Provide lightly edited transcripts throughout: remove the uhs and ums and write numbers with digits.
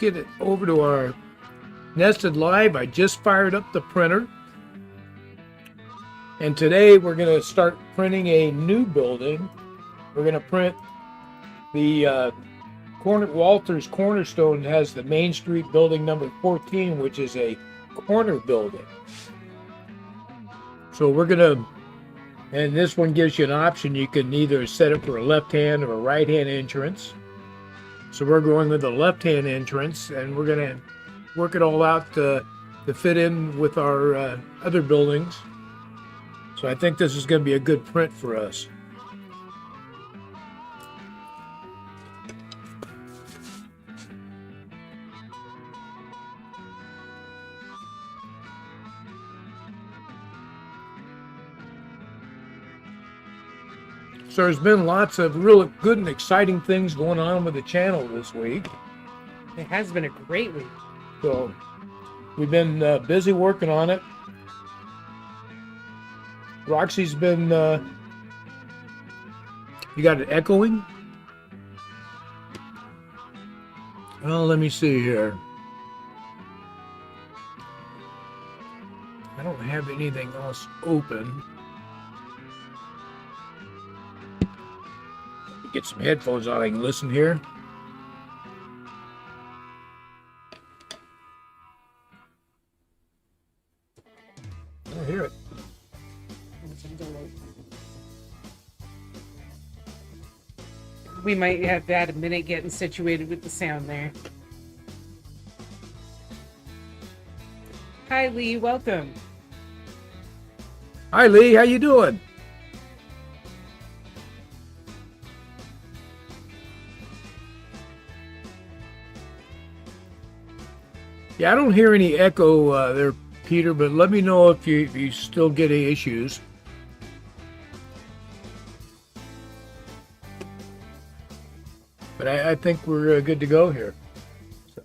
get it over to our Nested Live. I just fired up the printer. And today we're going to start printing a new building. We're going to print the Walters Cornerstone. Has the Main Street building number 14, which is a corner building. So we're going to, and this one gives you an option. You can either set it for a left-hand or a right-hand entrance. So we're going with the left-hand entrance, and we're going to work it all out to fit in with our other buildings. So I think this is going to be a good print for us. So there's been lots of real good and exciting things going on with the channel this week. It has been a great week. So we've been busy working on it. Roxy's been, you got it echoing? Well, let me see here. I don't have anything else open. Get some headphones on, I can listen here. I hear it. We might have had a minute getting situated with the sound there. Hi Lee, welcome. Hi Lee, how you doing? Yeah, I don't hear any echo there, Peter, but let me know if you still get any issues. But I think we're good to go here. So.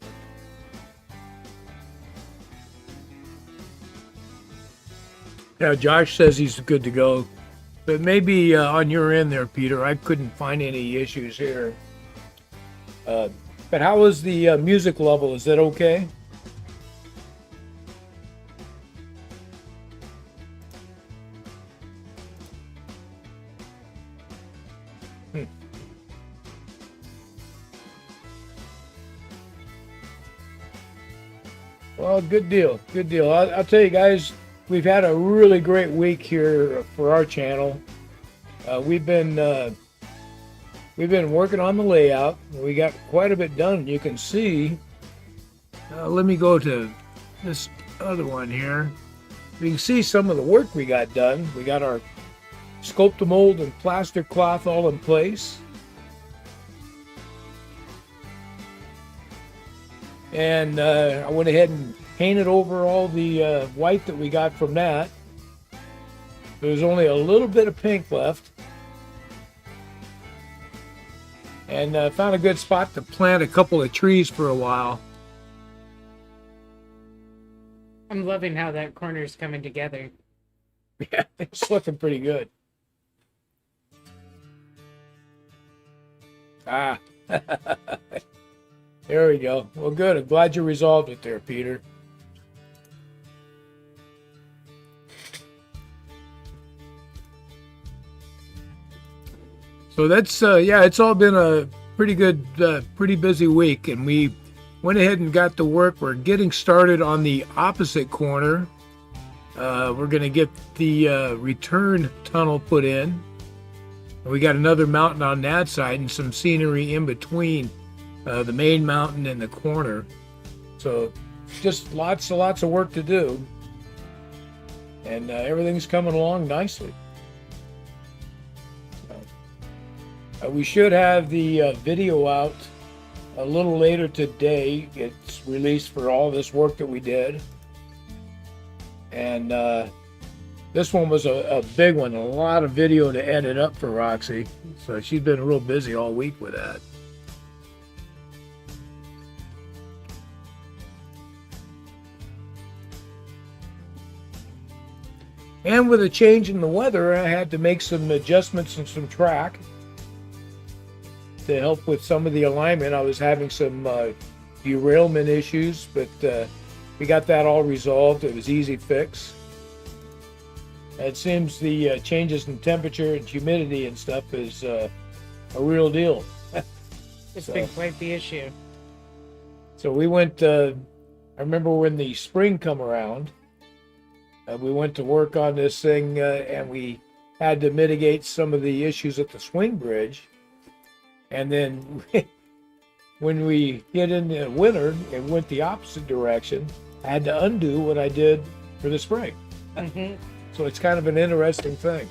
Yeah, Josh says he's good to go. But maybe on your end there, Peter, I couldn't find any issues here. But how is the music level? Is that okay? Well, good deal. Good deal. I'll tell you guys, we've had a really great week here for our channel. We've been working on the layout. We got quite a bit done. You can see. Let me go to this other one here. You can see some of the work we got done. We got our sculpt-a-mold and plaster cloth all in place. And I went ahead and painted over all the white that we got from that. There's only a little bit of pink left. And found a good spot to plant a couple of trees for a while. I'm loving how that corner is coming together. Yeah, it's looking pretty good. Ah. There we go. Well, good. I'm glad you resolved it there, Peter. So that's, yeah, it's all been a pretty good, pretty busy week, and we went ahead and got to work. We're getting started on the opposite corner. We're going to get the return tunnel put in. We got another mountain on that side and some scenery in between the main mountain and the corner. So just lots of work to do. And everything's coming along nicely. We should have the video out a little later today. It's released for all this work that we did. And this one was a big one, a lot of video to edit up for Roxy. So she's been real busy all week with that. And with a change in the weather, I had to make some adjustments and some track to help with some of the alignment. I was having some derailment issues, but we got that all resolved. It was easy fix. It seems the changes in temperature and humidity and stuff is a real deal. It's been quite the issue. So we went, I remember when the spring come around, we went to work on this thing and we had to mitigate some of the issues at the swing bridge. And then when we hit into winter and went the opposite direction, I had to undo what I did for the spring. Mm-hmm. So it's kind of an interesting thing.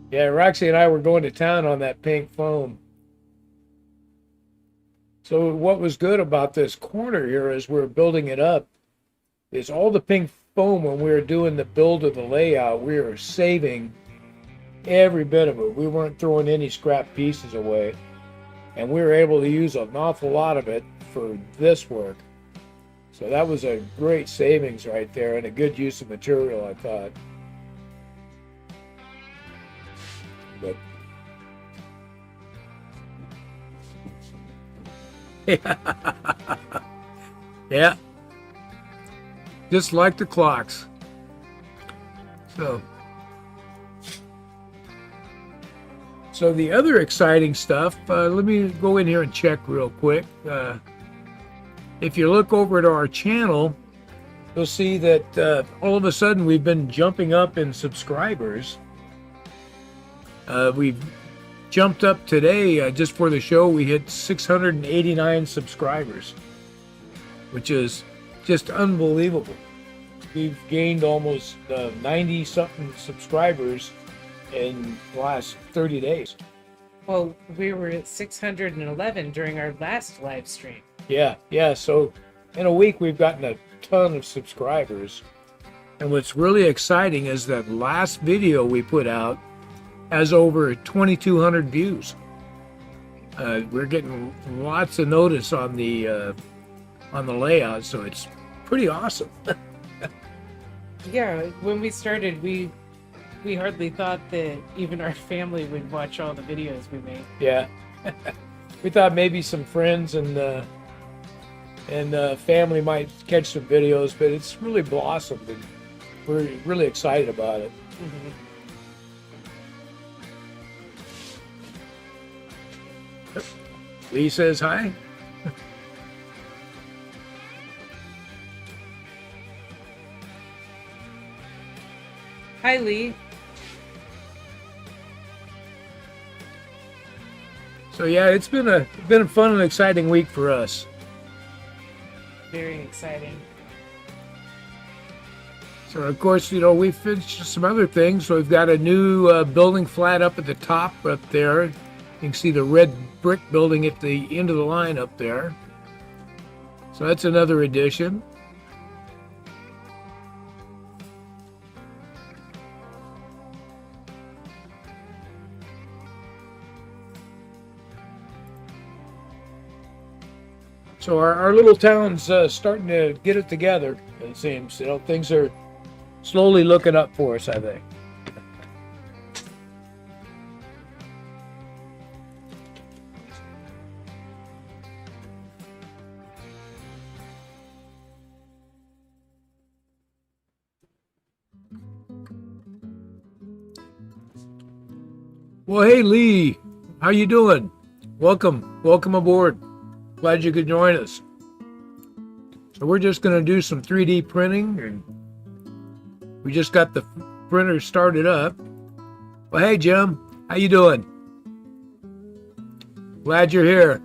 Yeah, Roxy and I were going to town on that pink foam. So what was good about this corner here as we're building it up is all the pink foam when we were doing the build of the layout, we were saving every bit of it. We weren't throwing any scrap pieces away. And we were able to use an awful lot of it for this work. So that was a great savings right there and a good use of material, I thought. But yeah, just like the clocks. So the other exciting stuff, let me go in here and check real quick. If you look over at our channel, you'll see that all of a sudden we've been jumping up in subscribers. We've jumped up today, just for the show, we hit 689 subscribers, which is just unbelievable. We've gained almost 90-something subscribers in the last 30 days. Well, we were at 611 during our last live stream. Yeah. So in a week, we've gotten a ton of subscribers. And what's really exciting is that last video we put out has over 2,200 views. We're getting lots of notice on the layout, so it's pretty awesome. Yeah, when we started, we hardly thought that even our family would watch all the videos we made. Yeah, we thought maybe some friends and family might catch some videos, but it's really blossomed, and we're really excited about it. Mm-hmm. Lee says hi. Hi, Lee. So yeah, it's been a fun and exciting week for us. Very exciting. So of course, we finished some other things. So we've got a new building flat up at the top up there. You can see the red brick building at the end of the line up there. So that's another addition. So our little town's starting to get it together, it seems. Things are slowly looking up for us, I think. Well, hey, Lee, how you doing? Welcome aboard. Glad you could join us. So we're just going to do some 3D printing, and we just got the printer started up. Well, hey, Jim, how you doing? Glad you're here.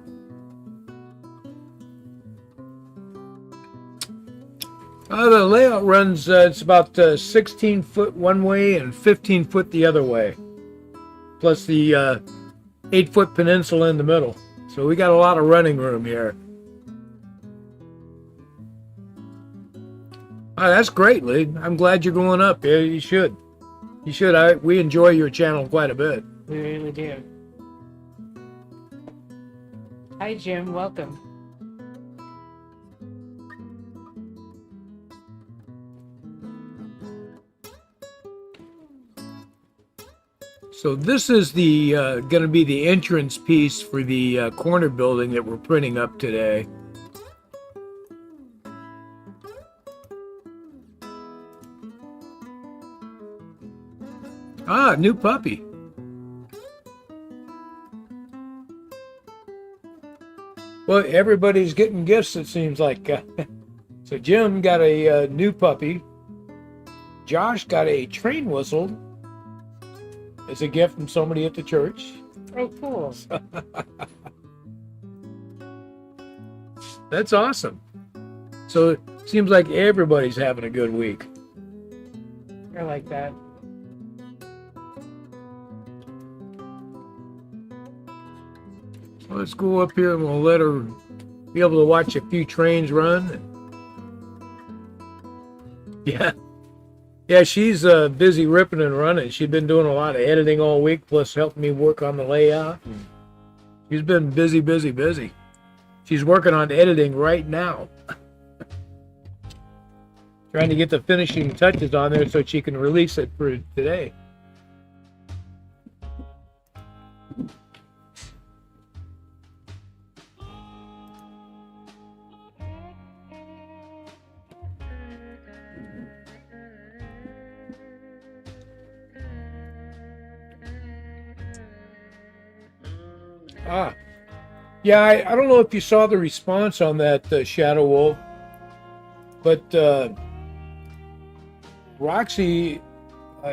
The layout runs, it's about 16 foot one way and 15 foot the other way, plus the 8-foot peninsula in the middle. So we got a lot of running room here. Oh, that's great, Lee. I'm glad you're going up. Yeah, you should. You should. We enjoy your channel quite a bit. We really do. Hi, Jim. Welcome. So this is the going to be the entrance piece for the corner building that we're printing up today. Ah, new puppy. Well, everybody's getting gifts, it seems like. So Jim got a new puppy. Josh got a train whistle as a gift from somebody at the church. Oh, cool. That's awesome. So it seems like everybody's having a good week. I like that. Well, let's go up here and we'll let her be able to watch a few trains run. Yeah. Yeah, she's busy ripping and running. She's been doing a lot of editing all week, plus helping me work on the layout. She's been busy, busy, busy. She's working on editing right now. Trying to get the finishing touches on there so she can release it for today. Ah, yeah, I don't know if you saw the response on that Shadow Wolf, but Roxy,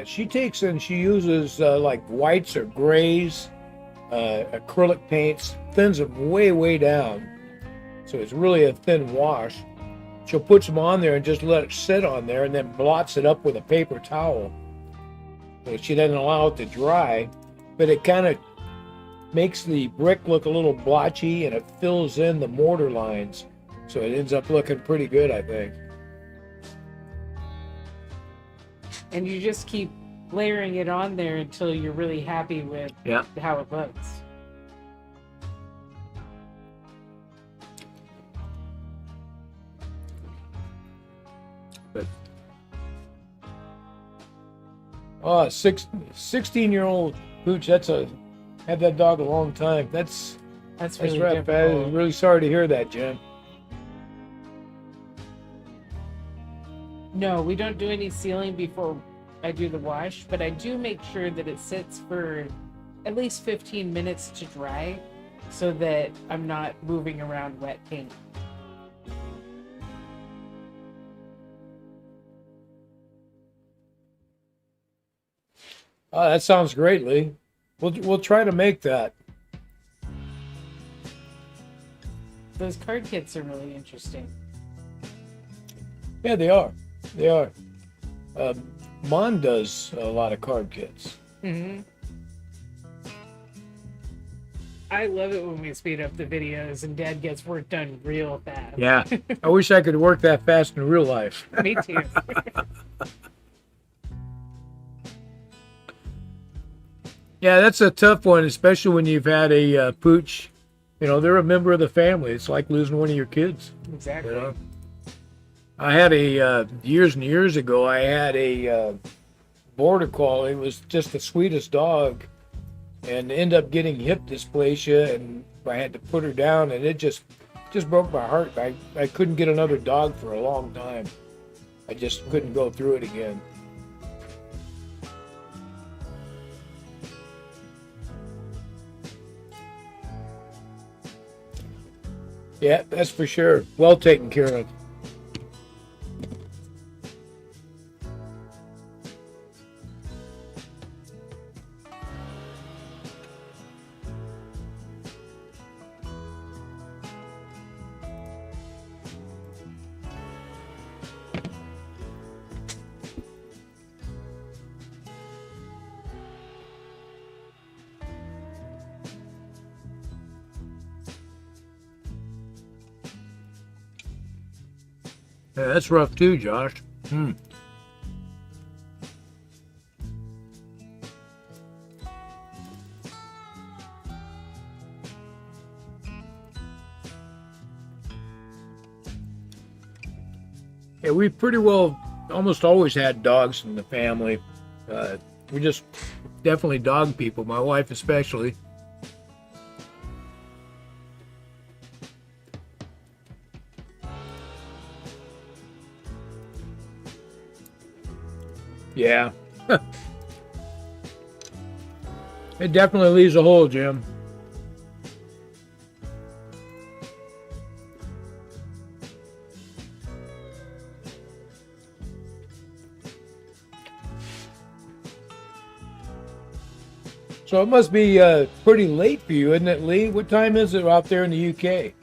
she takes and she uses like whites or grays, acrylic paints, thins them way, way down. So it's really a thin wash. She'll put some on there and just let it sit on there and then blots it up with a paper towel. So she doesn't allow it to dry, but it kind of makes the brick look a little blotchy and it fills in the mortar lines. So it ends up looking pretty good, I think. And you just keep layering it on there until you're really happy with how it looks. But 16-year-old Pooch, had that dog a long time. That's really right. difficult. I'm really sorry to hear that, Jim. No, we don't do any sealing before I do the wash, but I do make sure that it sits for at least 15 minutes to dry so that I'm not moving around wet paint. Oh, that sounds great, Lee. We'll try to make that. Those card kits are really interesting. Yeah, they are. They are. Mon does a lot of card kits. Mm-hmm. I love it when we speed up the videos and Dad gets work done real fast. Yeah. I wish I could work that fast in real life. Me too. Yeah, that's a tough one, especially when you've had a Pooch. You know, they're a member of the family. It's like losing one of your kids. Exactly. You know? I had years and years ago, I had a border collie. It was just the sweetest dog, and ended up getting hip dysplasia, and I had to put her down, and it just broke my heart. I couldn't get another dog for a long time. I just couldn't go through it again. Yeah, that's for sure. Well taken care of. Yeah, that's rough too, Josh. Yeah, we pretty well almost always had dogs in the family. We just definitely dog people, my wife especially. Yeah. It definitely leaves a hole, Jim. So it must be pretty late for you, isn't it, Lee? What time is it out there in the UK?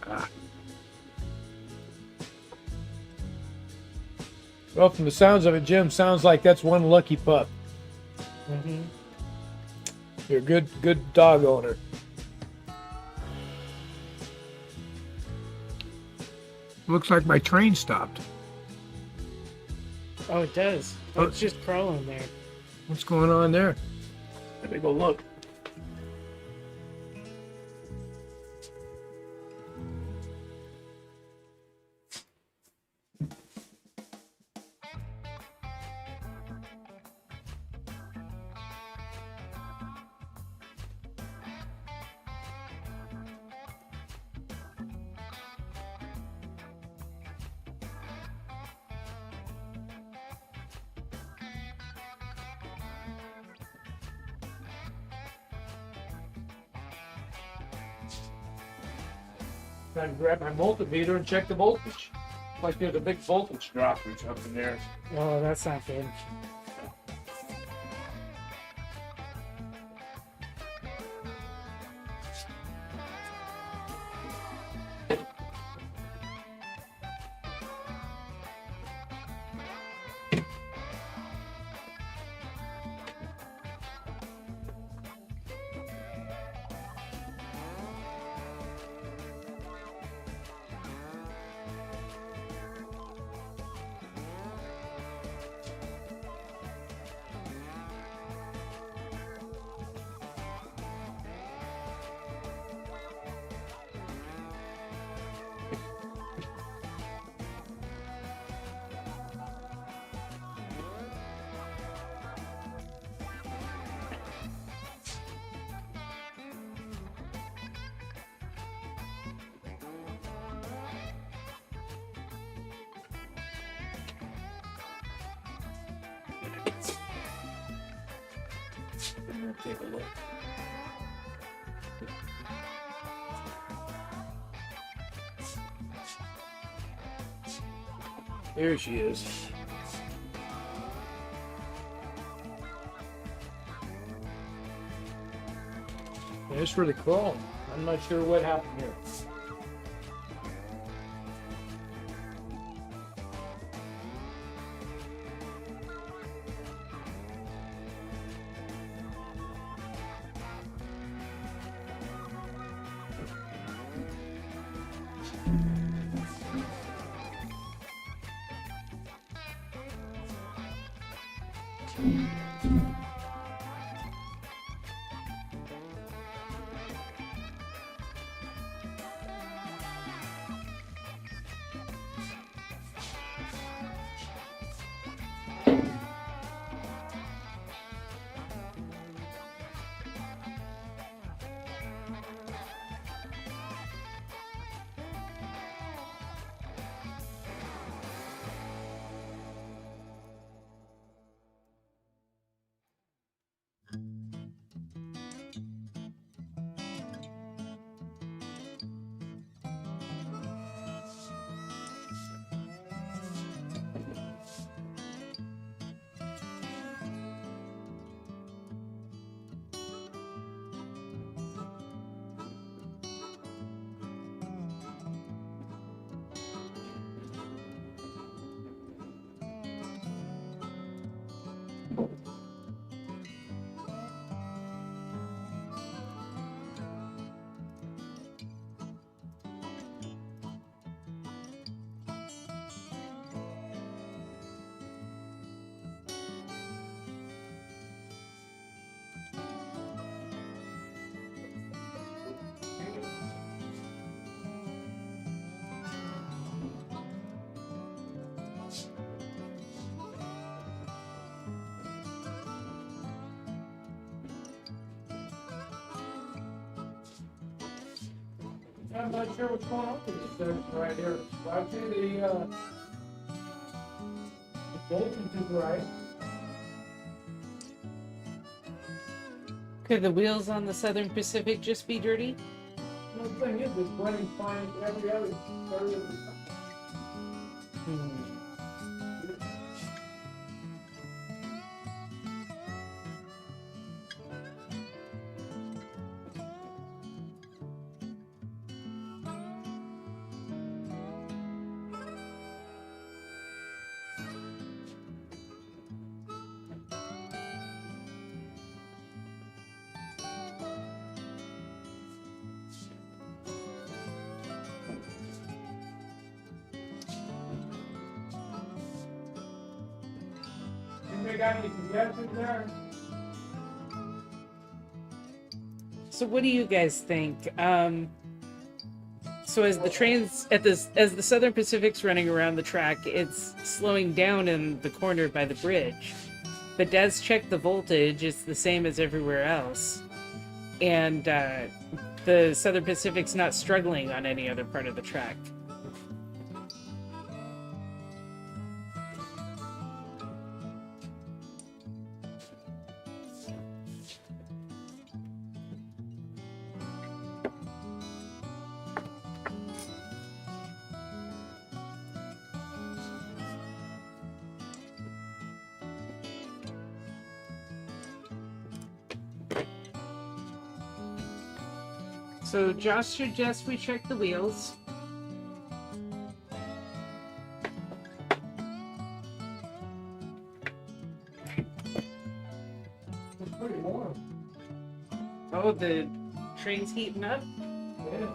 Ah. Well, from the sounds of it, Jim, sounds like that's one lucky pup. Mm-hmm. You're a good dog owner. Looks like my train stopped. Oh, it does. Oh, Oh. it's just crawling there. What's going on there? Let me go look. Trying to grab my multimeter and check the voltage. Like there's a big voltage drop or something there. Oh, that's not good. Take a look. There she is. Yeah, it's really crawling. I'm not sure what happened here. I'm not sure what's going on with this section right here. Roger, the voltage is right. Could the wheels on the Southern Pacific just be dirty? The thing is, it's running fine every other part of the Hmm. Anybody got any suggestions there? So what do you guys think? So as the trains as the Southern Pacific's running around the track, it's slowing down in the corner by the bridge. But Dad's checked the voltage; it's the same as everywhere else, and the Southern Pacific's not struggling on any other part of the track. So Josh suggests we check the wheels. It's pretty warm. Oh, the train's heating up? Yeah.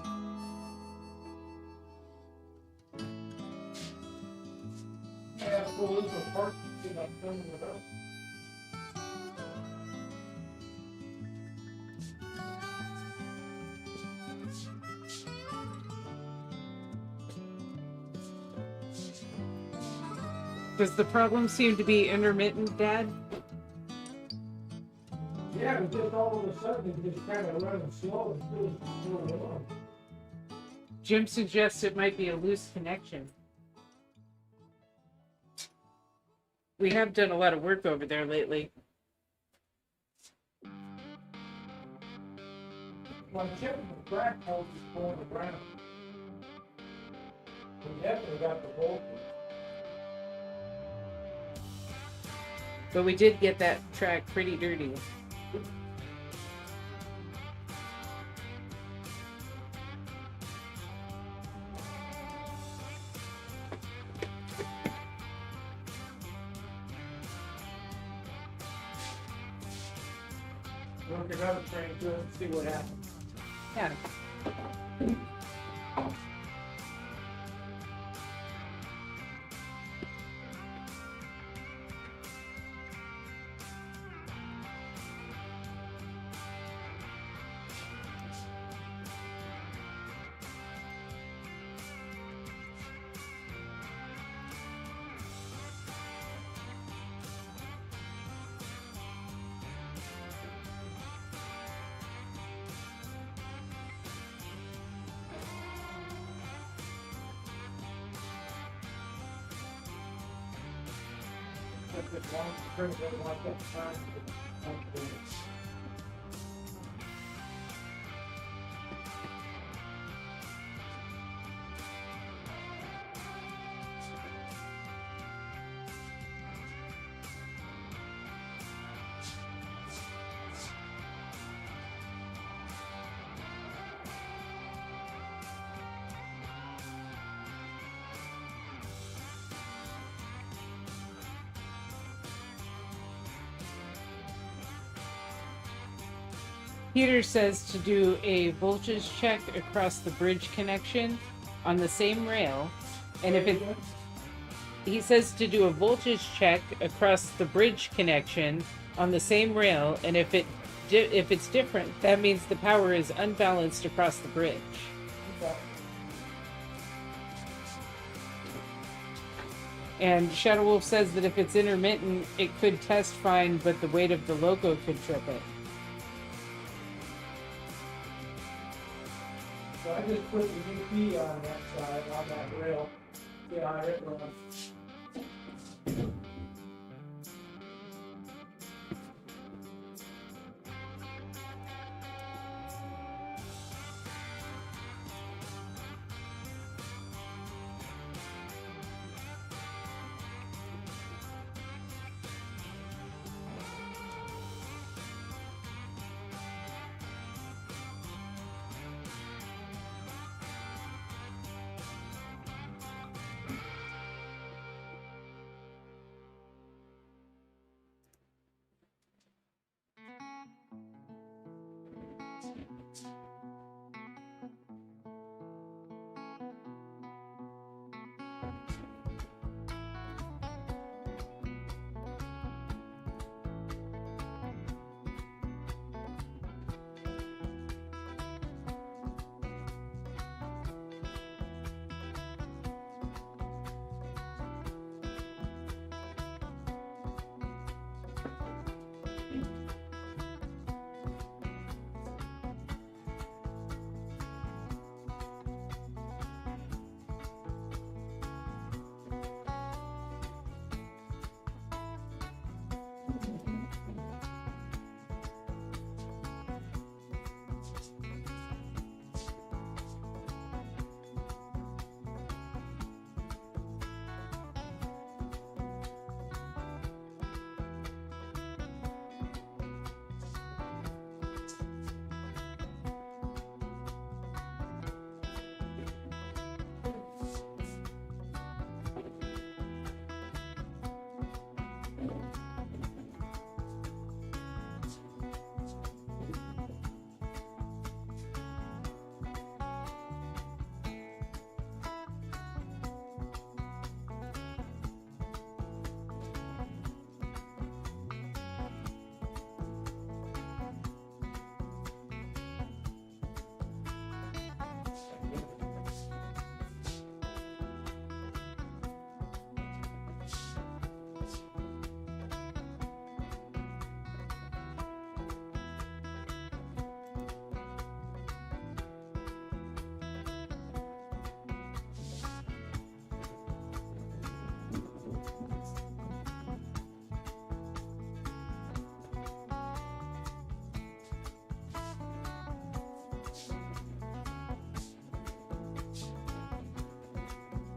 Yeah, pull this apart and see about filling it up. Does the problem seem to be intermittent, Dad? Yeah, but just all of a sudden it just kind of running slow and feels warm. Jim suggests it might be a loose connection. We have done a lot of work over there lately. Well, I'm checking the crack holes is going around. We definitely got the voltage. But we did get that track pretty dirty. Work another train to it and see what happens. Yeah. If it's long, the train doesn't like that time. Peter says to do a voltage check across the bridge connection on the same rail, and if it he says to do a voltage check across the bridge connection on the same rail, and if it's different, that means the power is unbalanced across the bridge. And Shadow Wolf says that if it's intermittent, it could test fine, but the weight of the loco could trip it. So I just put the UP on that side, on that rail. Yeah, it runs.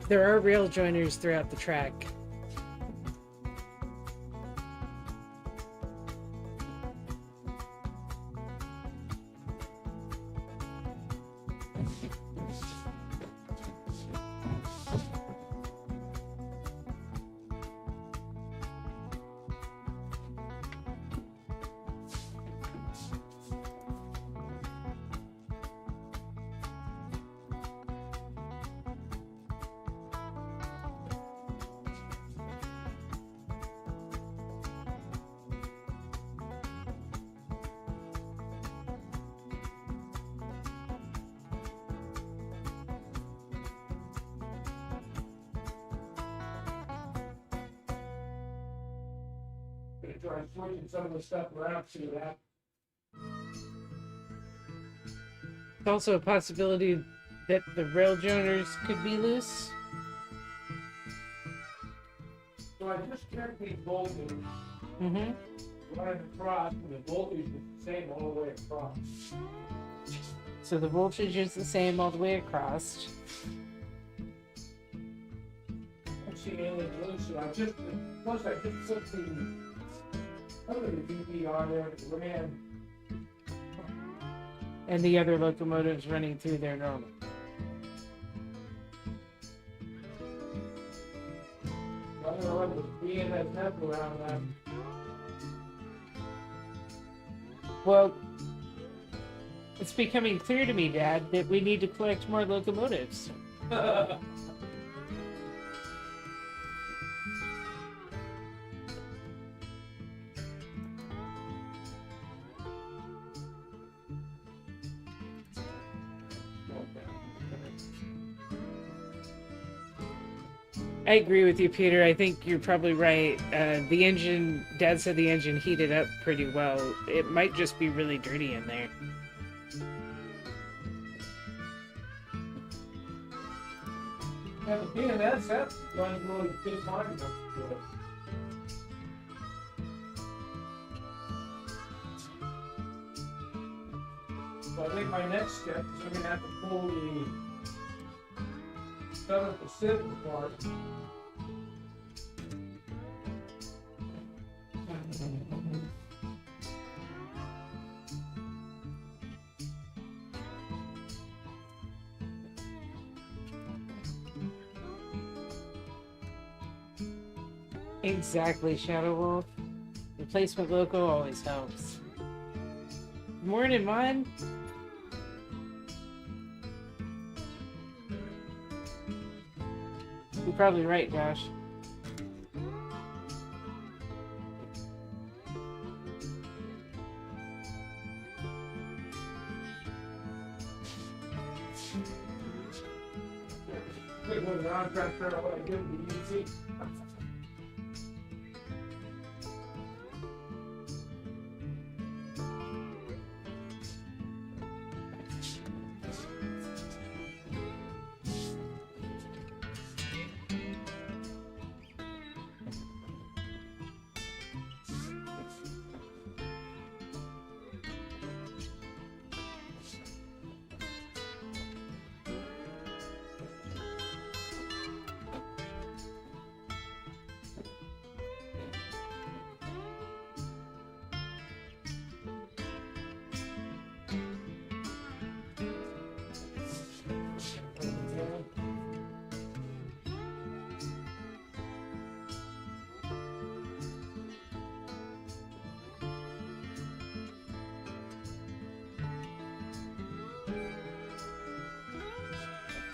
There are rail joiners throughout the track. Try switching some of the stuff around to that. It's also a possibility that the rail joiners could be loose. So I just checked these voltages Mm-hmm. running across, and the voltage is the same all the way across. So the voltage is the same all the way across. I don't see anything loose, so I just put the other DB on there that ran. And the other locomotives running through there normal. I don't know what the BNS has around that. Well, it's becoming clear to me, Dad, that we need to collect more locomotives. I agree with you, Peter. I think you're probably right. The engine, Dad said the engine heated up pretty well. It might just be really dirty in there. Yeah, the BNS, that's one really big monument to it. So I think my next step is I'm gonna have to pull the Southern Pacific apart. Exactly, Shadow Wolf. Replacement logo always helps. Morning, Mon. You're probably right, Josh. Good one, now I'm trying to figure out what I give the EC.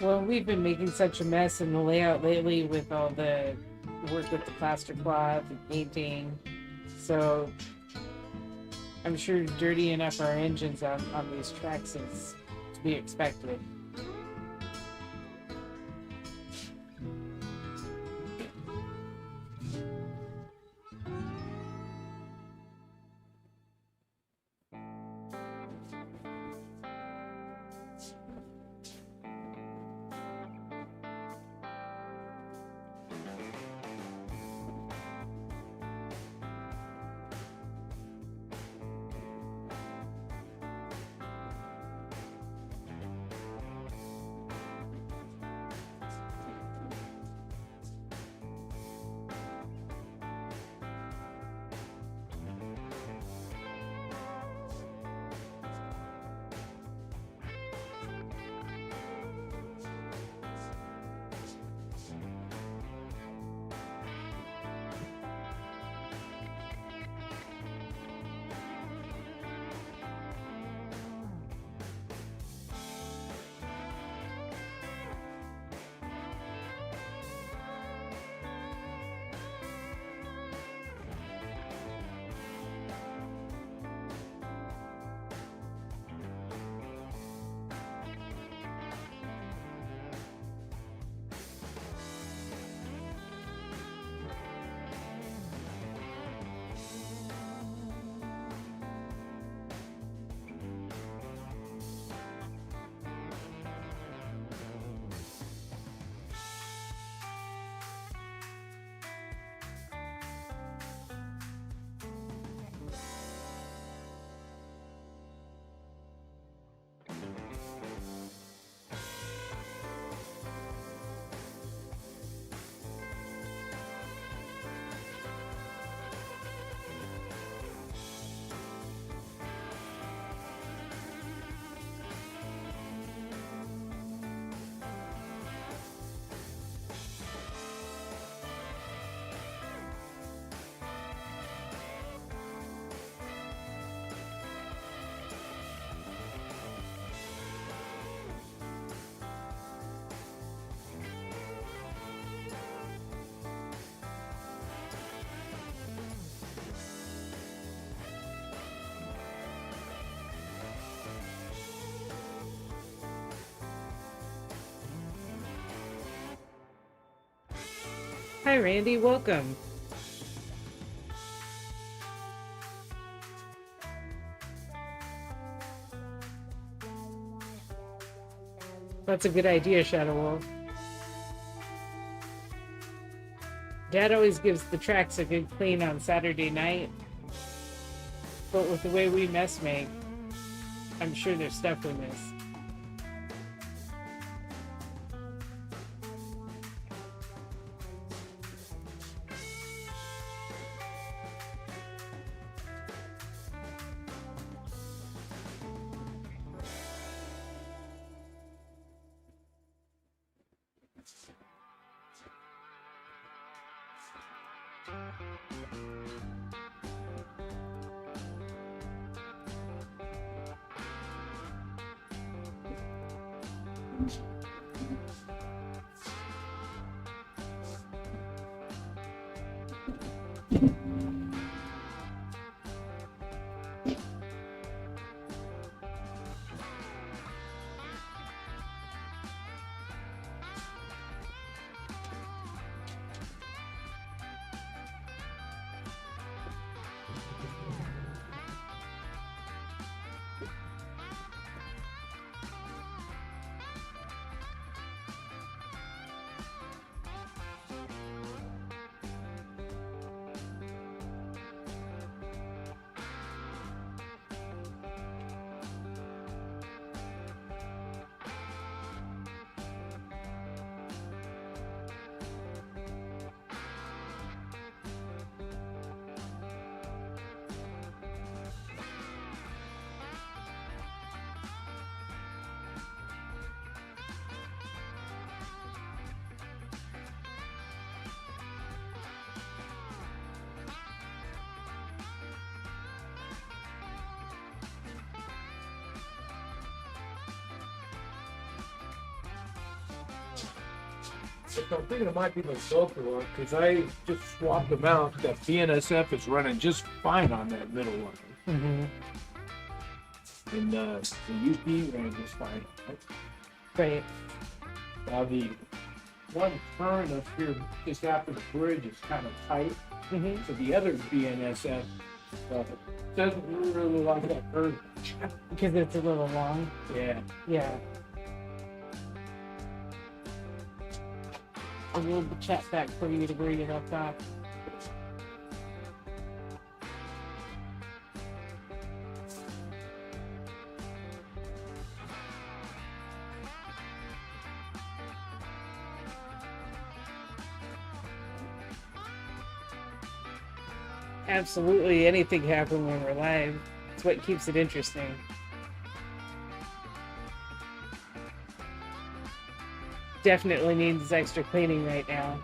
Well, we've been making such a mess in the layout lately with all the work with the plaster cloth and painting. So I'm sure dirtying up our engines on these tracks is to be expected. Hi, Randy. Welcome. That's a good idea, Shadow Wolf. Dad always gives the tracks a good clean on Saturday night. But with the way we mess make, I'm sure there's stuff we miss. I'm thinking it might be the filter one because I just swapped them out. That BNSF is running just fine on that middle one. Mm-hmm. And the UP ran just fine. Right. Now the one turn up here just after the bridge is kind of tight. Mm-hmm. So the other BNSF doesn't really like that curve. Because it's a little long. Yeah. Yeah. A little chat back for you to where you left off. Absolutely, anything can happen when we're live. It's what keeps it interesting. Definitely needs extra cleaning right now.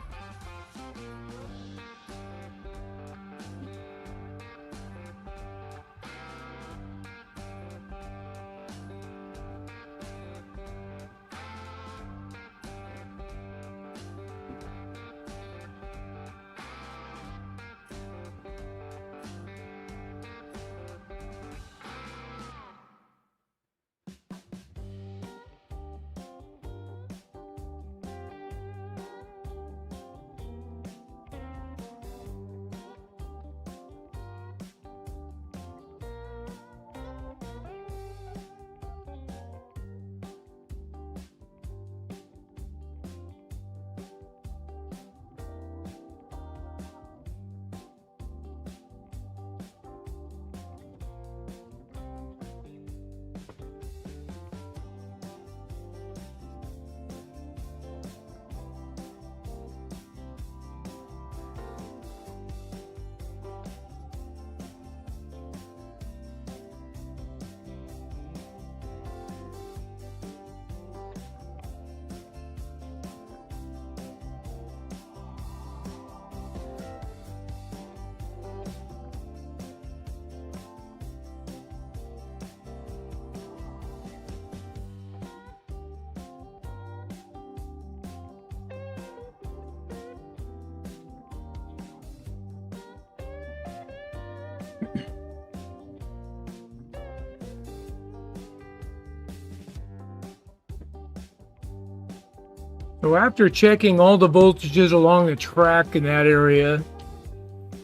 So after checking all the voltages along the track in that area,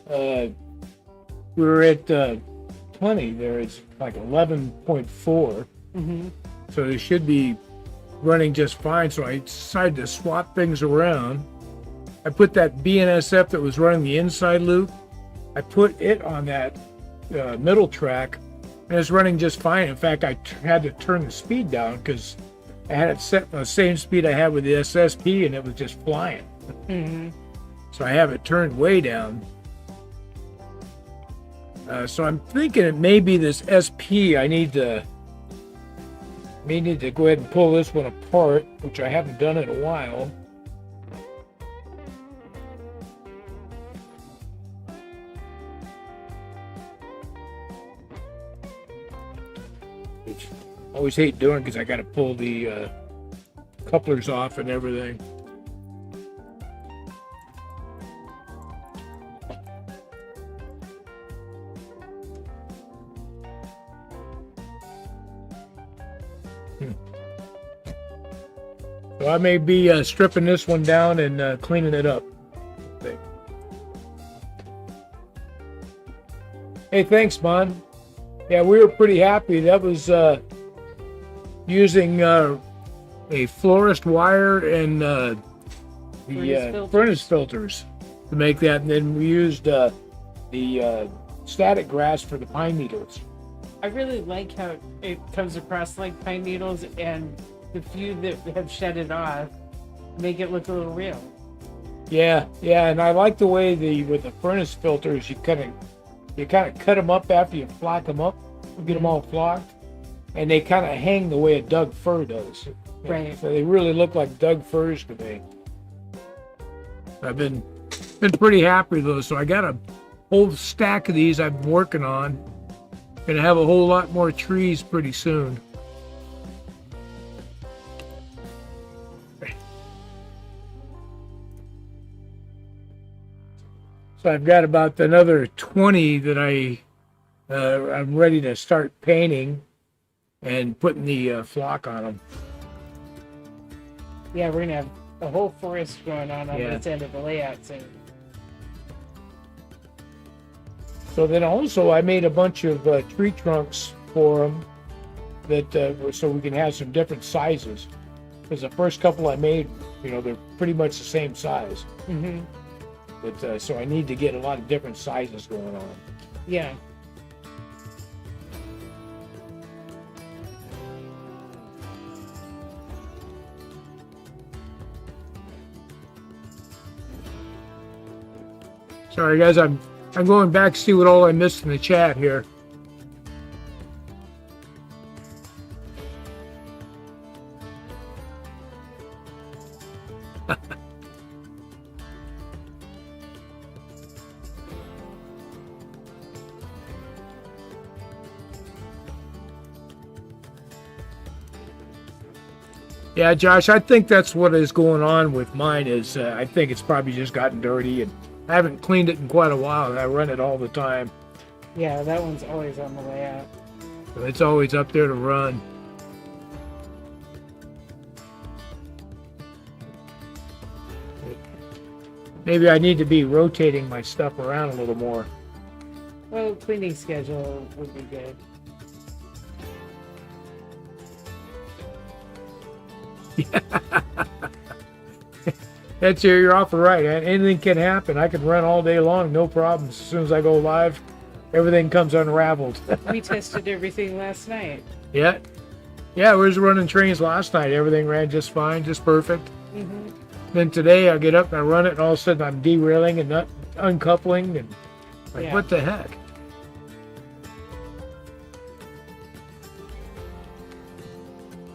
we were at 20 there. It's like 11.4. Mm-hmm. So they should be running just fine. So I decided to swap things around. I put that BNSF that was running the inside loop. I put it on that middle track, and it's running just fine. In fact, I had to turn the speed down because I had it set the same speed I had with the SSP, and it was just flying. Mm-hmm. So I have it turned way down. So I'm thinking it may be this SP. I may need to go ahead and pull this one apart, which I haven't done in a while. Which I always hate doing because I got to pull the couplers off and everything. So I may be stripping this one down and cleaning it up. Hey, thanks, Mon. Yeah, we were pretty happy. That was using a florist wire and the furnace filters to make that. And then we used the static grass for the pine needles. I really like how it comes across like pine needles, and the few that have shed it off make it look a little real. Yeah, and I like the way with the furnace filters, you kind of cut them up after you flock them up, get them all flocked, and they kind of hang the way a Doug fir does. Right. So they really look like Doug firs to me. I've been pretty happy with those. So I got a whole stack of these I've been working on. Gonna have a whole lot more trees pretty soon. So I've got about another 20 that I'm ready to start painting and putting the flock on them. Yeah, we're gonna have a whole forest going on Yeah. this end of the layout soon. So then also I made a bunch of tree trunks for them that so we can have some different sizes. Because the first couple I made, they're pretty much the same size. Mm-hmm. But so I need to get a lot of different sizes going on. Yeah. Sorry guys, I'm going back to see what all I missed in the chat here. Yeah, Josh, I think that's what is going on with mine is I think it's probably just gotten dirty, and I haven't cleaned it in quite a while, and I run it all the time. Yeah, that one's always on the layout. So it's always up there to run. Maybe I need to be rotating my stuff around a little more. Well, cleaning schedule would be good. That's you're off the right. Anything can happen. I can run all day long, no problems. As soon as I go live, everything comes unraveled. We tested everything last night. Yeah, we was running trains last night. Everything ran just fine, just perfect. Mm-hmm. Then today I get up and I run it, and all of a sudden I'm derailing and not uncoupling, and Yeah. what the heck?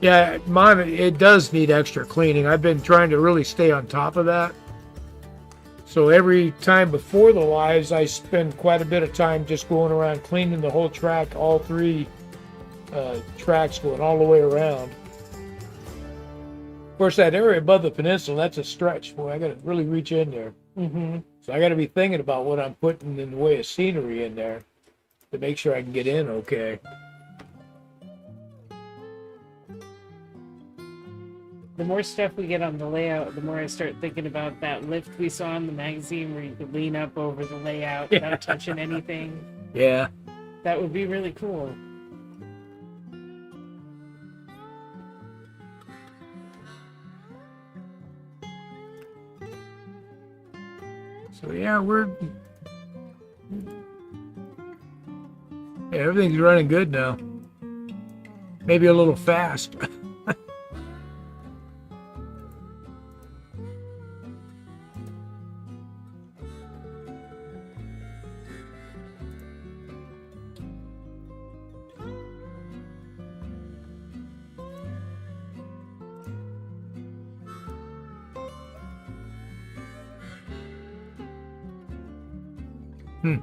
Yeah, mine, it does need extra cleaning. I've been trying to really stay on top of that. So every time before the lives, I spend quite a bit of time just going around cleaning the whole track, all three tracks going all the way around. Of course, that area above the peninsula, that's a stretch. Boy, I got to really reach in there. Mm-hmm. So I got to be thinking about what I'm putting in the way of scenery in there to make sure I can get in okay. The more stuff we get on the layout, the more I start thinking about that lift we saw in the magazine where you could lean up over the layout without touching anything. Yeah. That would be really cool. So yeah, everything's running good now. Maybe a little fast. Hmm.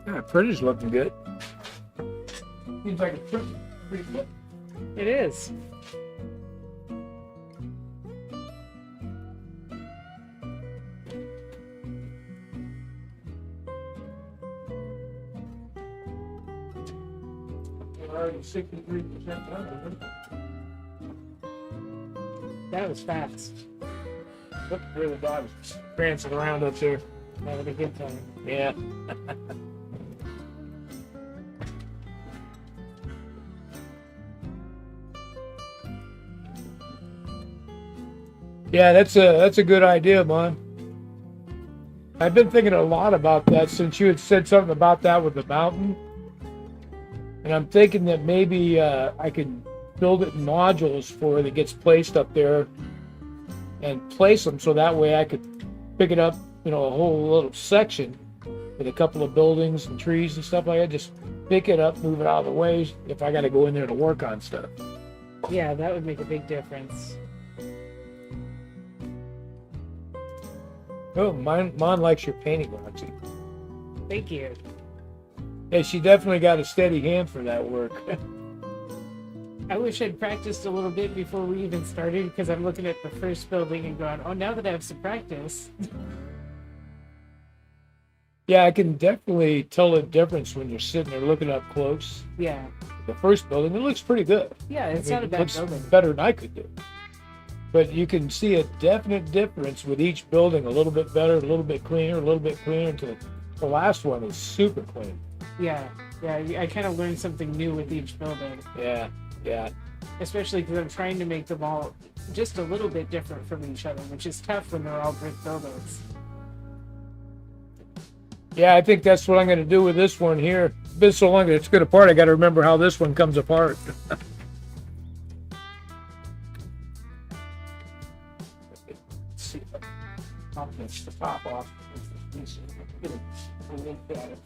Yeah, printer's looking good. Seems like it's pretty good. It is. We're already 63% done. That was fast. Look where the dog's prancing around up there. Having a good time. Yeah. Yeah, that's a good idea, Mon. I've been thinking a lot about that since you had said something about that with the mountain. And I'm thinking that maybe I could build it in modules for it that gets placed up there and place them so that way I could pick it up, a whole little section with a couple of buildings and trees and stuff like that. Just pick it up, move it out of the way if I got to go in there to work on stuff. Yeah, that would make a big difference. Oh, Mon likes your painting, Roxy. Thank you. Yeah, she definitely got a steady hand for that work. I wish I'd practiced a little bit before we even started, because I'm looking at the first building and going, oh, now that I have some practice. Yeah, I can definitely tell the difference when you're sitting there looking up close. Yeah. The first building, it looks pretty good. Yeah, it's not a it bad looks building. better than I could do. But you can see a definite difference with each building, a little bit better, a little bit cleaner, until the last one is super clean. Yeah, I kind of learned something new with each building. Yeah. Especially because I'm trying to make them all just a little bit different from each other, which is tough when they're all brick buildings. Yeah, I think that's what I'm going to do with this one here. It's been so long that it's good apart, I got to remember how this one comes apart. Let's see if I'll finish the top off. Get a look at it.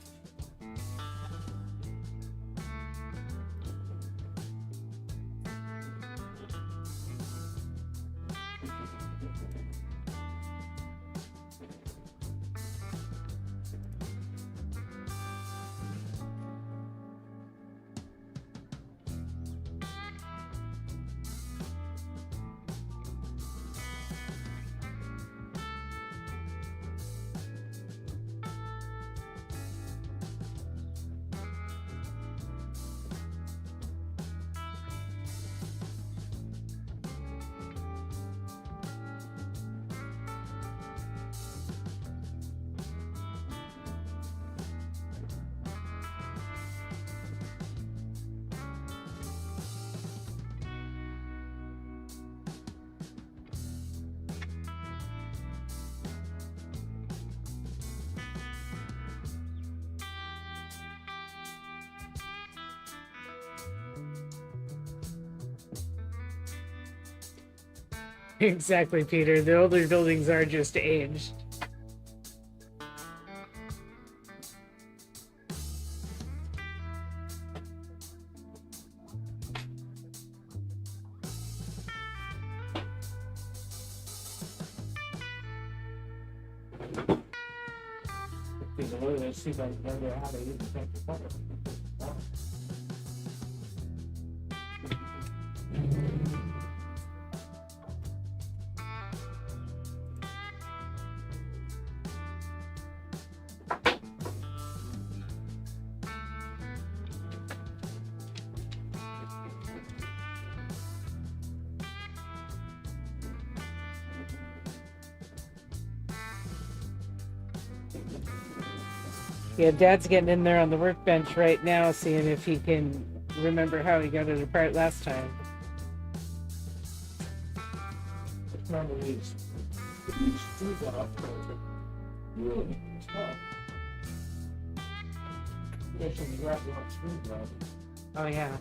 Exactly, Peter. The older buildings are just aged. See if I can remember how to use the color. Yeah, Dad's getting in there on the workbench right now, seeing if he can remember how he got it apart last time. Remember these screws off. Really tough. Especially wrap around screwdriver. Oh yeah.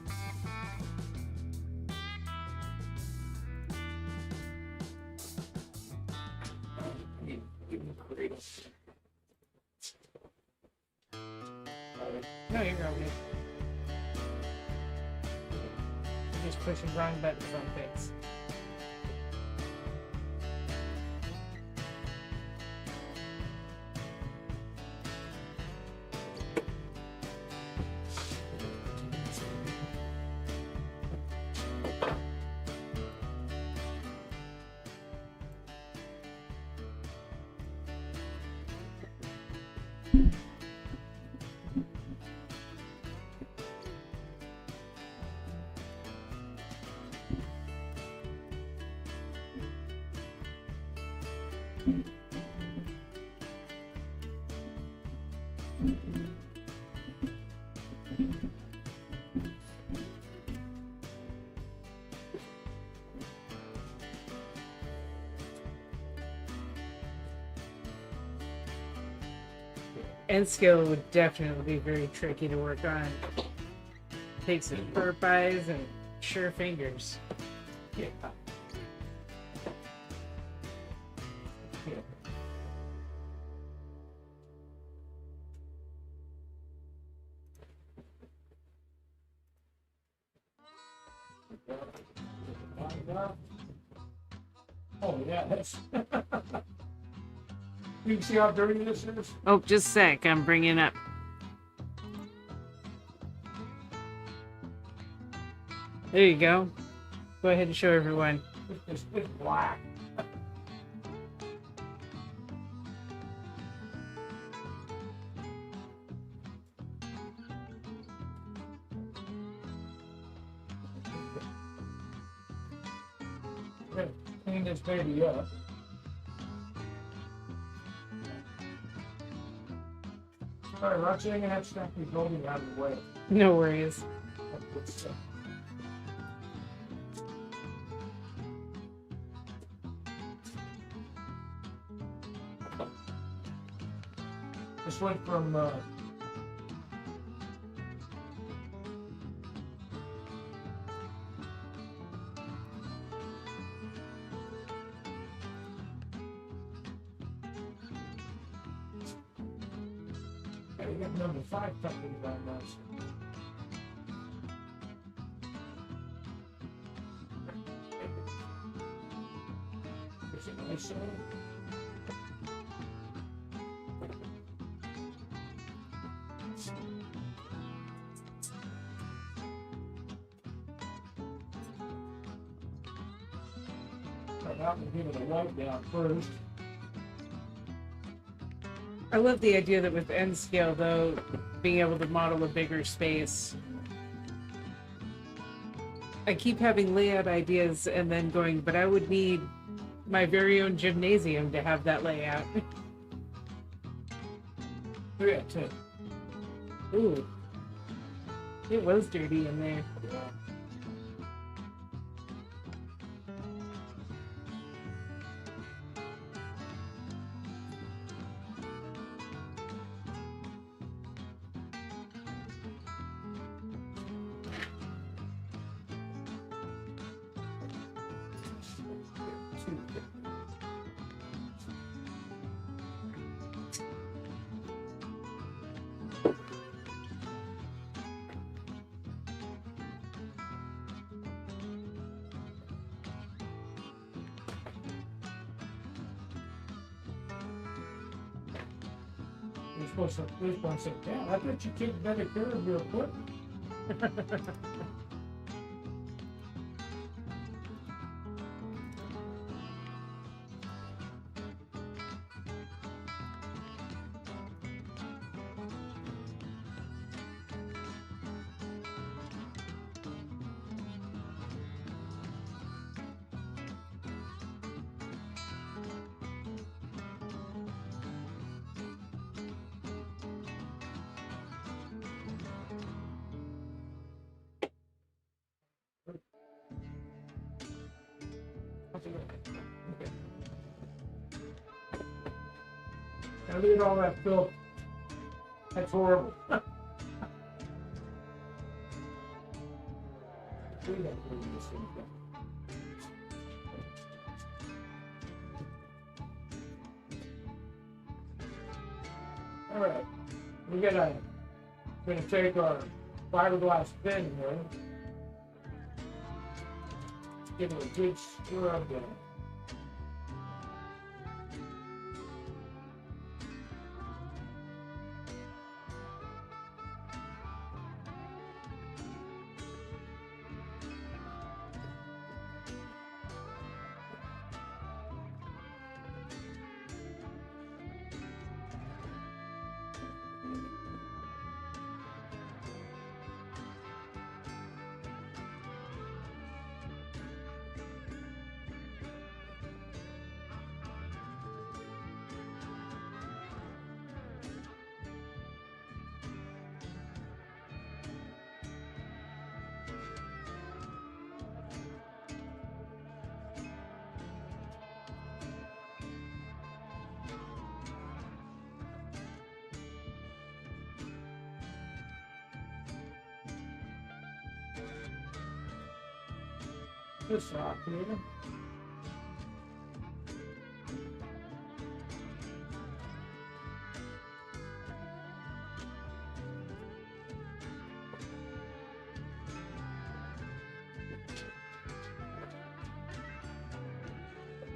No, you're okay. You're just pushing wrong buttons on things. End scale would definitely be very tricky to work on. Takes some sharp eyes and sure fingers. Yeah. Yeah. Oh yeah, that's. You can see how dirty this is? Oh, just a sec. I'm bringing up. There you go. Go ahead and show everyone. It's black. Clean this baby up. Alright, Roxy, I'm gonna have to snap these building out of the way. No worries. That's good stuff. This went from you got number 5 tucked in down nice. Is it nice? Start out and give it a wipe down first. I love the idea that with end scale, though, being able to model a bigger space. I keep having layout ideas and then going, but I would need my very own gymnasium to have that layout. 3 out of 10. Ooh. It was dirty in there. Yeah. You're supposed to, this one said, damn, I thought you took better care of your equipment. Okay. Now look at all that filth. That's horrible. All right, we're gonna take our fiberglass thin here, give it a good scrub down. This rock here.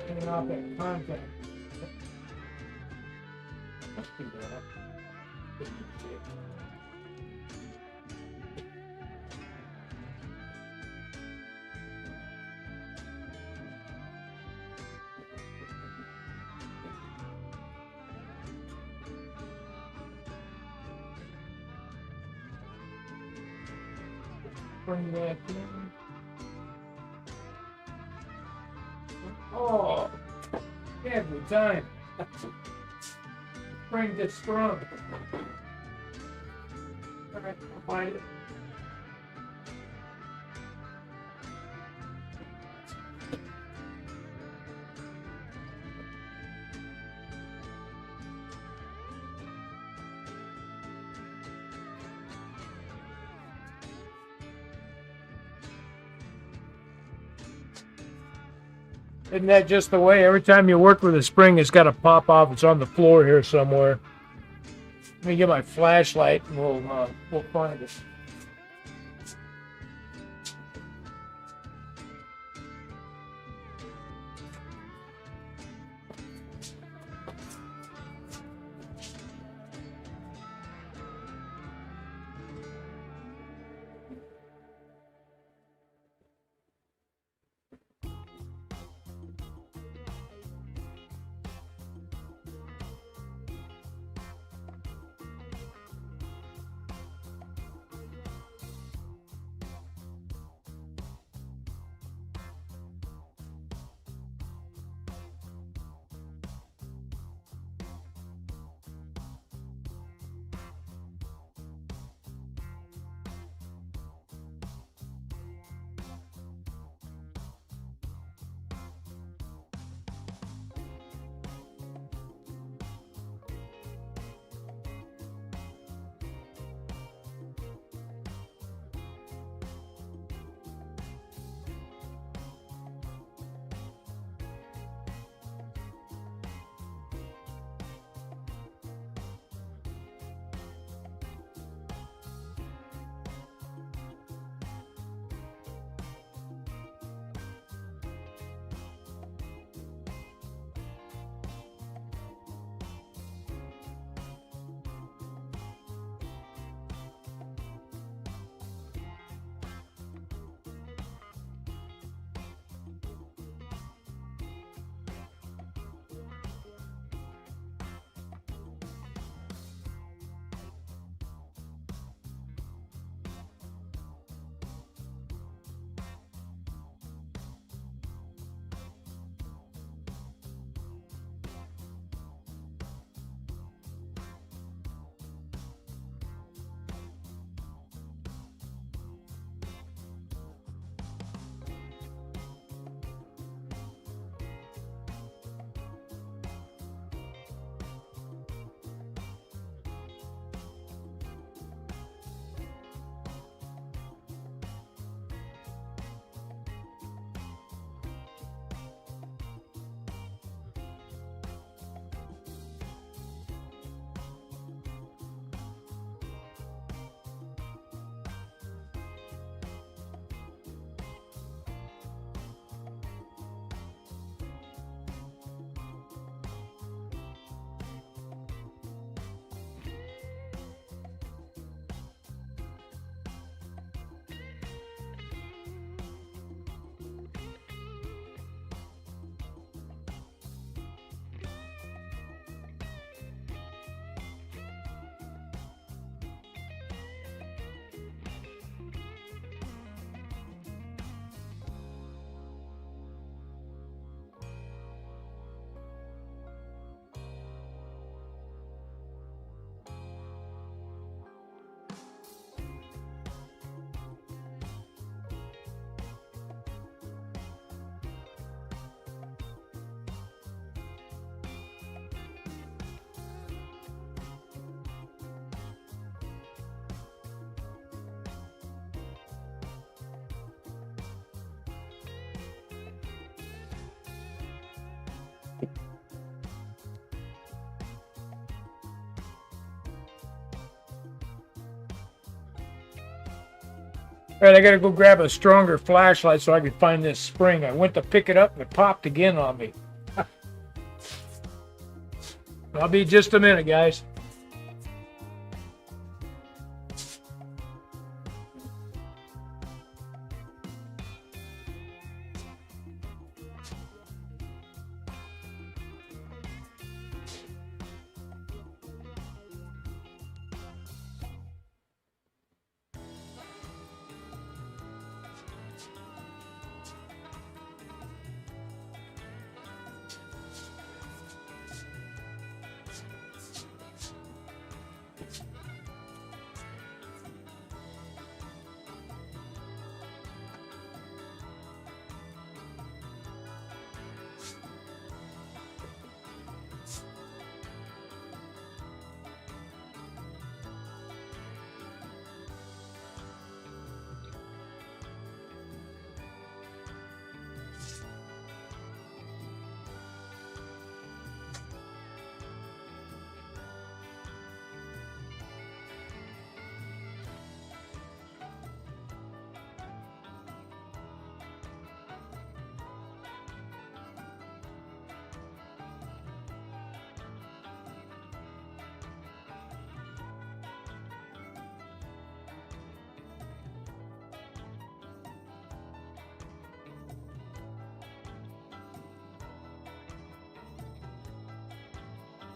Hanging off that contact. Let's do that. Bring that in. Oh, every time. Bring this strong. All right, I'll find it. Isn't that just the way? Every time you work with a spring, it's got to pop off. It's on the floor here somewhere. Let me get my flashlight and we'll find it. All right, I gotta go grab a stronger flashlight so I can find this spring. I went to pick it up and it popped again on me. I'll be just a minute, guys.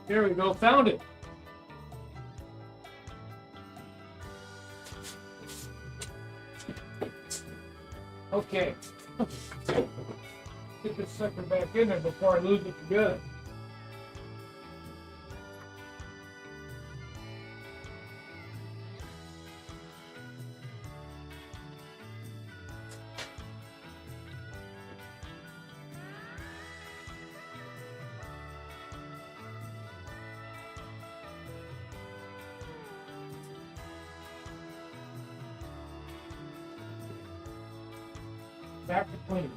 Here we go, found it. Okay. Get this sucker back in there before I lose it for good. Back to clean.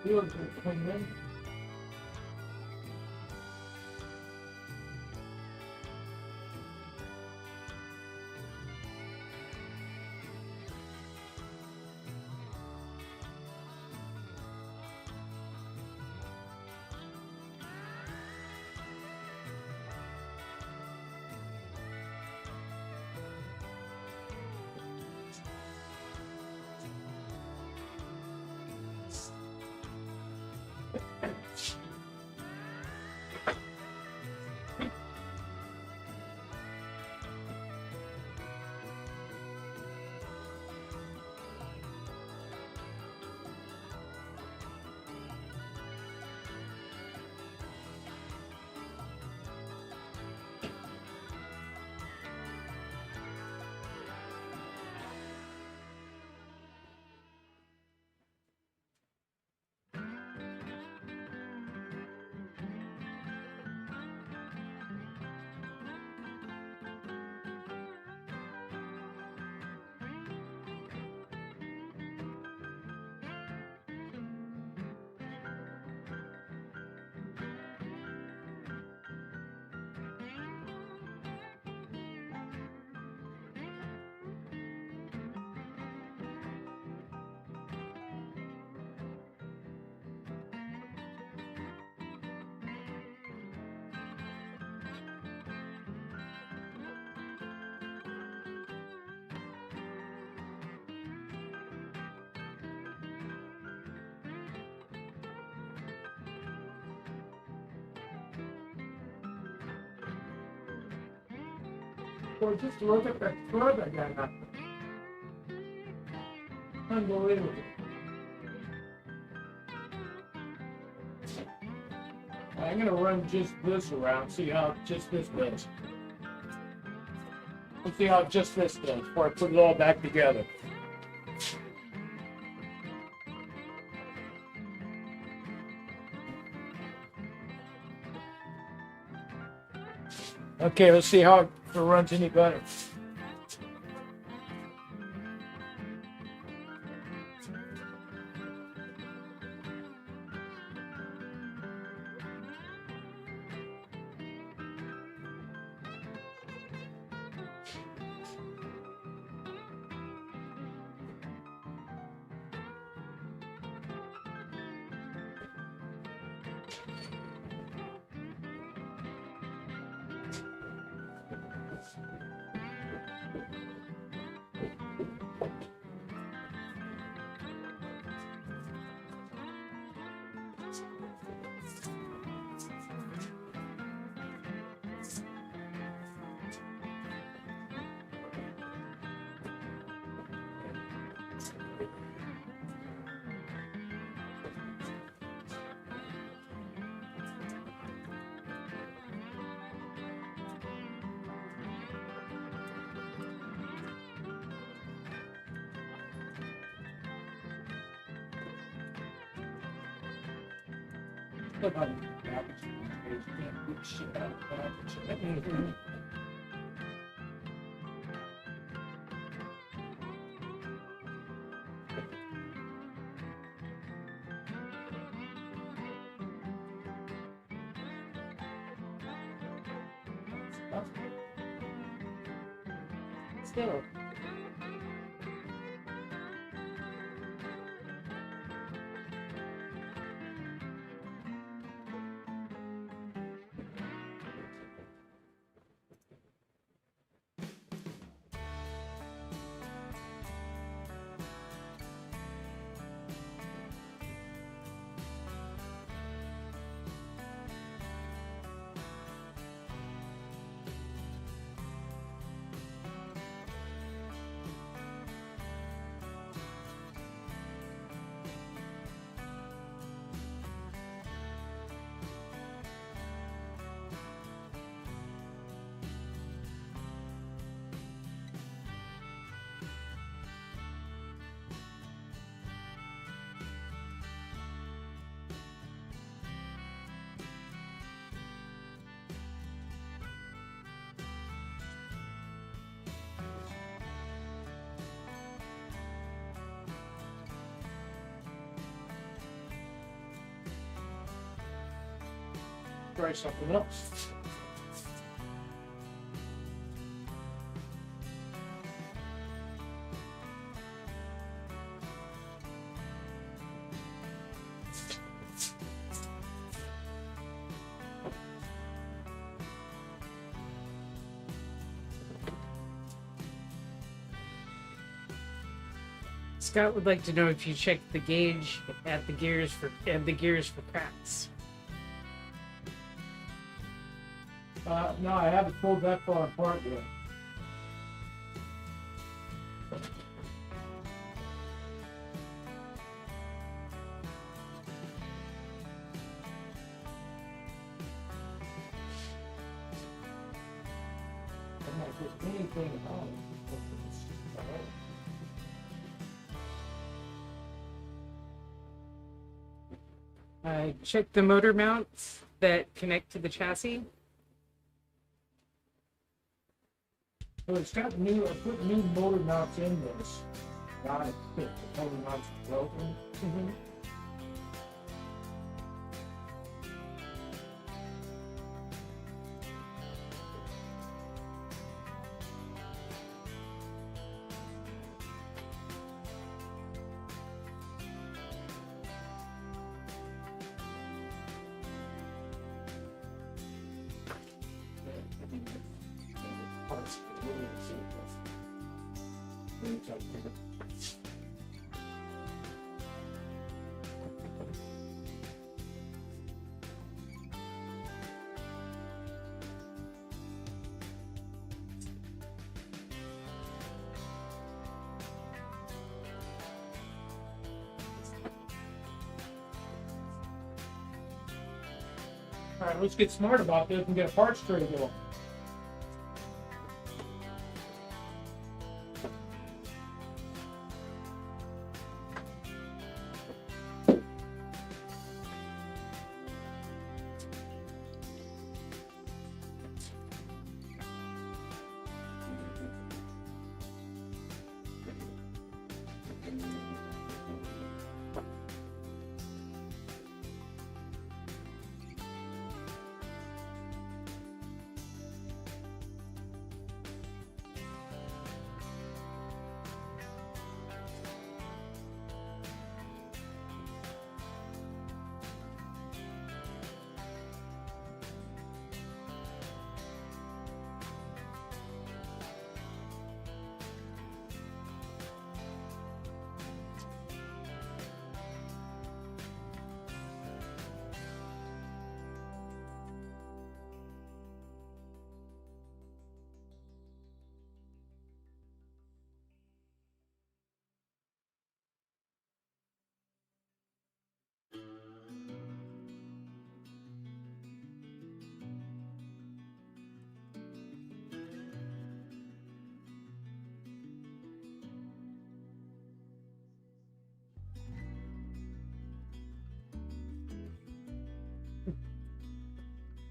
Feels clean in. Well, just look at that thread I got up. Unbelievable. I'm gonna run just this around, see how just this does. Let's see how just this does before I put it all back together. Okay, let's see how if it runs any better. Look how the average these days can't do shit out of that. Still. Try something else. Scott would like to know if you checked the gauge at the gears for cracks. No, I haven't pulled that far apart yet. I'm not just anything about it. Check the motor mounts that connect to the chassis. So it's got new, I put new motor mounts in this. Not fit, the motor mounts are broken. Mm-hmm. All right, let's get smart about this and get a parts tray going.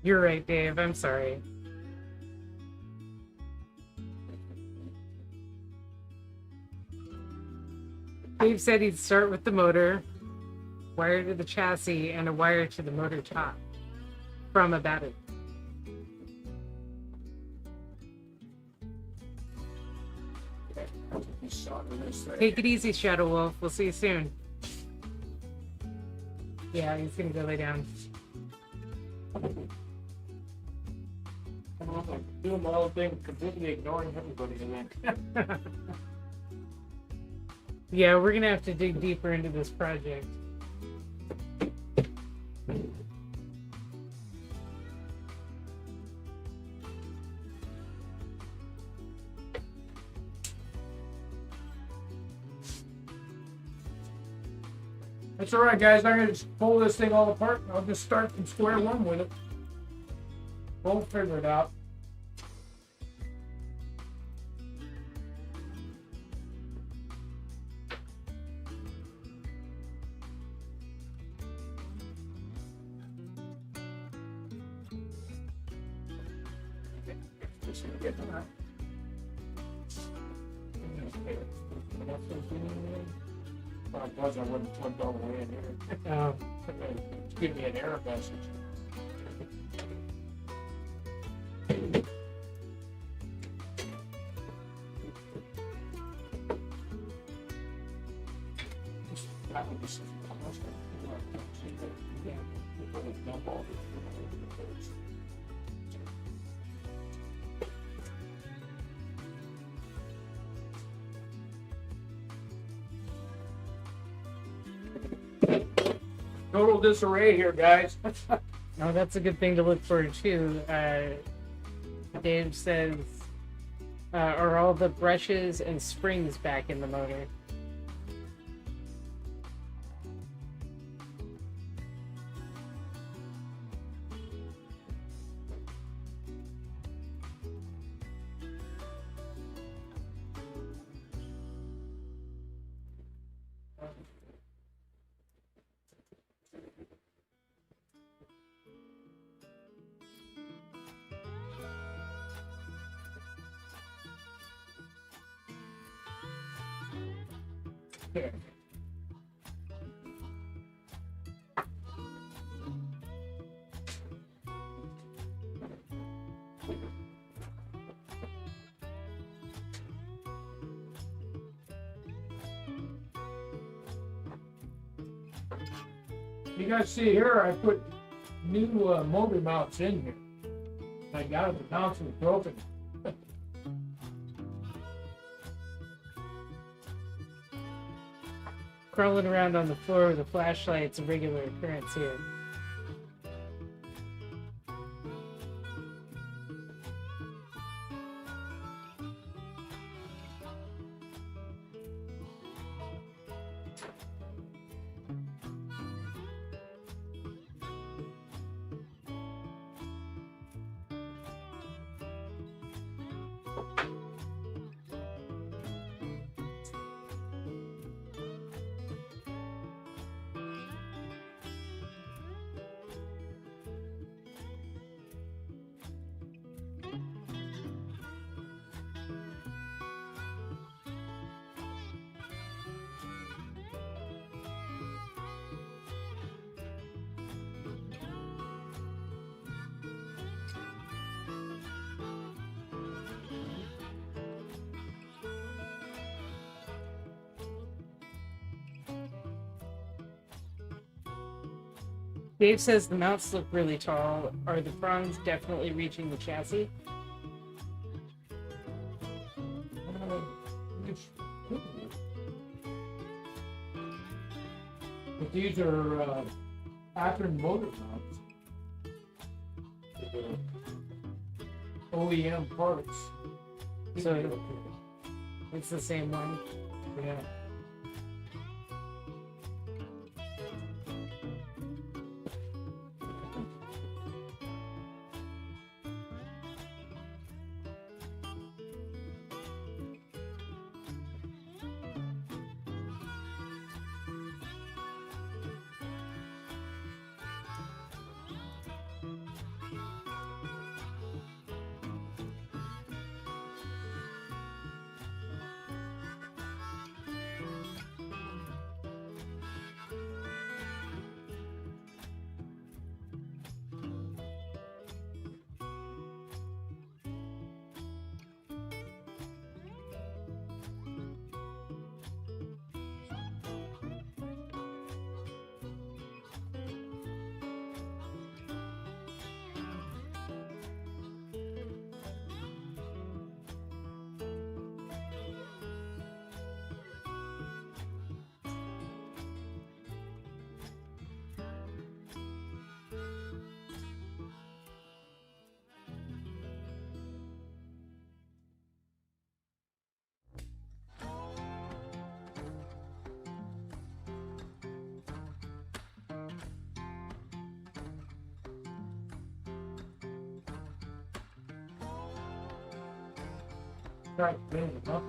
You're right, Dave. I'm sorry. Dave said he'd start with the motor, wire to the chassis, and a wire to the motor top from a battery. Take it easy, Shadow Wolf. We'll see you soon. Yeah, he's gonna go lay down. I'm doing my own thing, completely ignoring everybody today. Yeah, we're gonna have to dig deeper into this project. That's all right, guys. I'm gonna just pull this thing all apart. I'll just start from square one with it. We'll figure it out. I wouldn't plug all the way in here. Give me an error message. Total disarray here, guys. No, that's a good thing to look for too. Dave says, are all the brushes and springs back in the motor? Here. You guys see here, I put new motor mounts in here. I got it, the mounts were broken. Crawling around on the floor with a flashlight's a regular occurrence here. Dave says the mounts look really tall. Are the prongs definitely reaching the chassis? But these are Akron motor mounts. OEM parts. So it's the same one. Yeah. Right, man, huh?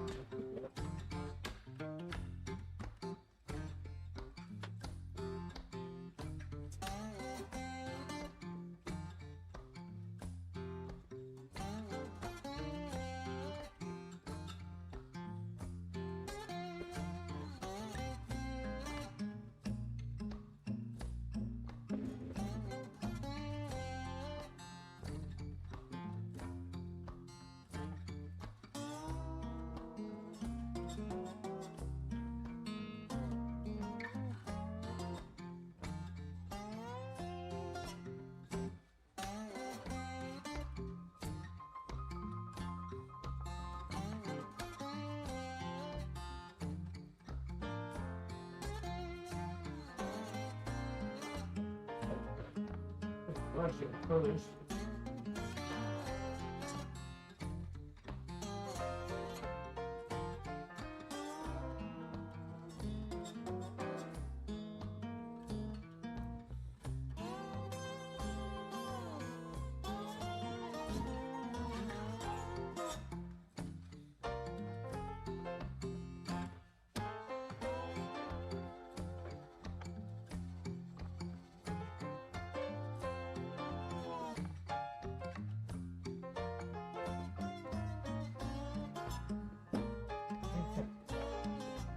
Brush it first.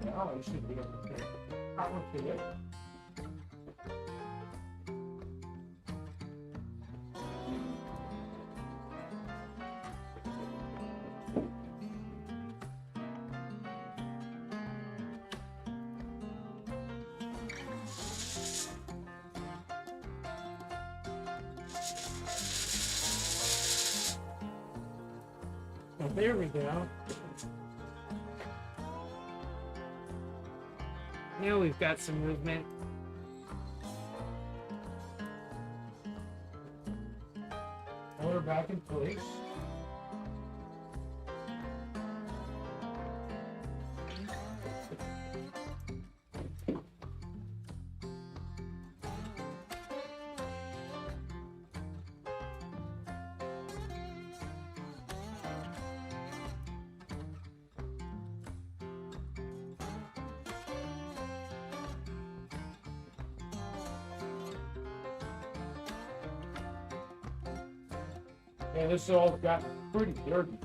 Now you should be able to get power to it. Well, there we go. Now we've got some movement. Motor back in place. Yeah, this all got pretty dirty.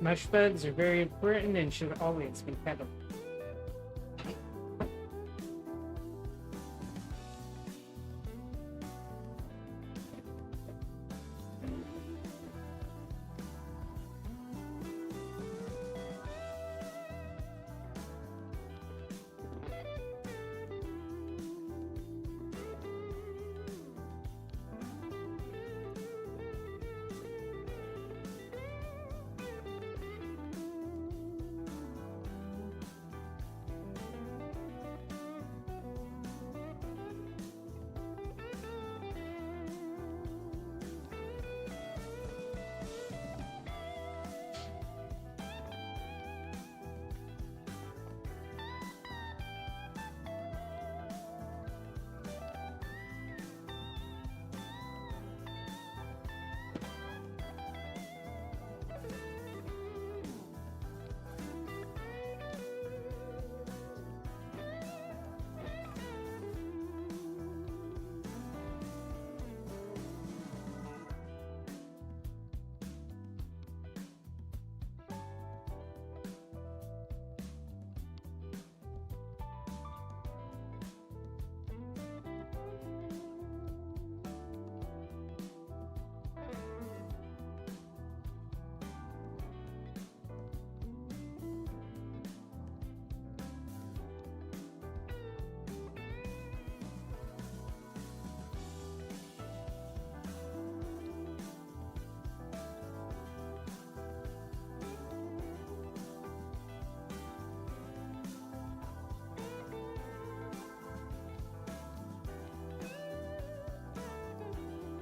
Mush bugs are very important and should always be peddled.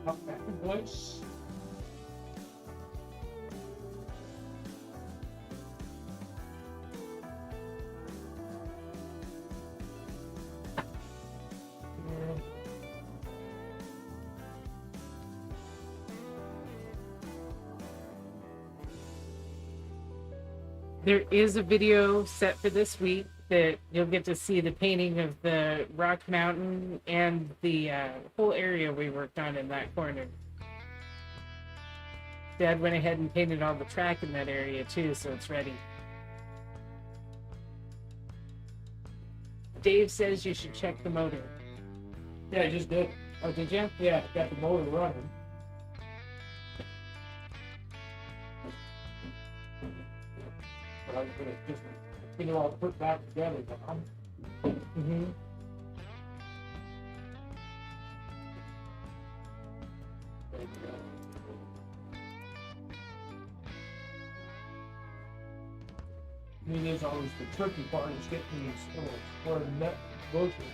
Up back in place. There is a video set for this week that you'll get to see the painting of the rock mountain and the whole area we worked on in that corner. Dad went ahead and painted all the track in that area too, so it's ready. Dave says you should check the motor. Yeah, I just did. Oh, did you? Yeah, got the motor running. But I'm gonna just, all put back together, Tom. Mm-hmm. There you go. I mean, there's always the tricky part is getting these or net motion.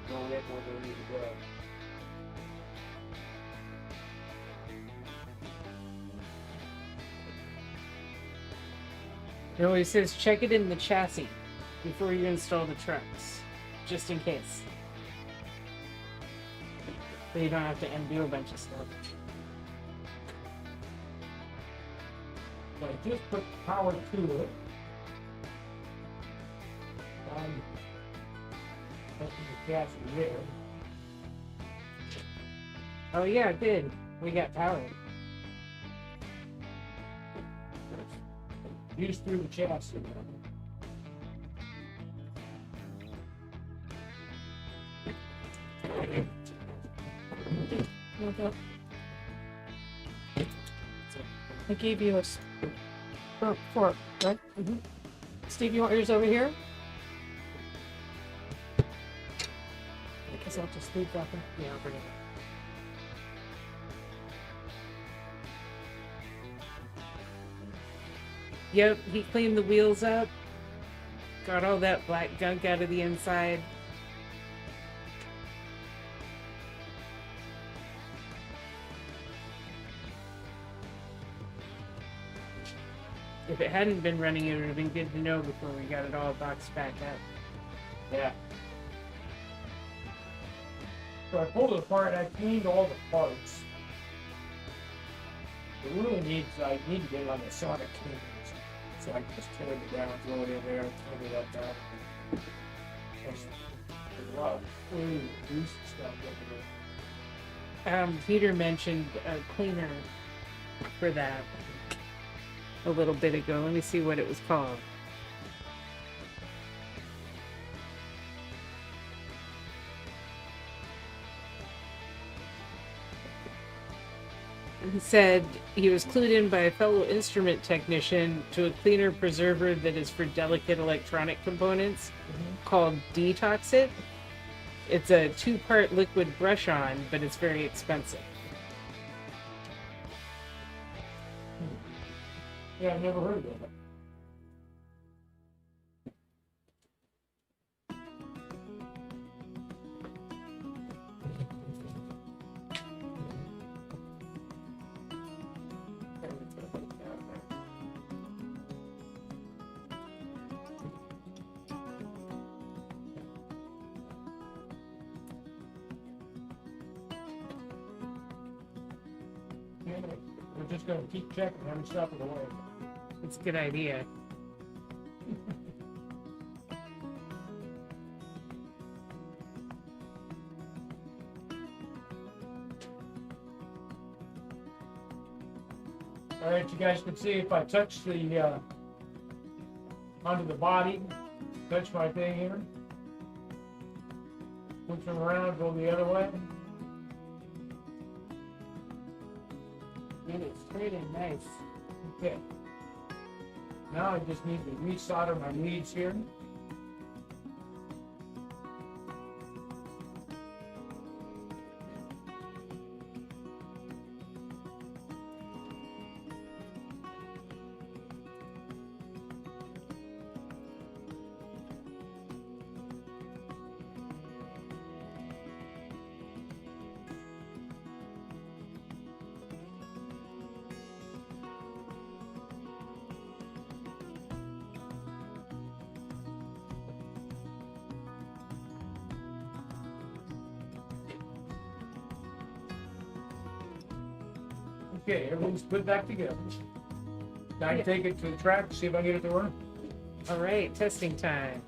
Don't get where they need to go. It always says check it in the chassis before you install the trucks, just in case. So you don't have to undo a bunch of stuff. So I just put power to it. I'm putting the chassis there. Oh yeah, it did. We got power. Use through the chassis. I gave you a fork, right? Mm-hmm. Steve, you want yours over here? I guess I'll just leave that there. Yeah, I'll bring it. Yep, he cleaned the wheels up. Got all that black gunk out of the inside. If it hadn't been running, it would have been good to know before we got it all boxed back up. Yeah. So I pulled it apart and I cleaned all the parts. It really needs, I need to get it on the sonic cleaners. So I can just tear it down, throw it in there, clean it up down. There's a lot of really loose stuff over there. Peter mentioned a cleaner for that. a little bit ago. Let me see what it was called. He said he was clued in by a fellow instrument technician to a cleaner preserver that is for delicate electronic components called Detox It. It's a 2-part liquid brush on, but it's very expensive. Yeah, I've never heard of it. We're just going to keep checking every step of the way. It's a good idea. All right, you guys can see if I touch the onto the body, touch my thing here, push them around, go the other way. It is pretty nice. Okay. Now I just need to resolder my leads here. Okay, everything's put back together. Now I can take it to the track, see if I can get it to run. All right, testing time.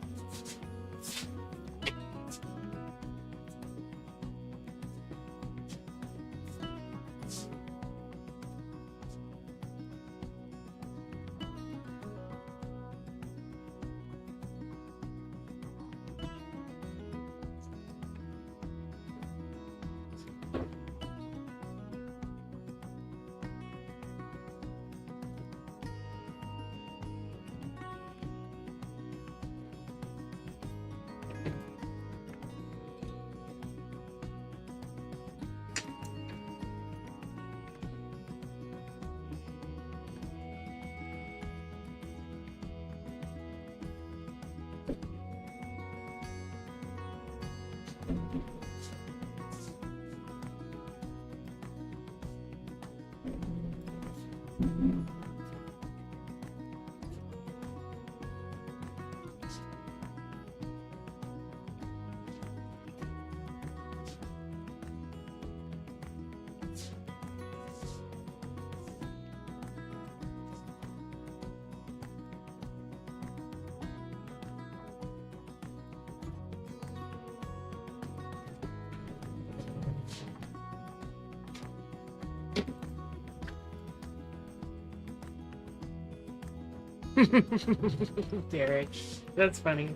Derek, that's funny.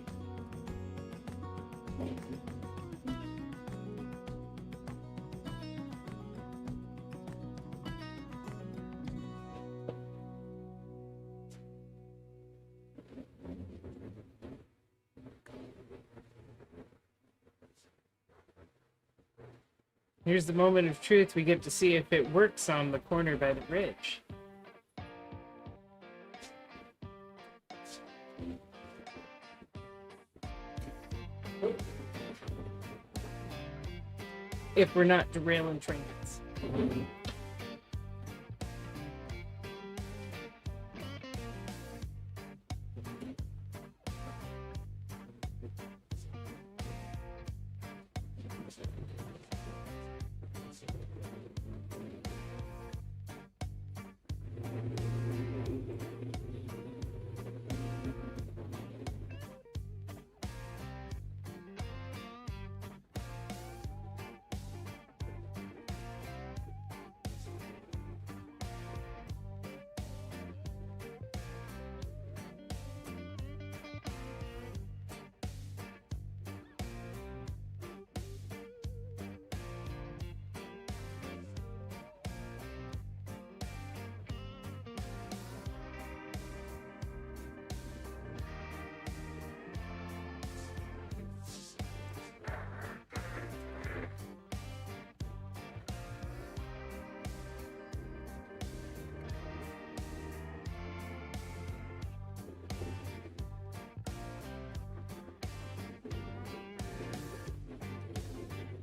Here's the moment of truth. We get to see if it works on the corner by the bridge. If we're not derailing trains.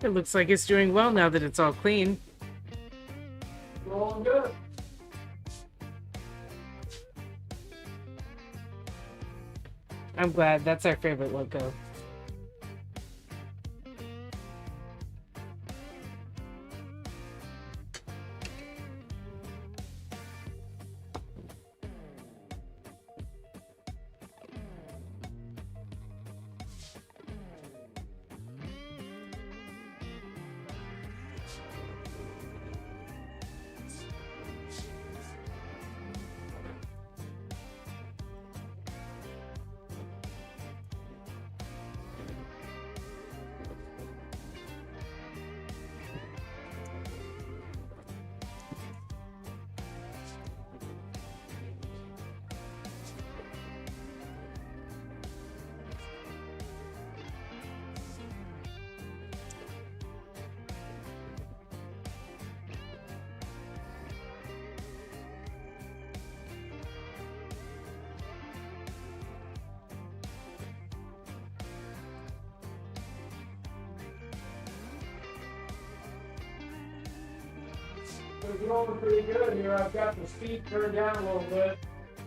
It looks like it's doing well now that it's all clean. Rolling good. I'm glad. That's our favorite logo. It's going pretty good here. I've got the speed turned down a little bit.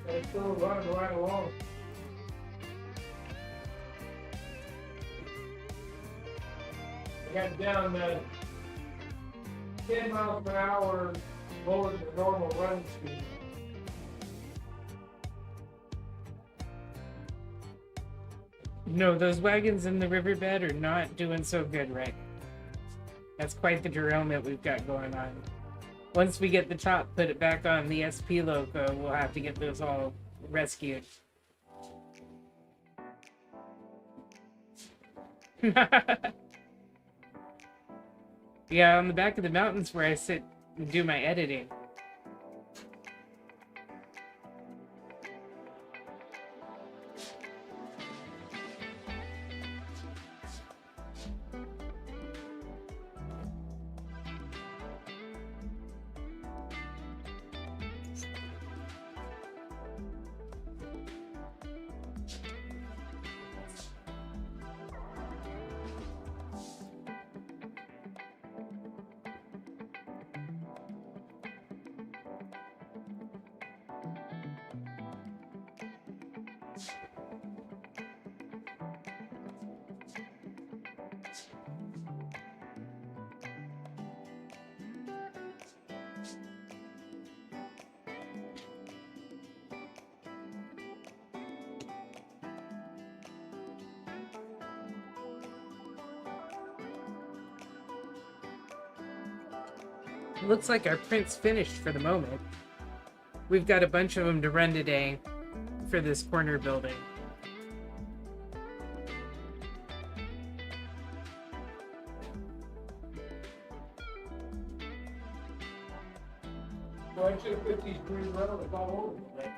But it's still running right along. I got it down 10 miles per hour lower than the normal running speed. No, those wagons in the riverbed are not doing so good, Rick. That's quite the derailment we've got going on. Once we get the top, put it back on the SP loco, we'll have to get those all rescued. Yeah, on the back of the mountains where I sit and do my editing. Looks like our print's finished for the moment. We've got a bunch of them to run today for this corner building. So I should have put these green railings all over the place.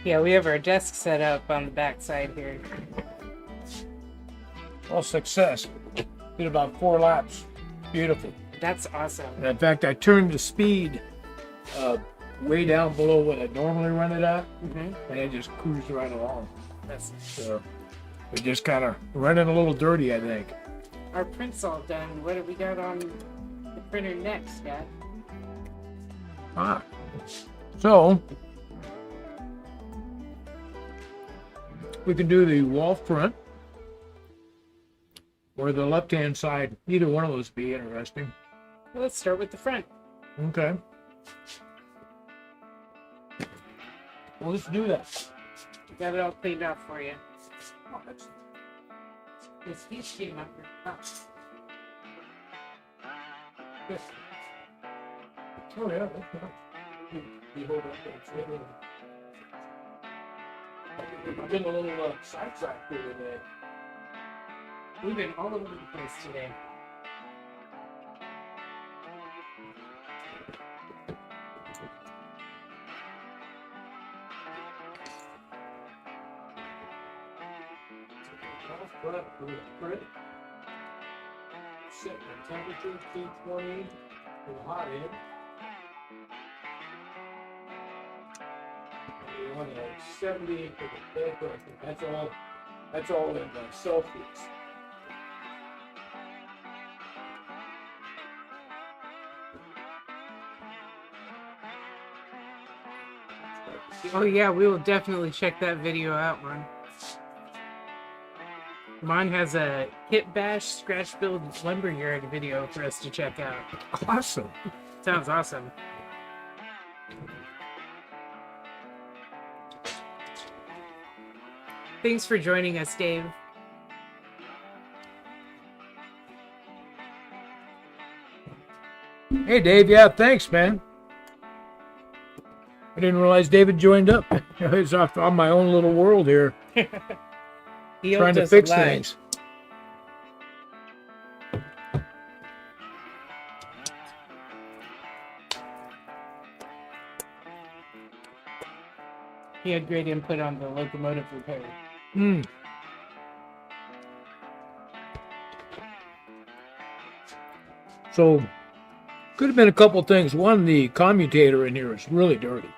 Yeah, we have our desk set up on the back side here. Well, success. Did about 4 laps. Beautiful. That's awesome. And in fact, I turned the speed way down below what I normally run it at, and it just cruised right along. That's So we're just kind of running a little dirty, I think. our print's all done. What have we got on the printer next, Dad? So we can do the wall front or the left-hand side. Either one of those would be interesting. Well, let's start with the front. Okay. Well, let's do that. Got it all cleaned up for you. Oh, that's This piece came up here. good. Oh, yeah. That's good. You hold up there. I've been a little sidetracked here today. We've been all over the place today. Print. Set the temperature 220 for the hot end. And you want a 70 for the bed pressure. That's all in Celsius. Oh yeah, we will definitely check that video out, man. Mine has a hit bash scratch build lumberyard video for us to check out. Awesome. Sounds awesome. Thanks for joining us, Dave. Hey, Dave. Yeah, thanks, man. I didn't realize David joined up. He's off on my own little world here, He trying owed to us fix a lot. things. He had great input on the locomotive repair. Hmm. So, could have been a couple things. One, the commutator in here is really dirty.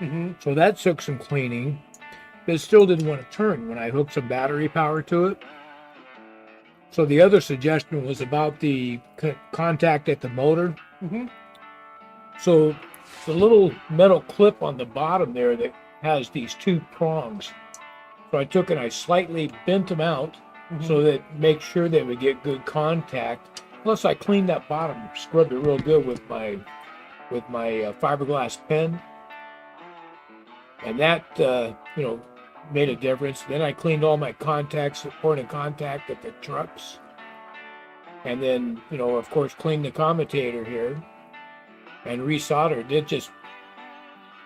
Mm-hmm. So that took some cleaning. But it still didn't want to turn when I hooked some battery power to it. So the other suggestion was about the contact at the motor. Mm-hmm. So the little metal clip on the bottom there that has these two prongs. So I took and I slightly bent them out so that make sure they would get good contact. Plus I cleaned that bottom, scrubbed it real good with my fiberglass pen. And that, made a difference. Then I cleaned all my contacts, point of contact at the trucks. And then, of course, cleaned the commutator here and resoldered it just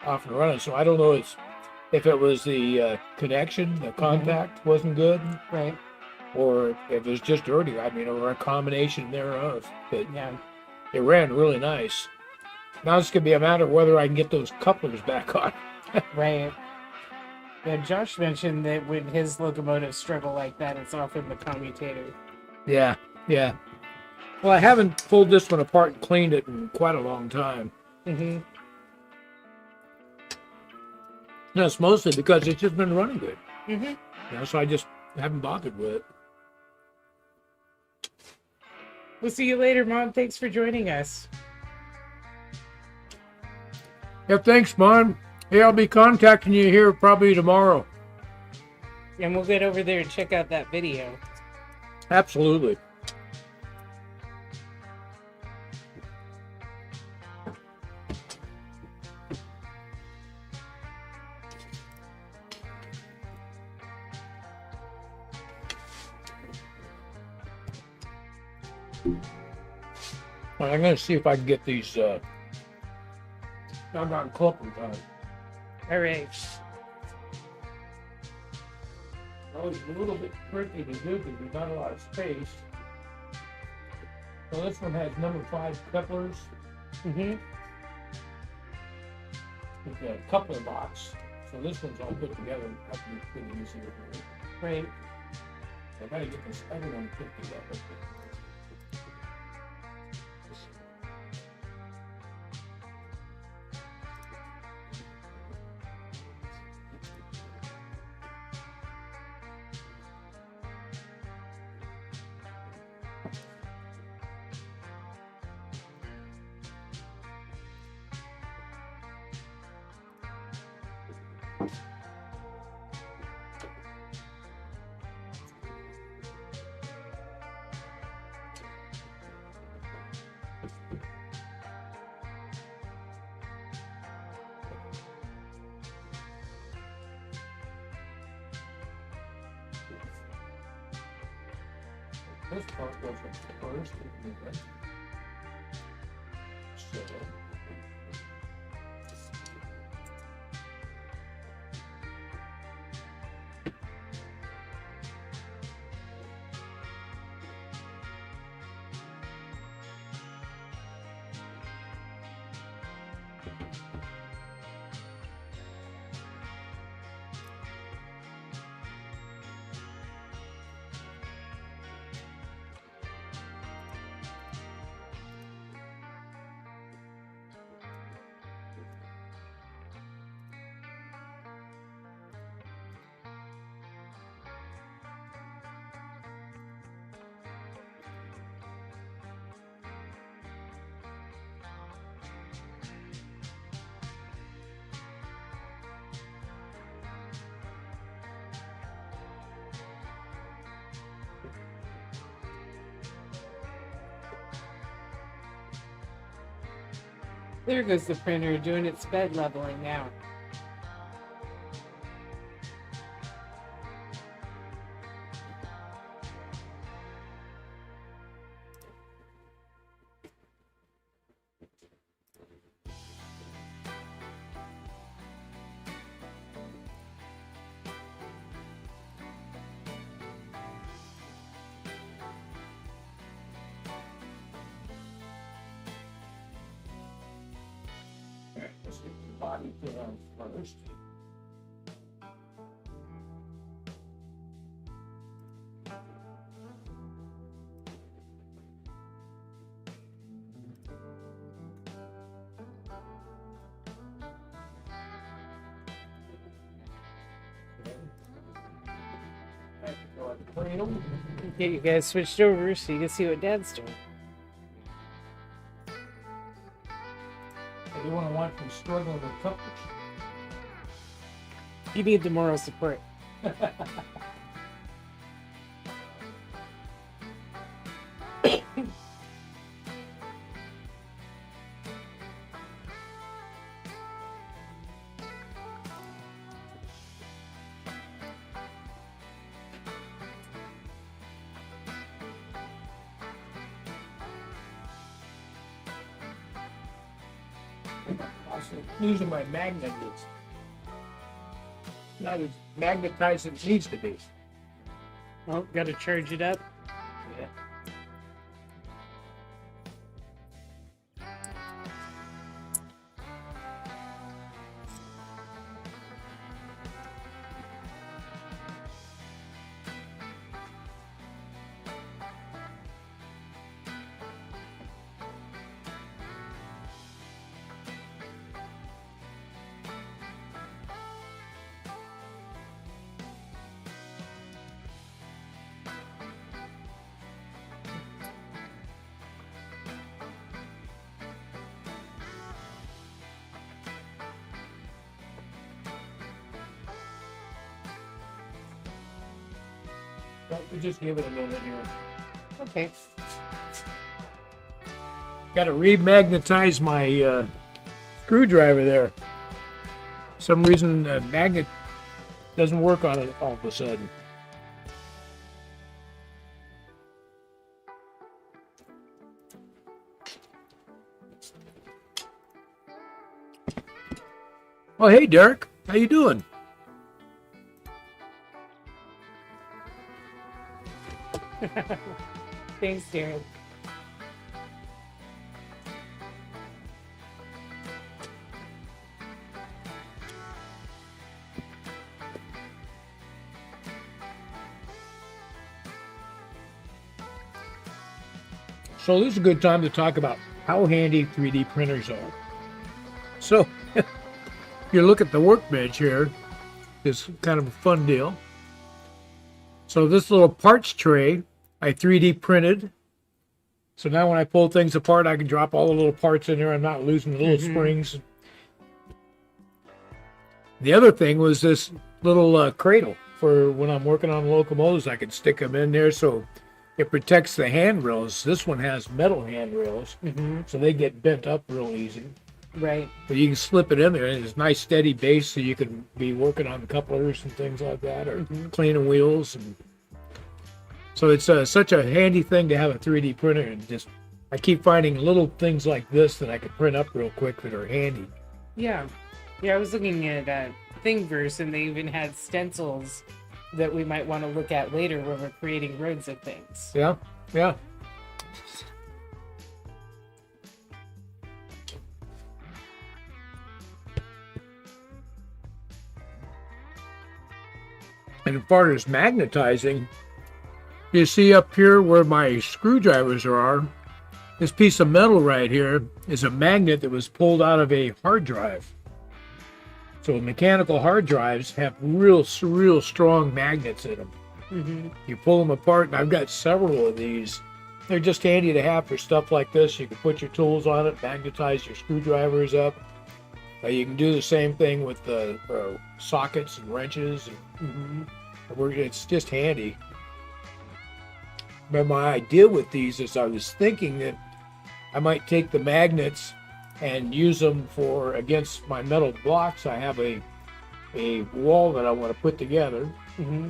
off and running. So I don't know if it was the connection, the contact wasn't good, Right. or if it was just dirty. I mean, or a combination thereof. But Yeah. it ran really nice. Now it's going to be a matter of whether I can get those couplers back on. Right. Yeah, Josh mentioned that when his locomotives struggle like that, it's often the commutator. Yeah. Well, I haven't pulled this one apart and cleaned it in quite a long time. Mm-hmm. That's mostly because it's just been running good. Mm-hmm. So I just haven't bothered with it. We'll see you later, Mom. Thanks for joining us. Yeah, thanks, Mon. Hey, I'll be contacting you here probably tomorrow. And we'll get over there and check out that video. Absolutely. Well, I'm going to see if I can get these doggone clippers on. All right. Well, it's a little bit tricky to do because there's not a lot of space. So this one has number 5 couplers Mm-hmm. with a coupler box. So this one's all put together and that's pretty easy to do. Right. I gotta get this other one put together. This part goes first. So. There goes the printer doing its bed leveling now. Let's get the body put on first. Okay, you guys switched over so you can see what Dad's doing. You want to watch me struggle with cuppers. You need the moral support. Using my magnet is not as magnetized as it needs to be. Oh, gotta charge it up. Yeah. We'll just give it a minute here. Okay. Got to remagnetize my screwdriver there. Some reason the magnet doesn't work on it all of a sudden. Oh, hey, Derek. How you doing? Thanks, Darren. So this is a good time to talk about how handy 3D printers are. So you look at the workbench here, it's kind of a fun deal. So this little parts tray, I 3D printed. So now when I pull things apart, I can drop all the little parts in there. I'm not losing the little springs. The other thing was this little cradle for when I'm working on locomotives. I can stick them in there so it protects the handrails. This one has metal handrails, so they get bent up real easy. Right. But you can slip it in there, and it's a nice steady base, so you can be working on couplers and things like that, or cleaning wheels. And So it's such a handy thing to have a 3D printer, and just I keep finding little things like this that I can print up real quick that are handy. Yeah. Yeah, I was looking at Thingiverse, and they even had stencils that we might want to look at later when we're creating roads and things. Yeah, yeah. And as far as magnetizing, you see up here where my screwdrivers are, this piece of metal right here is a magnet that was pulled out of a hard drive. So mechanical hard drives have real strong magnets in them. Mm-hmm. You pull them apart, and I've got several of these. They're just handy to have for stuff like this. You can put your tools on it, magnetize your screwdrivers up. You can do the same thing with the sockets and wrenches. It's just handy. But my idea with these is I was thinking that I might take the magnets and use them for against my metal blocks. I have a wall that I want to put together.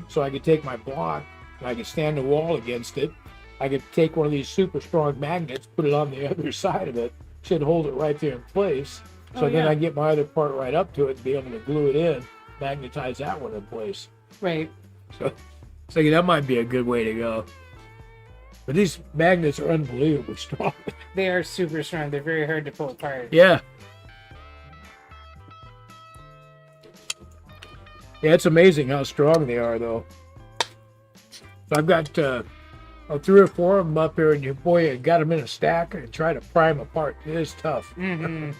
So I could take my block and I could stand the wall against it. I could take one of these super strong magnets, put it on the other side of it, should hold it right there in place. So then I get my other part right up to it and be able to glue it in, magnetize that one in place. Right. So that might be a good way to go. But these magnets are unbelievably strong. They are super strong. They're very hard to pull apart. Yeah. Yeah, it's amazing how strong they are, though. So I've got 3 or 4 of them up here, and you got them in a stack and try to pry them apart. It is tough. Mm-hmm.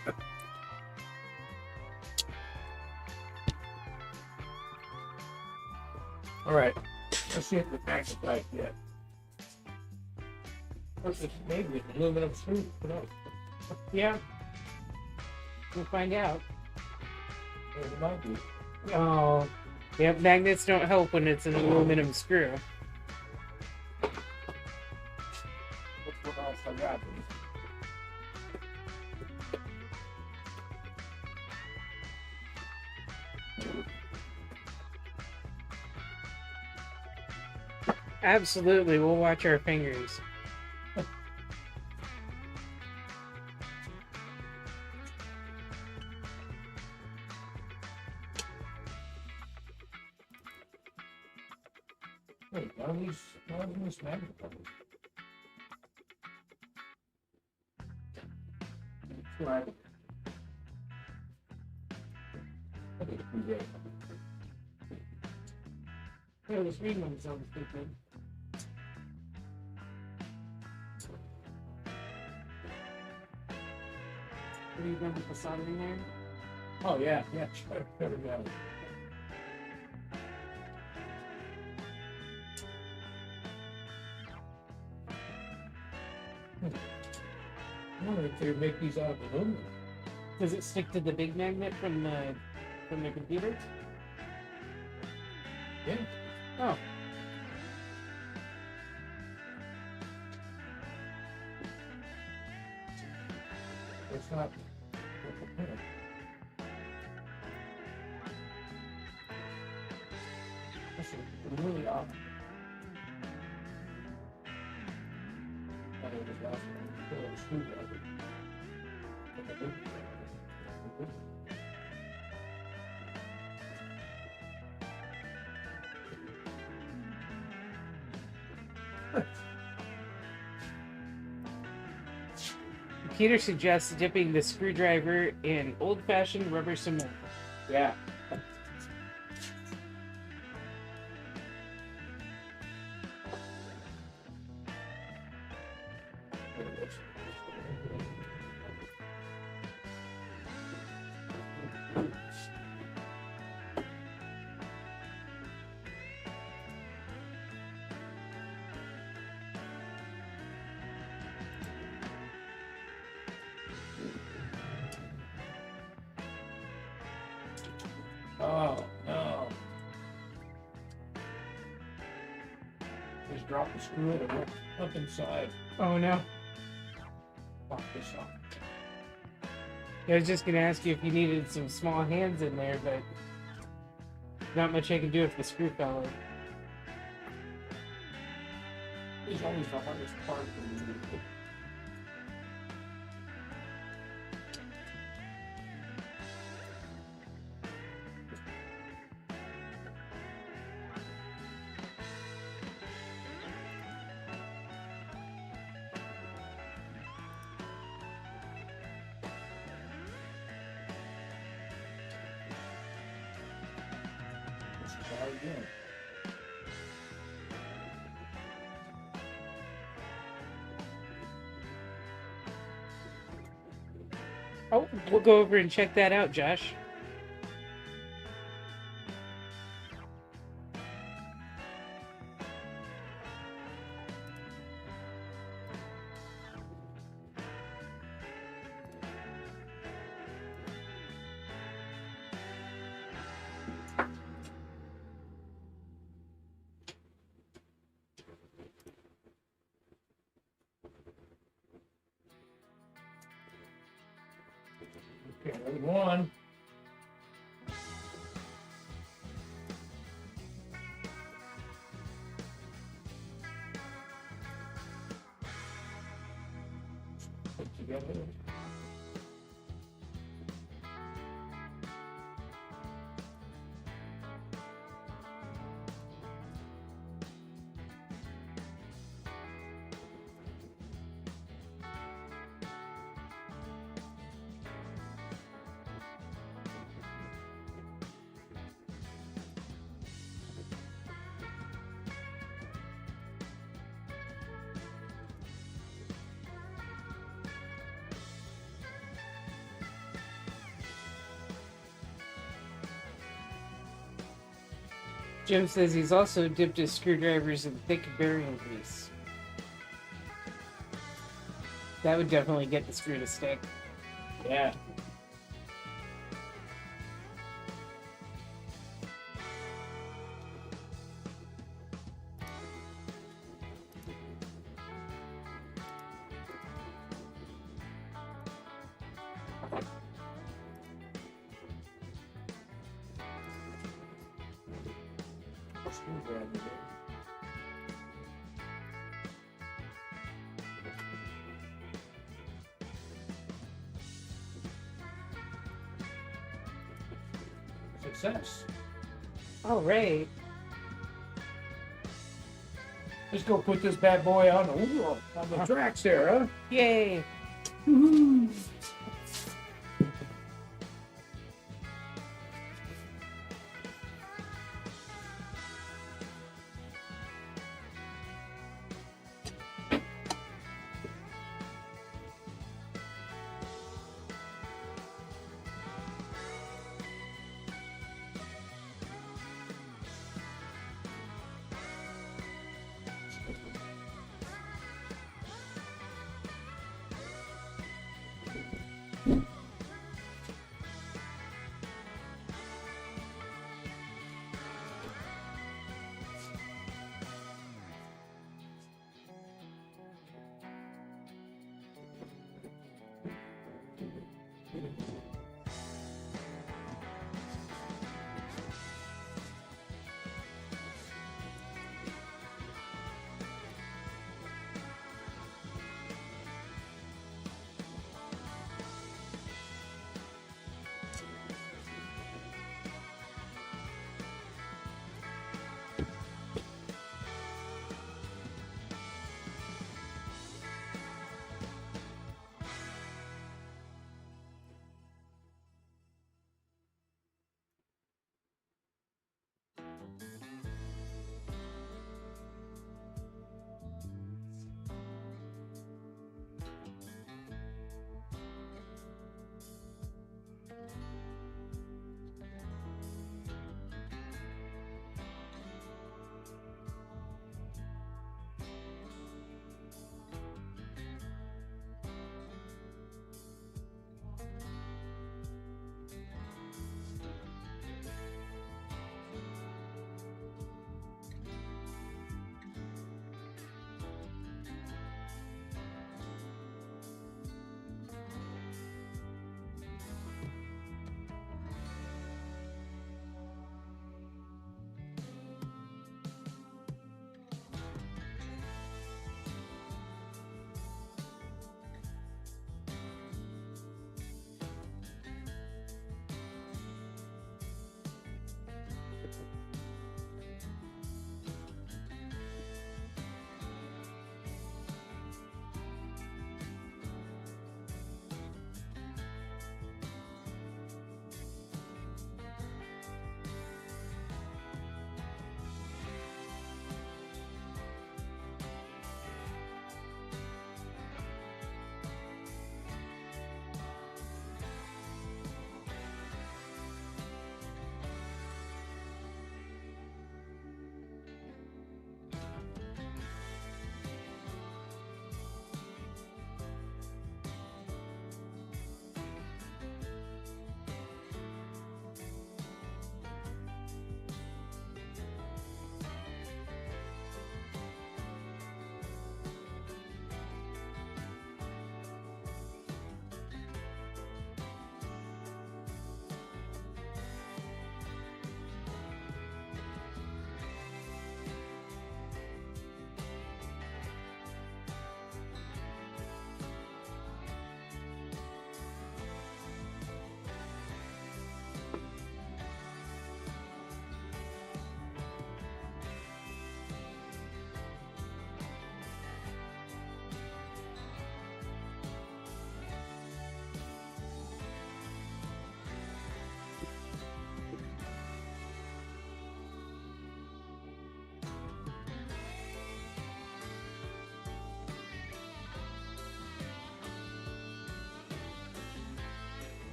All right, let's see if the magnetite yet. It's maybe an aluminum screw. Yeah. We'll find out. It might be. Oh, yeah. Magnets don't help when it's an aluminum screw. What else I got? Absolutely, we'll watch our fingers. Wait, why are these magnetized? Right. Yeah, the screen one sounds pretty good. Are you done with the soldering iron? Oh yeah, sure. There we go. I wonder if they make these out of aluminum. Does it stick to the big magnet from the computer? Yeah. Oh. It's not. This is really odd. Peter suggests dipping the screwdriver in old-fashioned rubber cement. Yeah. Oh, no. Just drop the screw in and up inside. Oh no. Pop this off. I was just gonna ask you if you needed some small hands in there, but not much I can do if the screw fell in. It's always the hardest part for me. Let's try again. Oh, we'll go over and check that out, Josh. Okay, there's one. Put together. Jim says he's also dipped his screwdrivers in thick bearing grease. That would definitely get the screw to stick. Yeah. Screwdriver there. Success. All right. Let's go put this bad boy on the tracks there, huh? Yay.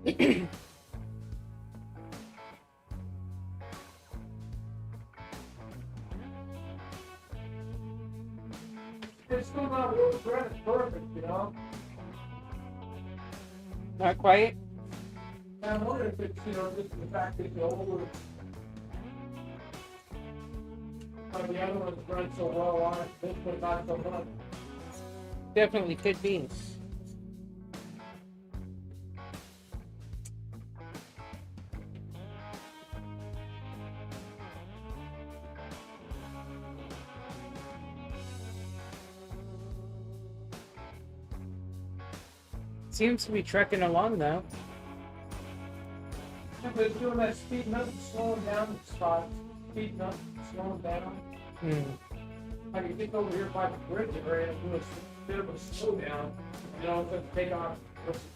It's still not really perfect, you know. Not quite. I wonder if it's, just the fact that the older, the other ones run so well on it, this one not so much. Definitely could be. Seems to be trucking along though. Yeah, but it's doing that speeding up and slowing down spots. Speeding up, slowing down. Like you get over here by the bridge area and do a bit of a slowdown, and all of a sudden take off,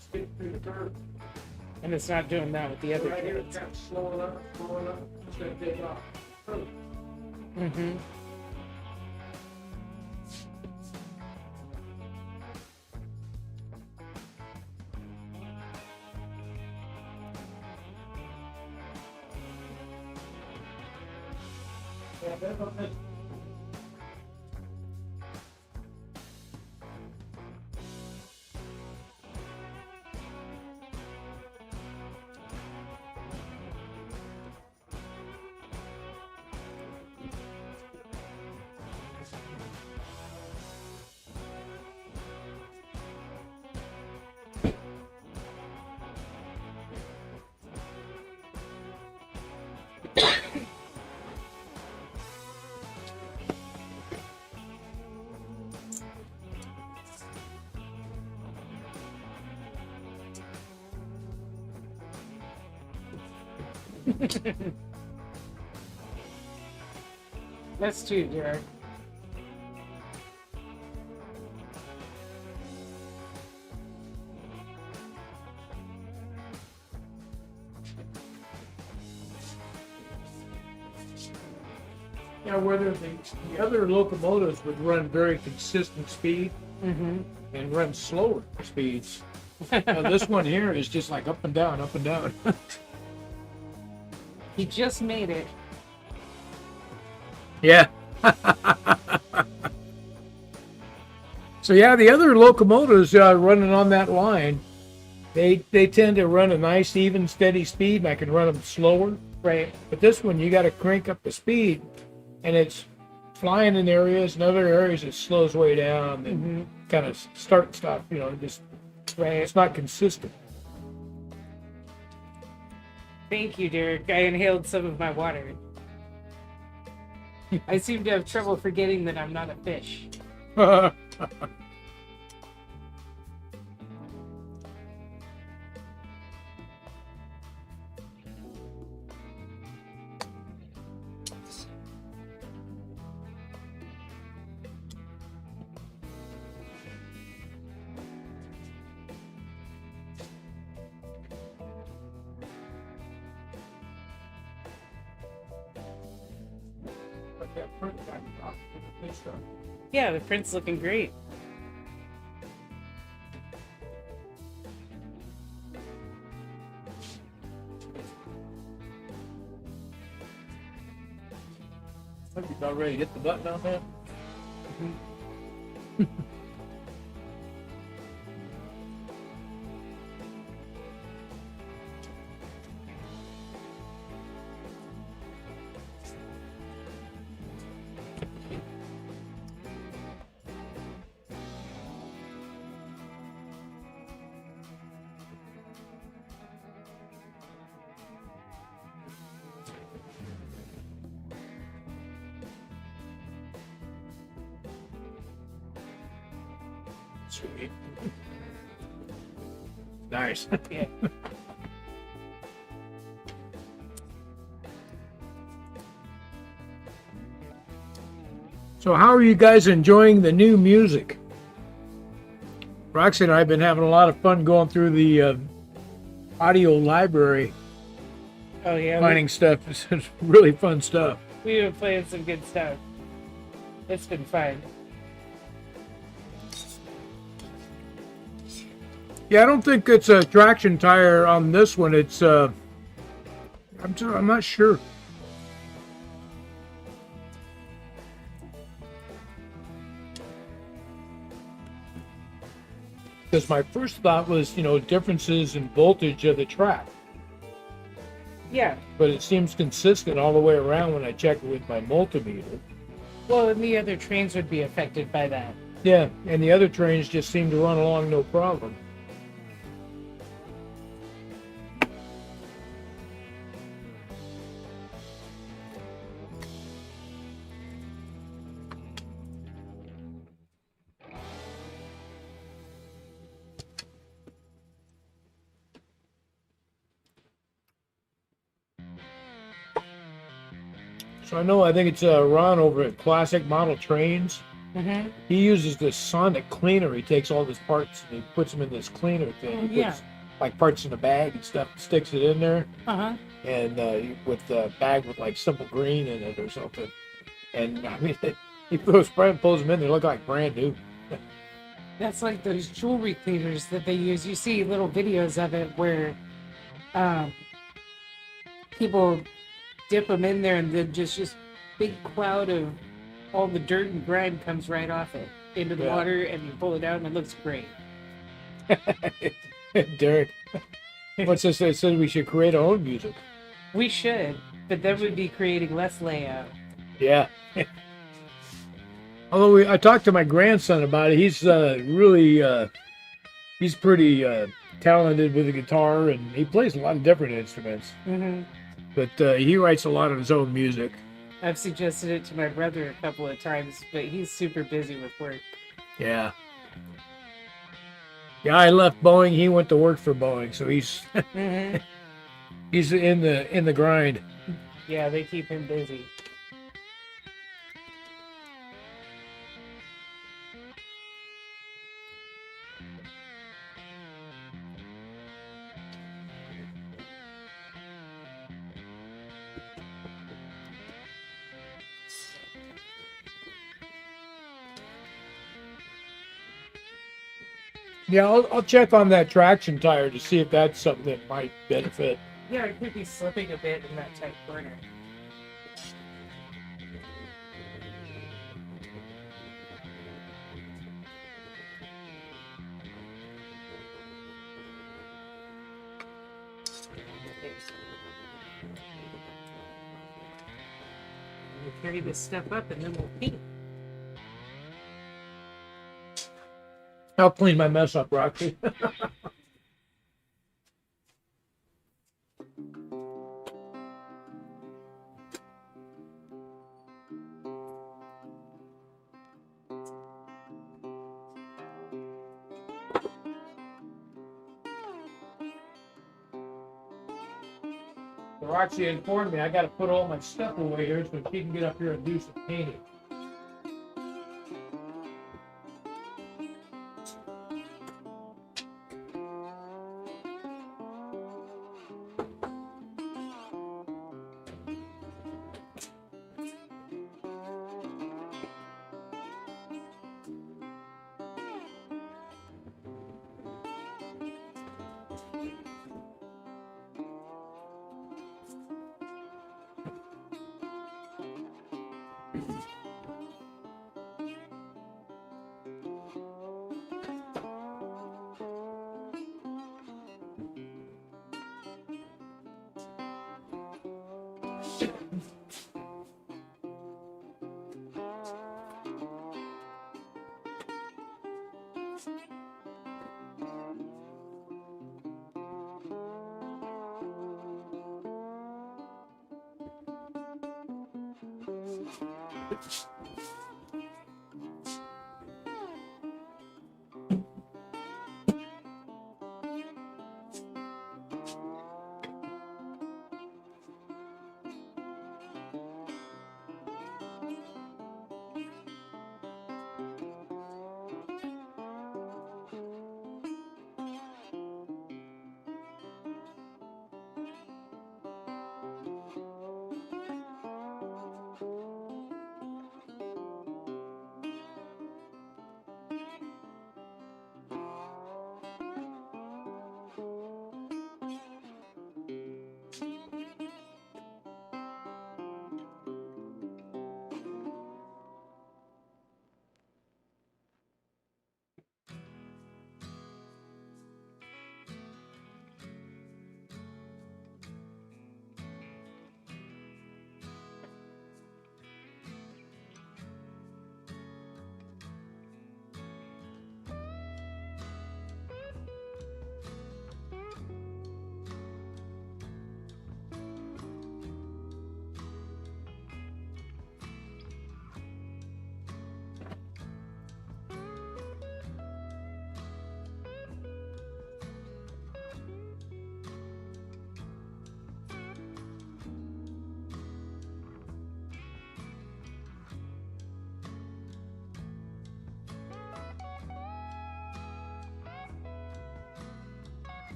skip through the curve. And it's not doing that with the other Right here, kids. it's kind of slowing up, it's going to take off. Mm-hmm. Yeah, that's what this. That's too, Jared. Yeah, whether the other locomotives would run very consistent speed Mm-hmm. and run slower speeds. Now, this one here is just like up and down, up and down. He just made it. Yeah. So yeah, the other locomotives running on that line, they tend to run a nice, even, steady speed, and I can run them slower. Right. But this one, you got to crank up the speed, and it's flying in areas, and other areas it slows way down and kind of start and stop. Just Right. it's not consistent. Thank you, Derek. I inhaled some of my water. I seem to have trouble forgetting that I'm not a fish. But that print got off the stuff. Yeah, the print's looking great. I think you about ready to hit the button on that. Sweet. Nice. Yeah. So how are you guys enjoying the new music? Roxy and I have been having a lot of fun going through the audio library, Oh yeah. finding stuff. It's really fun stuff. We've been playing some good stuff. It's been fun. Yeah, I don't think it's a traction tire on this one. It's I'm not sure. Because my first thought was, differences in voltage of the track, Yeah. but it seems consistent all the way around when I check it with my multimeter. Well, and the other trains would be affected by that. Yeah, and the other trains just seem to run along no problem. So I think it's Ron over at Classic Model Trains. Mm-hmm. He uses this sonic cleaner. He takes all his parts and he puts them in this cleaner thing. He puts like parts in a bag and stuff, sticks it in there. Uh-huh. And with the bag with like Simple Green in it or something. And I mean, he pulls them in. They look like brand new. That's like those jewelry cleaners that they use. You see little videos of it where people dip them in there and then just big cloud of all the dirt and grime comes right off it into the water, and you pull it out and it looks great. Derek, what's this? They said we should create our own music. We should, but then we'd be creating less layout. Yeah. Although I talked to my grandson about it, he's he's pretty talented with the guitar, and he plays a lot of different instruments. Mm-hmm. But he writes a lot of his own music. I've suggested it to my brother a couple of times, but he's super busy with work. Yeah. Yeah, I left Boeing. He went to work for Boeing, so he's Mm-hmm. he's in the grind. Yeah, they keep him busy. Yeah, I'll check on that traction tire to see if that's something that might benefit. Yeah, it could be slipping a bit in that tight corner. We'll carry this stuff up and then we'll paint. I'll clean my mess up, Roxy. Roxy informed me I got to put all my stuff away here so she can get up here and do some painting.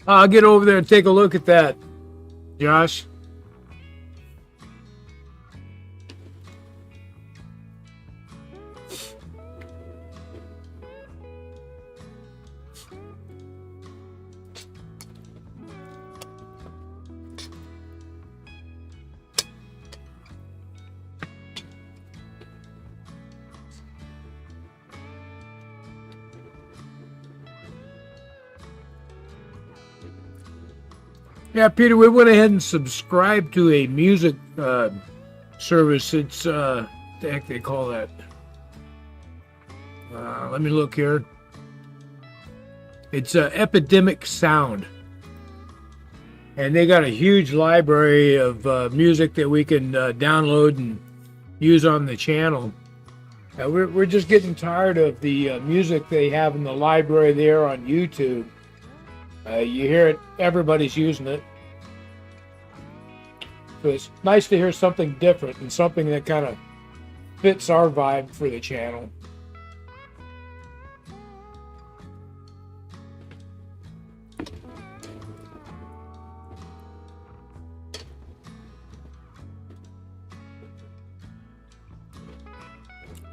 I'll get over there and take a look at that, Josh. Yeah, Peter, we went ahead and subscribed to a music service. It's, the heck they call that? Let me look here. It's Epidemic Sound. And they got a huge library of music that we can download and use on the channel. We're just getting tired of the music they have in the library there on YouTube. You hear it, everybody's using it. So it's nice to hear something different and something that kind of fits our vibe for the channel.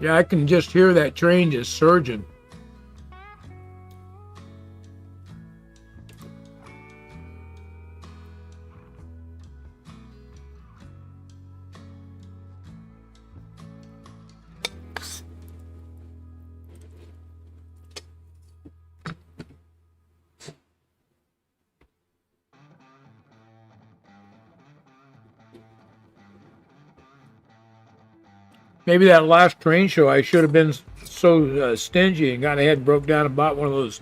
Yeah, I can just hear that train just surging. Maybe that last train show I should have been so stingy and gone ahead and broke down and bought one of those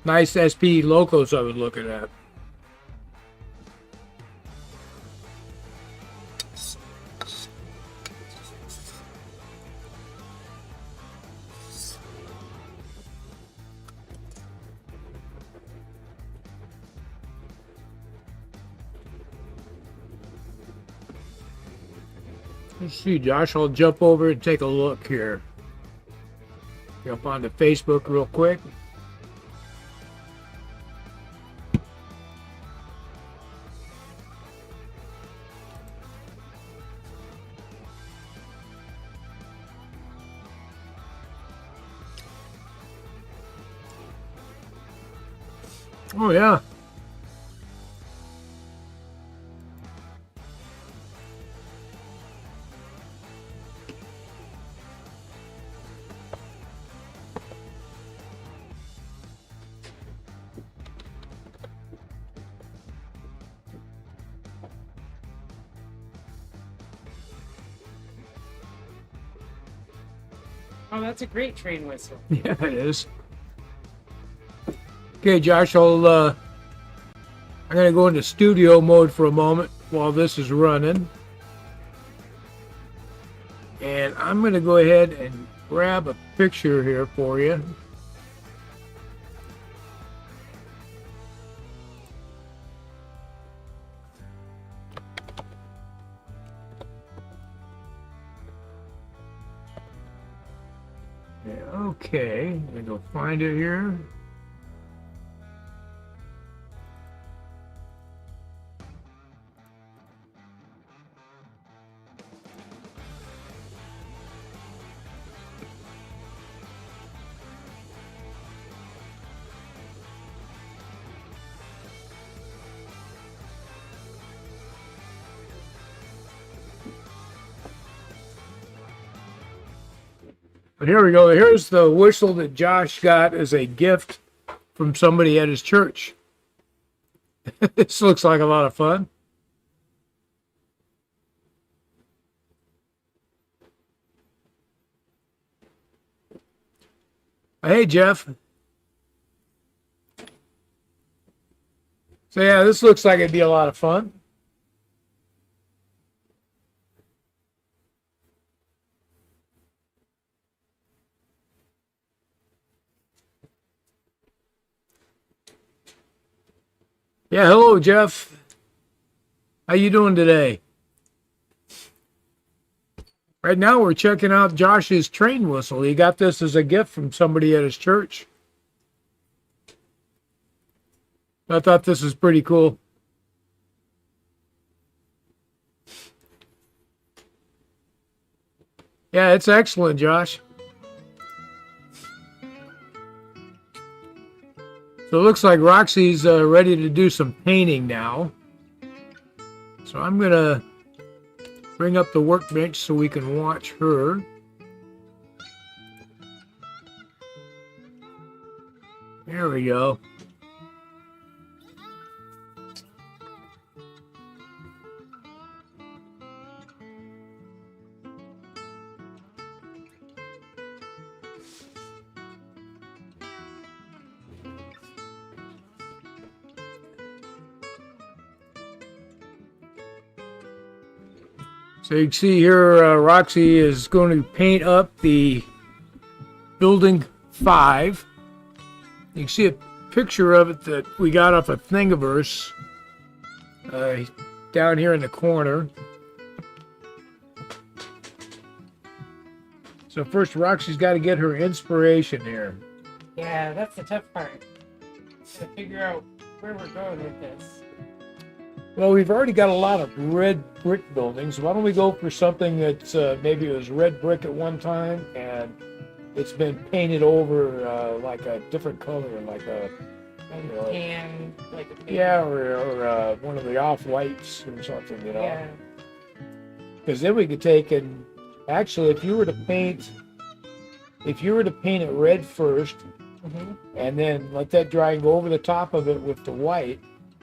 nice SP locos I was looking at. Let's see, Josh, I'll jump over and take a look here. Jump onto Facebook real quick. Oh, yeah. Oh, that's a great train whistle. Yeah, it is. Okay, Josh, I'm going to go into studio mode for a moment while this is running. And I'm going to go ahead and grab a picture here for you. Yeah, okay, let me go find it here. But here we go. Here's the whistle that Josh got as a gift from somebody at his church. This looks like a lot of fun. Hey, Jeff. So yeah, this looks like it'd be a lot of fun. Yeah, hello, Jeff. How you doing today? Right now, we're checking out Josh's train whistle. He got this as a gift from somebody at his church. I thought this was pretty cool. Yeah, it's excellent, Josh. So it looks like Roxy's ready to do some painting now. So I'm going to bring up the workbench so we can watch her. There we go. So you can see here, Roxy is going to paint up the building 5. You can see a picture of it that we got off a Thingiverse down here in the corner. So first, Roxy's got to get her inspiration here. Yeah, that's the tough part. To figure out where we're going with this. Well, we've already got a lot of red brick buildings. Why don't we go for something that's maybe it was red brick at one time and it's been painted over like a different color, like a Tan, like a yeah, or one of the off-whites or something, you know. Yeah. Because then we could take and actually, if you were to paint it red first, and then let that dry and go over the top of it with the white.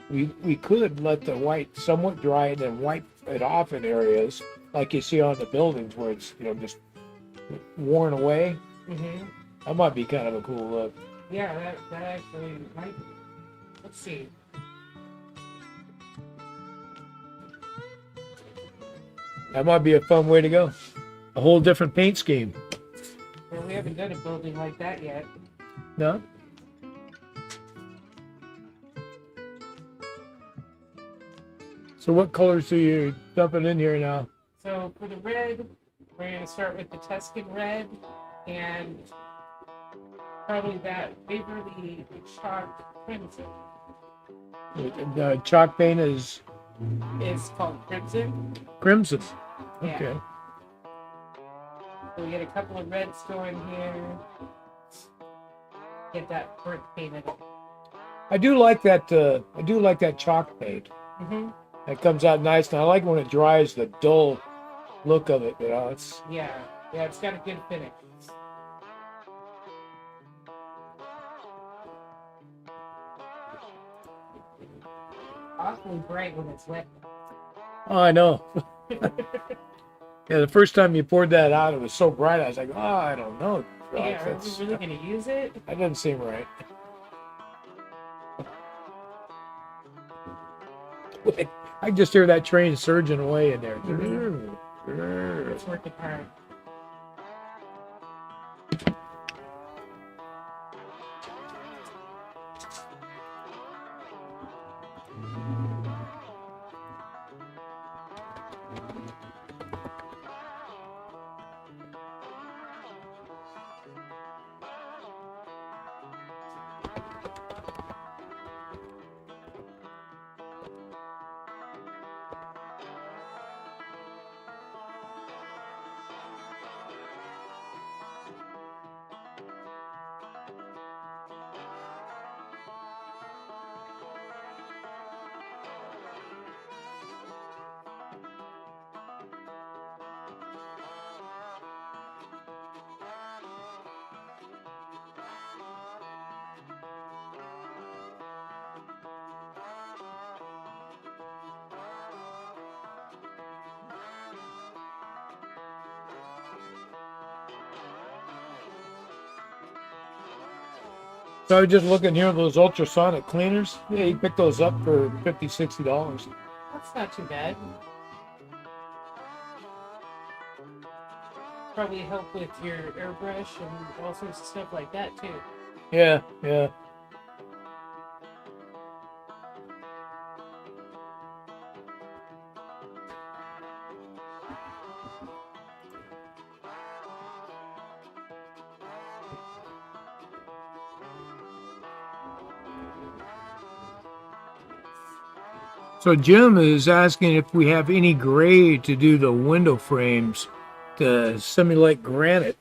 We could let the white somewhat dry and then wipe it off in areas like you see on the buildings where it's just worn away. That might be kind of a cool look. Yeah, that actually might be. Let's see. That might be a fun way to go. A whole different paint scheme. Well, we haven't done a building like that yet. No? So what colors are you dumping in here now? So for the red, we're going to start with the Tuscan red and probably that Waverly chalk crimson. The chalk paint is called crimson. crimson. Yeah. Okay. So we get a couple of reds going here. Get that burnt painted. I do like that. I do like that chalk paint. It comes out nice, and I like when it dries the dull look of it. It's yeah, it's got a good finish. Awfully bright when it's wet. Oh, I know. Yeah, the first time you poured that out, it was so bright. I was like, oh, I don't know. Yeah, are we really going to use it? That doesn't seem right. I can just hear that train surging away in there. It's working hard. So I was just looking here at those ultrasonic cleaners. Yeah, you pick those up for $50, $60. That's not too bad. Probably help with your airbrush and all sorts of stuff like that too. Yeah, yeah. So Jim is asking if we have any gray to do the window frames to simulate granite.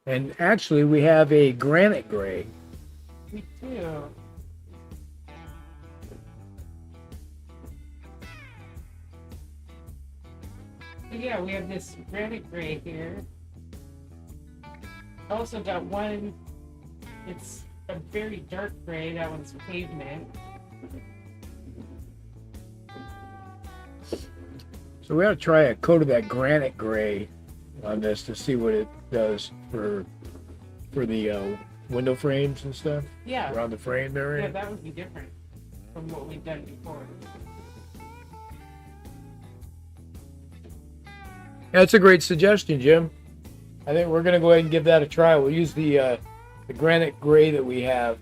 And actually, we have a granite gray. We do. But yeah, we have this granite gray here. Also got one, it's a very dark gray, that one's pavement. So we ought to try a coat of that granite gray on this to see what it does for the window frames and stuff. Yeah. Around the frame area. Yeah, that would be different from what we've done before. That's a great suggestion, Jim. I think we're going to go ahead and give that a try. We'll use the granite gray that we have.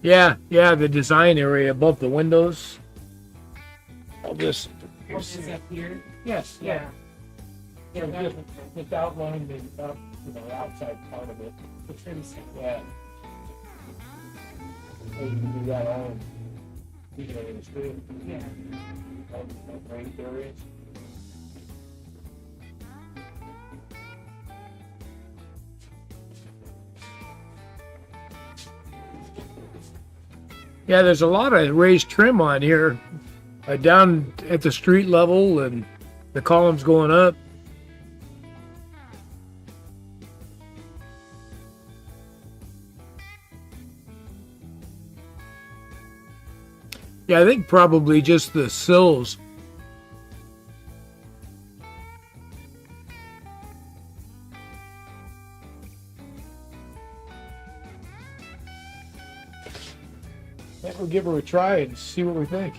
Yeah, the design area above the windows. I'll just What is up here? yes, Yeah. Yeah, So that just outline the outside part of it. the trim set. Yeah. So you can do that all in the street. Yeah. Range areas. Yeah, there's a lot of raised trim on here, down at the street level, and the columns going up. Yeah, I think probably just the sills. We'll give her a try and see what we think.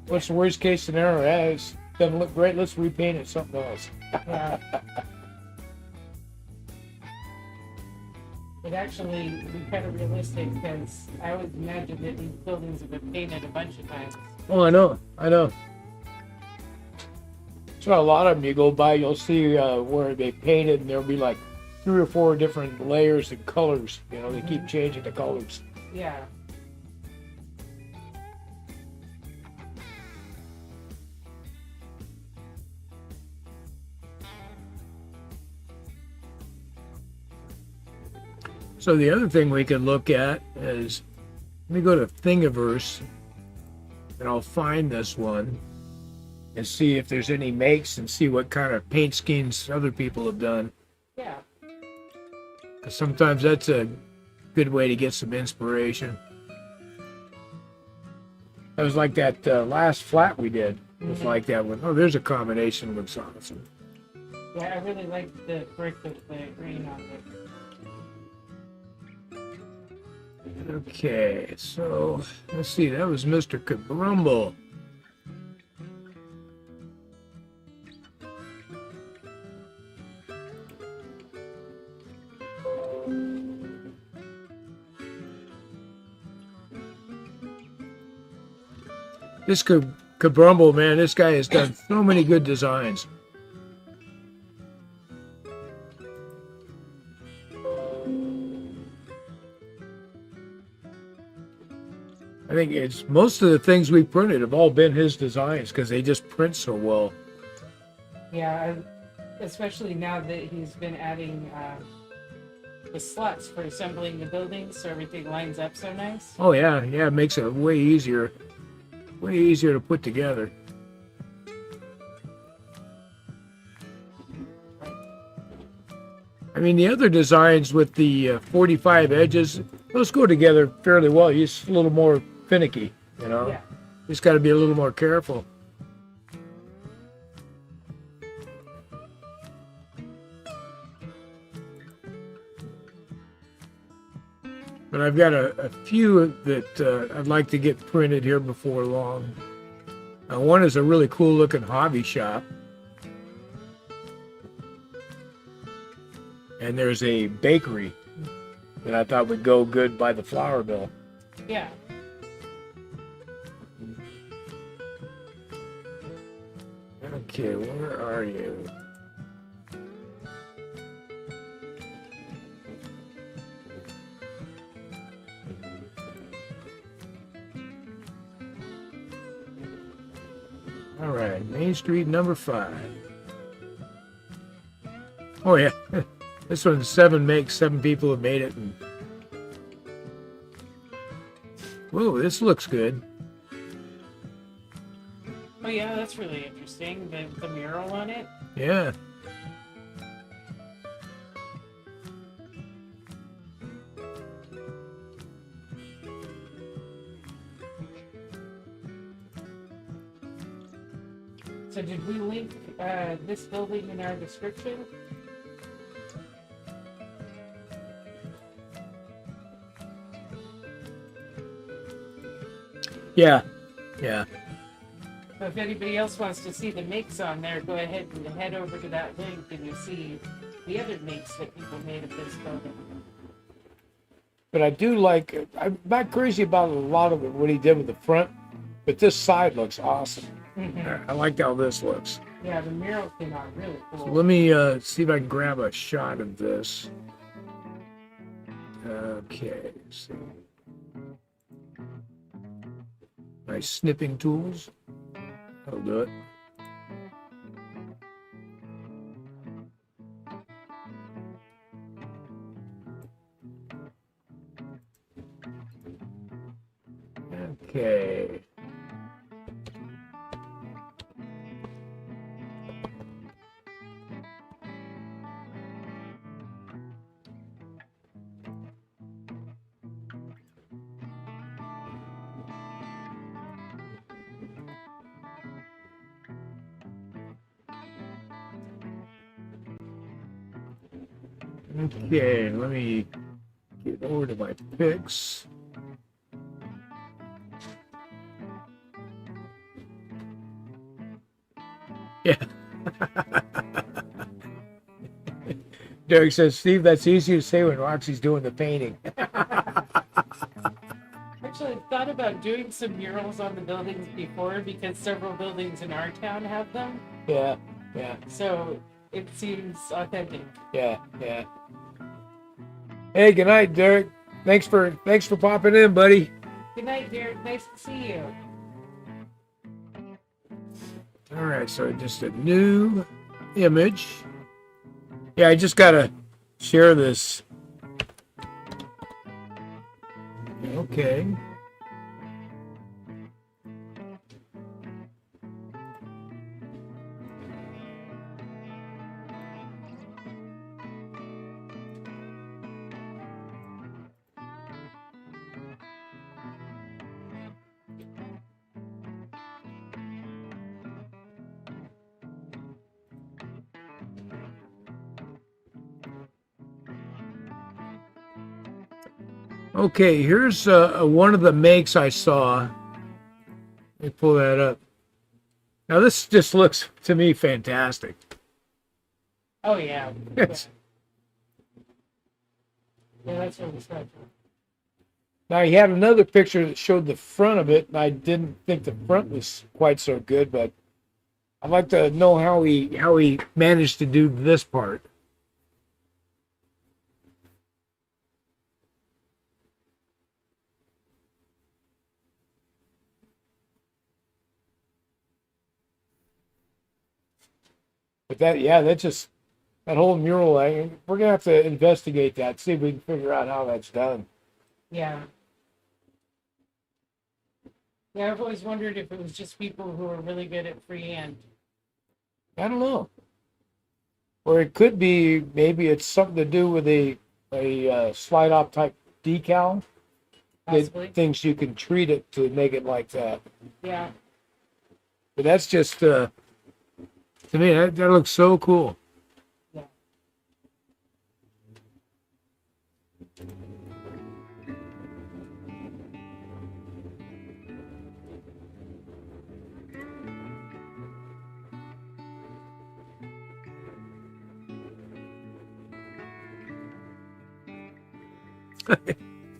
What's the worst case scenario? It doesn't look great. Let's repaint it something else. Yeah. It actually be kind of realistic because I would imagine that these buildings have been painted a bunch of times. Oh, I know. So a lot of them you go by, you'll see where they painted, and there'll be like 3 or 4 different layers and colors. You know, they keep changing the colors. Yeah. So the other thing we could look at is, let me go to Thingiverse, and I'll find this one and see if there's any makes and see what kind of paint schemes other people have done. Yeah. 'Cause sometimes that's a good way to get some inspiration. That was like that last flat we did. It was like that one. Oh, there's a combination looks awesome. Yeah, I really like the brick with the green on it. Okay, so let's see. That was Mr. Kabrumble. This Kabrumble, man, this guy has done so many good designs. I think it's most of the things we printed have all been his designs because they just print so well. Yeah, especially now that he's been adding the slots for assembling the buildings so everything lines up so nice. Oh yeah, it makes it way easier to put together. I mean, the other designs with the 45 edges, those go together fairly well. He's just a little more finicky, you know? Yeah. Just got to be a little more careful. But I've got a few that I'd like to get printed here before long. One is a really cool looking hobby shop. And there's a bakery that I thought would go good by the flour bill. Yeah. Okay, where are you? All right, Main Street number 5. Oh yeah, this one's 7 makes. 7 people have made it. And... Whoa, this looks good. Oh yeah, that's really interesting. The mural on it. Yeah. So did we link this building in our description? Yeah. Yeah. So if anybody else wants to see the makes on there, go ahead and head over to that link and you'll see the other makes that people made of this building. But I do like, I'm not crazy about a lot of what he did with the front, but this side looks awesome. Mm-hmm. I like how this looks. Yeah, the mural came out really cool. So let me see if I can grab a shot of this. Okay, so my snipping tools. That'll do it. Okay. Okay, let me get over to my picks. Yeah. Derek says, Steve, that's easy to say when Roxy's doing the painting. Actually, I've thought about doing some murals on the buildings before because several buildings in our town have them. Yeah, yeah. So it seems authentic. Yeah, yeah. Hey, good night, Derek. Thanks for popping in, buddy. Good night, Derek. Nice to see you. All right, so just a new image. Yeah, I just gotta share this. Okay. Okay, here's one of the makes I saw. Let me pull that up. Now this just looks to me fantastic. Oh, yeah. Yes. Yeah, that's really special. Now he had another picture that showed the front of it, and I didn't think the front was quite so good, but I'd like to know how he managed to do this part. But that whole mural, we're gonna have to investigate that, see if we can figure out how that's done. Yeah. Yeah, I've always wondered if it was just people who are really good at freehand. I don't know. Or it could be, maybe it's something to do with a slide off type decal. Possibly. That thinks you can treat it to make it like that. Yeah. But that's just, to me, that looks so cool. Yeah.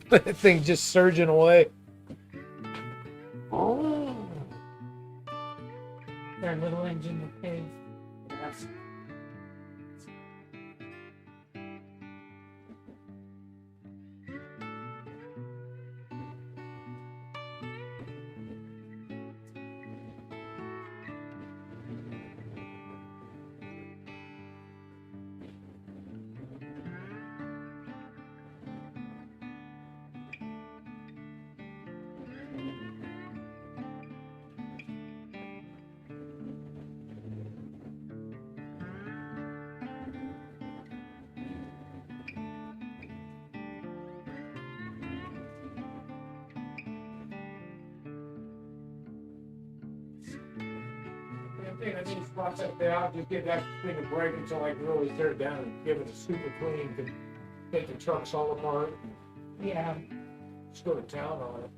That thing just surging away. Oh. Our little engine that pays. thing, I need to spot that out, just get that thing a break until I can really tear it down and give it a super clean, to take the trucks all apart, Yeah. just go to town on it.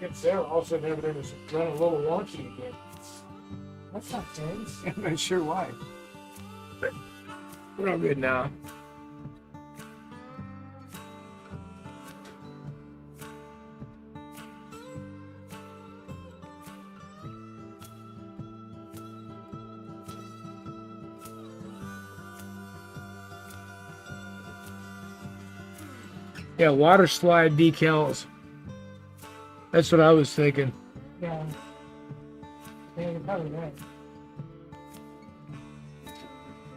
gets there, all of a sudden everything is running a little wonky again. That's not good. I'm not sure why. But we're all good now. Yeah, water slide decals. That's what I was thinking. Yeah. Yeah, you're probably right.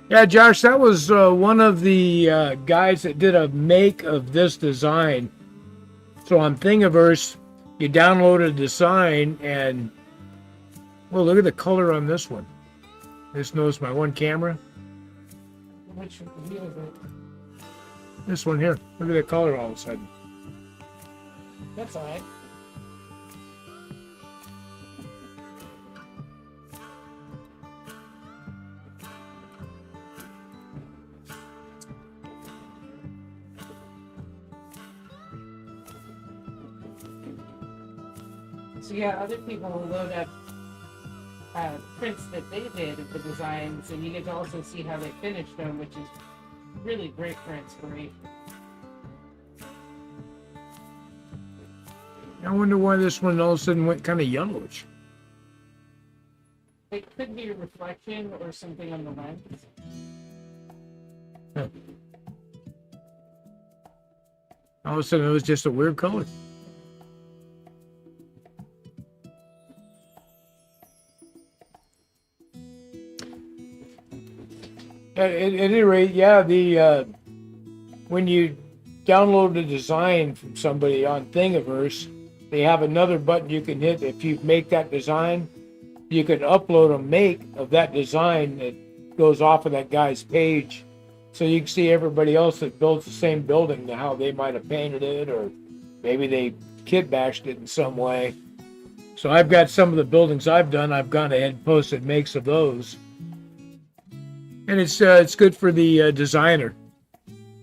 Yeah, Josh, that was one of the guys that did a make of this design. So on Thingiverse, you download a design and, well, look at the color on this one. This knows my one camera. Which view is it? This one here. Look at the color all of a sudden. That's alright. So yeah, other people will load up prints that they did of the designs, and you get to also see how they finished them, which is really great for inspiration. I wonder why this one all of a sudden went kind of yellowish. It could be a reflection or something on the lens. Huh. All of a sudden it was just a weird color. At any rate, yeah, the when you download the design from somebody on Thingiverse, they have another button you can hit. If you make that design, you can upload a make of that design that goes off of that guy's page, so you can see everybody else that builds the same building, how they might have painted it, or maybe they kit bashed it in some way. So I've got some of the buildings I've done. I've gone ahead and posted makes of those. And it's good for the designer.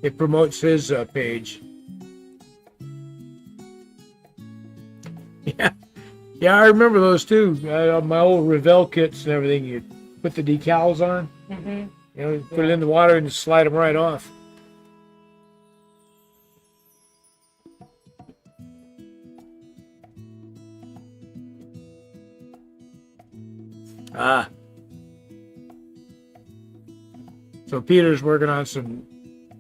It promotes his page. Yeah, yeah, I remember those too. My old Revell kits and everything. You put the decals on. Mm-hmm. You know, put it in the water and just slide them right off. Ah. So Peter's working on some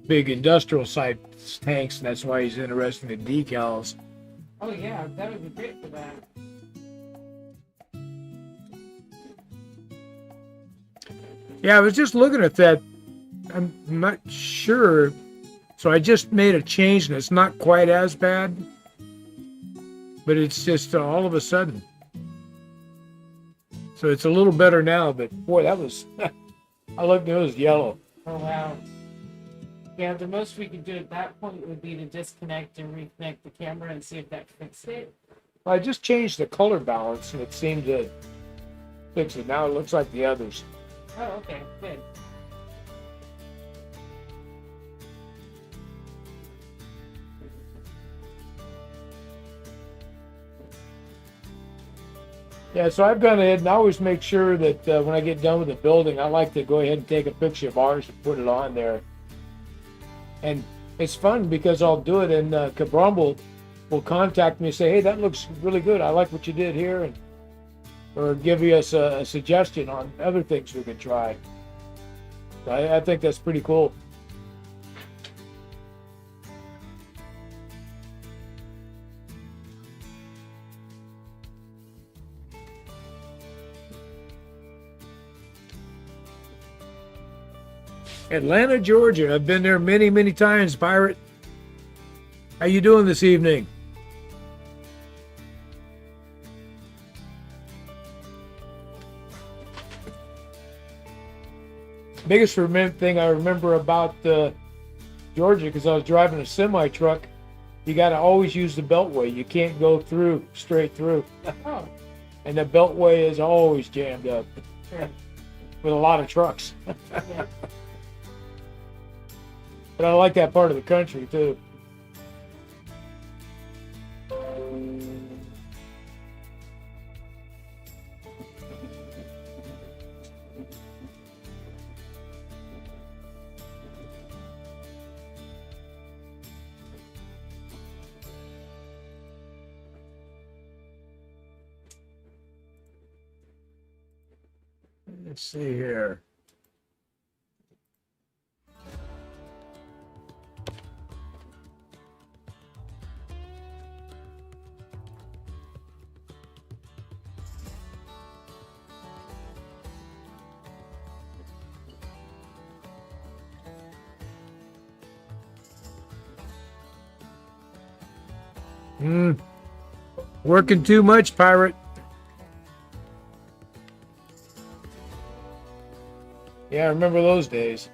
big industrial site tanks, and that's why he's interested in decals. Oh yeah, that would be great for that. Yeah, I was just looking at that. I'm not sure. So I just made a change, and it's not quite as bad. But it's just all of a sudden. So it's a little better now, but boy, that was... I looked, it was yellow. Oh wow. Yeah, the most we could do at that point would be to disconnect and reconnect the camera and see if that fixed it. I just changed the color balance, and it seemed to fix it. Now it looks like the others. Oh, okay, good. Yeah, so I've gone ahead and I always make sure that when I get done with the building, I like to go ahead and take a picture of ours and put it on there. And it's fun because I'll do it, and Kabrumble will contact me and say, hey, that looks really good. I like what you did here. And or give us a suggestion on other things we could try. So I think that's pretty cool. Atlanta, Georgia. I've been there many, many times, Pirate. How you doing this evening? Biggest thing I remember about Georgia, because I was driving a semi truck, you got to always use the beltway. You can't go straight through. Oh. And the beltway is always jammed up. Sure. With a lot of trucks. Yeah. But I like that part of the country too. Let's see here. Working too much, pirate. Yeah, I remember those days.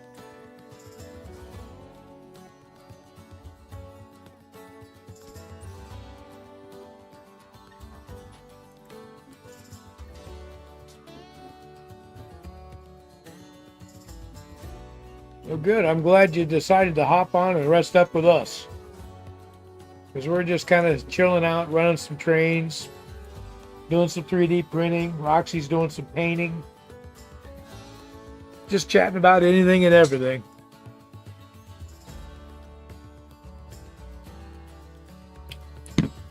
Well, good. I'm glad you decided to hop on and rest up with us. Because we're just kind of chilling out, running some trains, doing some 3D printing. Roxy's doing some painting. Just chatting about anything and everything.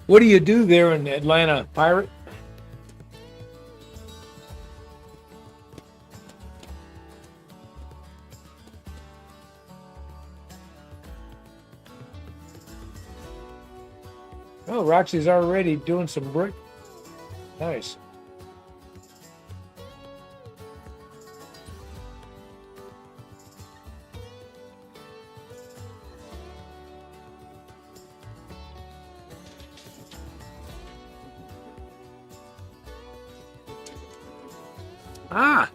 What do you do there in Atlanta, pirate? Oh, Roxy's already doing some brick. Nice. Ah,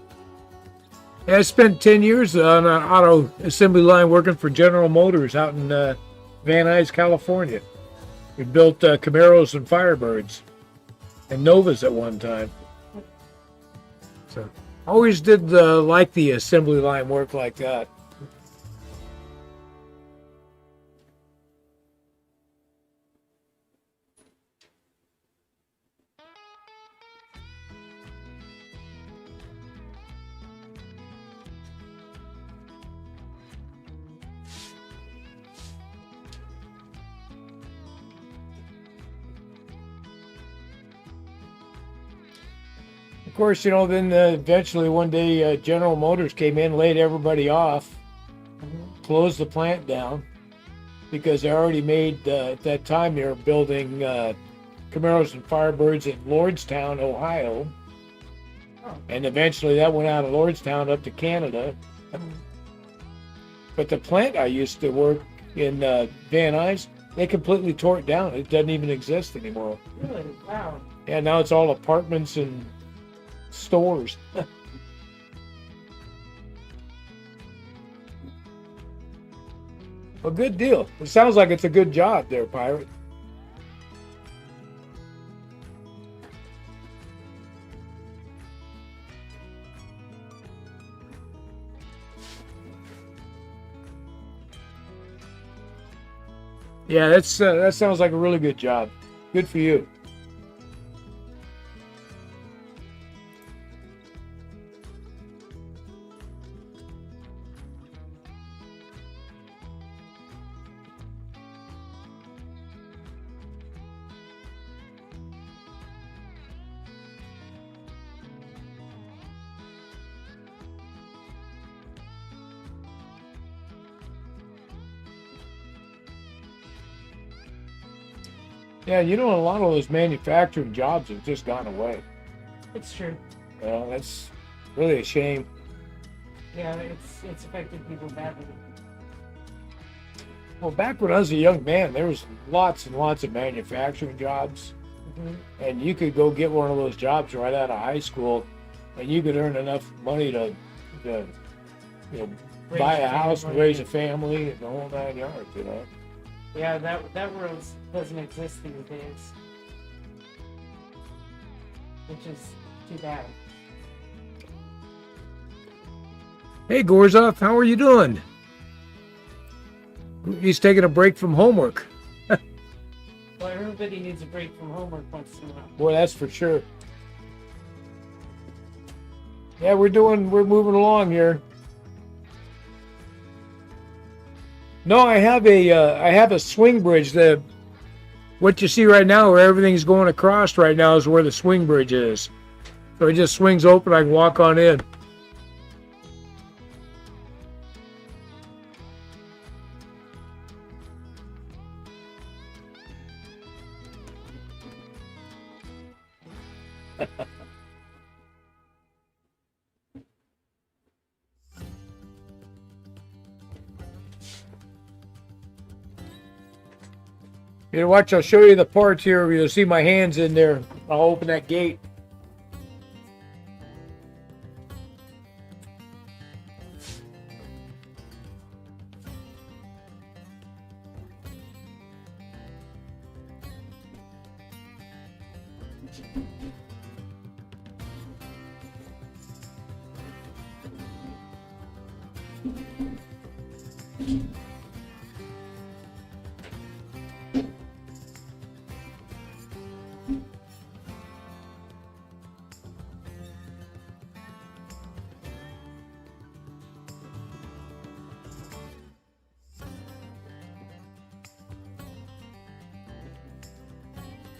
yeah, I spent 10 years on an auto assembly line working for General Motors out in Van Nuys, California. We built Camaros and Firebirds and Novas at one time. So always did like the assembly line work like that. Of course, then eventually one day General Motors came in, laid everybody off, closed the plant down because they already made, at that time, they were building Camaros and Firebirds in Lordstown, Ohio. Oh. And eventually that went out of Lordstown up to Canada. But the plant I used to work in Van Nuys, they completely tore it down. It doesn't even exist anymore. Really? Wow. Yeah, now it's all apartments and stores. Well, good deal. It sounds like it's a good job there, pirate. Yeah, that sounds like a really good job. Good for you. Yeah, a lot of those manufacturing jobs have just gone away. It's true. That's really a shame. Yeah, it's affected people badly. Well, back when I was a young man, there was lots and lots of manufacturing jobs. Mm-hmm. And you could go get one of those jobs right out of high school, and you could earn enough money to buy a house and raise a family and the whole 9 yards, Yeah, that world doesn't exist these days, which is too bad. Hey, Gorzov, how are you doing? He's taking a break from homework. Well, everybody needs a break from homework once in a while. Boy, that's for sure. Yeah, we're moving along here. No, I have a swing bridge. What you see right now, where everything's going across right now, is where the swing bridge is. So it just swings open. I can walk on in. Here, watch, I'll show you the parts here. You'll see my hands in there. I'll open that gate.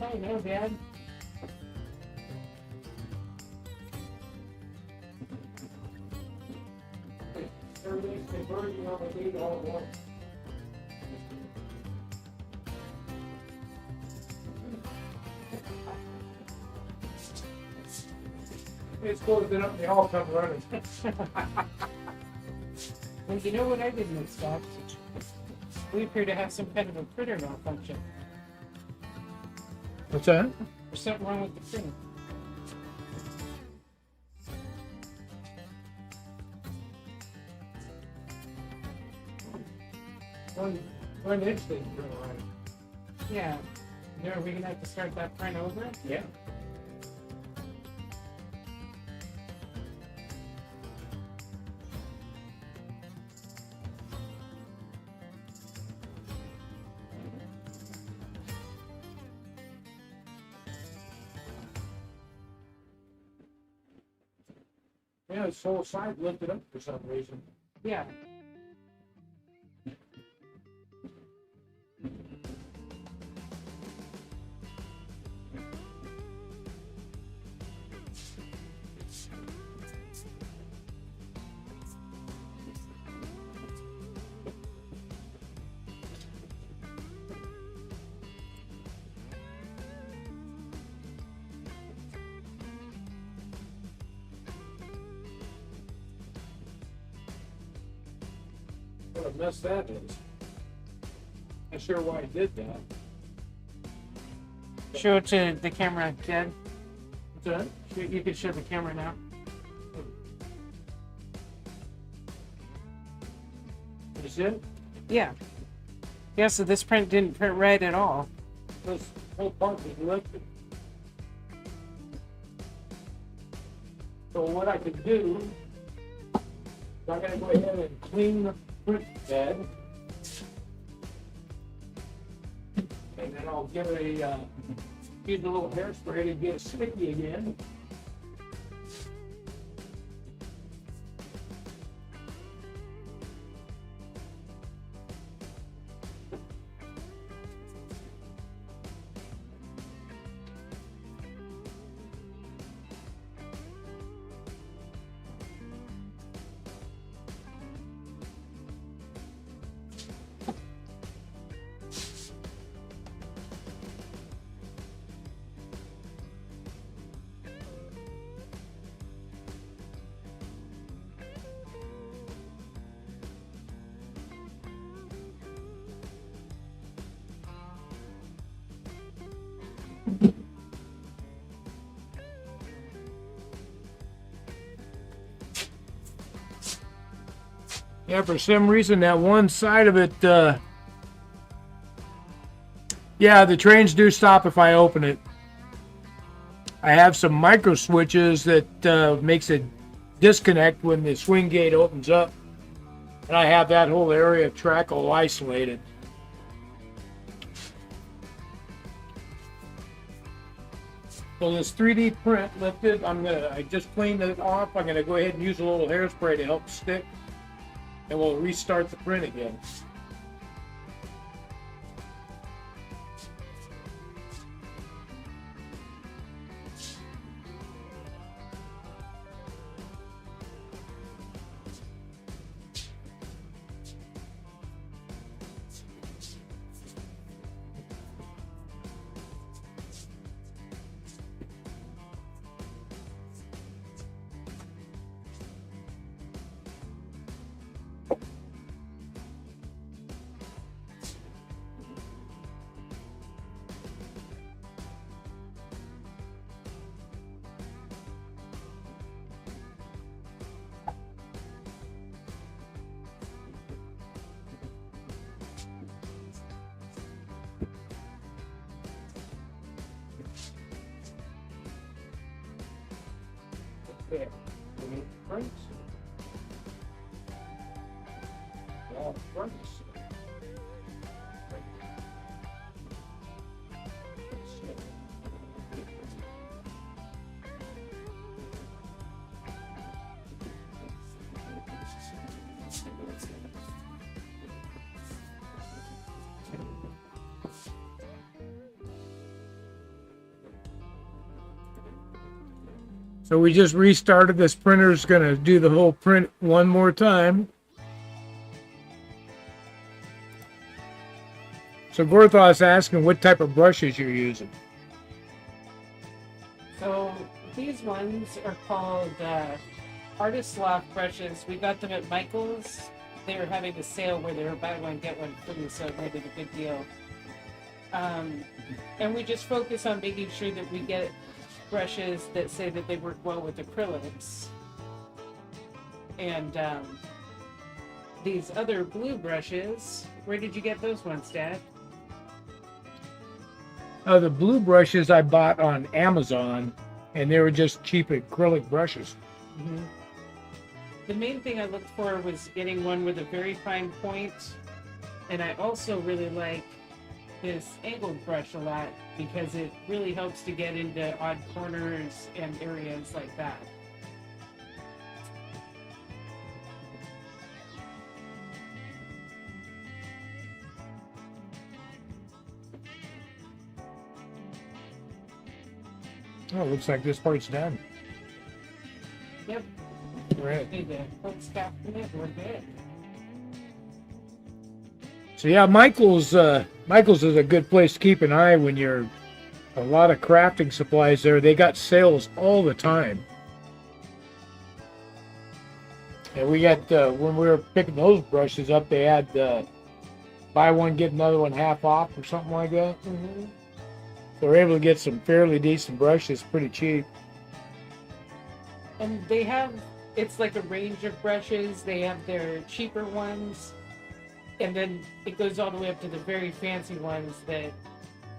Oh no, Dad. Everything's converting on the gate all at once. It's closed it up, they all come running. Well, you know what I didn't expect? We appear to have some kind of a printer malfunction. What's that? There's something wrong with the printer. One inch thing for right. Yeah. Are we gonna have to start that print over? Yeah. Yeah, this whole side lifted up for some reason. Yeah. What a mess that is. Not sure why I did that. Show it to the camera, Dad. What's that? You can show the camera now. You see it? Yeah. Yeah, so this print didn't print right at all. This whole part was lifted. So what I could do, I'm going to go ahead and clean the print bed. And then I'll give it a, use a little hairspray to get it sticky again. Yeah, for some reason that one side of it, yeah, the trains do stop if I open it. I have some micro switches that makes it disconnect when the swing gate opens up. And I have that whole area of track all isolated. So this 3D print lifted, I just cleaned it off. I'm gonna go ahead and use a little hairspray to help stick. And we'll restart the print again. Yeah. We need prints. All prints. So we just restarted. This printer's going to do the whole print one more time. So Gorthaw's asking what type of brushes you're using. So these ones are called Artist Loft brushes. We got them at Michael's. They were having a sale where they were buy one get one free, so it made it a good deal. And we just focus on making sure that we get brushes that say that they work well with acrylics. And these other blue brushes, where did you get those ones, Dad? The blue brushes I bought on Amazon, and they were just cheap acrylic brushes. Mm-hmm. The main thing I looked for was getting one with a very fine point, and I also really like this angled brush a lot because it really helps to get into odd corners and areas like that. Oh, looks like this part's done. Yep. Right. Need to put stuff in it, we're good. So yeah, Michael's is a good place to keep an eye when you're a lot of crafting supplies there. They got sales all the time. And we got when we were picking those brushes up, they had buy one get another one half off or something like that. Mm-hmm. So we're able to get some fairly decent brushes pretty cheap. And they have, it's like a range of brushes. They have their cheaper ones, and then it goes all the way up to the very fancy ones that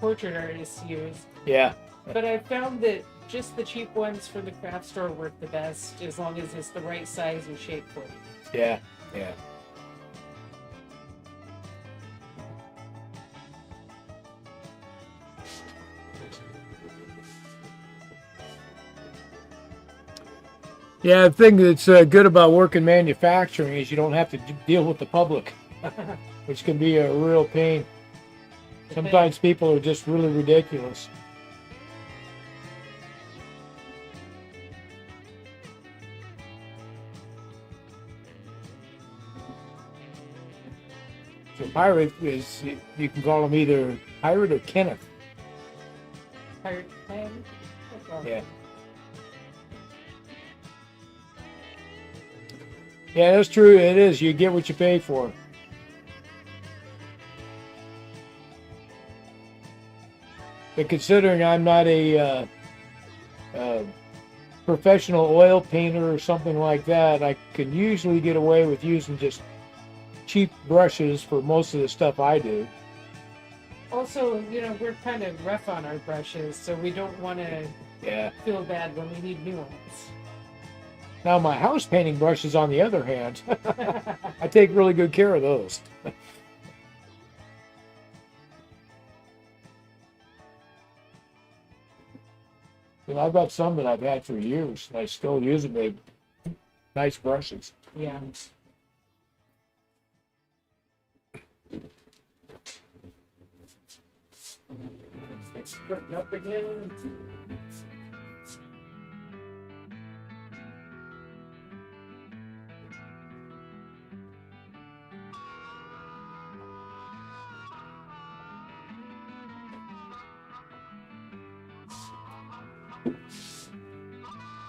portrait artists use. Yeah. But I found that just the cheap ones from the craft store work the best, as long as it's the right size and shape for you. Yeah. Yeah. Yeah, the thing that's good about working manufacturing is you don't have to deal with the public, which can be a real pain. Sometimes people are just really ridiculous. So Pirate is, you can call him either Pirate or Kenneth. Pirate plan? Yeah. Yeah, that's true. It is. You get what you pay for. But considering I'm not a professional oil painter or something like that, I can usually get away with using just cheap brushes for most of the stuff I do. Also, you know, we're kind of rough on our brushes, so we don't want to feel bad when we need new ones. Now, my house painting brushes, on the other hand, I take really good care of those. You know, I've got some that I've had for years, and I still use them. They're nice brushes. Yeah. Putting up again.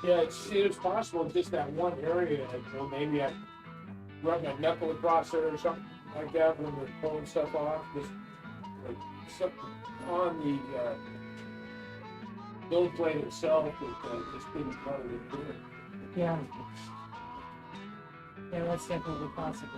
Yeah, it's possible just that one area, you know, maybe I rub my knuckle across it or something like that when we're pulling stuff off. Just like something on the build plate itself that just didn't cover it good. Yeah. Yeah, that's definitely possible.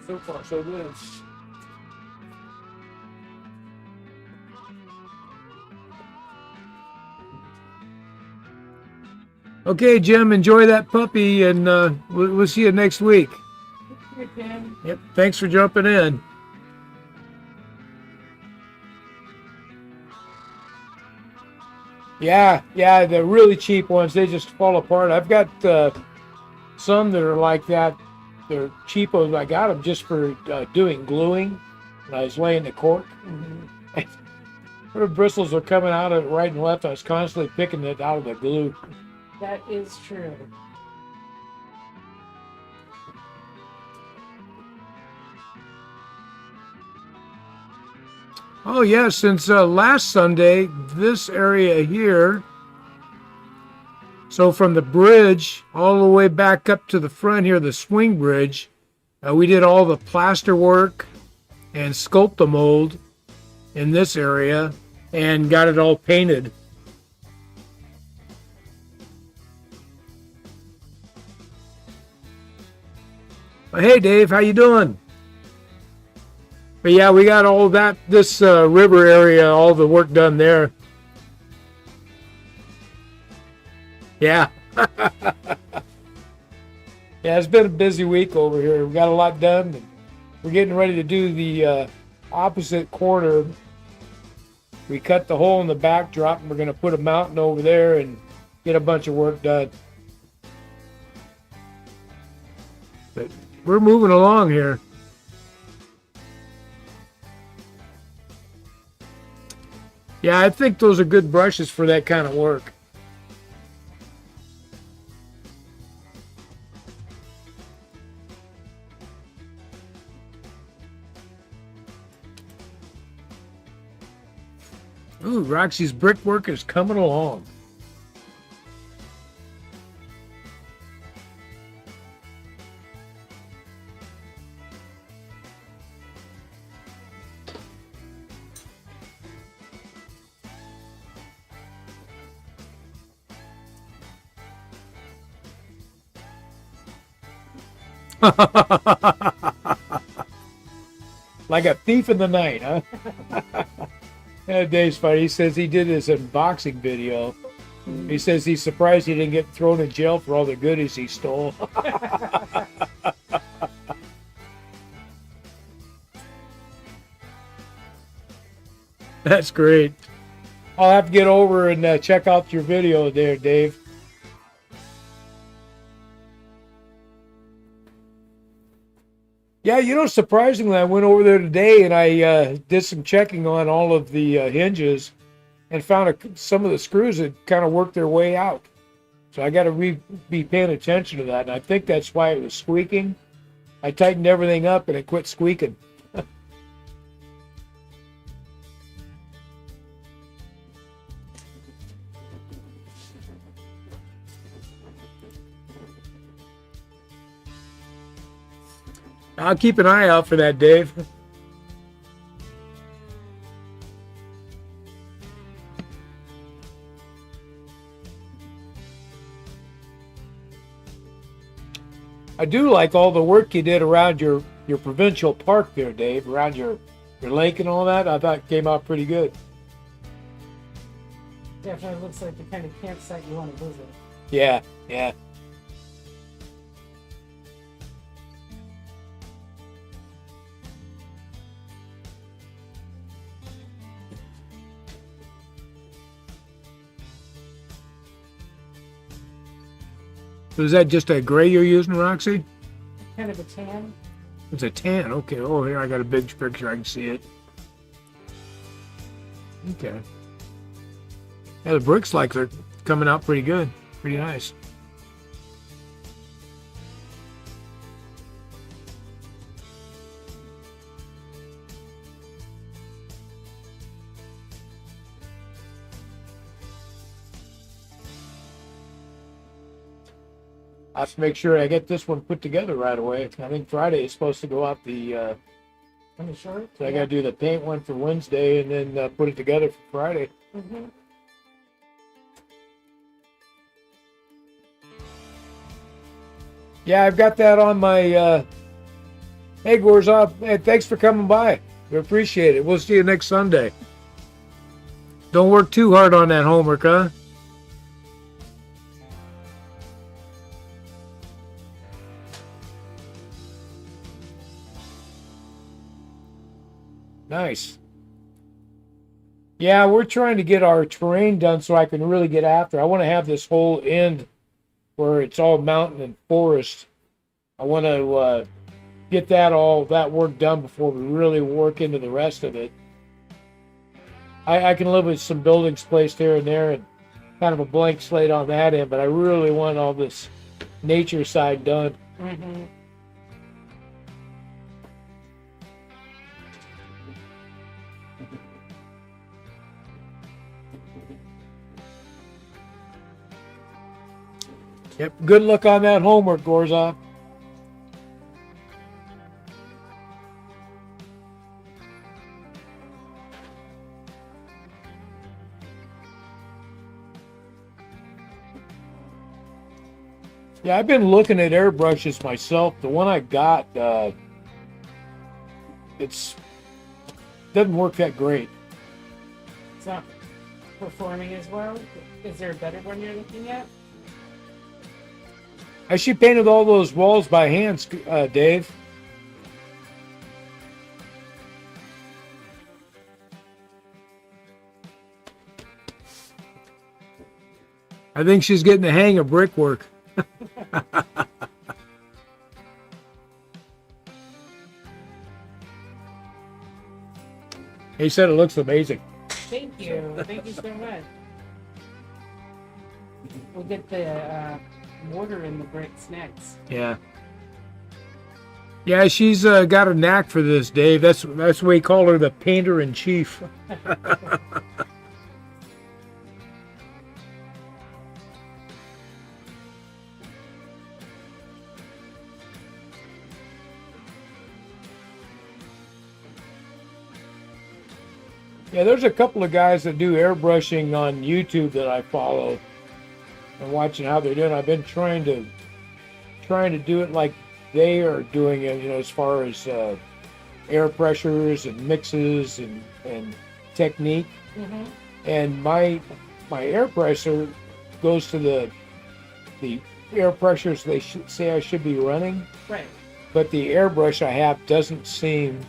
So far, so good. Okay, Jim, enjoy that puppy, and we'll see you next week. Hey, Tim. Yep, thanks for jumping in. Yeah, the really cheap ones, they just fall apart. I've got some that are like that. They're cheapos. I got them just for doing gluing. When I was laying the cork. Mm-hmm. Her bristles are coming out of it right and left. I was constantly picking it out of the glue. That is true. Oh yeah, since last Sunday, this area here, so from the bridge all the way back up to the front here, the swing bridge, we did all the plaster work and sculpt-a-mold in this area and got it all painted. Hey Dave, how you doing? But yeah, we got all that, this river area, all the work done there. Yeah. Yeah, it's been a busy week over here. We got a lot done. We're getting ready to do the opposite corner. We cut the hole in the backdrop, and we're going to put a mountain over there and get a bunch of work done. But we're moving along here. Yeah, I think those are good brushes for that kind of work. Ooh, Roxy's brickwork is coming along. Like a thief in the night, huh? Dave's funny. He says he did his unboxing video. He says he's surprised he didn't get thrown in jail for all the goodies he stole. That's great. I'll have to get over and check out your video there, Dave. Yeah, surprisingly, I went over there today and I did some checking on all of the hinges and found some of the screws had kind of worked their way out. So I got to be paying attention to that. And I think that's why it was squeaking. I tightened everything up and it quit squeaking. I'll keep an eye out for that, Dave. I do like all the work you did around your provincial park there, Dave, around your lake and all that. I thought it came out pretty good. Definitely looks like the kind of campsite you want to visit. Yeah. So is that just a gray you're using, Roxy? Kind of a tan. It's a tan. Okay. Oh, here I got a big picture. I can see it. Okay. Yeah, the bricks like they're coming out pretty good. Pretty nice. I have to make sure I get this one put together right away. I think Friday is supposed to go out the. Sure? So I got to do the paint one for Wednesday and then put it together for Friday. Mm-hmm. Yeah, I've got that on my Hey, Gorzov, hey, thanks for coming by. We appreciate it. We'll see you next Sunday. Don't work too hard on that homework, huh? Nice. Yeah, we're trying to get our terrain done so I can really get after. I want to have this whole end where it's all mountain and forest. I want to get that work done before we really work into the rest of it. I can live with some buildings placed here and there and kind of a blank slate on that end, but I really want all this nature side done. Mm-hmm. Yep. Good luck on that homework, Gorzov. Yeah, I've been looking at airbrushes myself. The one I got, it's doesn't work that great. It's not performing as well. Is there a better one you're looking at? She painted all those walls by hand, Dave. I think she's getting the hang of brickwork. He said it looks amazing. Thank you. Thank you so much. We'll get the mortar and the bricks next. Yeah. Yeah, she's got a knack for this, Dave. That's why we call her the painter in chief. Yeah, there's a couple of guys that do airbrushing on YouTube that I follow and watching how they're doing. I've been trying to do it like they are doing it, as far as air pressures and mixes and technique. Mm-hmm. And my air pressure goes to the air pressures they say I should be running. Right. But the airbrush I have doesn't seem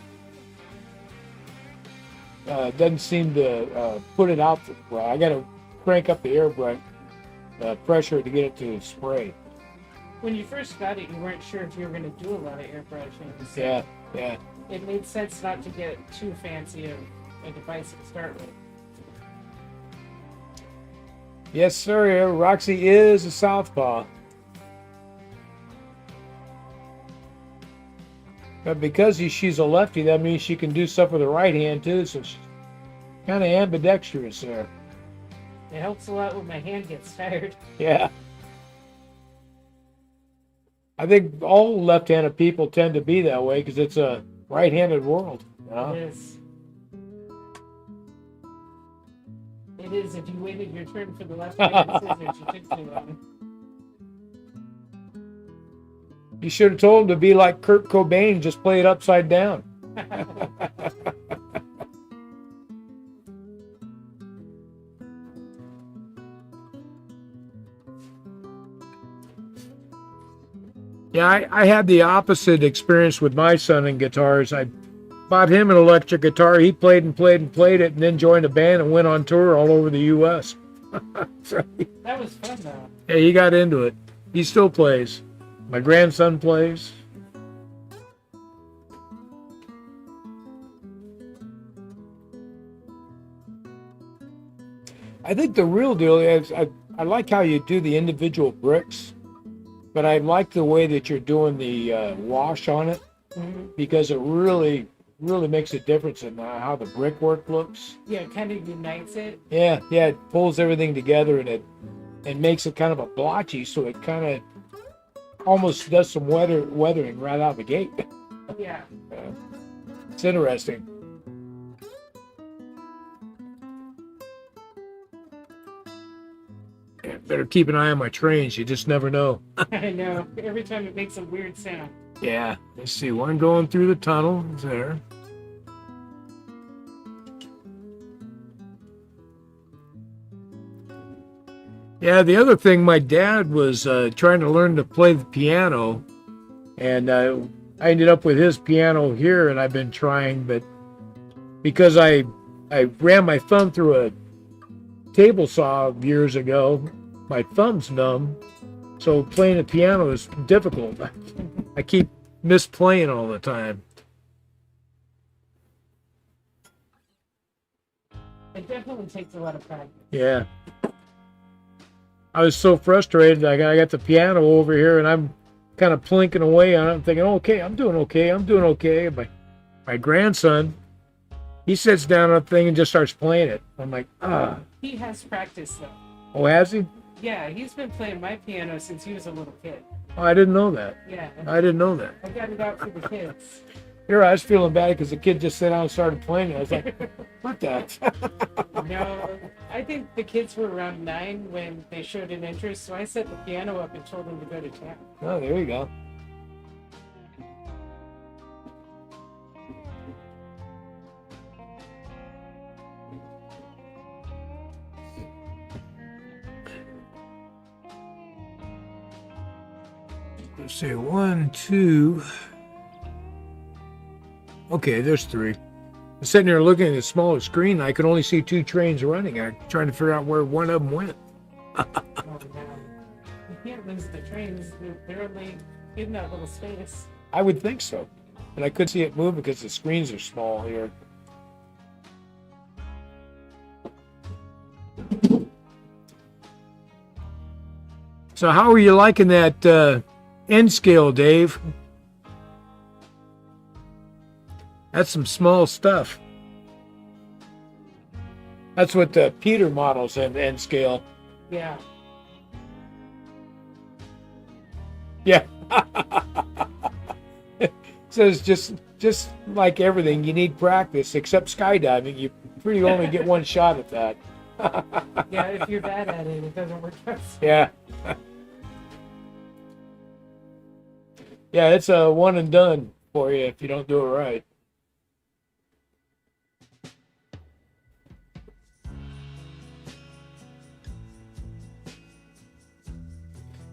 to put it out well. I got to crank up the airbrush pressure to get it to spray. When you first got it, you weren't sure if you were going to do a lot of airbrushing. So Yeah. it made sense not to get too fancy of a device to start with. Yes, sir. Roxy is a southpaw. But because she's a lefty, that means she can do stuff with her right hand too. So she's kind of ambidextrous there. It helps a lot when my hand gets tired. Yeah. I think all left-handed people tend to be that way because it's a right-handed world. It is. It is. If you waited your turn for the left-handed scissors, you took too long. You should have told him to be like Kurt Cobain, just play it upside down. Yeah, I had the opposite experience with my son in guitars. I bought him an electric guitar. He played and played and played it and then joined a band and went on tour all over the U.S. That was fun, though. Yeah, he got into it. He still plays. My grandson plays. I think the real deal is I like how you do the individual bricks, but I like the way that you're doing the wash on it, because it really makes a difference in how the brickwork looks. Yeah, it kind of unites it. Yeah, it pulls everything together and it makes it kind of a blotchy, so it kind of almost does some weathering right out of the gate. Yeah. It's interesting. Yeah, better keep an eye on my trains. You just never know. I know. Every time it makes a weird sound. Yeah, let's see. One going through the tunnel is there. Yeah, the other thing, my dad was trying to learn to play the piano, and I ended up with his piano here, and I've been trying, but because I ran my thumb through a table saw years ago, my thumb's numb, so playing the piano is difficult. I keep misplaying all the time. It definitely takes a lot of practice. Yeah. I was so frustrated. I got the piano over here, and I'm kind of plinking away on it. I'm thinking, okay, I'm doing okay. I'm doing okay. My grandson, he sits down on the thing and just starts playing it. I'm like, ah. He has practice, though. Oh, has he? Yeah, he's been playing my piano since he was a little kid. Oh, I didn't know that. Yeah. I didn't know that. I got it out for the kids. Here, I was feeling bad because the kid just sat down and started playing it. I was like, what the? No, I think the kids were around 9 when they showed an interest, so I set the piano up and told them to go to town. Oh, there you go. Let's see, 1, 2. Okay, there's 3. I'm sitting there looking at the smaller screen. I could only see 2 trains running. I'm trying to figure out where one of them went. Oh, no. You can't lose the trains. They're only in that little space. I would think so. But I couldn't see it move because the screens are small here. So how are you liking that end scale, Dave? That's some small stuff. That's what the Peter models have, end scale. Yeah. Yeah. Says just like everything, you need practice, except skydiving. You pretty only get one shot at that. Yeah, if you're bad at it, it doesn't work out. Yeah. Yeah, it's a one and done for you if you don't do it right.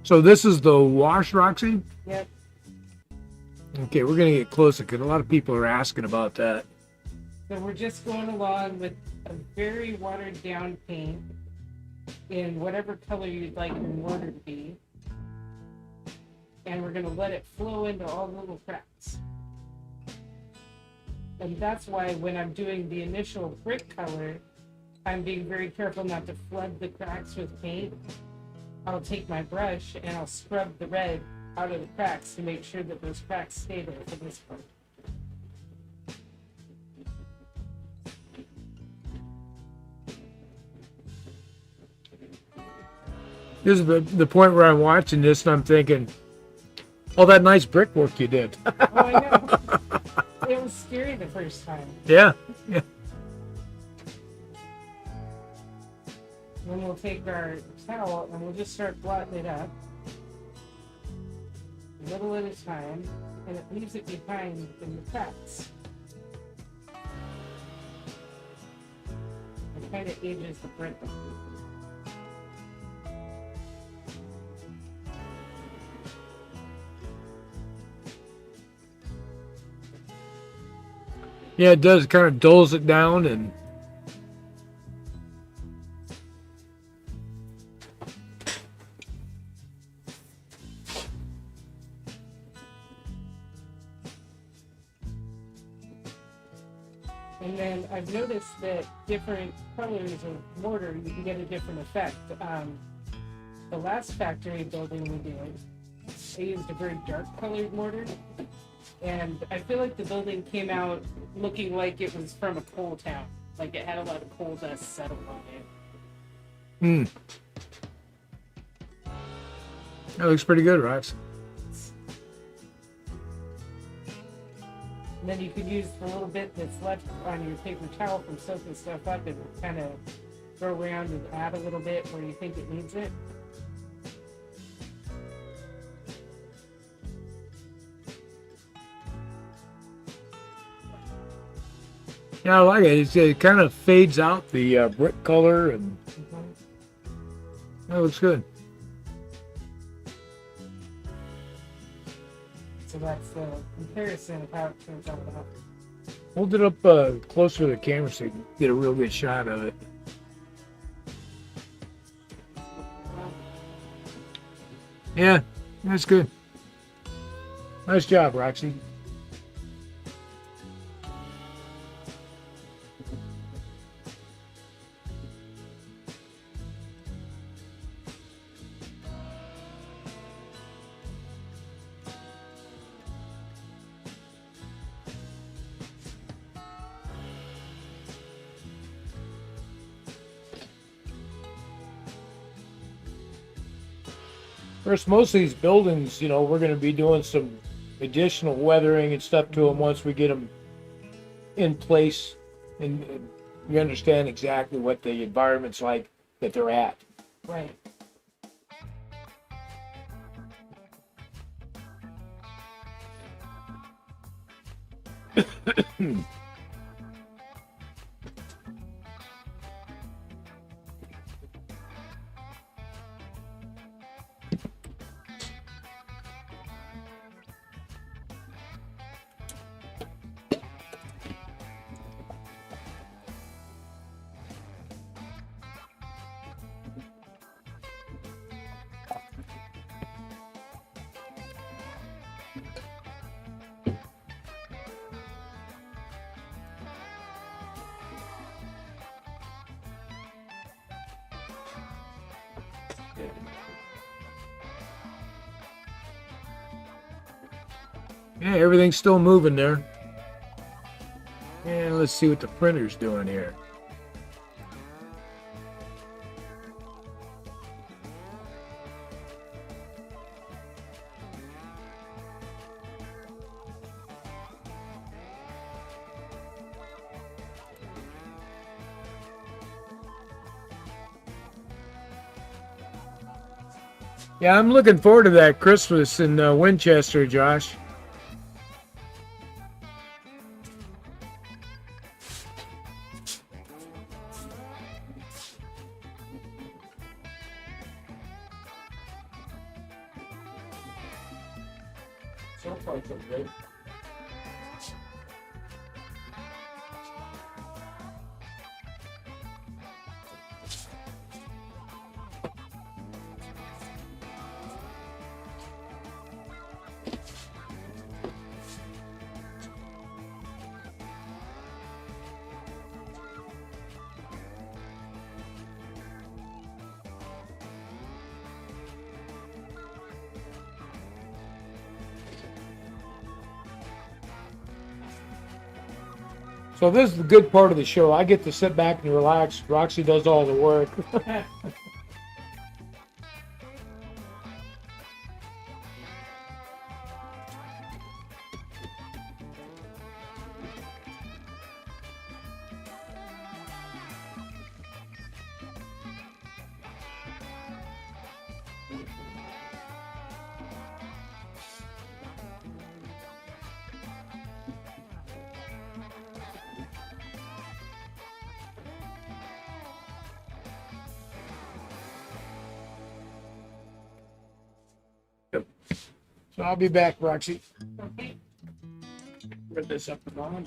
So this is the wash, Roxy? Yep. Okay, we're going to get closer because a lot of people are asking about that. So we're just going along with a very watered down paint in whatever color you'd like your mortar to be. And we're going to let it flow into all the little cracks. And that's why when I'm doing the initial brick color, I'm being very careful not to flood the cracks with paint. I'll take my brush and I'll scrub the red out of the cracks to make sure that those cracks stay there for this part. This is the point where I'm watching this and I'm thinking, all that nice brickwork you did. Oh, I know. It was scary the first time. Yeah, yeah. Then we'll take our towel and we'll just start blotting it up. A little at a time. And it leaves it behind in the cracks. It kind of ages the brick. Yeah, it does. It kind of dulls it down and And then I've noticed that different colors of mortar, you can get a different effect. The last factory building we did, I used a very dark colored mortar. And I feel like the building came out looking like it was from a coal town. Like it had a lot of coal dust settled on it. That looks pretty good, Rox. And then you could use the little bit that's left on your paper towel from soaking stuff up and kind of go around and add a little bit where you think it needs it. Yeah, I like it. It kind of fades out the brick color, and that looks good. So that's the comparison of how it turns out. Hold it up closer to the camera so you can get a real good shot of it. Yeah, that's good. Nice job, Roxy. First, most of these buildings, you know, we're going to be doing some additional weathering and stuff to them once we get them in place and we understand exactly what the environment's like that they're at. Right. Yeah, everything's still moving there. And let's see what the printer's doing here. Yeah, I'm looking forward to that Christmas in Winchester, Josh. So far, so good. So this is the good part of the show. I get to sit back and relax. Roxy does all the work. So I'll be back, Roxy. Okay. Put this up and on.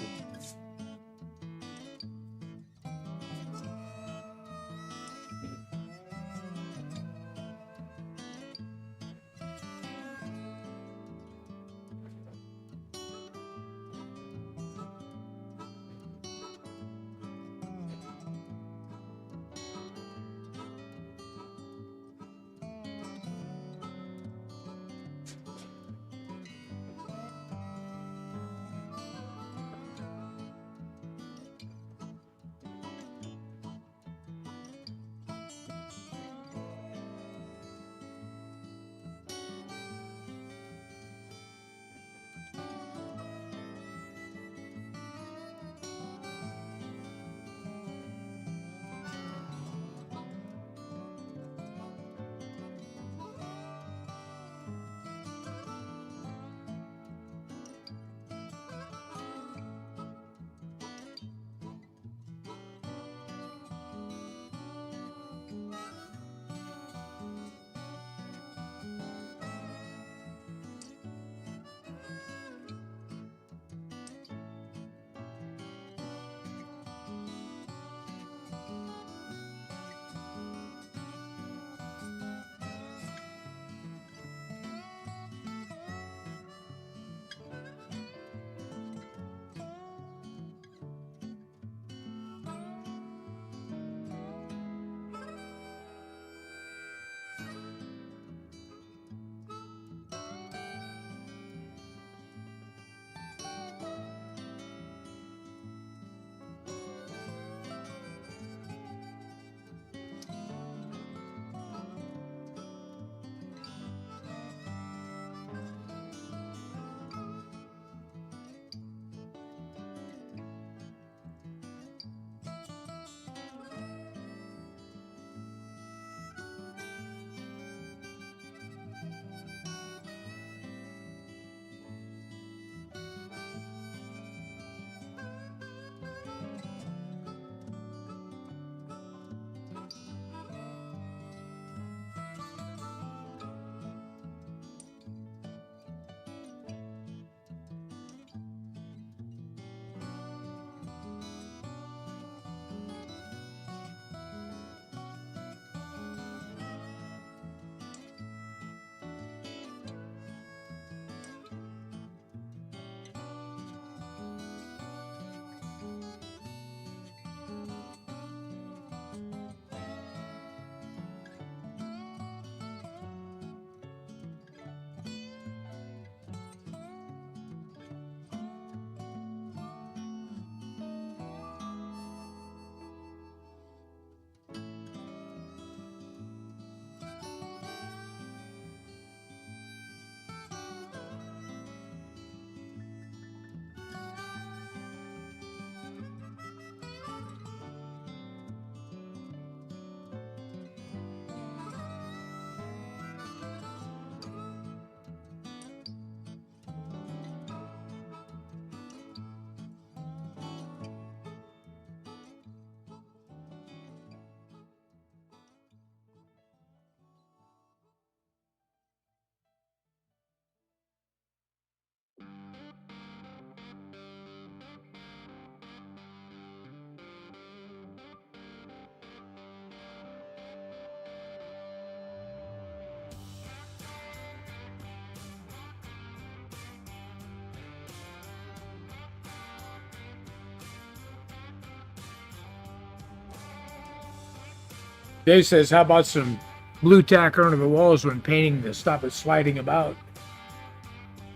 Dave says, how about some blue tack under the walls when painting to stop it sliding about?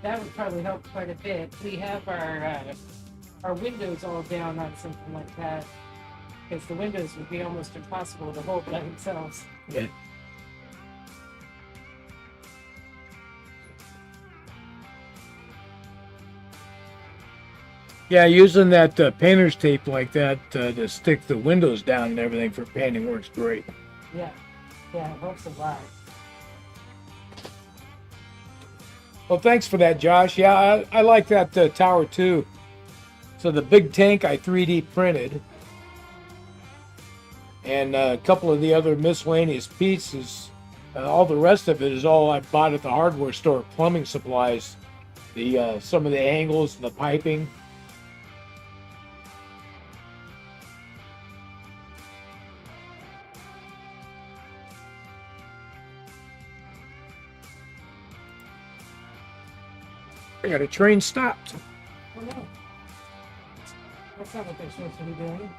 That would probably help quite a bit. We have our windows all down on something like that, because the windows would be almost impossible to hold by themselves. Yeah. Yeah, using that painter's tape like that to stick the windows down and everything for painting works great. Yeah, it helps a lot. Well, thanks for that, Josh. Yeah, I like that tower too. So the big tank I 3D printed, and a couple of the other miscellaneous pieces. All the rest of it is all I bought at the hardware store, plumbing supplies. The some of the angles and the piping. I got a train stopped. Oh no. That's not what they're supposed to be doing.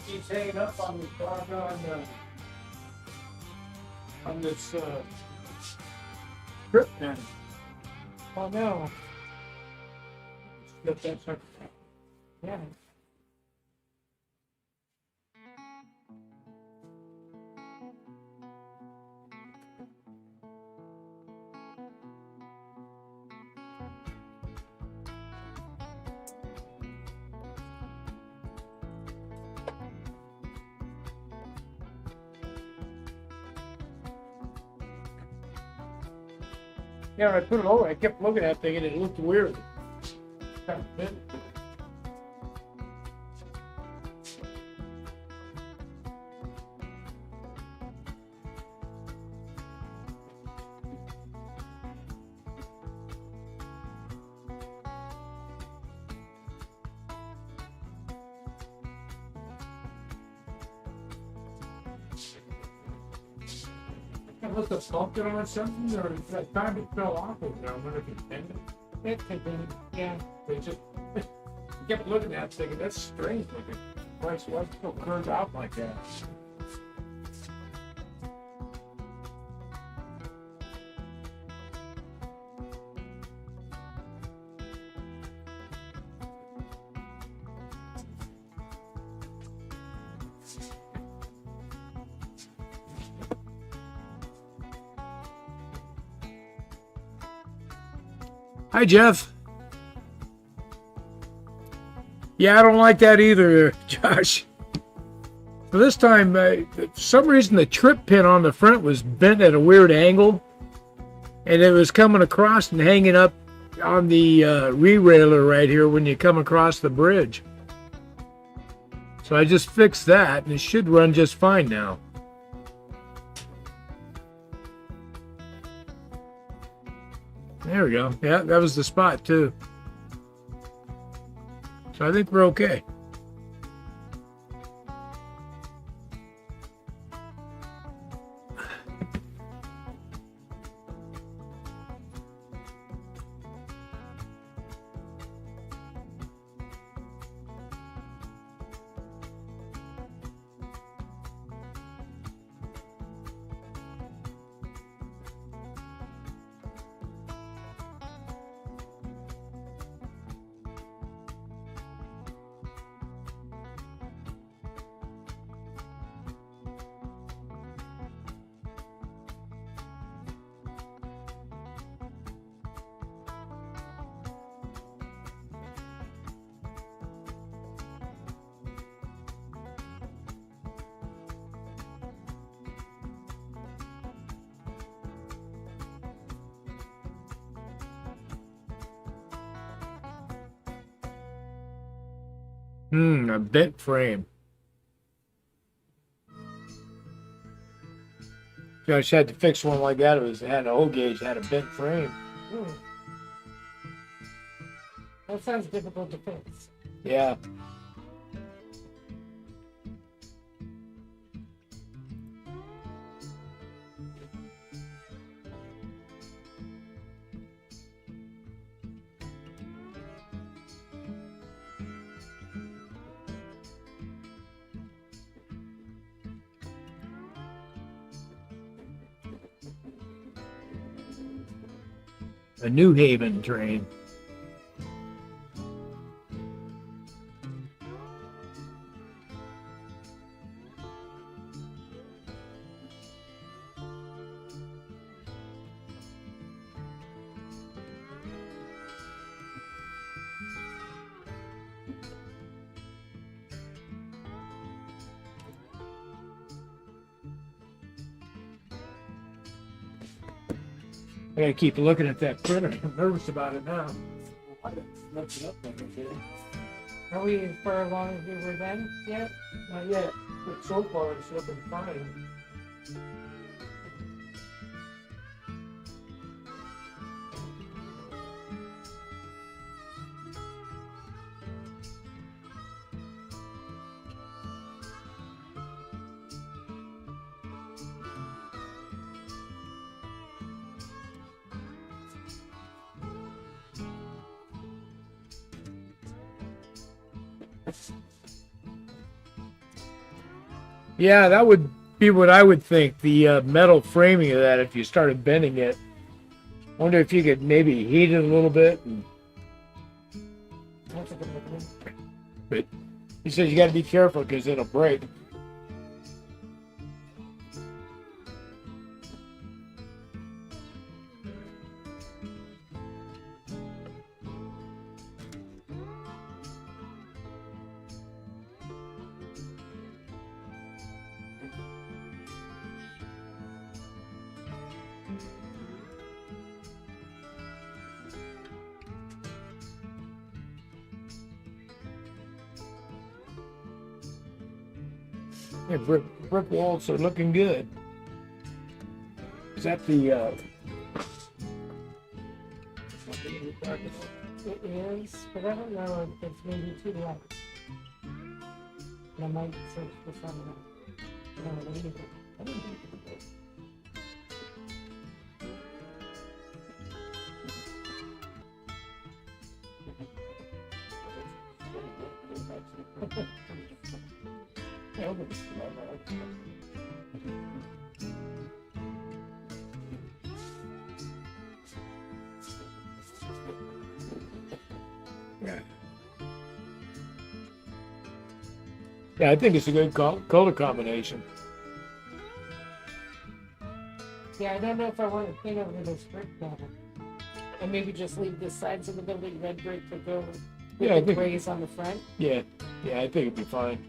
Keeps hanging up on the doggone on this strip pin. Oh no. Get that sucker. Yeah. Yeah, when I put it over, I kept looking at it thinking it looked weird. Kind of bent. I must have bumped it on something, or that time it fell off of there. I wonder if it bent it. It could be. Yeah. They just kept looking at it thinking, that's strange looking. Why it's so curved out like that? Hi, Jeff. Yeah, I don't like that either, Josh. So this time, for some reason, the trip pin on the front was bent at a weird angle, and it was coming across and hanging up on the re-railer right here when you come across the bridge. So I just fixed that, and it should run just fine now. There we go. Yeah, that was the spot too. So I think we're okay. A bent frame. I just had to fix one like that. It had a hole gauge, had a bent frame. Ooh, that sounds difficult to fix. Yeah. A New Haven train. I gotta keep looking at that printer. I'm nervous about it now. I didn't mess it up like I did. Are we as far along as we were then yet? Not yet, but so far it's looking fine. Yeah, that would be what I would think. The metal framing of that, if you started bending it. Wonder if you could maybe heat it a little bit. That's a good one. But he says you got to be careful because it'll break. Yeah, brick walls are looking good. Is that the It is, but I don't know if it's maybe too light. I might search for something. No, I don't think it is. Yeah, I think it's a good color combination. Yeah, I don't know if I want to paint over this brick now. And maybe just leave the sides of the building red brick to go with Yeah, I the think- grays on the front. Yeah, I think it'd be fine.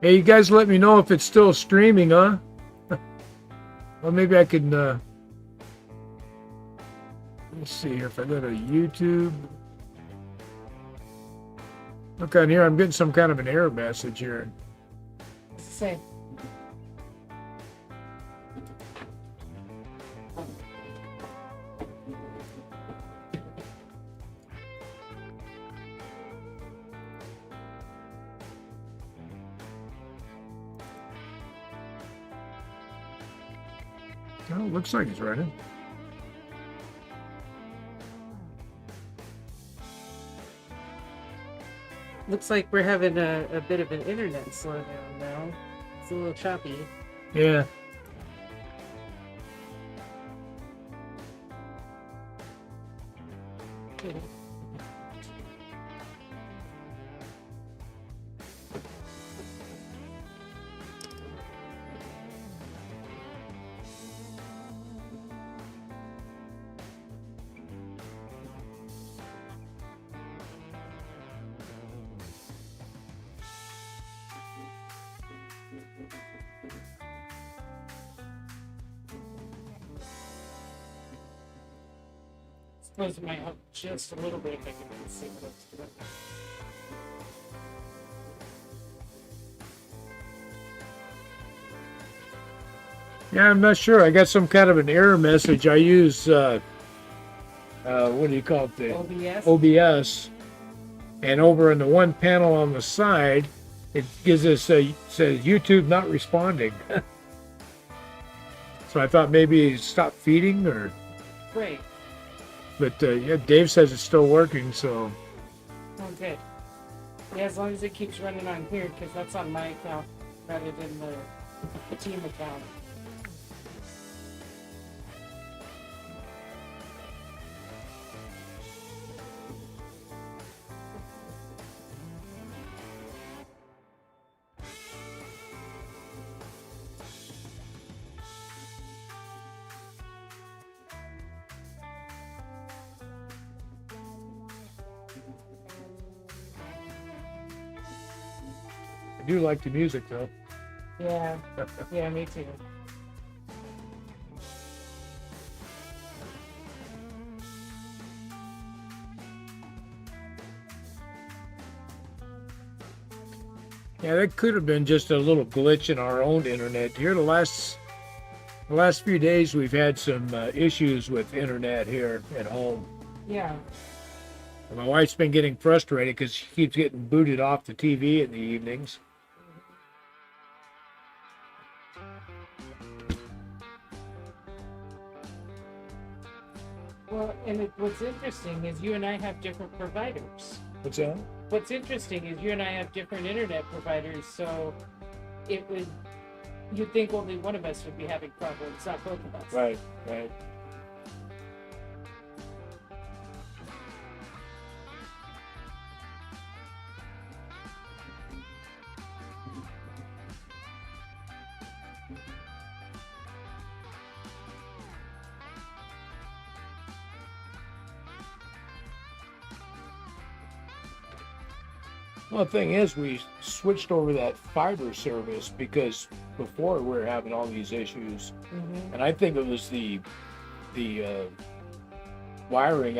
Hey, you guys let me know if it's still streaming, huh? Well, maybe I can, let's see here, if I go to YouTube. Look on here, I'm getting some kind of an error message here. It's the same. Oh, it looks like it's running. Looks like we're having a bit of an internet slowdown now. It's a little choppy. Yeah. close my up just a little bit if I can see what it's doing. Yeah, I'm not sure. I got some kind of an error message. I use what do you call it? The OBS? OBS. And over in the one panel on the side, it gives us says YouTube not responding. So I thought maybe it stopped feeding, or. Great. But yeah, Dave says it's still working. So. Oh, good. Yeah, as long as it keeps running on here, because that's on my account rather than the team account. I do like the music though. Yeah. Yeah, me too. Yeah, that could have been just a little glitch in our own internet. Here, the last few days, we've had some issues with internet here at home. Yeah. And my wife's been getting frustrated because she keeps getting booted off the TV in the evenings. Well, and what's interesting is you and I have different providers. What's that? What's interesting is you and I have different internet providers, so you'd think only one of us would be having problems, not both of us. Right, right. Well, the thing is, we switched over that fiber service because before we were having all these issues, and I think it was the wiring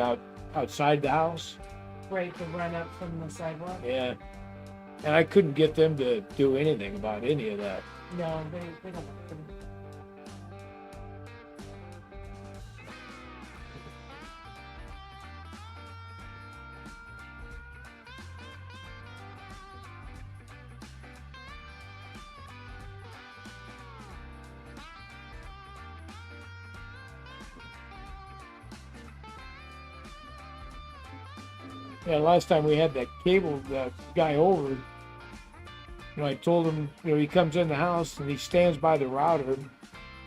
outside the house. Right, to run up from the sidewalk? Yeah, and I couldn't get them to do anything about any of that. No, they don't. Yeah, last time we had that cable guy over, I told him, he comes in the house and he stands by the router. And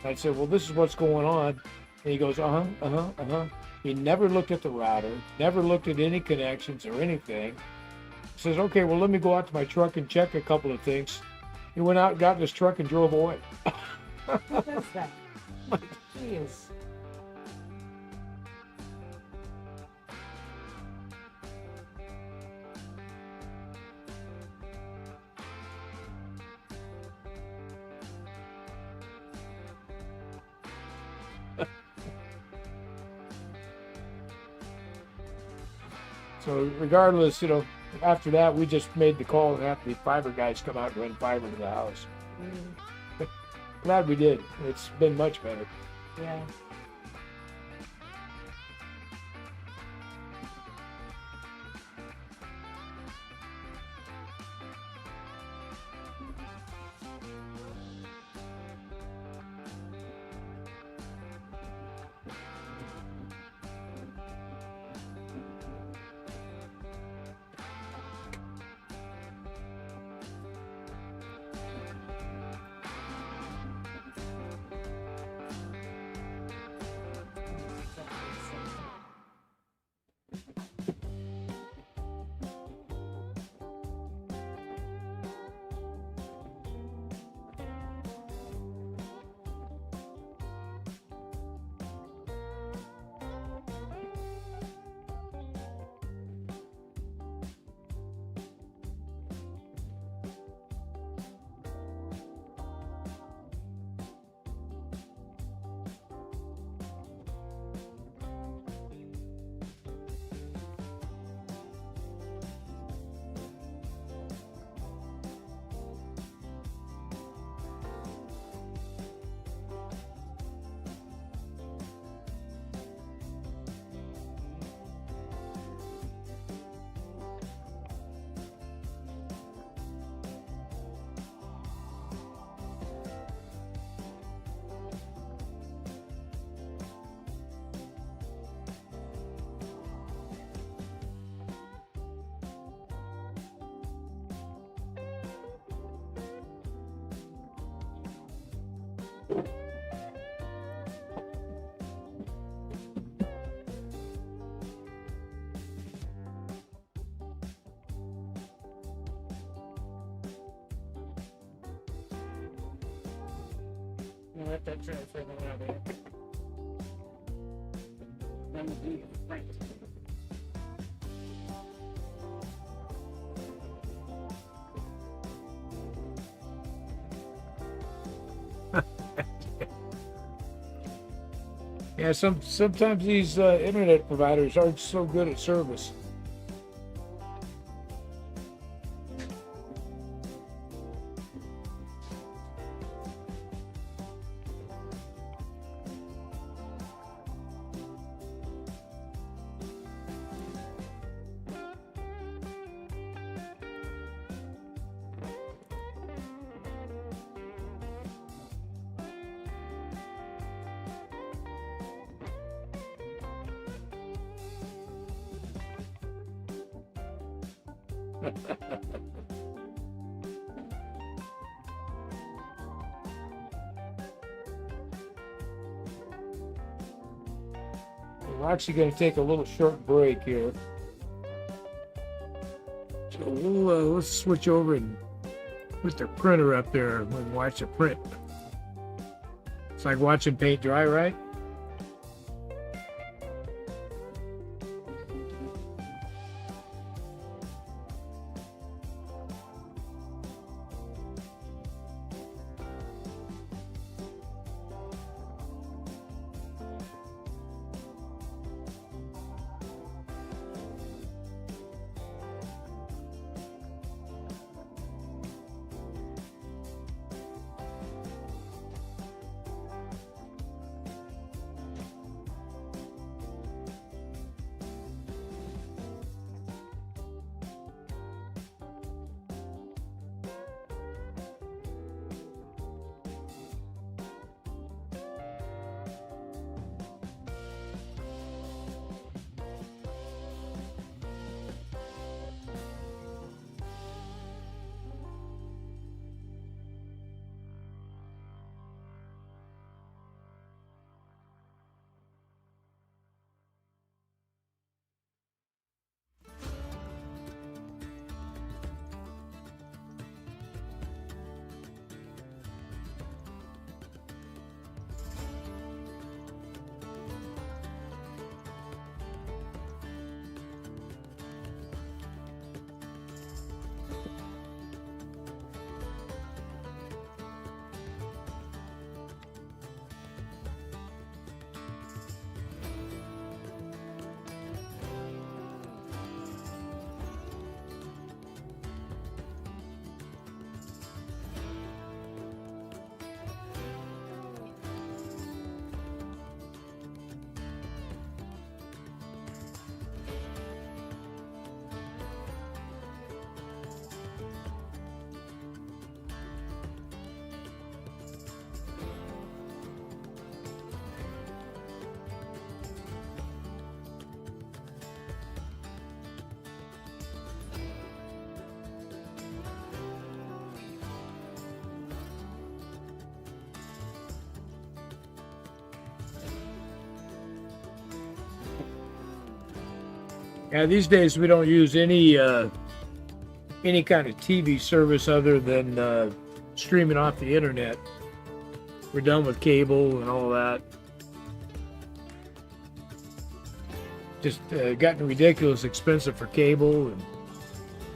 I said, well, this is what's going on. And he goes, He never looked at the router, never looked at any connections or anything. He says, okay, well, let me go out to my truck and check a couple of things. He went out, got in his truck, and drove away. Who does that? Jeez. So regardless, after that, we just made the call and have the fiber guys come out and run fiber to the house. Glad we did. It's been much better. Yeah. I'll let that dry for a little bit. Then we'll do the front. Yeah, sometimes these internet providers aren't so good at service. We're actually going to take a little short break here. So let's switch over and put the printer up there and watch the print. It's like watching paint dry, right? Yeah, these days we don't use any kind of TV service other than streaming off the internet. We're done with cable and all that. Just gotten ridiculous expensive for cable and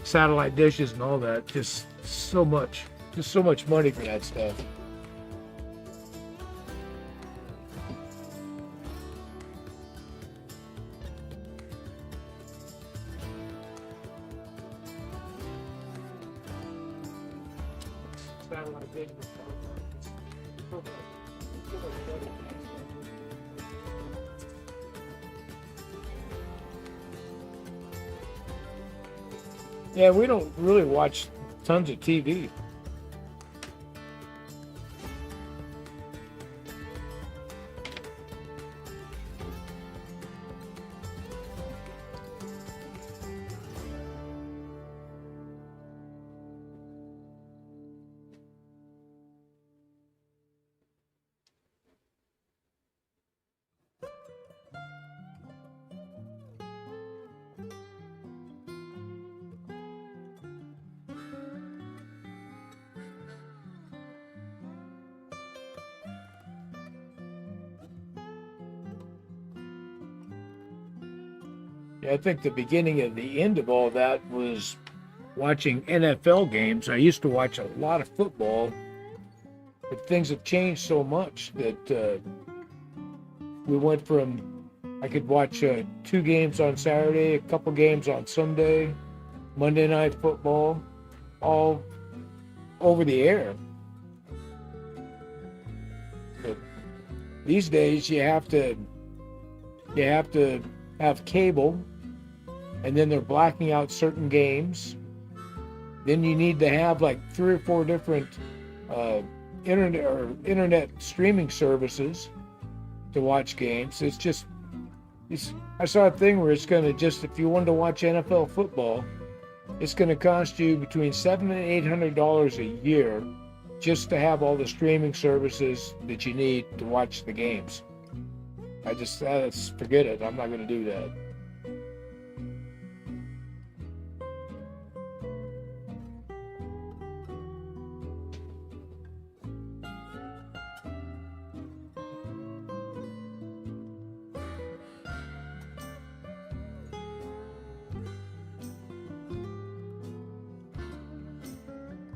satellite dishes and all that. Just so much money for that stuff. Satellite dishes. Yeah, we don't really watch tons of TV. Yeah, I think the beginning and the end of all that was watching NFL games. I used to watch a lot of football, but things have changed so much that we went from I could watch 2 games on Saturday, a couple games on Sunday, Monday night football, all over the air. But these days you have to have cable, and then they're blacking out certain games. Then you need to have like 3 or 4 different uh, internet streaming services to watch games. I saw a thing where it's going to just, if you wanted to watch NFL football, it's going to cost you between $700 and $800 a year just to have all the streaming services that you need to watch the games. Forget it. I'm not going to do that.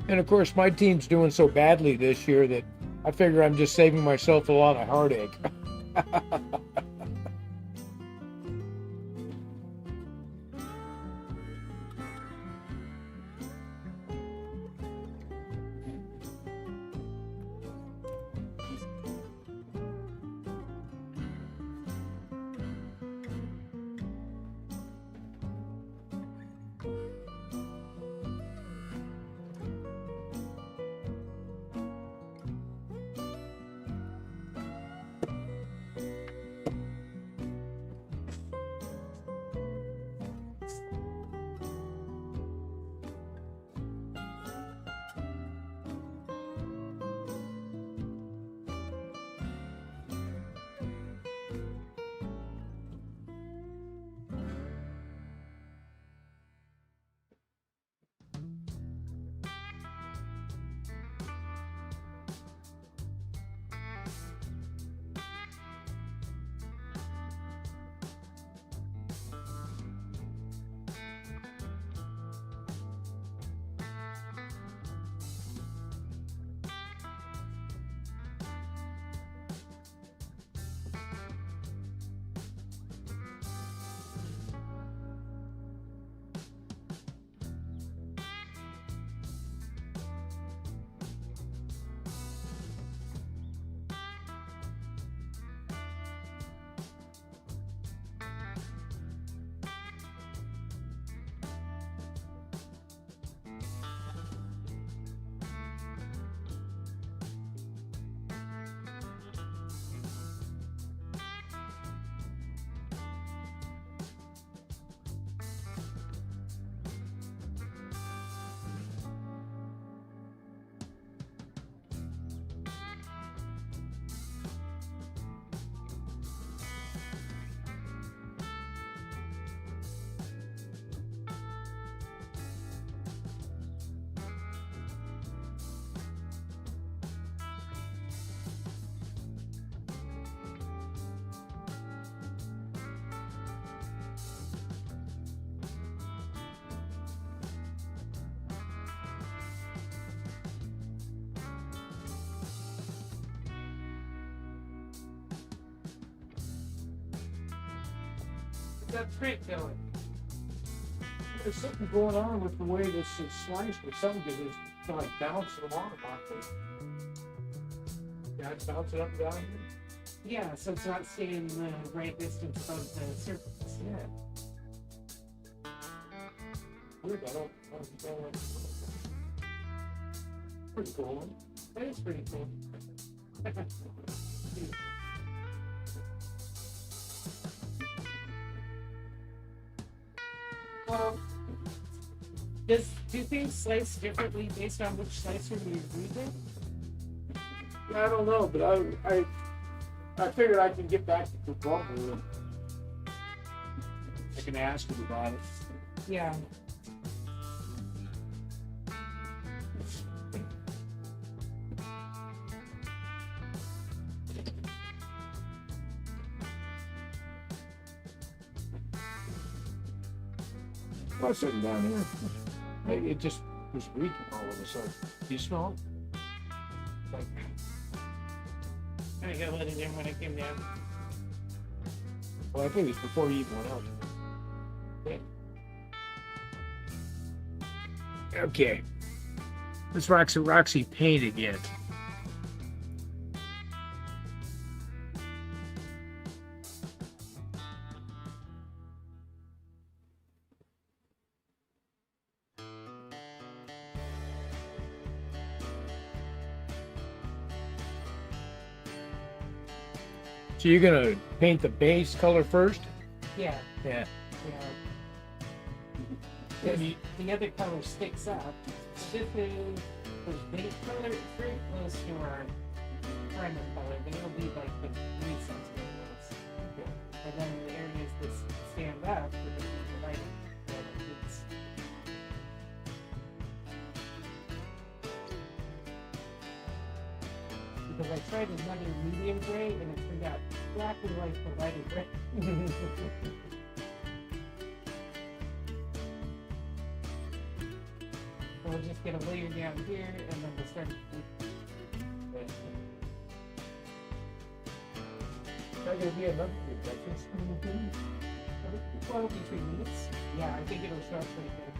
And of course, my team's doing so badly this year that I figure I'm just saving myself a lot of heartache. That print going. There's something going on with the way this is sliced or something, because it's kind of like bouncing along about this. Yeah, it's bouncing up and down here. Yeah, so it's not staying the right distance above the surface. Yeah. Weird, I don't know. Pretty cool. That is pretty cool. Well, do things slice differently based on which slicer you're using? I don't know, but I figured I can get back to the kabrumble. I can ask him about it. Yeah. What's sitting down here? Maybe it just was leaking all of a sudden. Do you smell it? Like, I got let it in when I came down. well, I think it's before you even went out. Okay. Okay. Let's Roxy paint again. So you're gonna paint the base color first? Yeah. Yeah. The other color sticks up. This is the base color. It's very close to our primer color, but it'll be like the recess areas. And then the areas that stand up, we're going to be the lighting. Because I tried another medium gray and it turned out exactly like the lighter gray. So we'll just get a layer down here and then we'll start. Is that gonna be enough for breakfast? Well, between minutes. Yeah, I think it'll show up pretty good.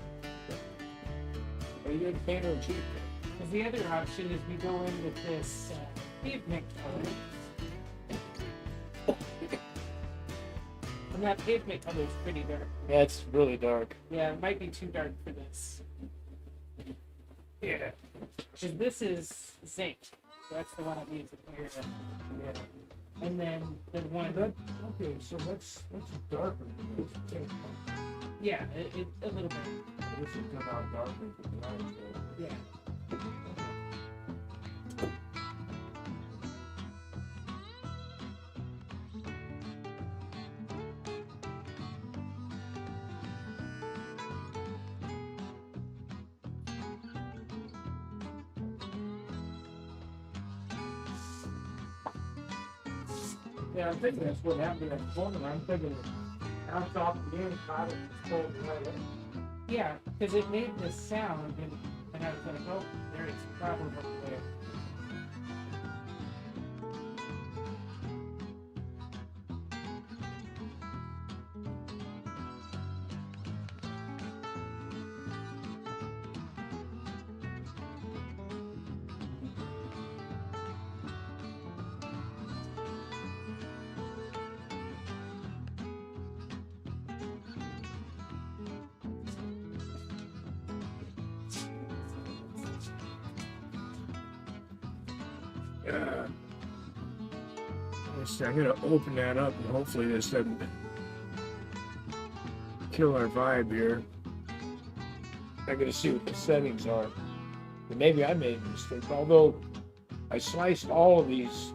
Are you gonna paint or cheap? Because the other option is we go in with this pavement color. And that pavement color is pretty dark. Yeah, it's really dark. Yeah, it might be too dark for this. Yeah. Because this is zinc. So that's the one I'm using here. Yeah. And then the one. Okay, so that's darker than this. Yeah, a little bit. This is come out darker than the others. Yeah. Yeah, I'm thinking that's what happened at the corner. I'm thinking it bounced off again, caught it, pulled it right in. Yeah, because it made this sound, and I was like, oh, there's a problem over there. I'm gonna open that up and hopefully this doesn't kill our vibe here. I gotta see what the settings are. And maybe I made a mistake, although I sliced all of these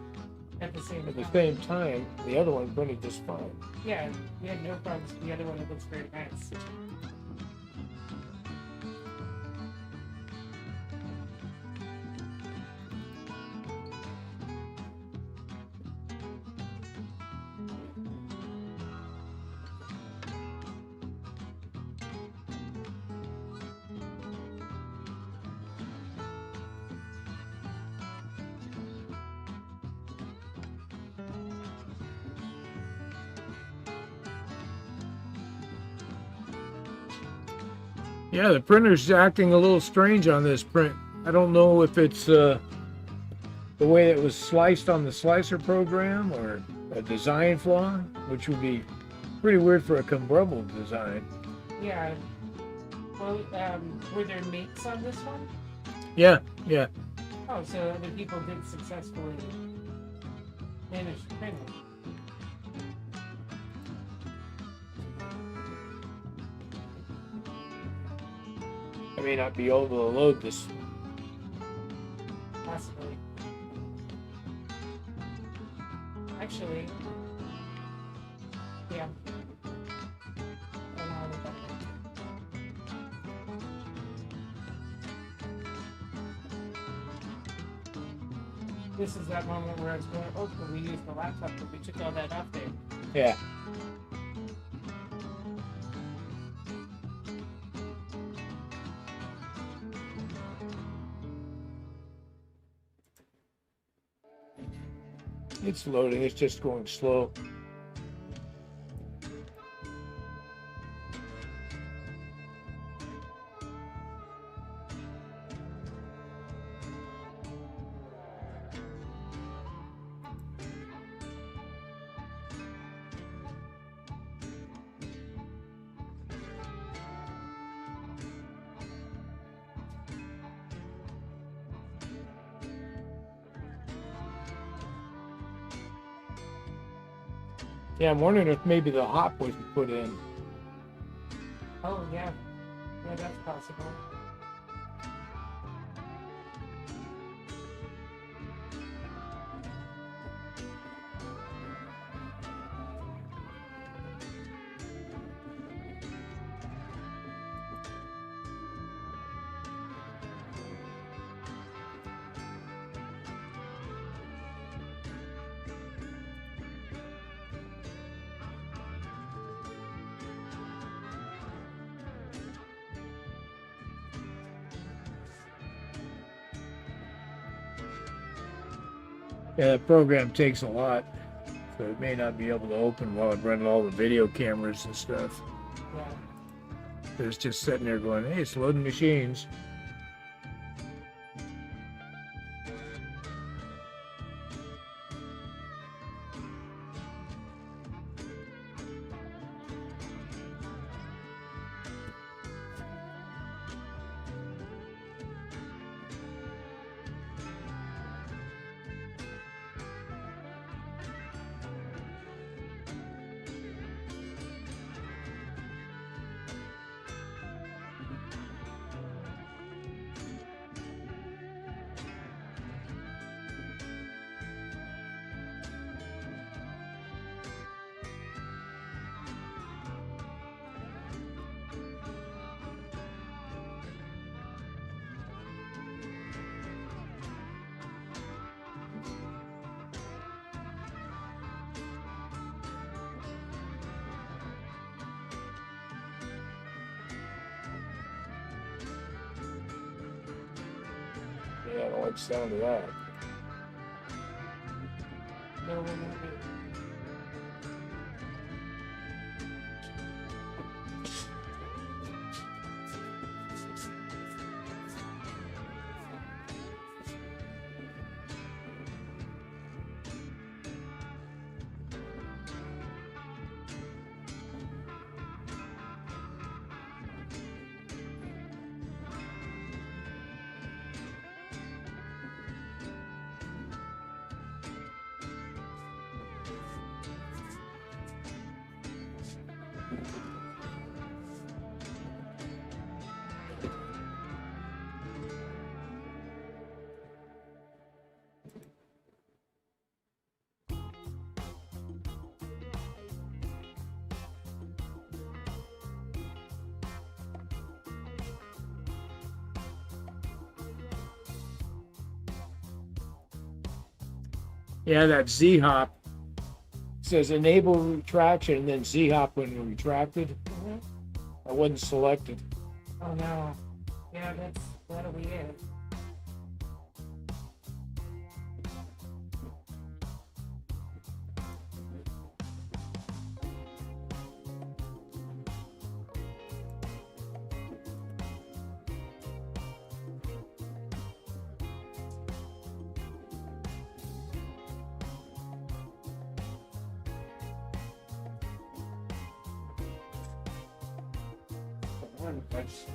At the same time. The other one printed just fine. Yeah, we had no problems with the other one. It looks very nice. Yeah, the printer's acting a little strange on this print. I don't know if it's the way it was sliced on the slicer program or a design flaw, which would be pretty weird for a kabrumble design. Yeah. Well, were there makes on this one? Yeah. Oh, so other people did successfully manage to print it. I may not be able to load this. Possibly. Actually, yeah. This is that moment where I was going, oh, but we used the laptop, but we took all that off there. Yeah. It's loading. It's just going slow. Yeah, I'm wondering if maybe the hop wasn't put in. Oh yeah, yeah, that's possible. Yeah, the program takes a lot, so it may not be able to open while I'm running all the video cameras and stuff. Yeah. It's just sitting there going, hey, it's loading machines. Yeah, I don't like the sound of that. No, we're moving. Yeah, that Z hop says enable retraction and then Z hop when retracted. Mhm. I wasn't selected. Oh no. Yeah, that'll be it.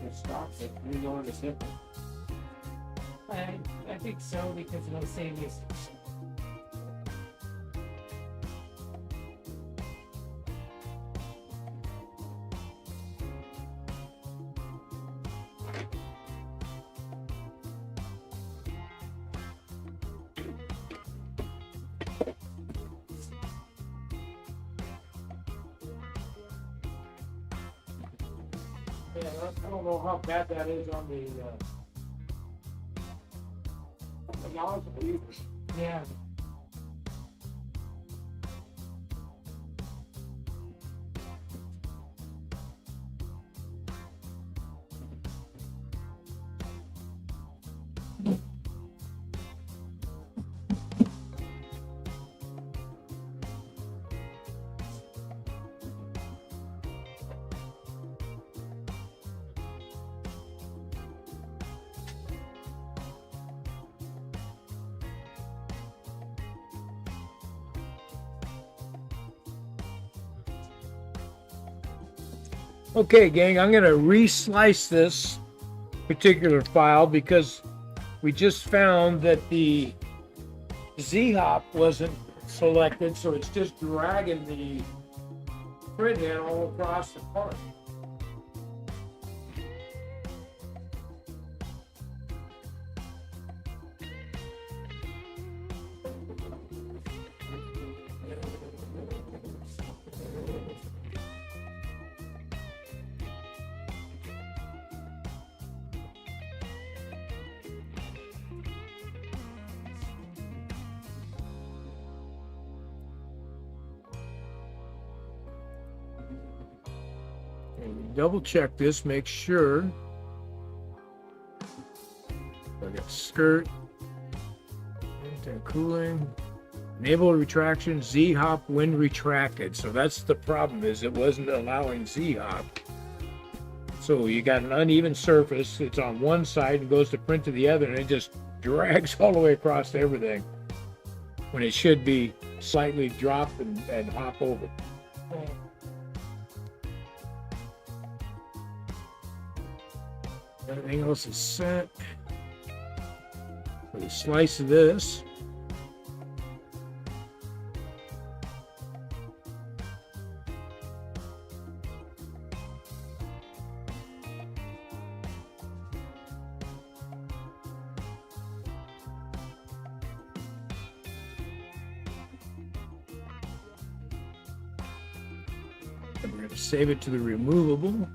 It stops it. You know it's simple. I think so because it'll save you. Yeah, I don't know how bad that is on the nozzle either. Yeah. Okay, gang, I'm going to re-slice this particular file because we just found that the Z-hop wasn't selected, so it's just dragging the print head all across the part. Double check this, make sure. I got skirt, cooling, enable retraction, Z-hop when retracted. So that's the problem, is it wasn't allowing Z-hop. So you got an uneven surface. It's on one side and goes to print to the other, and it just drags all the way across everything when it should be slightly drop and hop over. Okay. Everything else is set. Put a slice of this. And we're going to save it to the removable.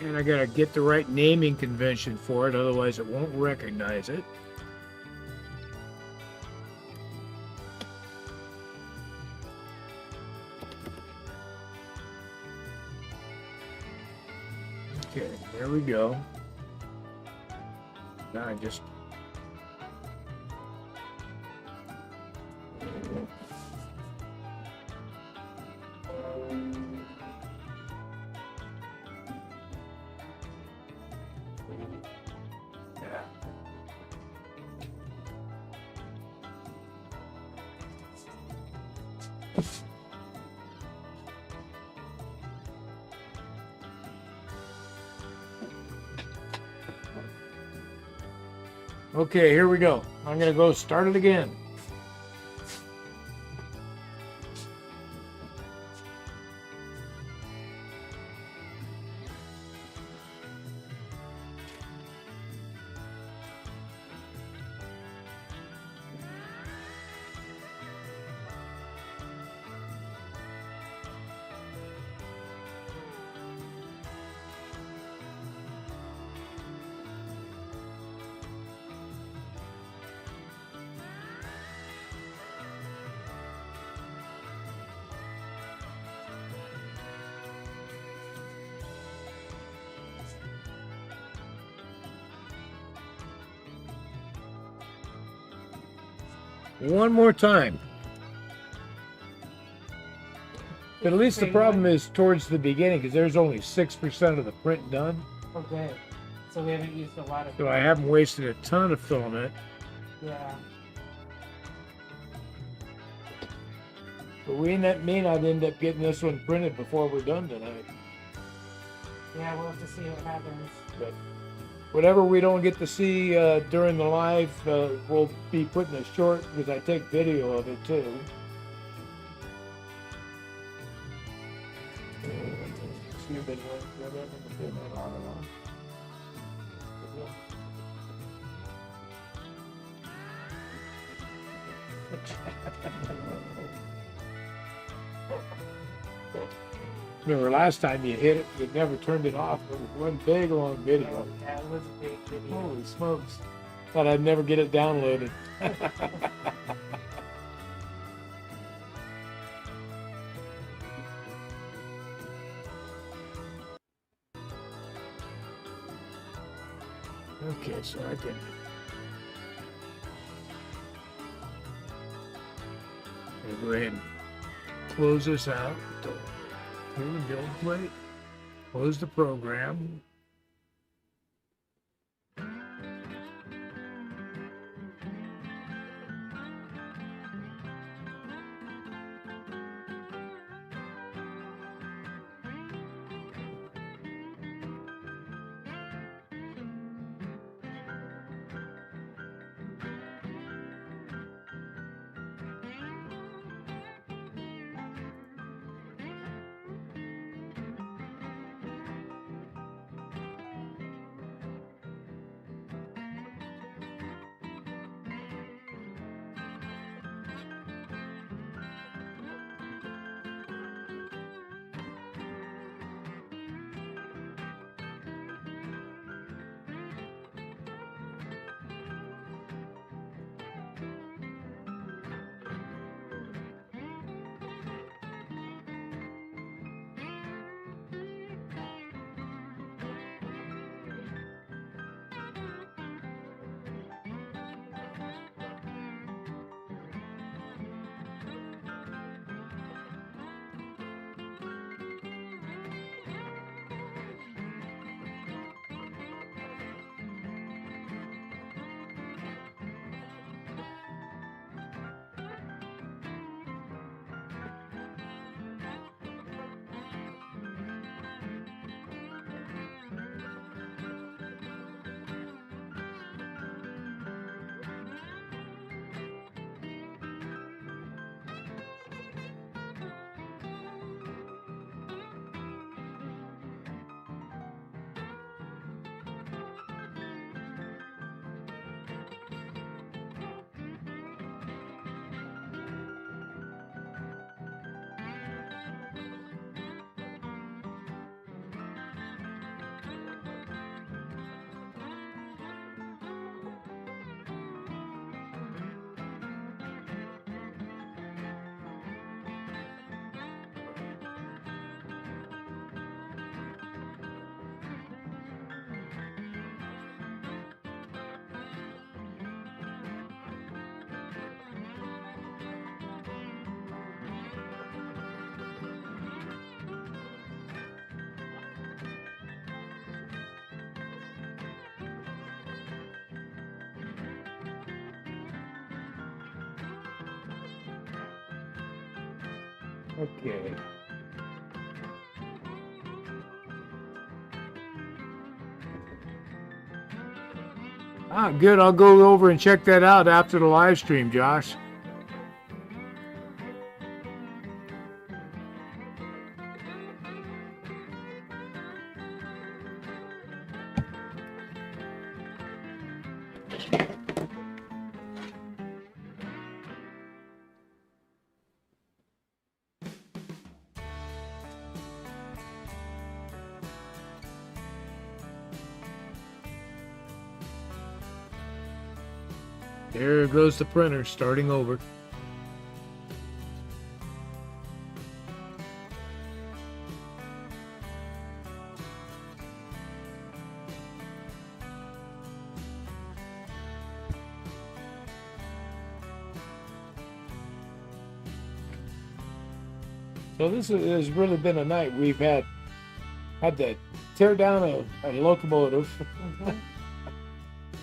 And I gotta get the right naming convention for it, otherwise it won't recognize it. Okay, there we go. Now I just okay, here we go. I'm gonna go start it again. One more time. But at least the problem is towards the beginning, because there's only 6% of the print done. Okay. So we haven't used a lot of. So I haven't wasted a ton of filament. Yeah. But we may not end up getting this one printed before we're done tonight. Yeah, we'll have to see what happens. But whatever we don't get to see during the live, we'll be putting a short, because I take video of it too. Remember last time you hit it, you never turned it off. It was one big long video. Yeah, it was a big video. Holy smokes. Thought I'd never get it downloaded. Okay, so I can go ahead and close this out. Here we go. Play. Close the program. Okay. Good. I'll go over and check that out after the live stream, Josh. There goes the printer starting over. So this has really been a night. We've had to tear down a locomotive.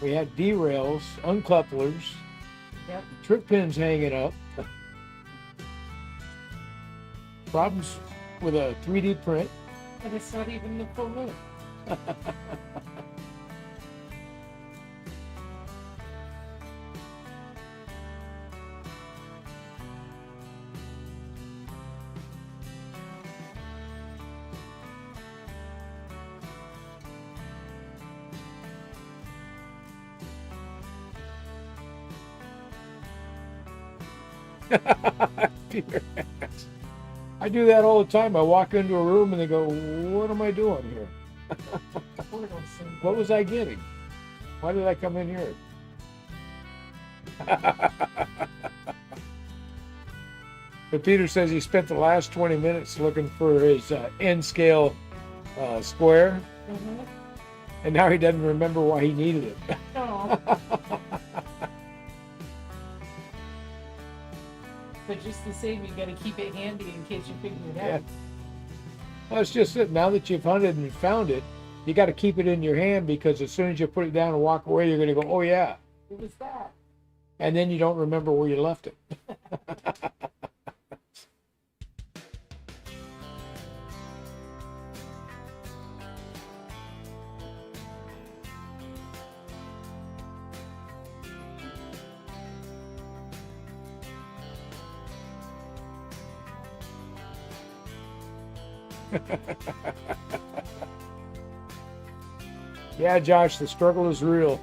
We had derails, uncouplers, Yep. trip pins hanging up, problems with a 3D print. And it's not even the full moon. I do that all the time. I walk into a room and they go, "What am I doing here? What was I getting? Why did I come in here?" But Peter says he spent the last 20 minutes looking for his N scale square. Mm-hmm. And now he doesn't remember why he needed it. Oh. But just the same, you got to keep it handy in case you figure it Yeah. out. Well, it's just that now that you've hunted and found it, you got to keep it in your hand, because as soon as you put it down and walk away, you're going to go, oh yeah. What was that? And then you don't remember where you left it. Yeah, Josh, the struggle is real.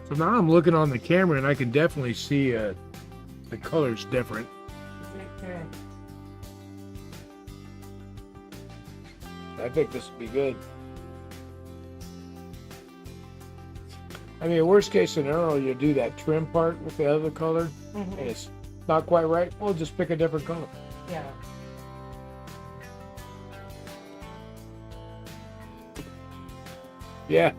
So now I'm looking on the camera and I can definitely see the color's different. Okay. I think this would be good. I mean, worst case scenario, you do that trim part with the other color, and it's not quite right. We'll just pick a different color. Yeah. Yeah.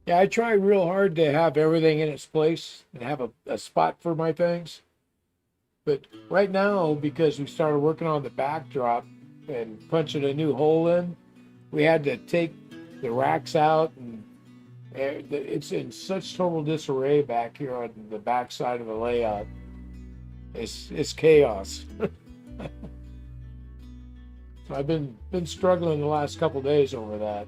Yeah, I try real hard to have everything in its place and have a spot for my things. But right now, because we started working on the backdrop and punching a new hole in, we had to take the racks out, and it's in such total disarray back here on the back side of the layout. It's chaos. So I've been struggling the last couple days over that.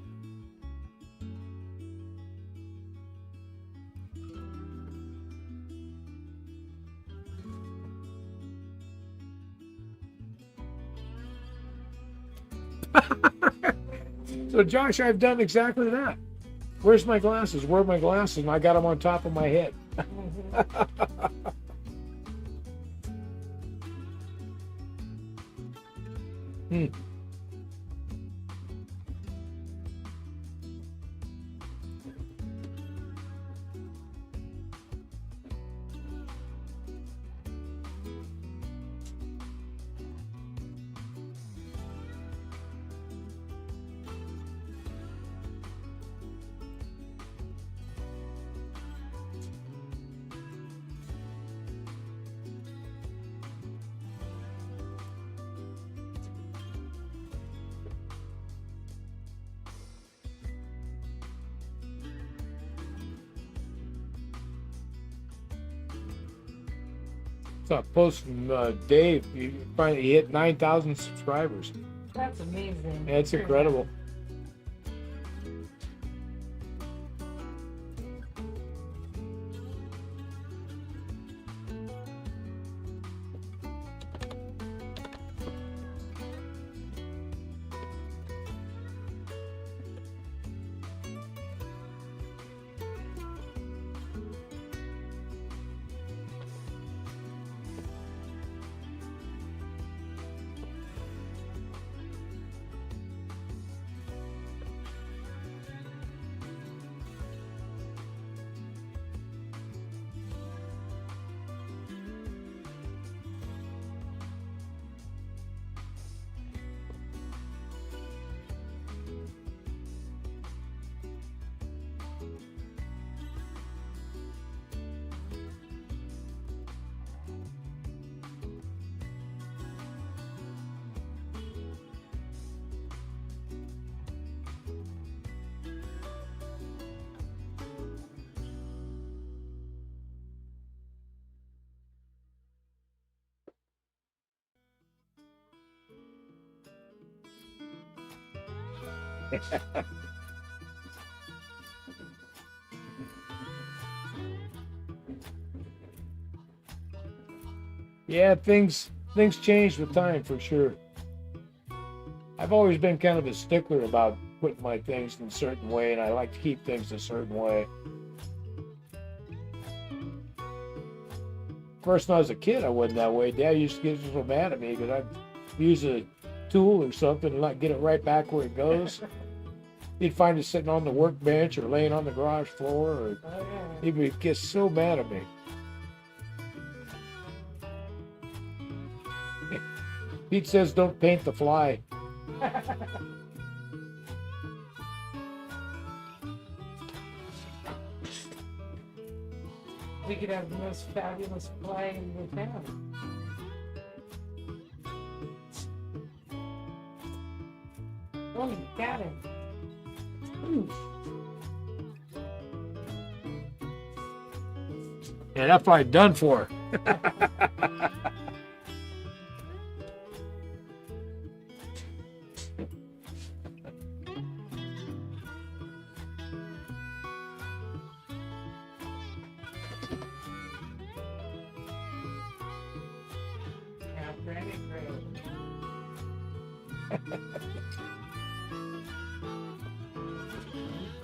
So Josh, I've done exactly that. Where's my glasses? Where are my glasses? And I got them on top of my head. Hmm. So a post from Dave, you finally hit 9,000 subscribers. That's amazing. Yeah, it's incredible. Yeah, things change with time for sure. I've always been kind of a stickler about putting my things in a certain way, and I like to keep things a certain way. Of course, when I was a kid, I wasn't that way. Dad used to get so mad at me because I'd use a tool or something and not get it right back where it goes. He'd find it sitting on the workbench or laying on the garage floor, or he would get so mad at me. Pete says, "Don't paint the fly." We could have the most fabulous fly in the town. Oh, you got him. Ooh. Yeah, that fly done for. Yeah, Granny Gray.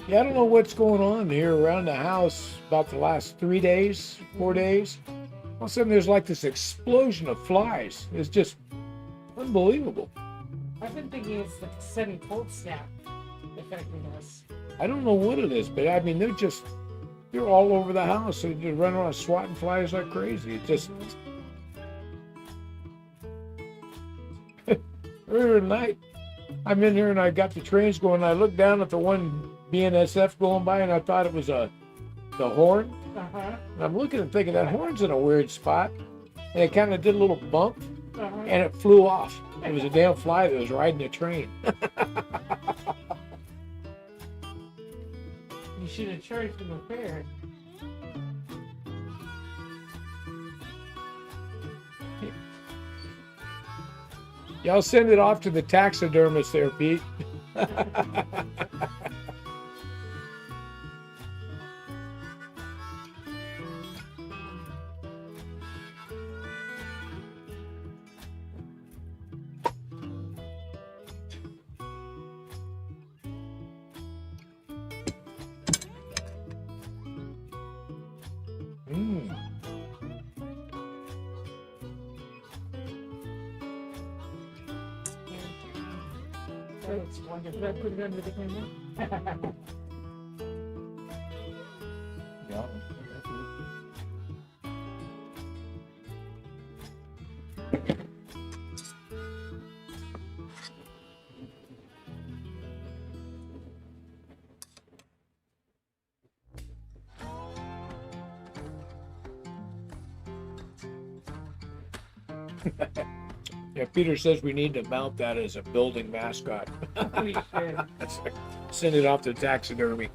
Yeah, I don't know what's going on here around the house about the last 3 days, 4 days. All of a sudden, there's like this explosion of flies. It's just unbelievable. I've been thinking it's the sudden cold snap affecting us. I don't know what it is, but I mean, they're all over the house. They just run around swatting flies like crazy. It just, earlier tonight, I'm in here and I got the trains going. I looked down at the one BNSF going by and I thought it was the horn. Uh-huh. And I'm looking and thinking that horn's in a weird spot. And it kind of did a little bump and it flew off. It was a damn fly that was riding the train. You should have charged him a fare. Yeah, I'll send it off to the taxidermist there, Pete. Mm. That's wonderful. Did I put it under the camera? Yeah. Yeah, Peter says we need to mount that as a building mascot. We should. Send it off to taxidermy.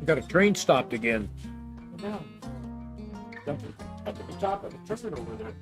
Got a train stopped again. No. Up at the top of the turret over there.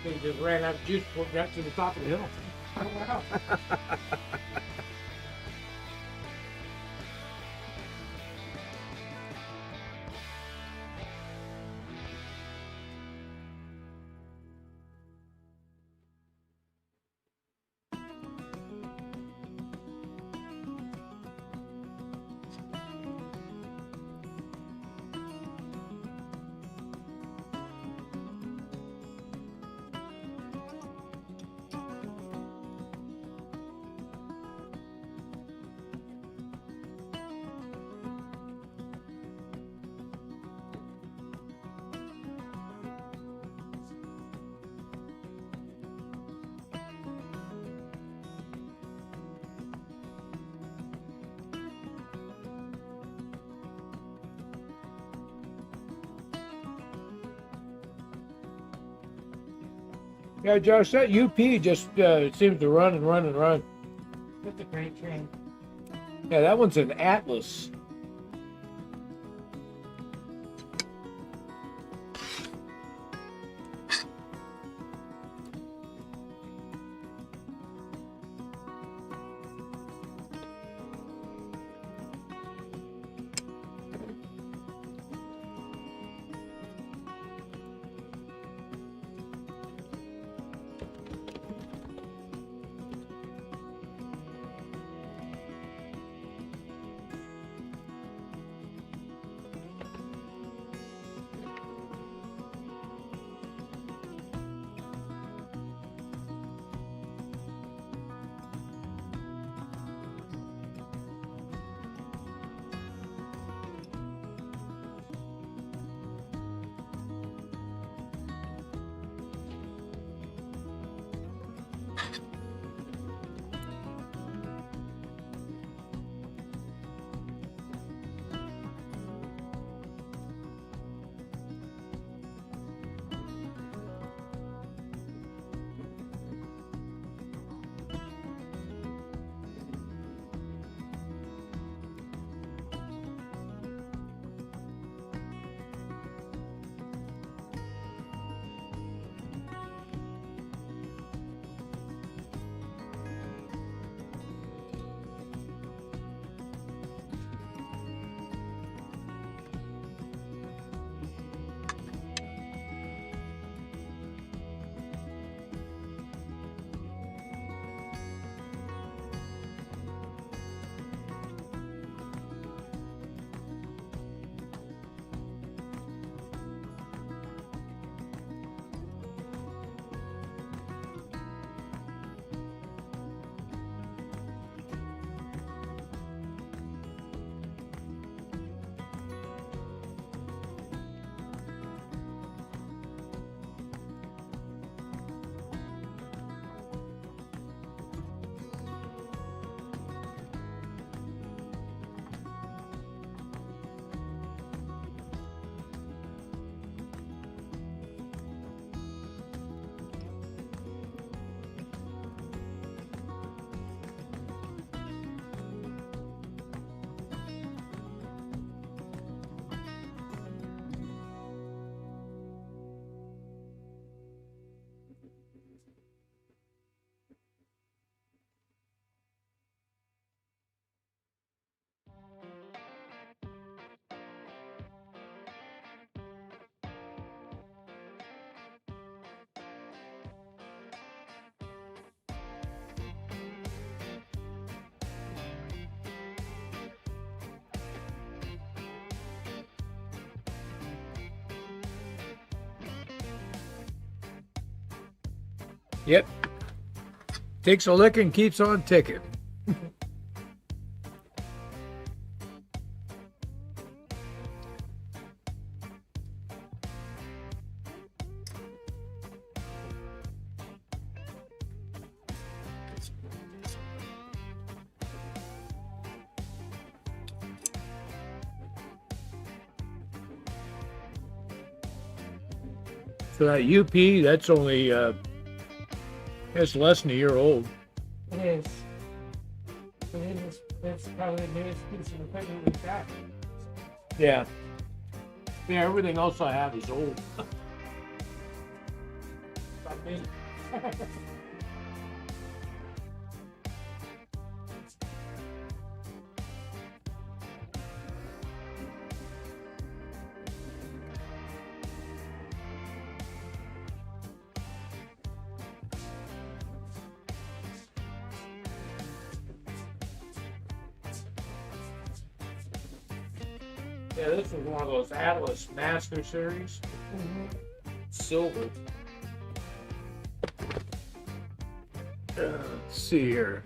They just ran out of juice before it got to the top of the hill. Oh, wow. Yeah, Josh, that UP just seems to run and run and run. That's a great train. Yeah, that one's an Atlas. Yep. Takes a lick and keeps on ticking. So that UP, that's only it's less than a year old. It is. But it is. That's probably the newest piece of equipment we've got. Yeah. Yeah, everything else I have is old. About me. Yeah, this is one of those Atlas Master Series. Silver. Let's see here.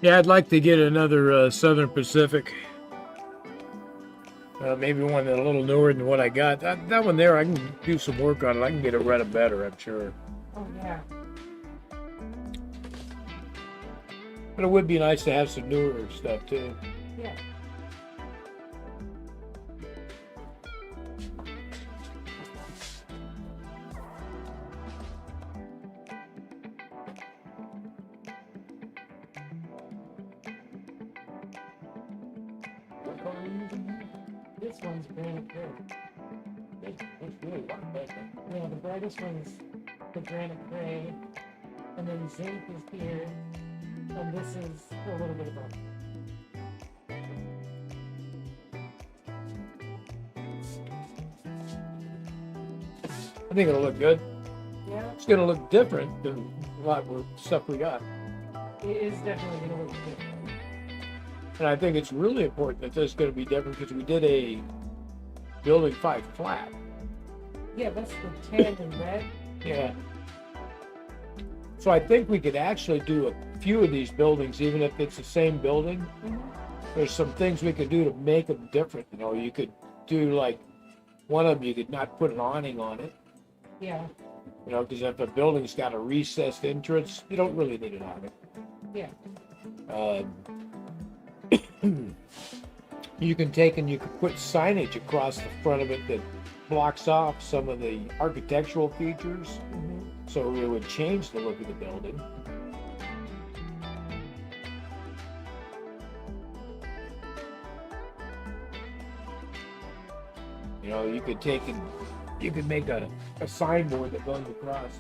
Yeah, I'd like to get another Southern Pacific. Maybe one that's a little newer than what I got. That one there, I can do some work on it. I can get it running better, I'm sure. Oh, yeah. But it would be nice to have some newer stuff, too. Yeah. What color are you using here? This one's granite gray. It's really one better. Yeah, the brightest one's the granite gray, and then zinc is here, and this is a little bit above. I think it'll look good. Yeah. It's going to look different than a lot of stuff we got. It is definitely going to look different. And I think it's really important that this is going to be different because we did a building 5 flat. Yeah, that's the tan and red. Yeah. So I think we could actually do a few of these buildings, even if it's the same building. Mm-hmm. There's some things we could do to make them different. You know, you could do like one of them, you could not put an awning on it. Yeah. You know, because if a building's got a recessed entrance, you don't really need an awning. Yeah. You can take and you can put signage across the front of it that blocks off some of the architectural features, Mm-hmm. so it would change the look of the building. You know, you could take and you could make a signboard that goes across.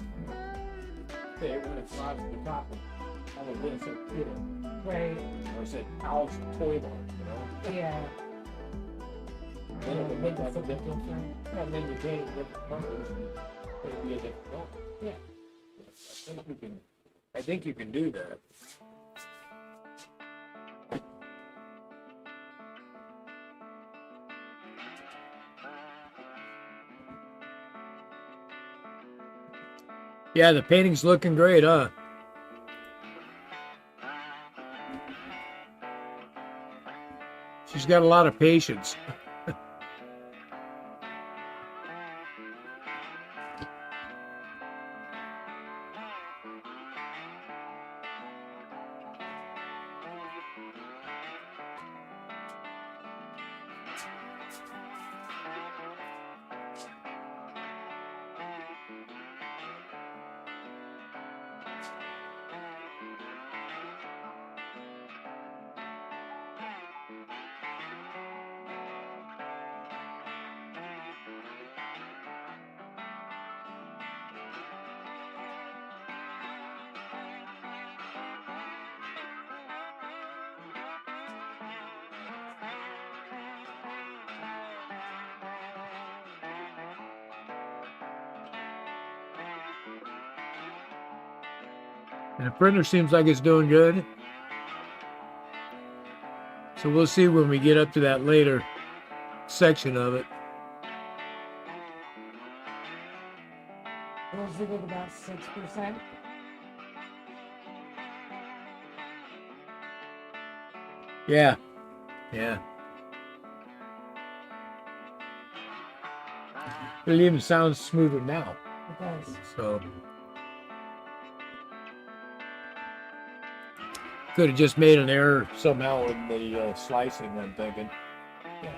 Say it went across the top of all of this up here. Right. You know, it said Al's Toy Barn, you know. Yeah. Then it would make like a different thing. And then you paint it different colors. It would be a different color. Yeah. I think you can do that. Yeah, the painting's looking great, huh? She's got a lot of patience. And the printer seems like it's doing good. So we'll see when we get up to that later section of it. Was it at about 6%? Yeah. Yeah. It even sounds smoother now. It does. So could have just made an error somehow in the slicing, I'm thinking. Yeah.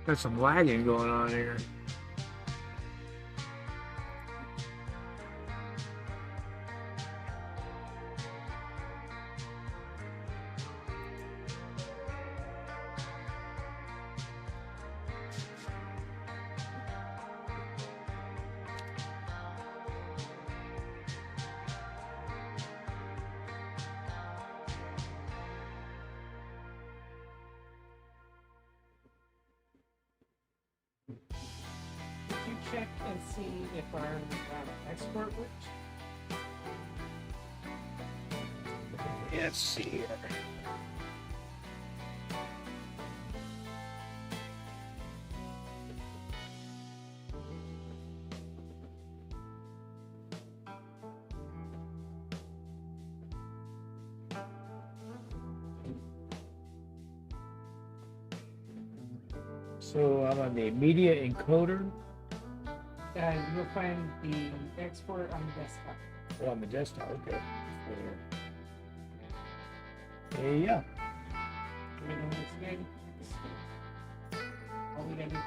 Got some lagging going on here. Did you check and see if our export worked? Let's see here. So I'm on the media encoder. You'll find the export on the desktop. Oh, on the desktop, okay. Yeah. You know what's good? All we gotta do is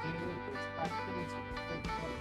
copy it and put it.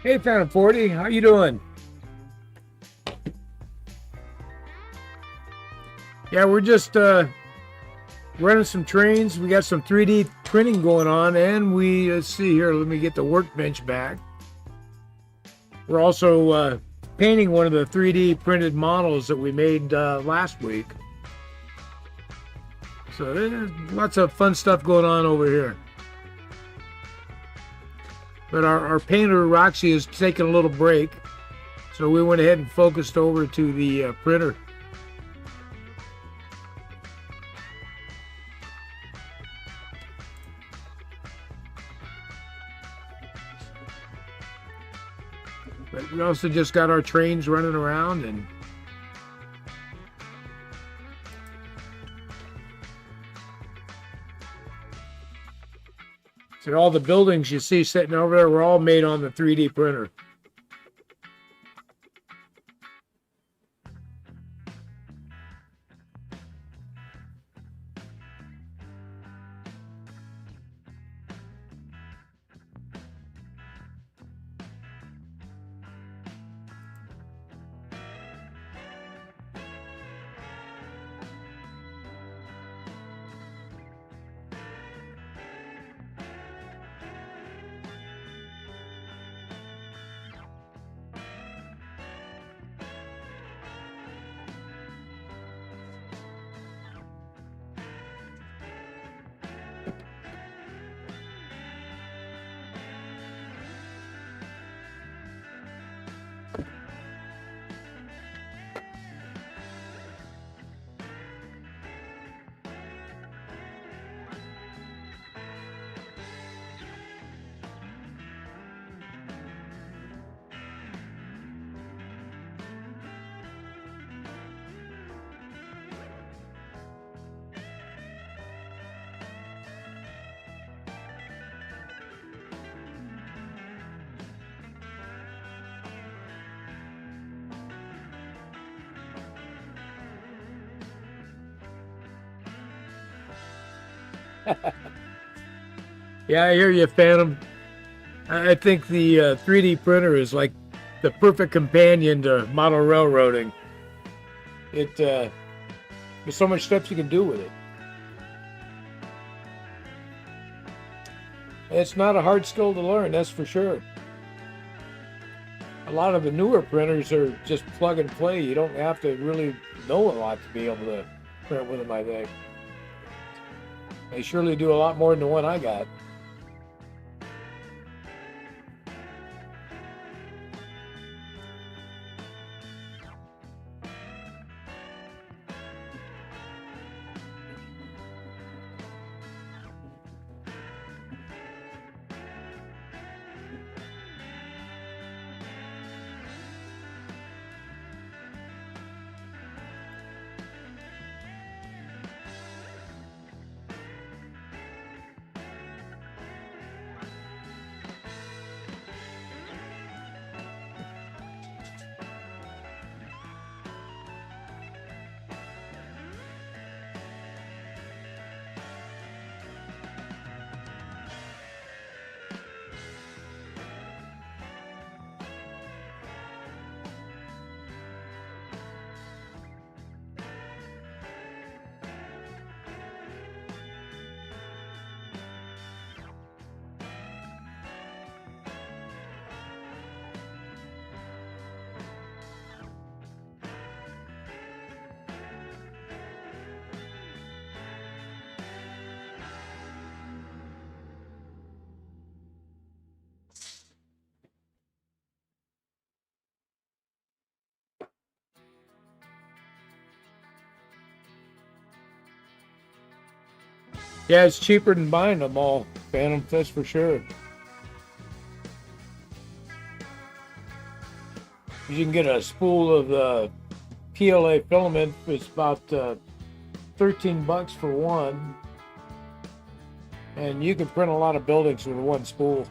Hey, Phantom 40, how you doing? Yeah, we're just running some trains. We got some 3D printing going on, and let's see here. Let me get the workbench back. We're also painting one of the 3D printed models that we made last week. So there's lots of fun stuff going on over here. But our painter, Roxy, is taking a little break. So we went ahead and focused over to the printer. But we also just got our trains running around, and so all the buildings you see sitting over there were all made on the 3D printer. Yeah, I hear you, Phantom. I think the 3D printer is like the perfect companion to model railroading. There's so much stuff you can do with it. It's not a hard skill to learn, that's for sure. A lot of the newer printers are just plug and play. You don't have to really know a lot to be able to print with them, I think. They surely do a lot more than the one I got. Yeah, it's cheaper than buying them all, Phantom, that's for sure. You can get a spool of PLA filament. It's about $13 for one, and you can print a lot of buildings with one spool.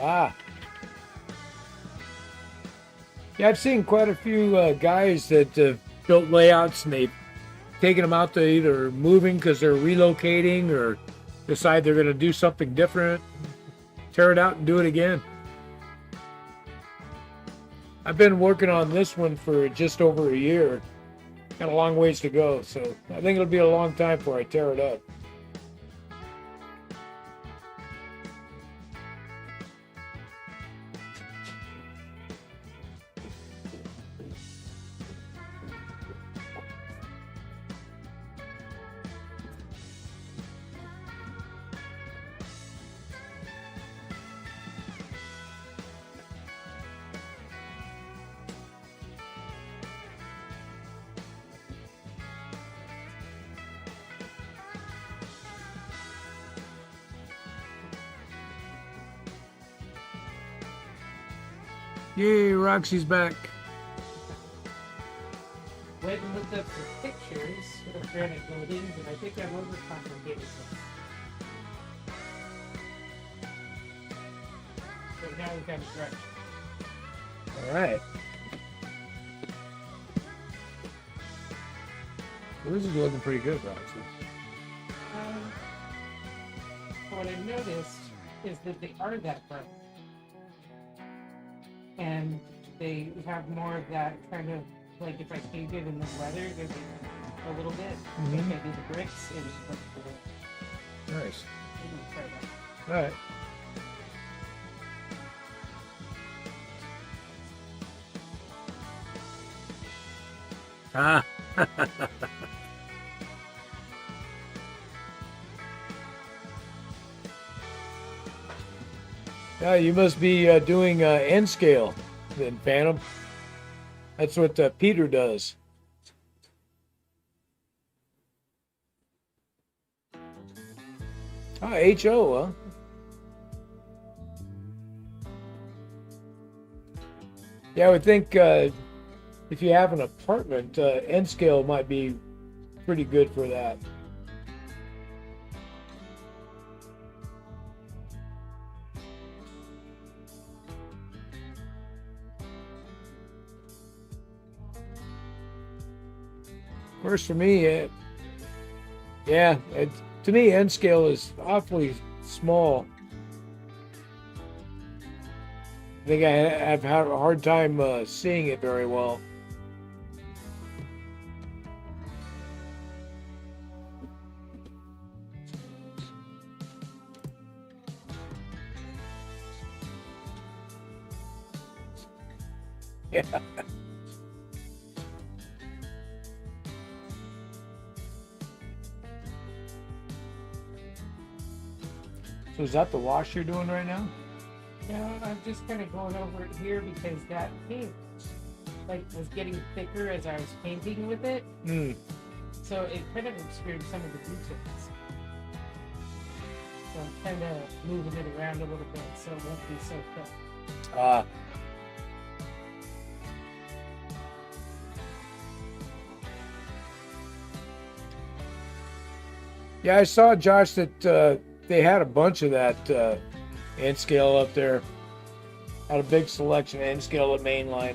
Ah, yeah, I've seen quite a few guys that built layouts and they've taken them out to either moving because they're relocating or decide they're going to do something different, tear it out and do it again. I've been working on this one for just over a year. Got a long ways to go, so I think it'll be a long time before I tear it up. Yay, Roxy's back. Went and looked up some pictures of granite buildings, and I think I'm overcomplicating them. So now we've got a direction. All right. Well, this is looking pretty good, Roxy. What I've noticed is that they are that bright. And they have more of that kind of, like if I painted in the weather, there'd be a little bit. If I did the bricks, it was like the Nice. try that. All right. Ah. Yeah, you must be doing N scale then, Phantom. That's what Peter does. Ah, HO, huh? Yeah, I would think if you have an apartment, N scale might be pretty good for that. Of course, for me, to me, N scale is awfully small. I think I've had a hard time seeing it very well. Yeah. So is that the wash you're doing right now? No, I'm just kind of going over it here because that paint was getting thicker as I was painting with it. So it kind of obscured some of the details. So I'm kind of moving it around a little bit so it won't be so thick. Yeah, I saw, Josh, that they had a bunch of that N scale up there. Had a big selection of N scale at mainline.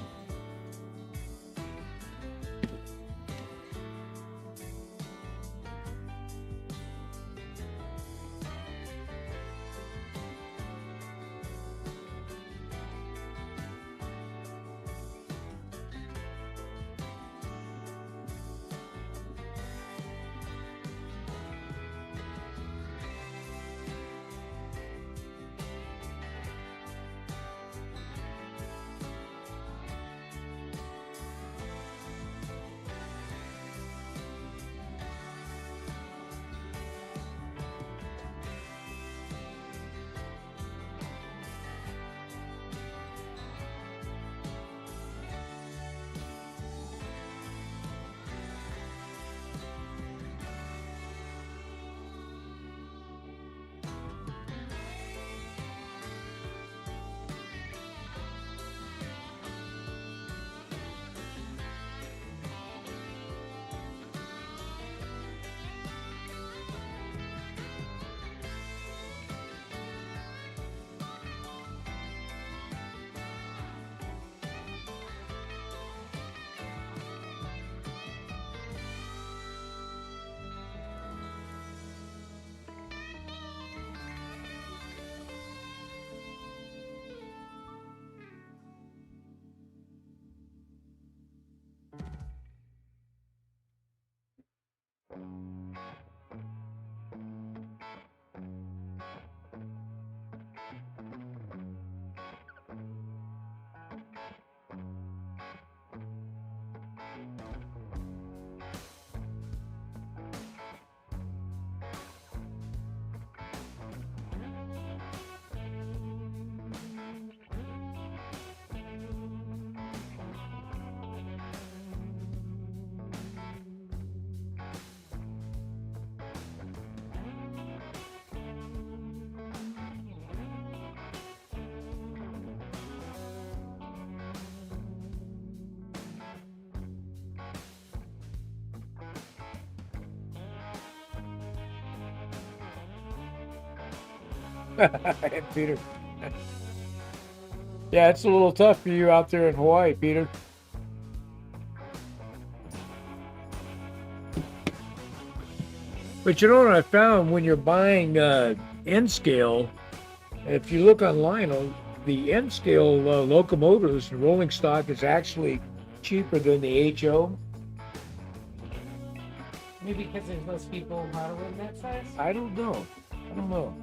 Hey, Peter. Yeah, it's a little tough for you out there in Hawaii, Peter. But you know what I found when you're buying N scale, if you look online, the N scale locomotives and rolling stock is actually cheaper than the HO. Maybe because there's less people modeling that size. I don't know. I don't know.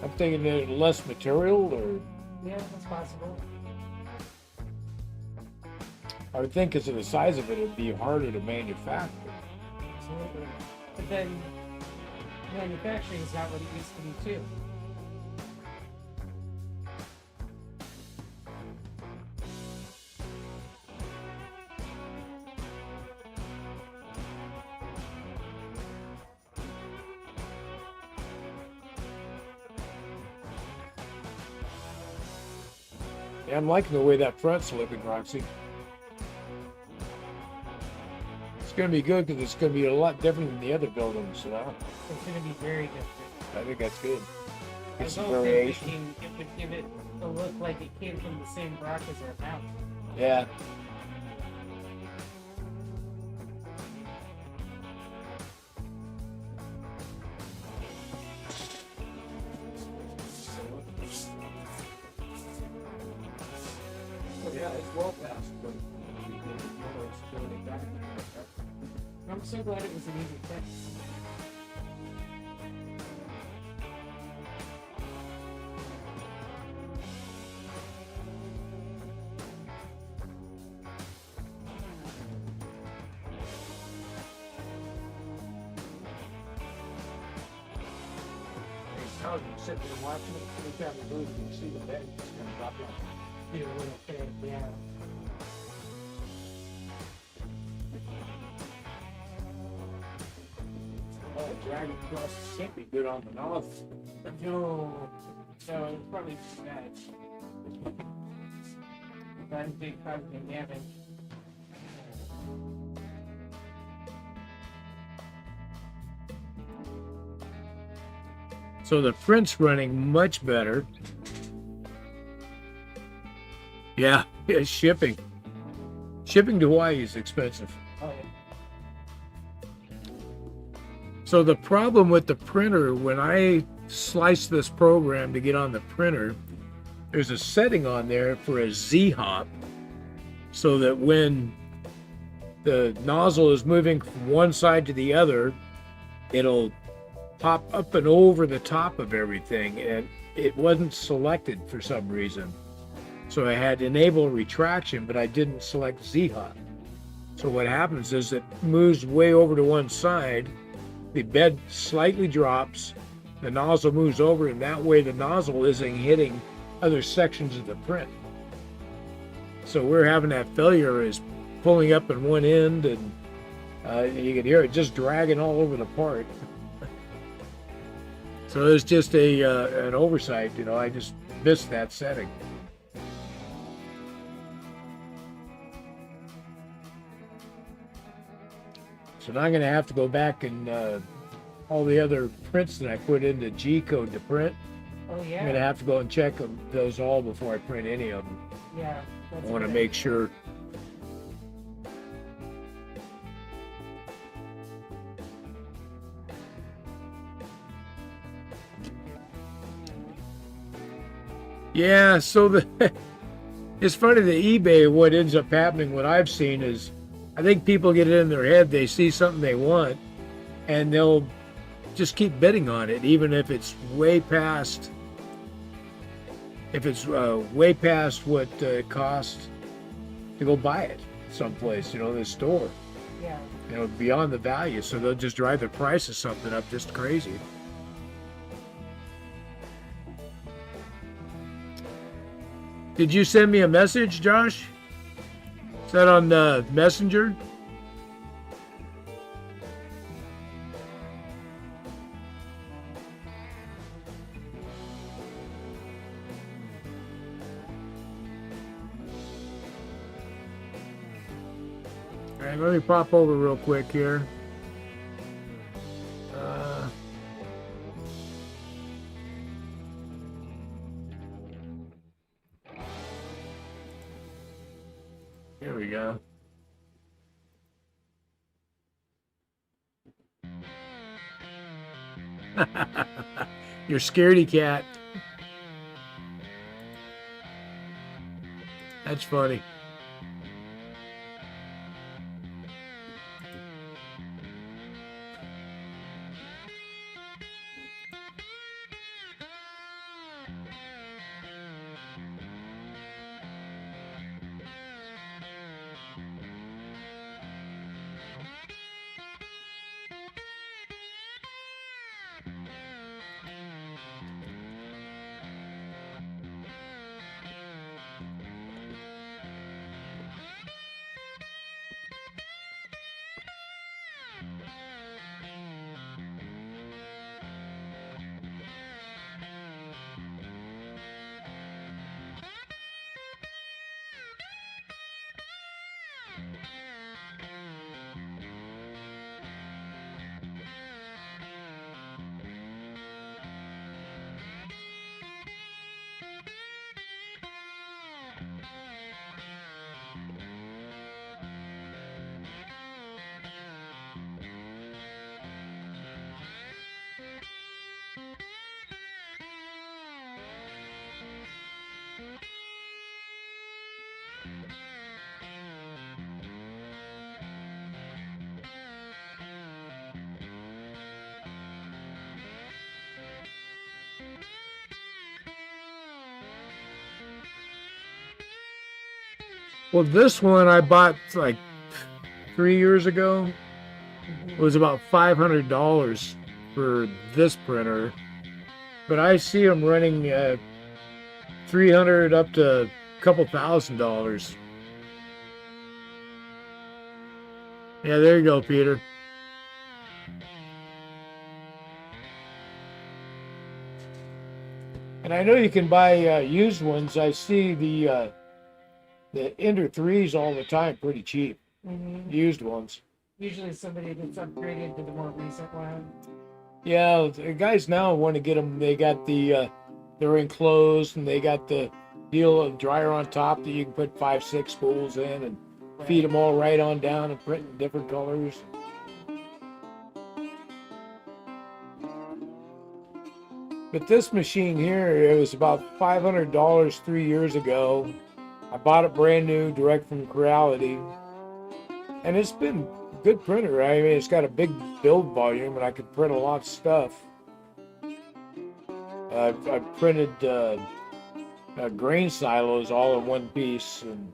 I'm thinking there's less material, or Yeah, that's possible. I would think because of the size of it, it'd be harder to manufacture. Absolutely. But then manufacturing is not what it used to be too. Yeah, I'm liking the way that front's looking, Roxy. It's going to be good because it's going to be a lot different than the other buildings, you know? It's going to be very different. I think that's good. I Get some don't think variation. it would give it a look like it came from the same rock as our mountain. Yeah. Yeah, it's well past, but I'm so glad it was an easy fix. now you sit there watching it, every time it moves, you see the bed just kind of drop down. Be a little bit, yeah. Dragging across the sink be good on the nozzle. No, so it's probably too bad. That big cosmic damage. So the print's running much better. Yeah, yeah, shipping. Shipping to Hawaii is expensive. Oh, yeah. So the problem with the printer, when I slice this program to get on the printer, there's a setting on there for a Z-hop, so that when the nozzle is moving from one side to the other, it'll pop up and over the top of everything, and it wasn't selected for some reason. So I had enable retraction, but I didn't select Z-hop. So what happens is it moves way over to one side, the bed slightly drops, the nozzle moves over, and that way the nozzle isn't hitting other sections of the print. So we're having that failure is pulling up in one end, and you can hear it just dragging all over the part. So it's just an oversight, you know. I just missed that setting. So now I'm going to have to go back and all the other prints that I put into G code to print. Oh, yeah. I'm going to have to go and check those all before I print any of them. Yeah. I That's want to good. make sure. Yeah, so it's funny, the eBay, what ends up happening, what I've seen is, I think people get it in their head, they see something they want, and they'll just keep bidding on it, even if it's way past, what it costs to go buy it someplace, you know, this store, Yeah. you know, beyond the value. So they'll just drive the price of something up just crazy. Did you send me a message, Josh? Is that on Messenger? All right, let me pop over real quick here. Here we go. Your scaredy cat. That's funny. Well, this one I bought like 3 years ago. It was about $500 for this printer, but I see them running $300 up to a couple $1,000s. Yeah, there you go, Peter. And I know you can buy used ones. I see the Ender 3s all the time, pretty cheap. Mm-hmm. Used ones. Usually somebody that's upgraded to the more recent one. Yeah, the guys now want to get them. They got they're enclosed, and they got the deal of dryer on top that you can put 5-6 spools in and feed them all right on down and print in different colors. But this machine here, it was about $500 3 years ago. I bought it brand new, direct from Creality, and it's been a good printer. I mean, it's got a big build volume, and I can print a lot of stuff. I've printed grain silos all in one piece, and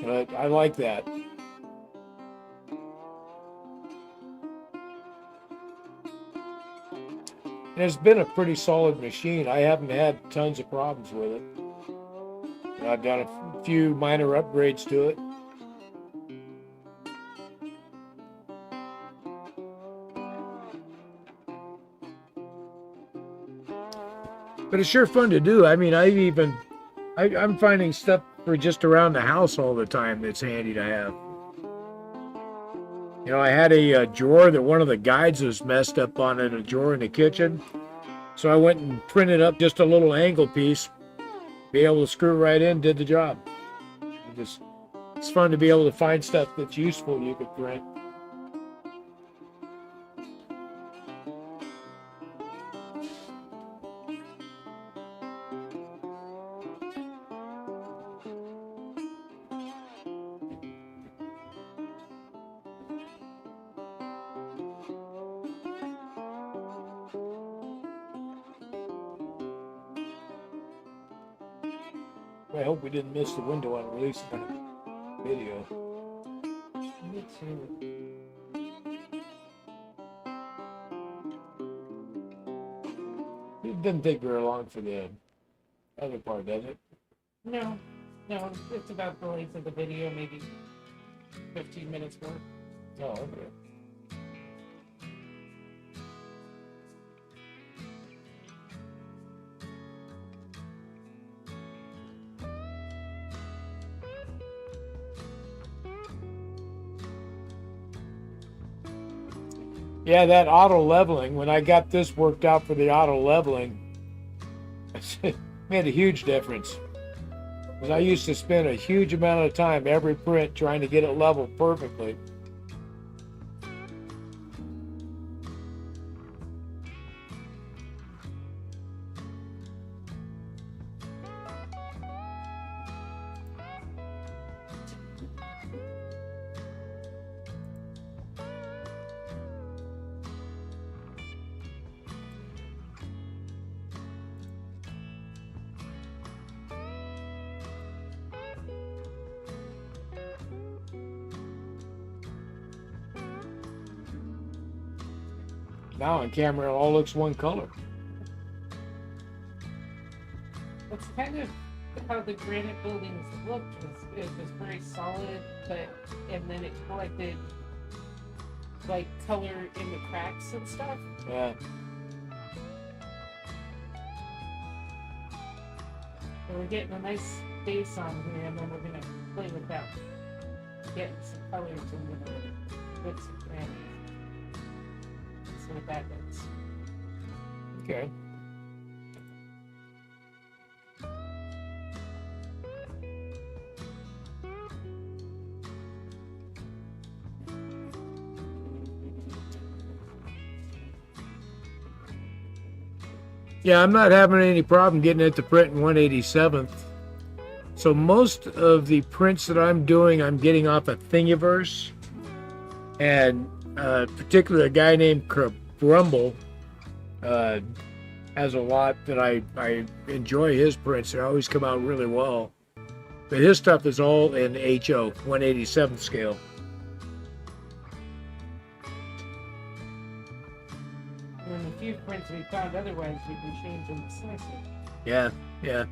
I like that. And it's been a pretty solid machine. I haven't had tons of problems with it. I've done a few minor upgrades to it. But it's sure fun to do. I mean, I'm finding stuff for just around the house all the time that's handy to have. You know, I had a drawer that one of the guides was messed up on in a drawer in the kitchen. So I went and printed up just a little angle piece. Be able to screw right in, did the job. It's fun to be able to find stuff that's useful you could print. I hope we didn't miss the window on releasing the video. Me too. It didn't take very long for the other part, does it? No, it's about the length of the video, maybe 15 minutes more. Oh, okay. Yeah, that auto leveling, when I got this worked out for the auto leveling, it made a huge difference. Because I used to spend a huge amount of time every print trying to get it leveled perfectly. Now on camera, it all looks one color. That's kind of how the granite buildings looked. It was very solid, and then it collected like color in the cracks and stuff. Yeah. So we're getting a nice base on here, and then we're gonna play with that, getting some colors in there with some granite. See what that does. Okay. Yeah, I'm not having any problem getting it to print in 187th. So most of the prints that I'm doing, I'm getting off of Thingiverse, and particularly a guy named Kabrumble has a lot that I enjoy his prints. They always come out really well. But his stuff is all in HO, 187th scale. And a few prints we found otherwise, we can change them to slice it. Yeah, yeah.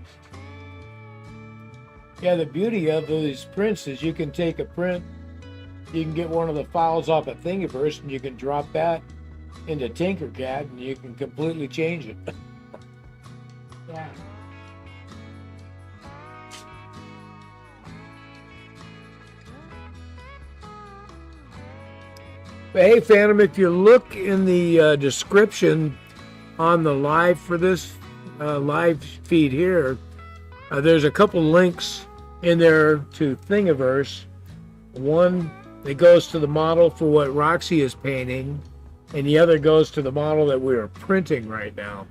Yeah, the beauty of these prints is you can take a print, you can get one of the files off of Thingiverse, and you can drop that into Tinkercad, and you can completely change it. Yeah. But hey, Phantom, if you look in the description on the live for this live feed here, there's a couple links in there to Thingiverse. One that goes to the model for what Roxy is painting, and the other goes to the model that we are printing right now.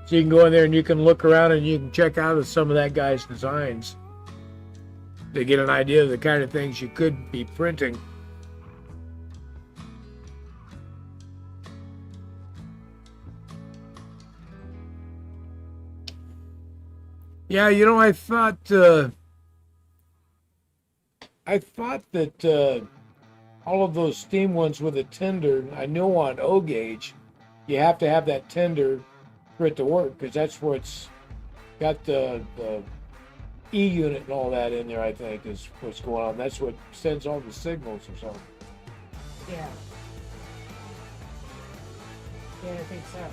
So you can go in there and you can look around and you can check out some of that guy's designs to get an idea of the kind of things you could be printing. Yeah, you know, I thought that all of those steam ones with a tender, I know on O gauge, you have to have that tender for it to work, because that's where it's got the E unit and all that in there, I think, is what's going on. That's what sends all the signals or something. Yeah. Yeah, I think so.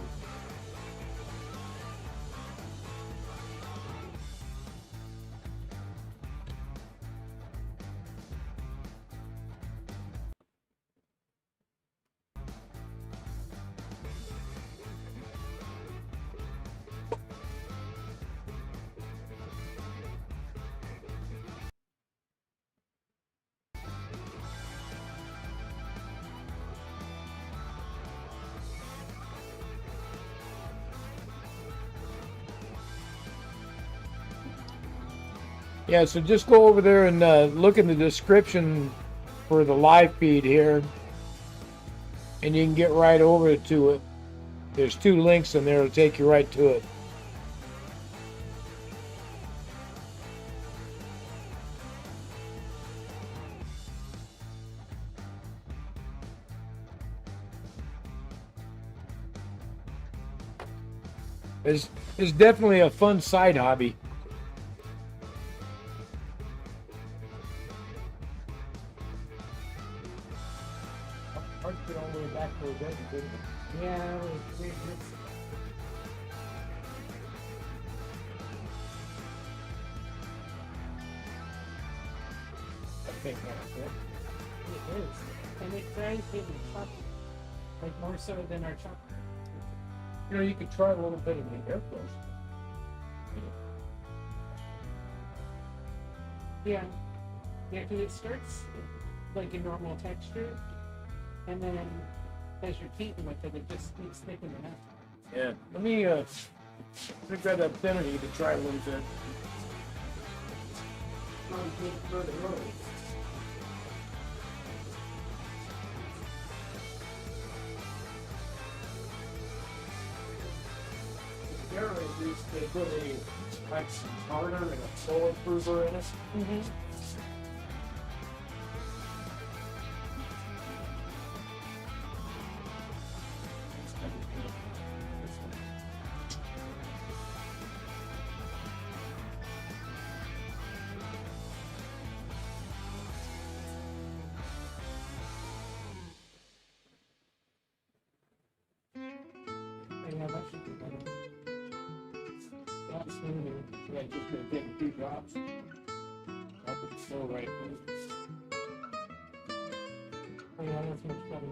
Yeah, so just go over there and look in the description for the live feed here, and you can get right over to it. There's two links in there to take you right to it. It's definitely a fun side hobby. Hard to get all the way back to the desert, didn't it? Yeah, I think that's it. it is. And it dries in chocolate. Like more so than our chocolate. You know, you could try a little bit of the air freshener. Yeah. Yeah, because it starts like a normal texture, and then as you're painting with it, it just keeps thickening up. Yeah. Let me pick that up thinity to try a little bit. They put like some tartar and a soul improver in it. Mm-hmm. Yeah, that should be better. Not smoothing. Yeah, just gonna take a few drops. That would so right. Oh yeah, that's much better.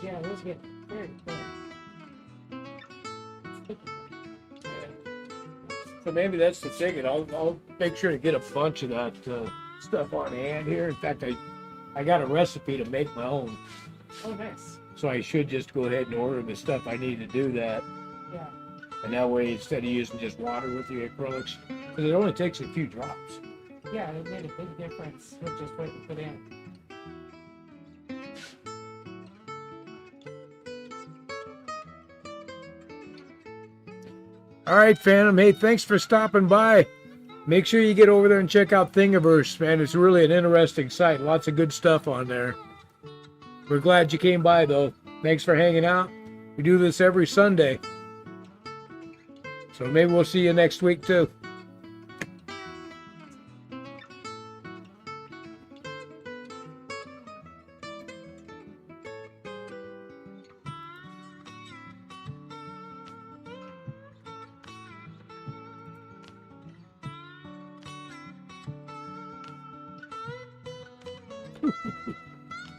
Yeah, those get very close. So maybe that's the ticket. I'll make sure to get a bunch of that stuff on hand here. In fact, I got a recipe to make my own. Oh, nice. So I should just go ahead and order the stuff I need to do that. Yeah. And that way, instead of using just water with the acrylics, because it only takes a few drops. Yeah, it made a big difference with just what you put in. All right, Phantom. Hey, thanks for stopping by. Make sure you get over there and check out Thingiverse, man. It's really an interesting site. Lots of good stuff on there. We're glad you came by, though. Thanks for hanging out. We do this every Sunday. So maybe we'll see you next week, too.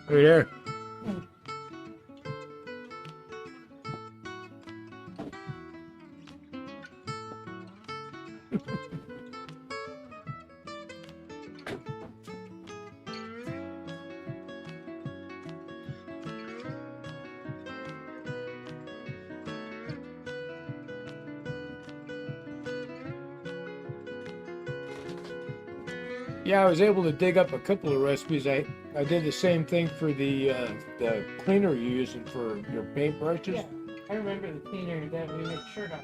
Right there. Yeah, I was able to dig up a couple of recipes. I did the same thing for the cleaner you're using for your paintbrushes. Yeah, I remember the cleaner that we made shirt on.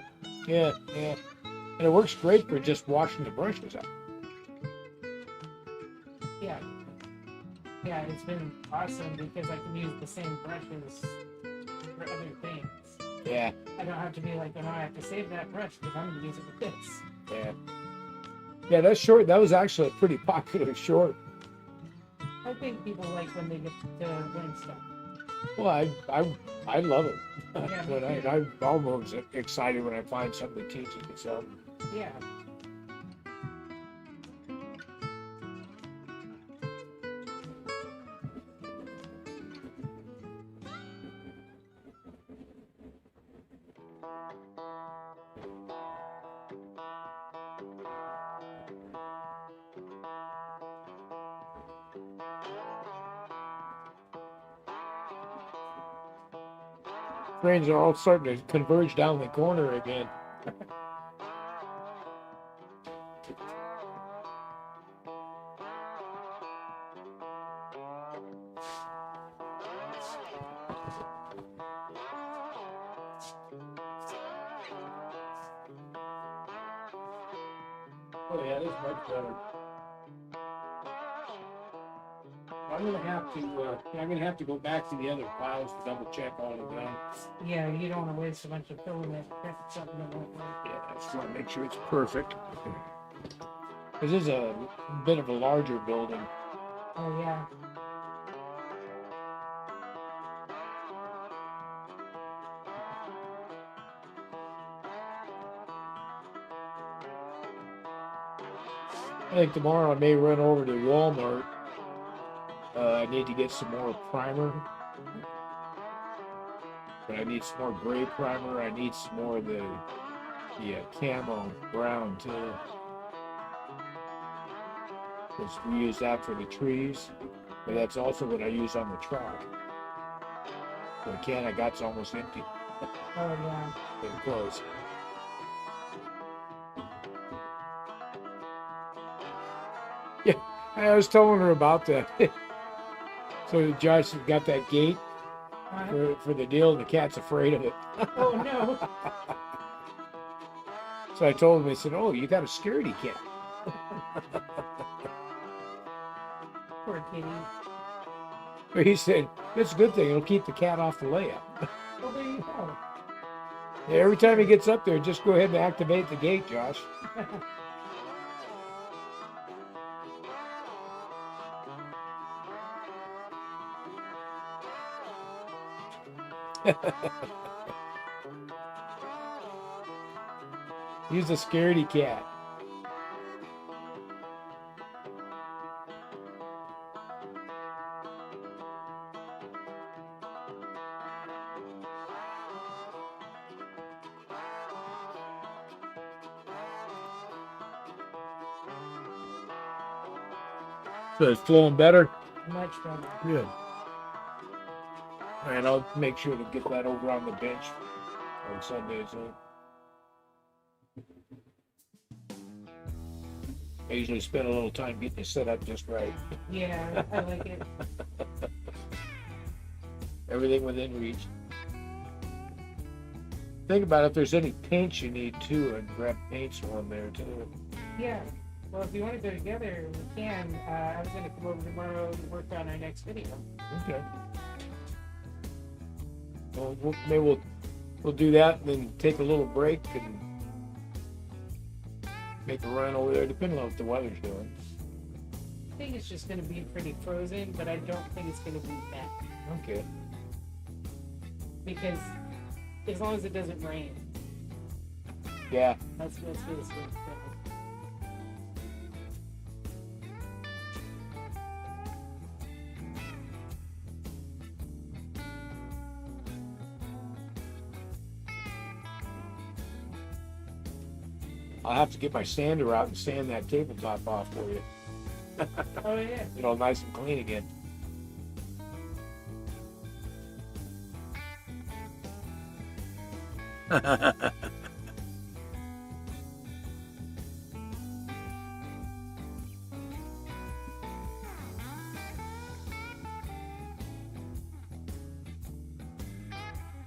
Yeah, yeah. And it works great for just washing the brushes out. Yeah. Yeah, it's been awesome because I can use the same brushes for other things. Yeah, I don't have to be like, oh no, I have to save that brush because I'm going to use it with this. yeah. Yeah, that short, that was actually a pretty popular short. I think people like when they get to learn stuff. Well, I love it. Yeah, But me too. I'm almost excited when I find something that teaches me something. Yeah. Trains are all starting to converge down the corner again. Oh yeah, this is much better. I'm gonna have to go back to the other files to double check all of them. Yeah, you don't want to waste a bunch of filament. That's something that won't work. Yeah, I just want to make sure it's perfect. This is a bit of a larger building. Oh, yeah. I think tomorrow I may run over to Walmart. I need to get some more primer. But I need some more gray primer. I need some more of the the camo brown too. Because we use that for the trees, but that's also what I use on the truck. The can I got's almost empty. Oh yeah. Getting close. Yeah, I was telling her about that. So Josh got that gate for the deal, and the cat's afraid of it. Oh no. So I told him, I said, "Oh, you got a scaredy cat." Poor kitty. But he said, "It's a good thing. It'll keep the cat off the layup." Well, there you go. Yeah, every time he gets up there, just go ahead and activate the gate, Josh. He's a scaredy cat. So it's flowing better? Much better. Good. And I'll make sure to get that over on the bench on Sundays. I usually spend a little time getting it set up just right. Yeah, I like it. Everything within reach. Think about if there's any paints you need too, and grab paints on there too. Yeah. Well, if you want to go together, we can. I was going to come over tomorrow and work on our next video. Okay. Well, maybe we'll do that and then take a little break and make a run over there, depending on what the weather's doing. I think it's just going to be pretty frozen, but I don't think it's going to be bad. Okay. Because as long as it doesn't rain, Yeah. that's basically it. I'll have to get my sander out and sand that tabletop off for you. Oh yeah. Get all nice and clean again.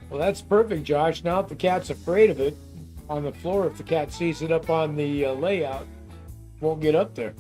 Well, that's perfect, Josh. Now if the cat's afraid of it on the floor, if the cat sees it up on the layout, won't get up there.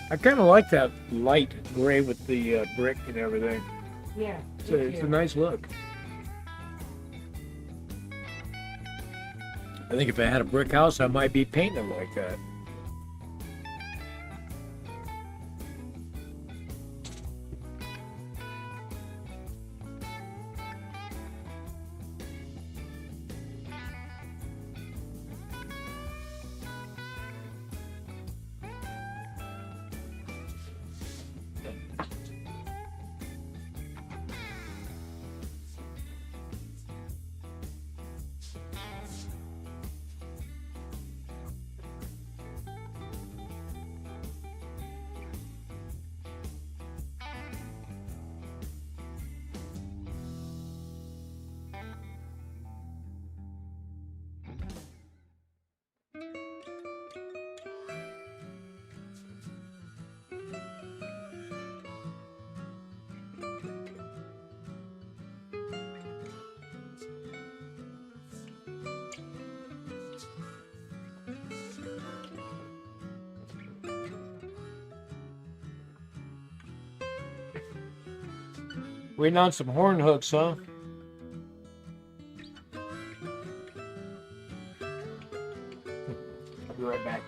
I kind of like that light gray with the brick and everything. Yeah. It's a nice look. I think if I had a brick house, I might be painting it like that. Waiting on some horn hooks, huh? be right back.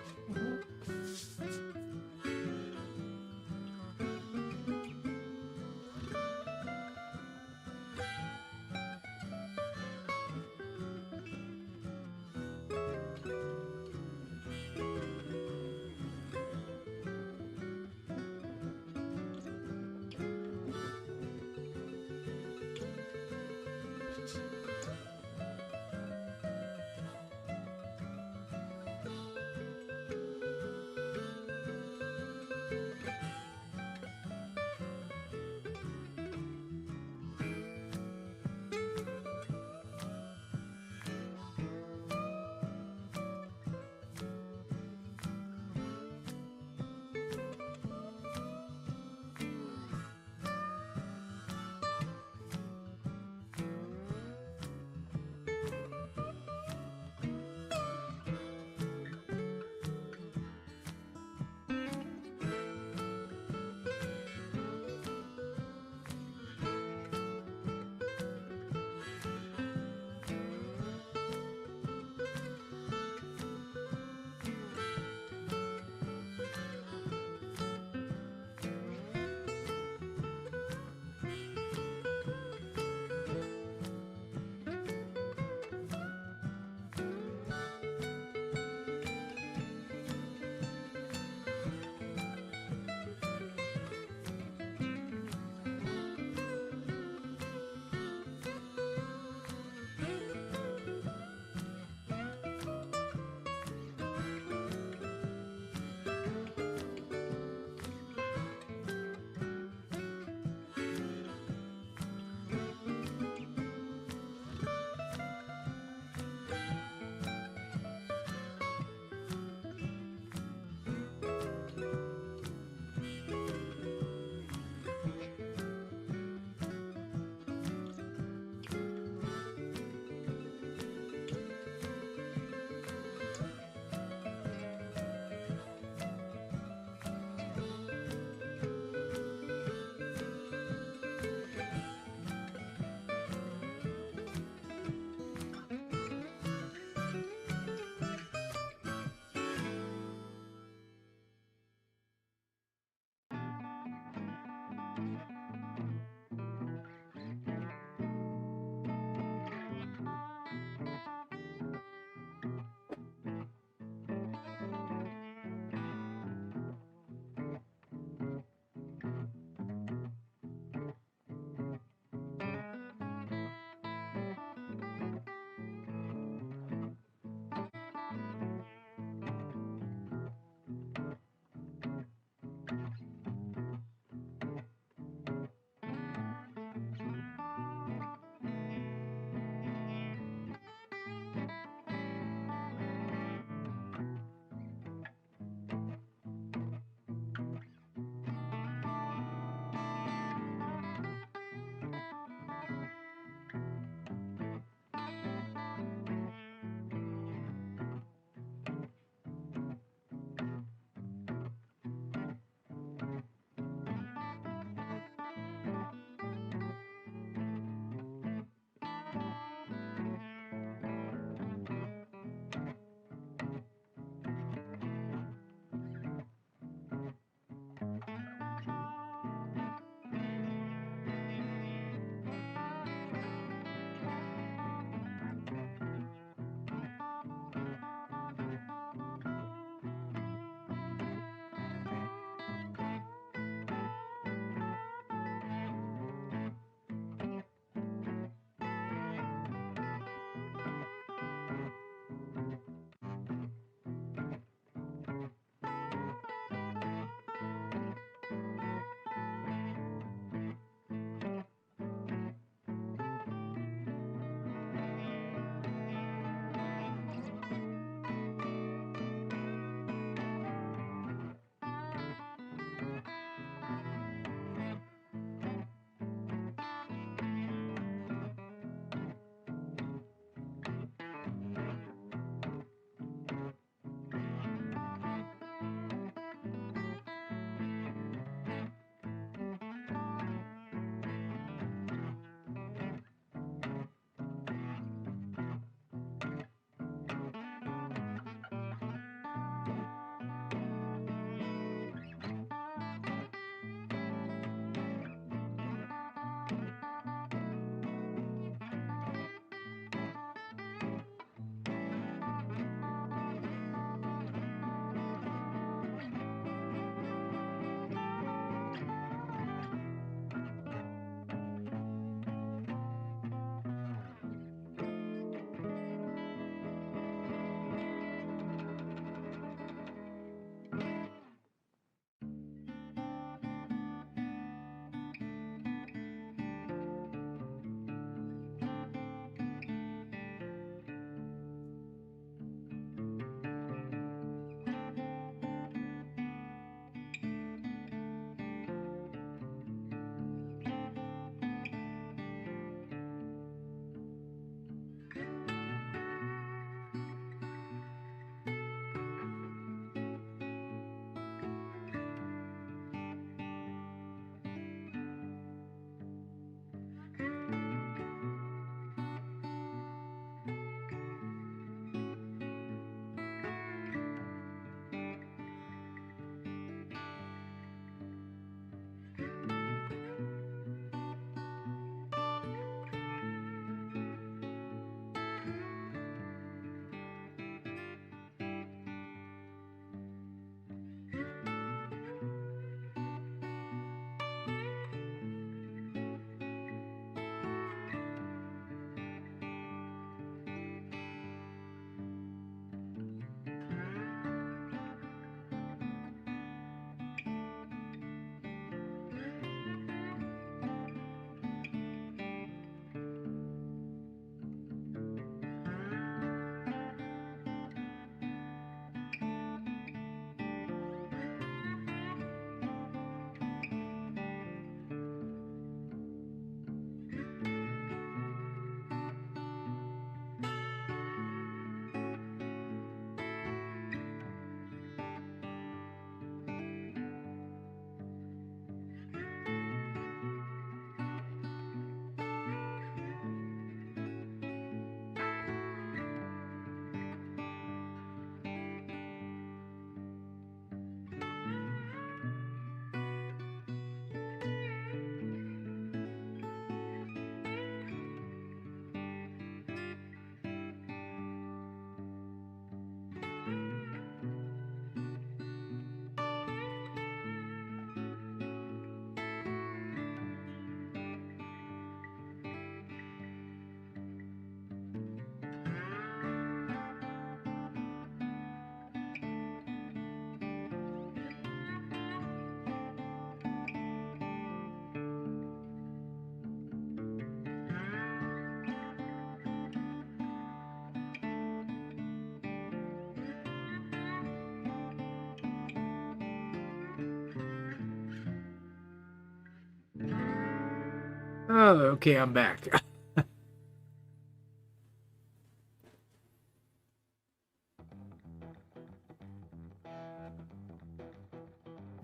Oh, okay, I'm back.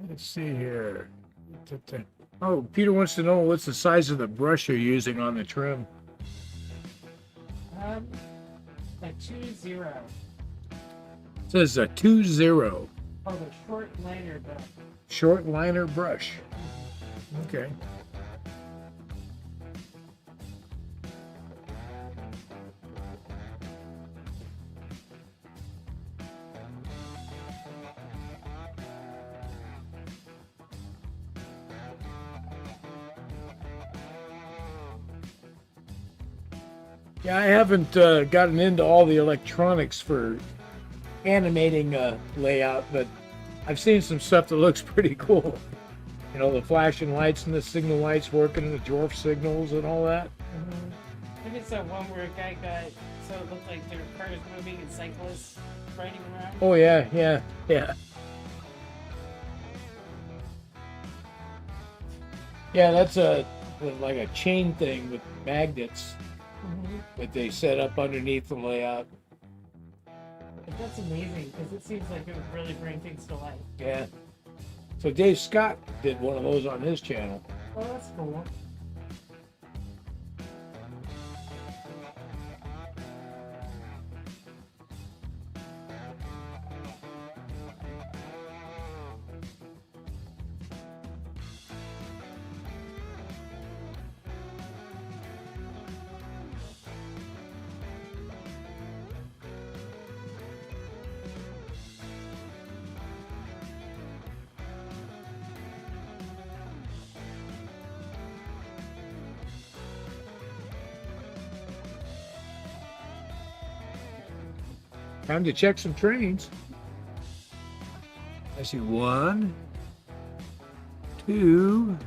Let's see here. Oh, Peter wants to know what's the size of the brush you're using on the trim. A 2-0. It says a 2-0. Oh, the short liner brush. Short liner brush. Okay. Yeah, I haven't gotten into all the electronics for animating layout, but I've seen some stuff that looks pretty cool. You know, the flashing lights and the signal lights working and the dwarf signals and all that. I just saw one where a guy got so it looked like there were cars moving and cyclists riding around. Oh yeah, yeah, yeah. Yeah, that's like a chain thing with magnets that they set up underneath the layout. But that's amazing because it seems like it would really bring things to life. Yeah. So Dave Scott did one of those on his channel. Oh, that's cool. Time to check some trains. I see 1, 2.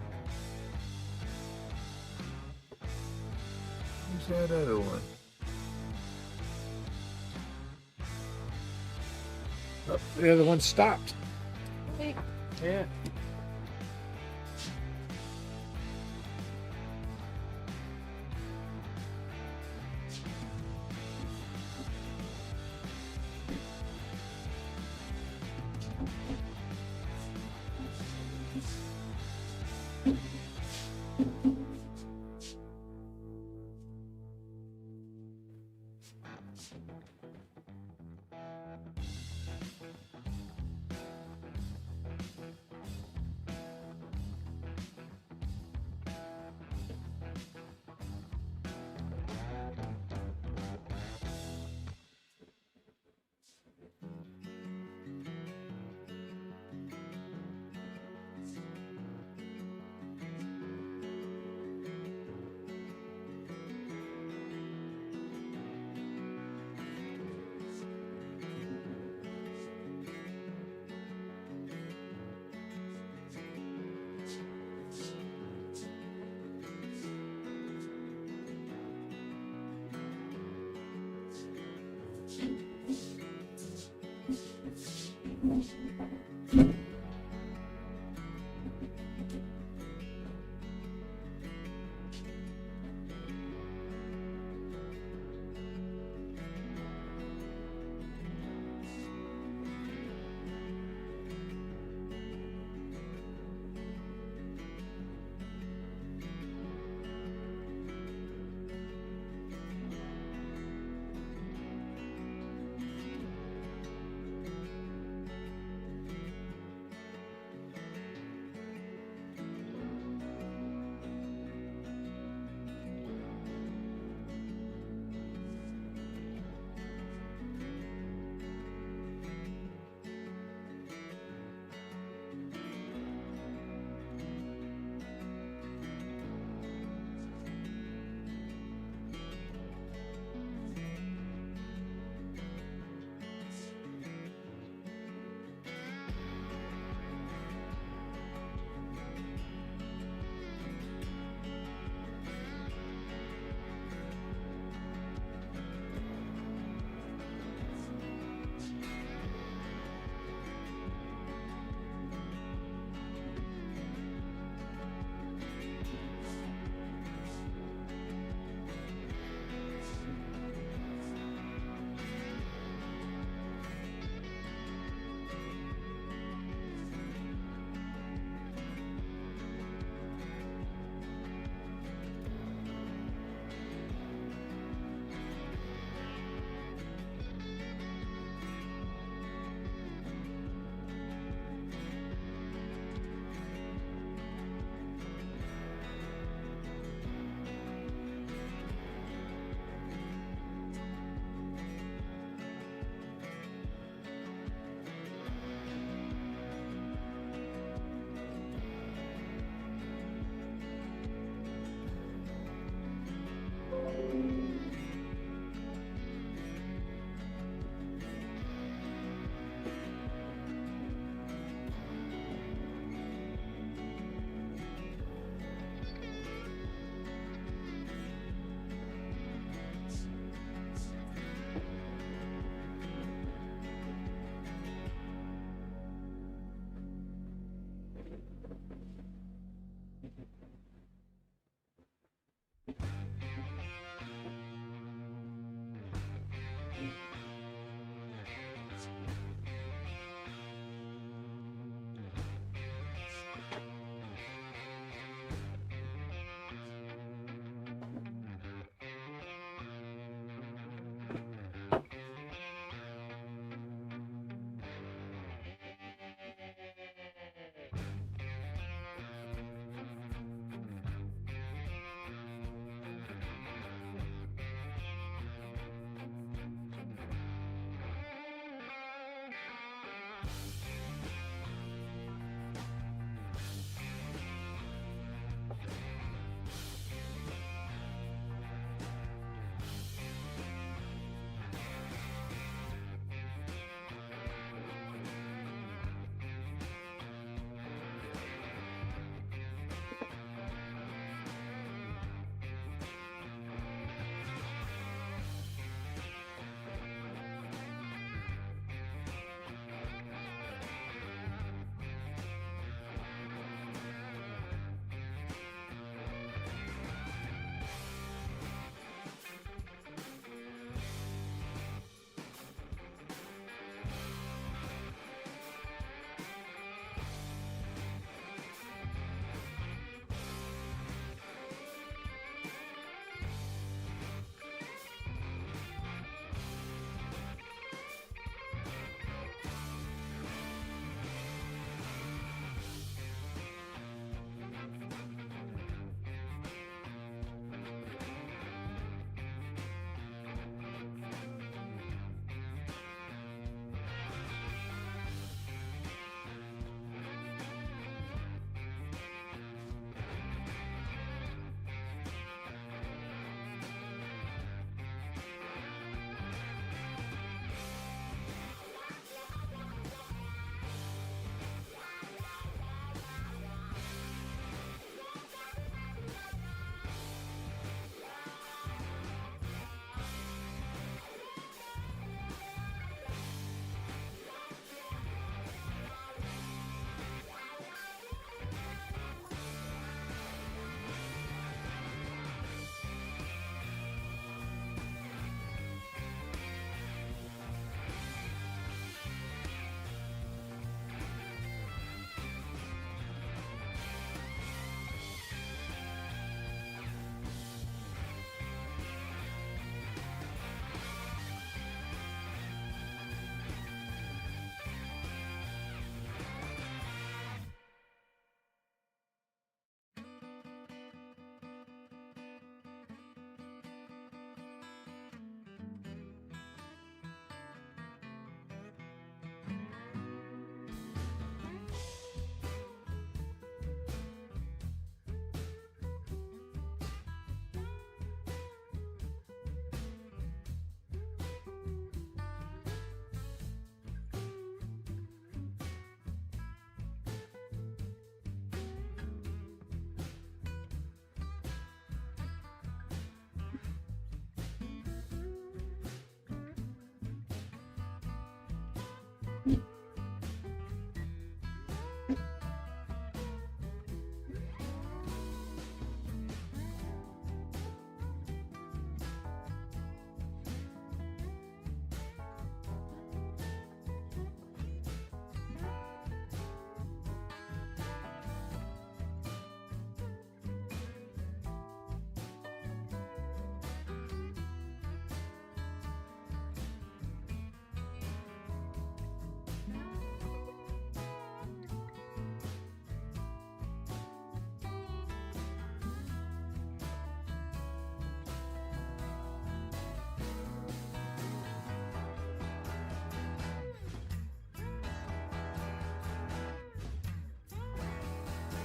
Where's that other one? Oh, the other one stopped. Hey, Yeah.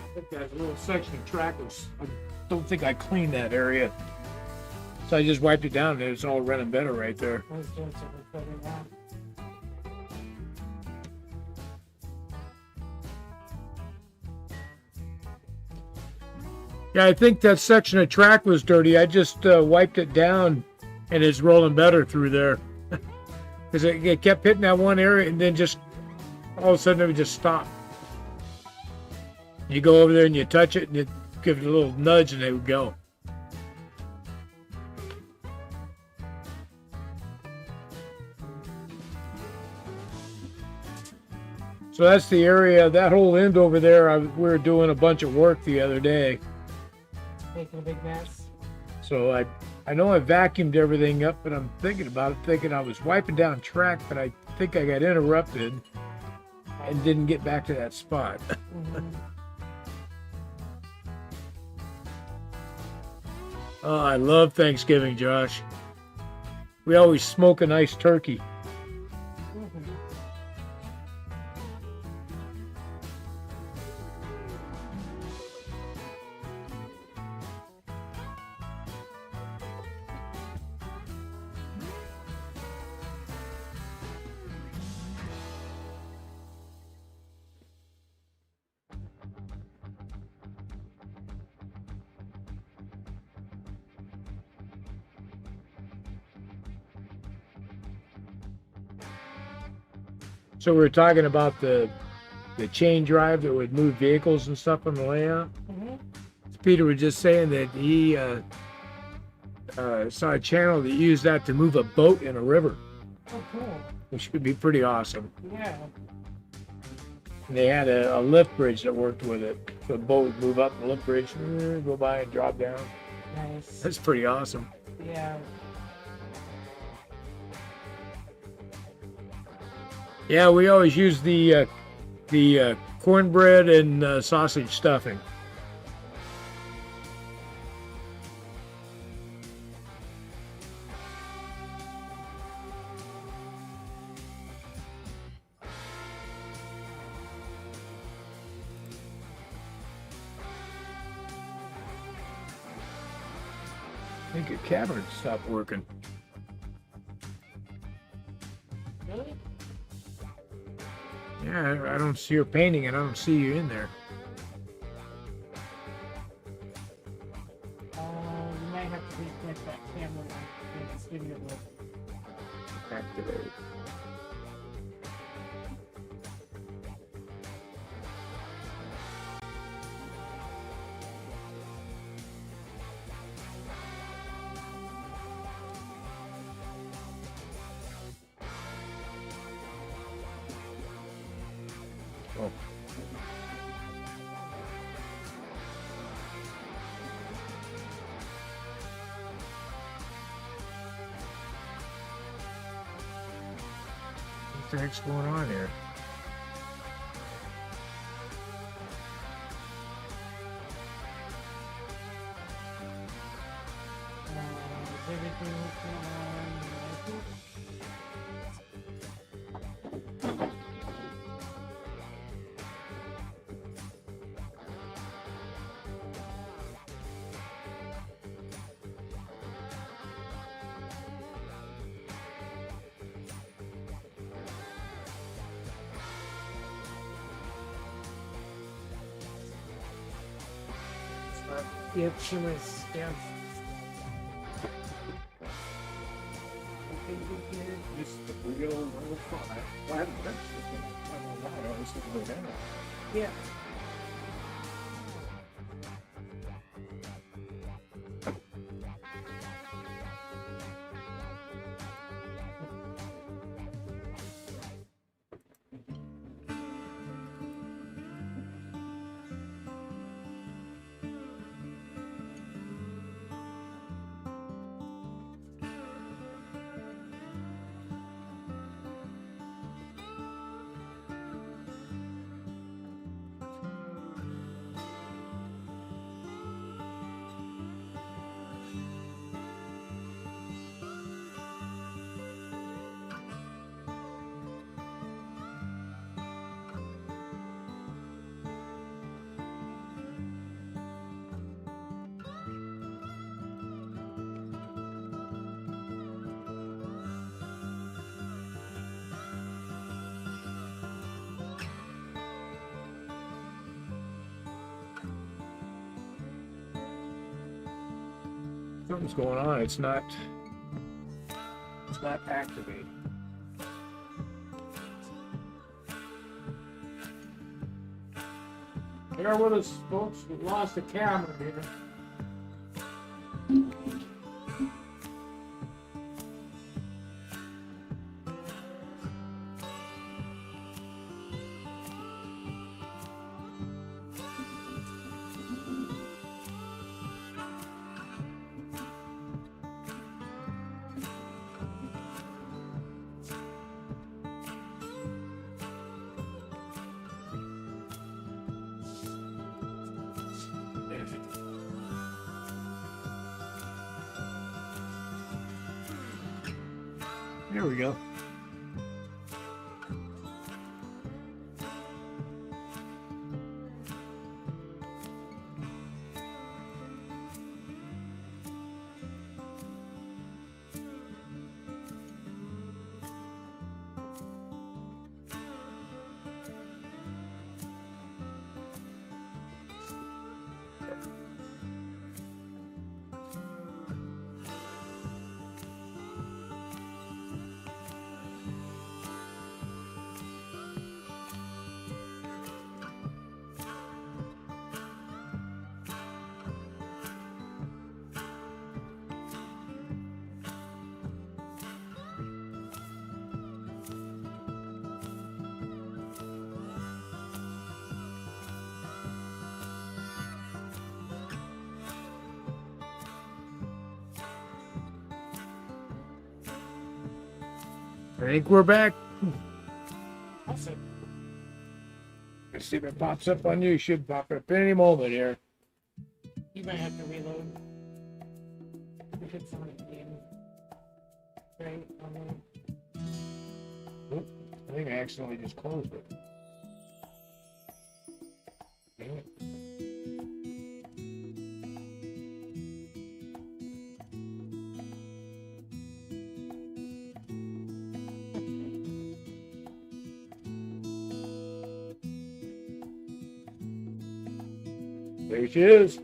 I think that little section of track was, I don't think I cleaned that area. So I just wiped it down and it's all running better right there. I was doing some recording now. Yeah, I think that section of track was dirty. I just wiped it down and it's rolling better through there. Because it kept hitting that one area and then just all of a sudden it would just stop. You go over there and you touch it and you give it a little nudge and it would go. So that's the area, that whole end over there, we were doing a bunch of work the other day. Making a big mess. So I know I vacuumed everything up, but I'm thinking about it, thinking I was wiping down track, but I think I got interrupted and didn't get back to that spot. Mm-hmm. Oh, I love Thanksgiving, Josh. We always smoke a nice turkey. Mm-hmm. So we were talking about the chain drive that would move vehicles and stuff on the layout. Mm-hmm. Peter was just saying that he saw a channel that used that to move a boat in a river, Oh, cool. which would be pretty awesome. Yeah. And they had a lift bridge that worked with it. So the boat would move up the lift bridge, go by and drop down. Nice. That's pretty awesome. Yeah. Yeah, we always use the cornbread and sausage stuffing. I think your cavern stopped working. Really? Yeah, I don't see her painting and I don't see you in there. You might have to reconnect that camera in the studio mode. Activate. Oh. What the heck's going on here? Is everything on? Yep, she was down. Just the real little fly. Well, I haven't touched it, but I don't know why. I was thinking of that. Yeah. Something's going on. It's not Activated. Bear with us, folks. We've lost the camera here. There we go. I think we're back. Awesome. Let's see if it pops up on you. Should pop up any moment here. You might have to reload. If it's on the game. Right? Oop, I think I accidentally just closed it. Dang it. There she is.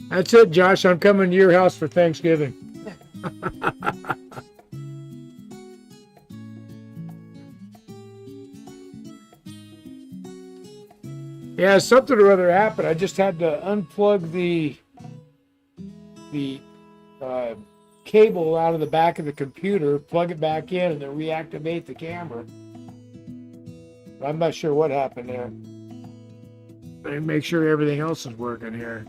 That's it, Josh. I'm coming to your house for Thanksgiving. Yeah, something or other happened. I just had to unplug the cable out of the back of the computer, plug it back in, and then reactivate the camera. I'm not sure what happened there. Let me make sure everything else is working here.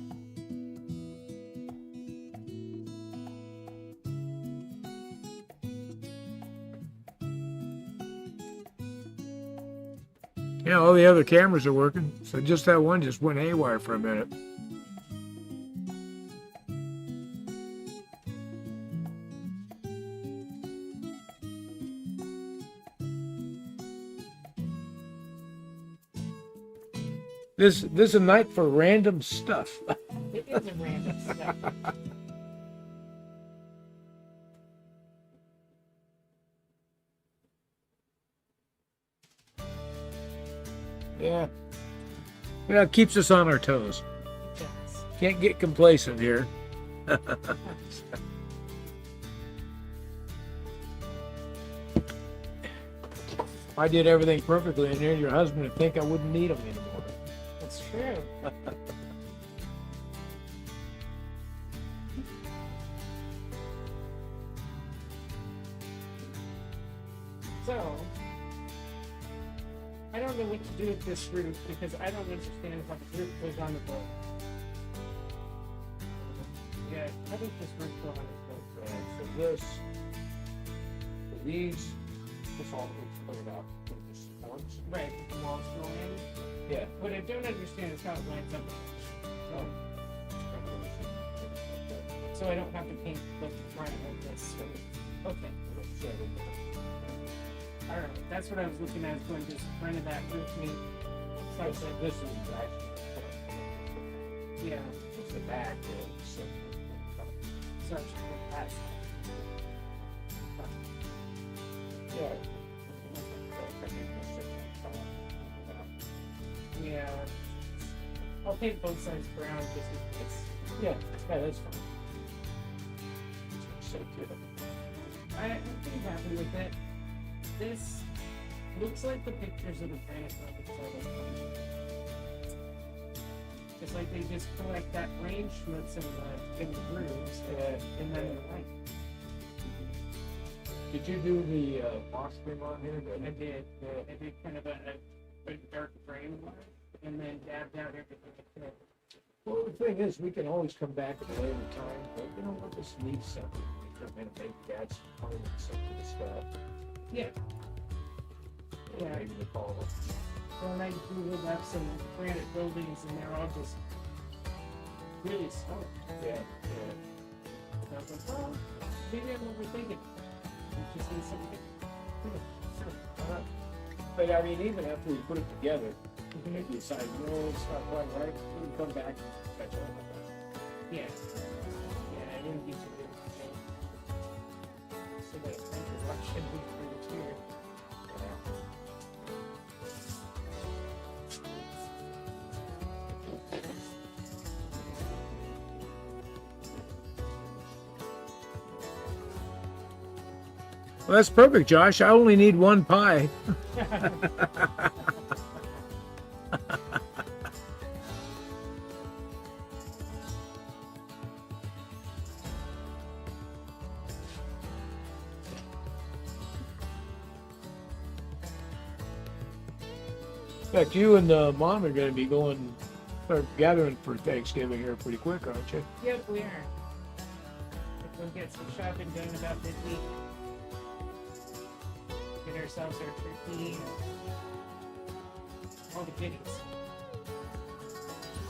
Yeah, all the other cameras are working, so just that one just went haywire for a minute. This is a night for random stuff. It is a random stuff. Yeah. Yeah, it keeps us on our toes. Yes. Can't get complacent here. If I did everything perfectly in here, your husband would think I wouldn't need them anymore. That's true. So, I don't know what to do with this roof because I don't understand how the roof goes on the boat. Yeah, how does this roof go on the boat? So this, these, this all gets cleared out with the supports. Right, the walls go in. Yeah. What I don't understand is how it lines up. No. So I don't have to paint the front of this. Okay. Alright, that's what I was looking at, is going to the front of that roof meet. This is actually, Yeah, it's the back of such a pass. yeah. Yeah. I'll paint both sides brown just in case. Yeah, that's fine. So good. I'm pretty happy with it. This looks like the pictures of the granite mountains. It's like they just collect that rain schmutz in the grooves and then the light. Did you do the box trim on here? I did. I did kind of a dark gray one and then dabbed out everything I could. Well, the thing is, we can always come back at a later time, but you know what, this needs something. We come in and maybe add some color to some of the stuff. Yeah. Or Yeah. maybe the color. Well, and I googled up some granite buildings and they're all just really small. Yeah, So I was like, well, maybe I'm overthinking it. We just need something. uh-huh. But I mean, even after we put it together, if you decide, no, it's not quite right, we can come back and catch all of that. Yeah. Yeah, I didn't get to do it. So that I think the rock should be pretty clear. Well, that's perfect, Josh. I only need one pie. In fact, you and Mom are going to be start gathering for Thanksgiving here pretty quick, aren't you? Yep, we are. We'll get some shopping done about this week. Get ourselves our turkey and all the goodies.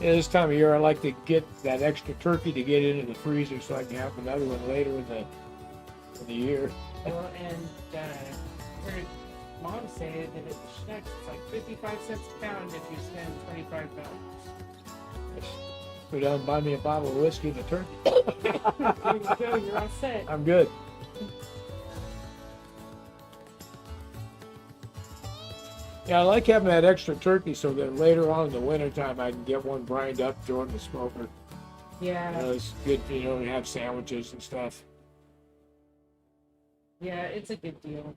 Yeah, this time of year, I like to get that extra turkey to get into the freezer so I can have another one later in the year. Well, and heard Mom say that at the Schnucks, it's like 55 cents a pound if you spend $25. Go down and buy me a bottle of whiskey and a turkey. There you go, you're all set. I'm good. Yeah, I like having that extra turkey so that later on in the wintertime I can get one brined up, throw it in the smoker. Yeah, It's good, to have sandwiches and stuff. yeah, it's a good deal.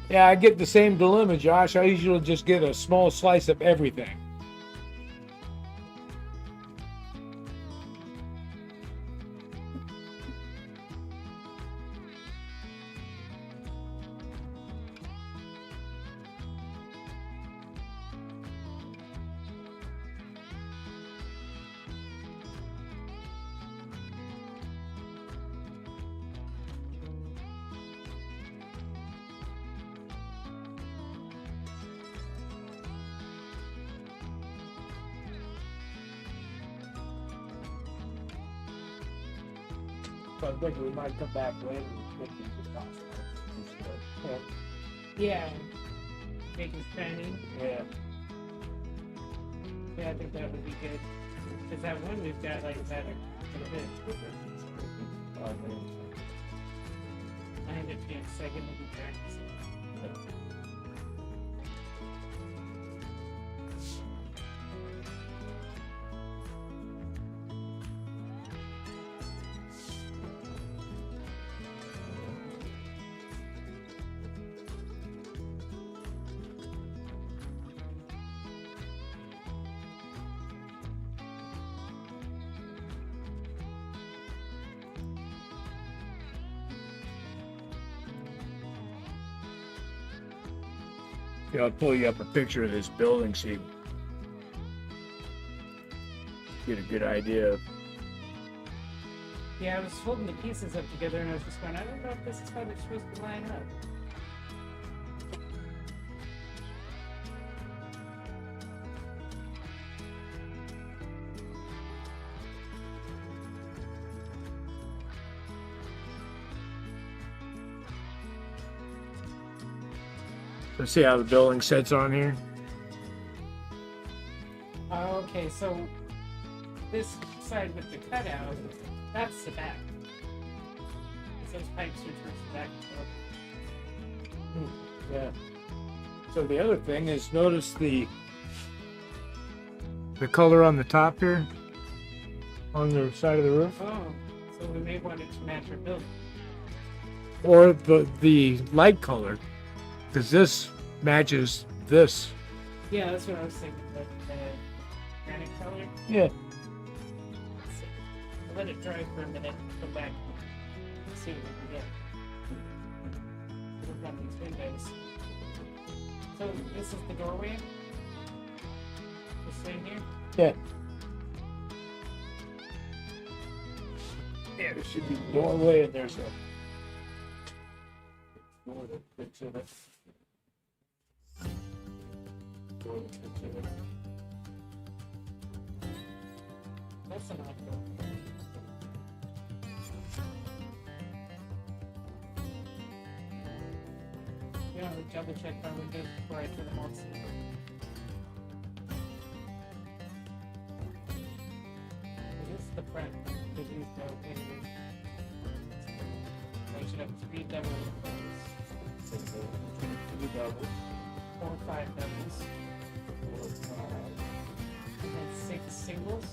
Yeah, I get the same dilemma, Josh. I usually just get a small slice of everything. So I think we might come back later and make these possible. Yeah. Make it shiny. Yeah. Yeah, I think that would be good. Because that one we've got like that a bit. I had a chance second to be practicing. Yeah, I'll pull you up a picture of this building so you get a good idea of. Yeah, I was holding the pieces up together and I was just going, I don't know if this is how they're supposed to line up. Let's see how the building sits on here. Okay, so this side with the cutout, that's the back. Those pipes are towards the back. Yeah. So the other thing is, notice the color on the top here, on the side of the roof, Oh, so we may want it to match our building. or the light color, because this matches this. Yeah, that's what I was thinking. The granite color. Yeah. Let's see. I'll let it dry for a minute. Come back and see what we can get. Look on these windows. So this is the doorway. This thing here. Yeah. Yeah, there should be a doorway, and there's a door that fits in it. Door that fits in it. That's an odd door. You know, double check my windows before I turn them on. This is the front. Because these go in. I should have 3 double windows. 3 doubles. 4 or 5 doubles. 4, 5. And then 6 singles.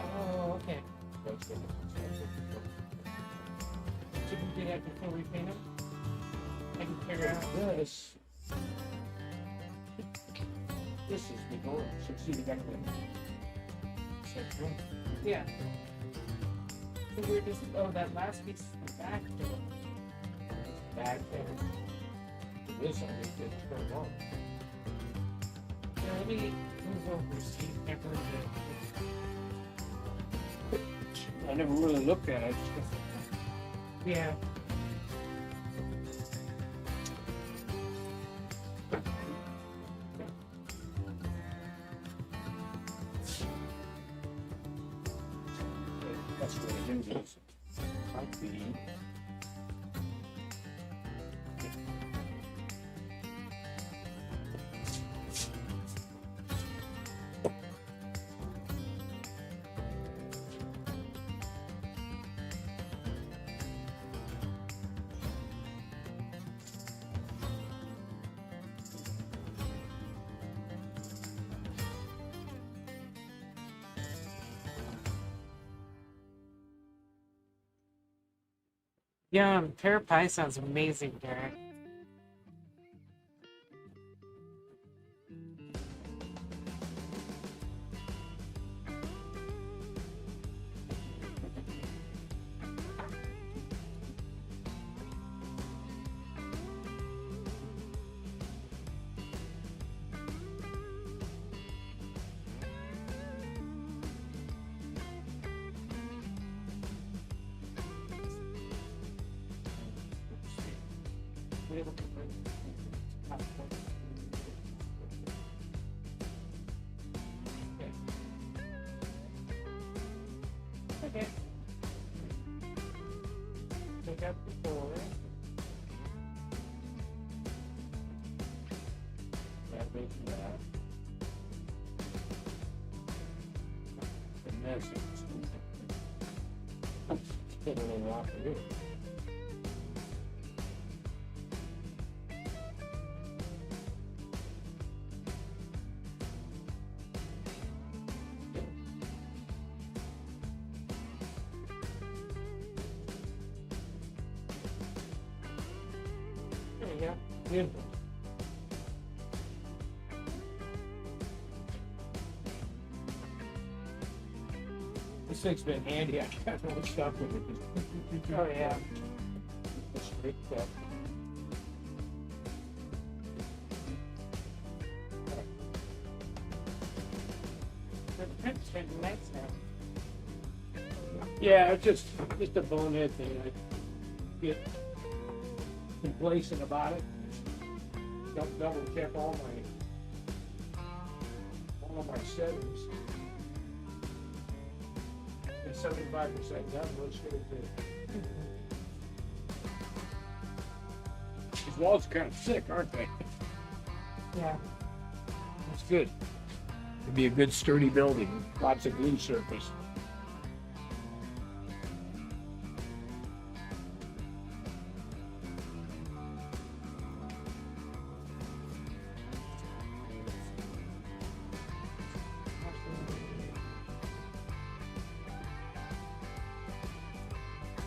Oh, okay. Should we do that before we paint them? I can figure out. This is the door. So see the back window. Yeah. So we're just, oh, that last piece is the back door. Back there. This one just didn't turn on. Yeah, let me move over so you never I never really looked at it. Yeah. That's what it is. Copy. Yeah, pear pie sounds amazing, Derek. Okay. Take out the door. That makes that. And that's it. sitting in the afternoon. There you go. Beautiful. This thing's been handy. I got no stuff with it. Oh yeah. It's straight up. The print's been nice now. Yeah, it's just a bonehead thing. I get complacent about it. Double check all of my settings. And 75% done. Looks good too. These walls are kind of thick, aren't they? Yeah. That's good. It'd be a good sturdy building. Lots of glue surface.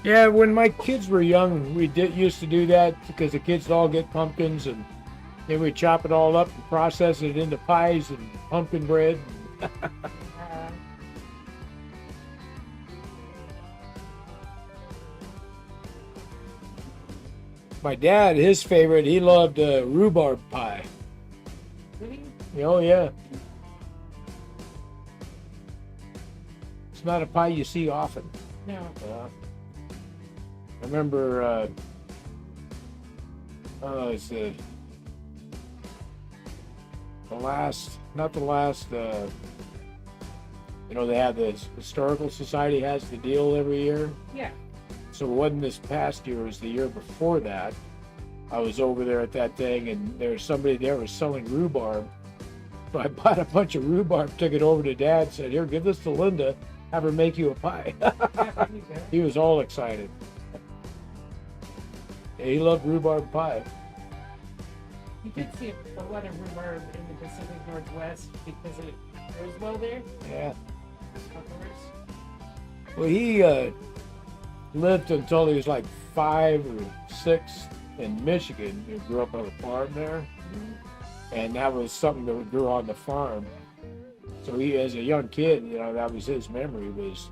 Yeah, when my kids were young, we used to do that because the kids all get pumpkins, and then we chop it all up and process it into pies and pumpkin bread. My dad, his favorite, he loved rhubarb pie. Really? Oh yeah. It's not a pie you see often. No. I remember, it's not the last, they have this historical society has the deal every year. Yeah. So it wasn't this past year, it was the year before that. I was over there at that thing, and there was somebody there was selling rhubarb. So I bought a bunch of rhubarb, took it over to Dad, said, "Here, give this to Linda, have her make you a pie." Yeah, there you go. He was all excited. Yeah, he loved rhubarb pie. You can see a lot of rhubarb in the Pacific Northwest because it grows well there. Yeah. Outdoors. Well, he lived until he was like 5 or 6 in Michigan. He grew up on a farm there, and that was something that grew on the farm. So he, as a young kid, that was his memory, was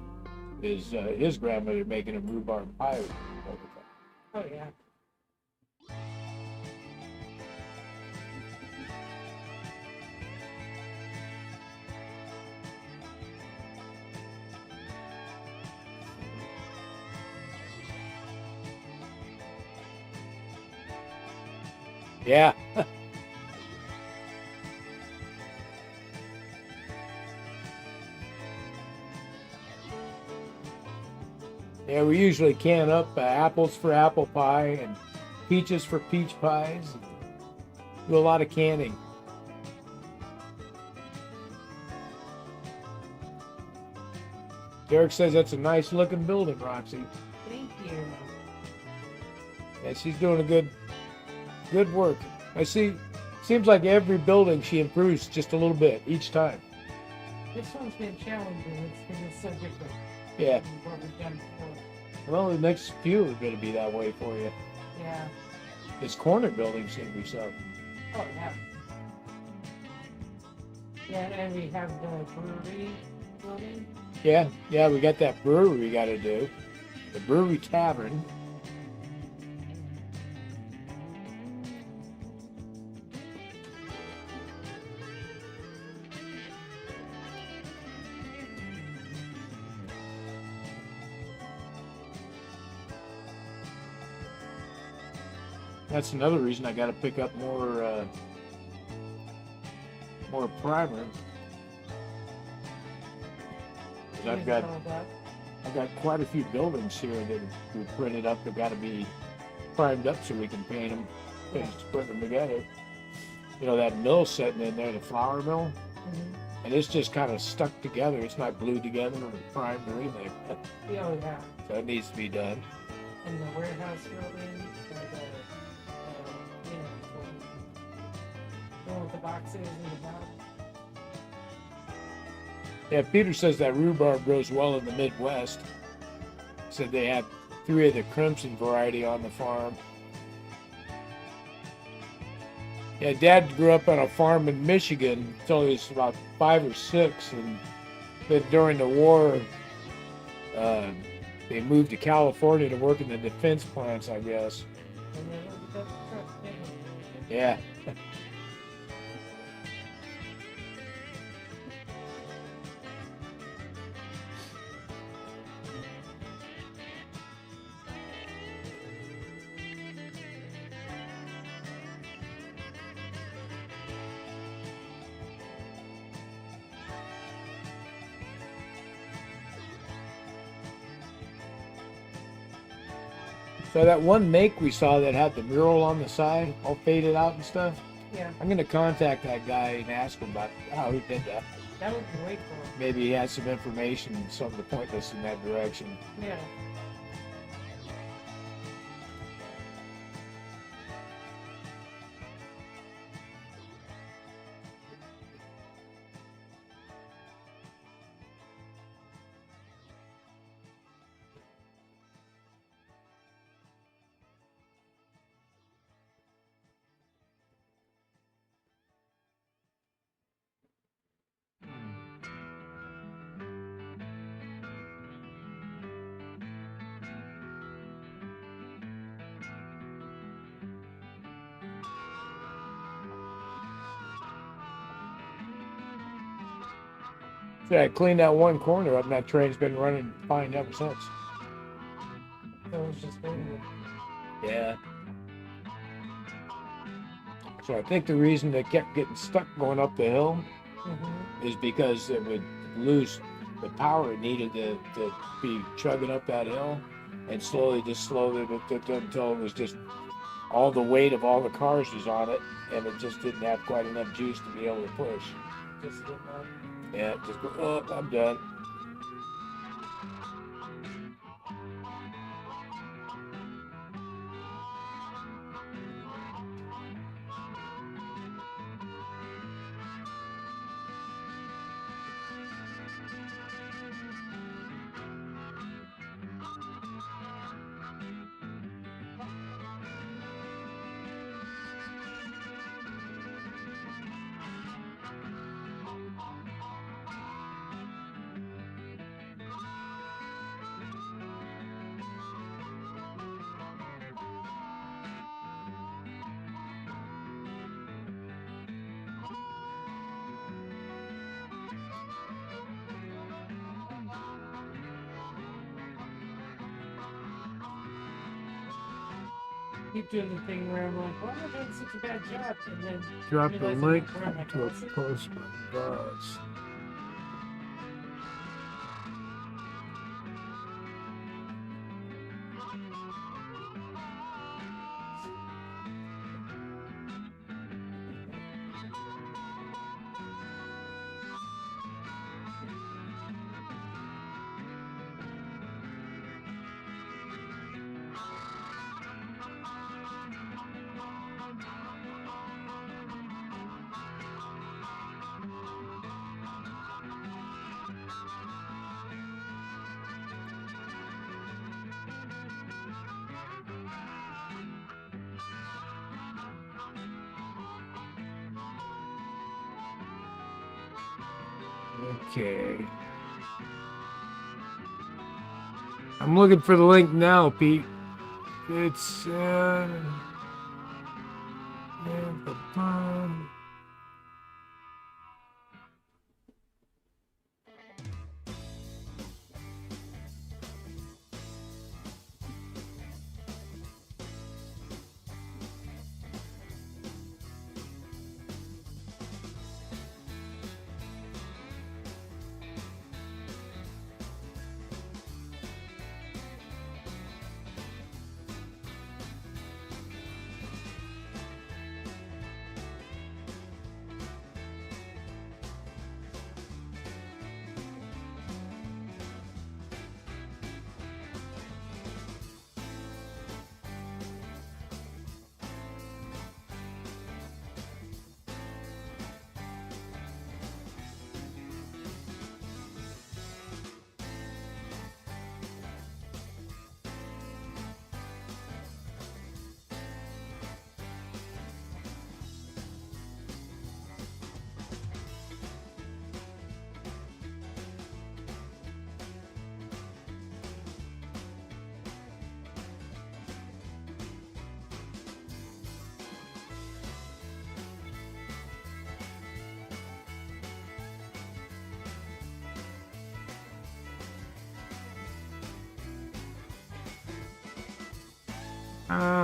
his grandmother making him rhubarb pie all the time. Oh yeah. Yeah. Yeah, we usually can up apples for apple pie and peaches for peach pies. Do a lot of canning. Derek says that's a nice looking building, Roxy. Thank you. Yeah, she's doing a good work. I see. Seems like every building she improves just a little bit each time. This one's been challenging. It's so different Yeah. than what we've done before. Well, the next few are going to be that way for you. Yeah. This corner building seems to be something. Oh yeah. Yeah, and we have the brewery building. Yeah, we got that brewery we got to do. The brewery tavern. That's another reason I got to pick up more primer. 'Cause I've got quite a few buildings here that we printed up that got to be primed up so we can paint them, finish putting them together. That mill sitting in there, the flour mill. Mm-hmm. And it's just kind of stuck together. It's not glued together or primed or anything. Oh, yeah. So it needs to be done. In the warehouse building, you know, with the boxes and the bottom. Yeah, Peter says that rhubarb grows well in the Midwest. Said they had 3 of the crimson variety on the farm. Yeah, Dad grew up on a farm in Michigan until he was about 5 or 6, and then during the war, they moved to California to work in the defense plants, I guess. And then look at that truck there. Yeah. So that one make we saw that had the mural on the side, all faded out and stuff, Yeah, I'm going to contact that guy and ask him about how he did that. that would be way cool. Maybe he has some information and something to point us in that direction. Yeah. Yeah, I cleaned that one corner up, and that train's been running fine ever since. So it was just waiting. Yeah. So I think the reason they kept getting stuck going up the hill Mm-hmm. is because it would lose the power it needed to be chugging up that hill, and slowly until it was just all the weight of all the cars was on it, and it just didn't have quite enough juice to be able to push. Just get one. Yeah, just go, oh, I'm done. Keep doing the thing where I'm like, why am I doing such a bad job? And then Drop the realize link I'm around my to a glasses. post by Buzz. Okay. I'm looking for the link now, Pete. It's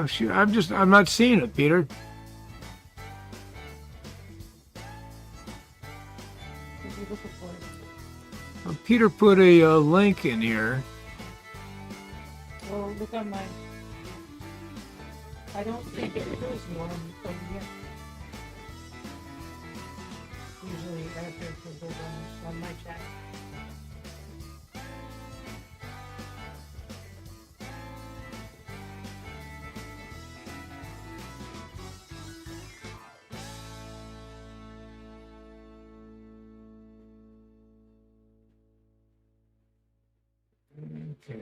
Shoot, I'm not seeing it, Peter. What are you looking for? Peter put a link in here. Well, look on mine. I don't think it shows one over here. Usually after it goes on my chat. Okay.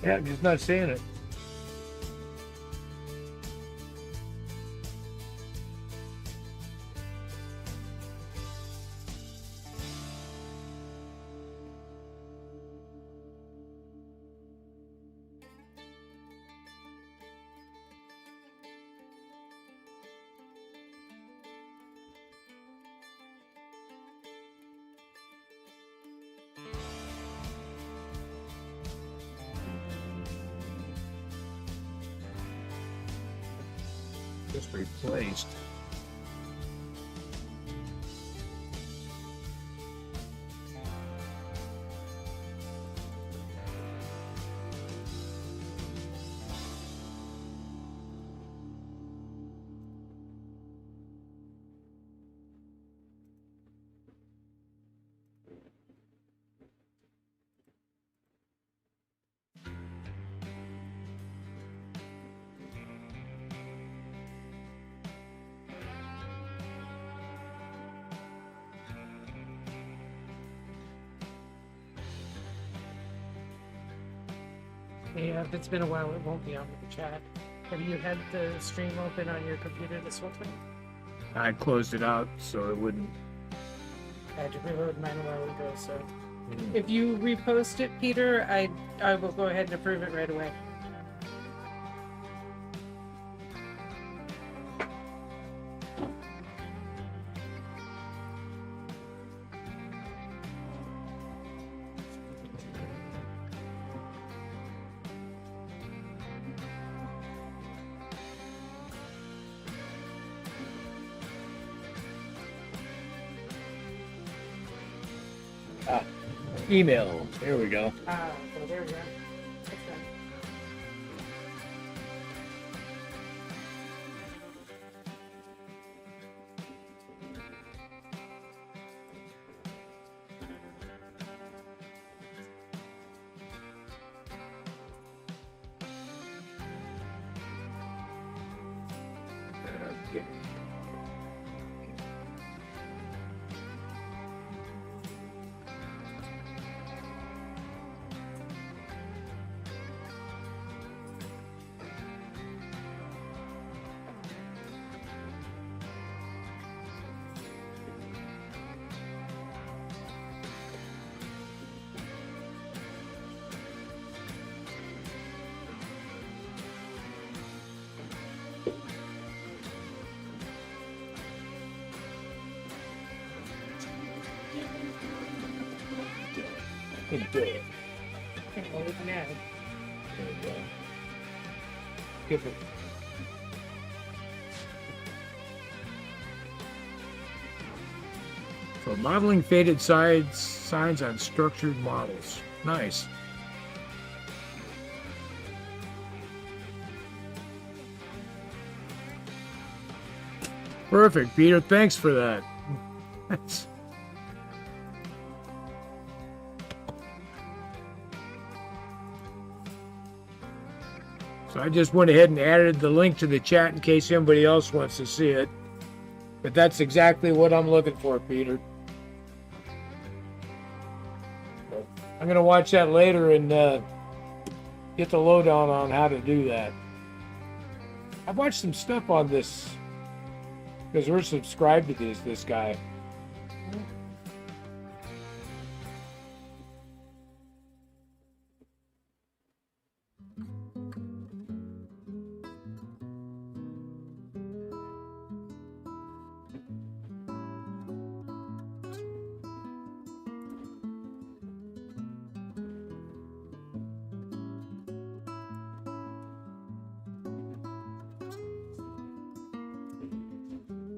Yeah, I'm just not seeing it. Just replaced. Yeah, if it's been a while, it won't be on the chat. Have you had the stream open on your computer this whole time? I closed it out so it wouldn't. I had to reload mine a while ago, so if you repost it, Peter, I will go ahead and approve it right away. Email. There we go. So there we go. That's done. Okay. into it. Well, we can add. And, give it. So modeling faded signs on structured models. Nice. Perfect, Peter. Thanks for that. That's... So I just went ahead and added the link to the chat in case anybody else wants to see it. But that's exactly what I'm looking for, Peter. I'm going to watch that later and get the lowdown on how to do that. I've watched some stuff on this because we're subscribed to this guy.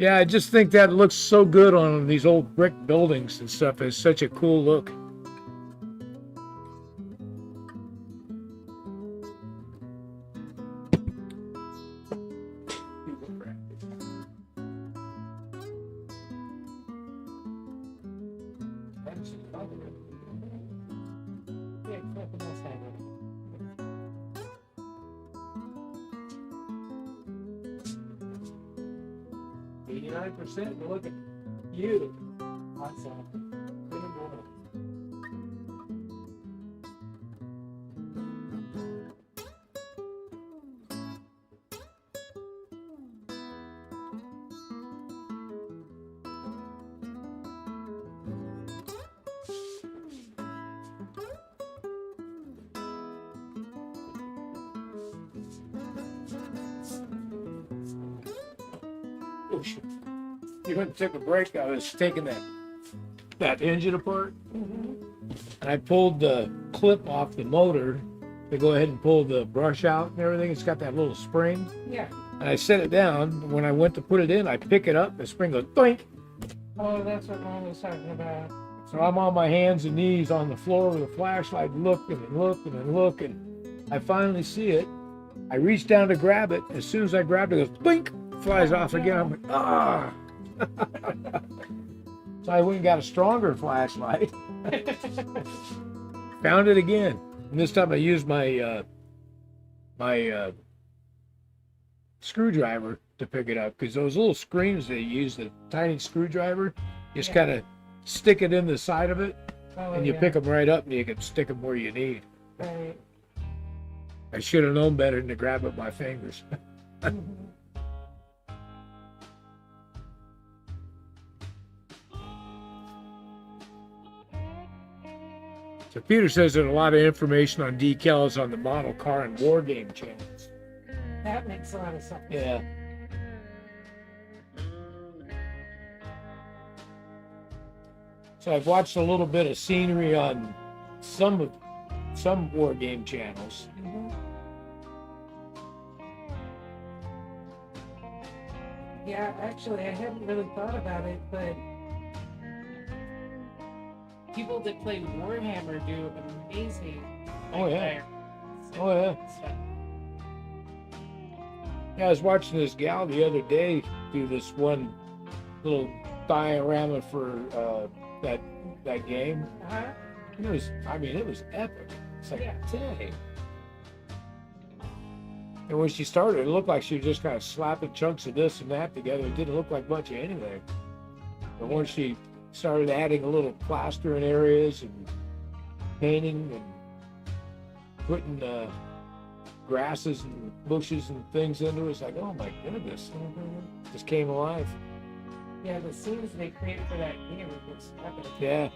Yeah, I just think that looks so good on these old brick buildings and stuff. It's such a cool look. Yeah, flip on this side. 89%. Look at you. Awesome. Oh, shit. You went and took a break. I was taking that engine apart, and I pulled the clip off the motor to go ahead and pull the brush out and everything. It's got that little spring, Yeah. and I set it down. When I went to put it in, I pick it up. The spring goes doink. Oh, that's what Mom was talking about. So I'm on my hands and knees on the floor with a flashlight, looking and looking and looking. I finally see it. I reach down to grab it. As soon as I grabbed it, it goes blink, flies off again. I'm like, ah. So I went and got a stronger flashlight. Found it again. And this time I used my screwdriver to pick it up, because those little screens they use, the tiny screwdriver, just kind of stick it in the side of it, and you pick them right up and you can stick them where you need. Right. I should have known better than to grab it with my fingers. So Peter says there's a lot of information on decals on the model car and war game channels. That makes a lot of sense. Yeah. So I've watched a little bit of scenery on some war game channels. Yeah, actually, I hadn't really thought about it, but people that play Warhammer do amazing. Oh, yeah. environments Oh, yeah. and stuff. Yeah, I was watching this gal the other day do this one little diorama for that game. Uh-huh. It was epic. It's like, Yeah. dang. And when she started, it looked like she was just kind of slapping chunks of this and that together. It didn't look like much of anything. But once she started adding a little plaster in areas and painting and putting grasses and bushes and things into it, it's like, oh my goodness, just came alive. Yeah, the scenes they create for that game are just epic. Yeah.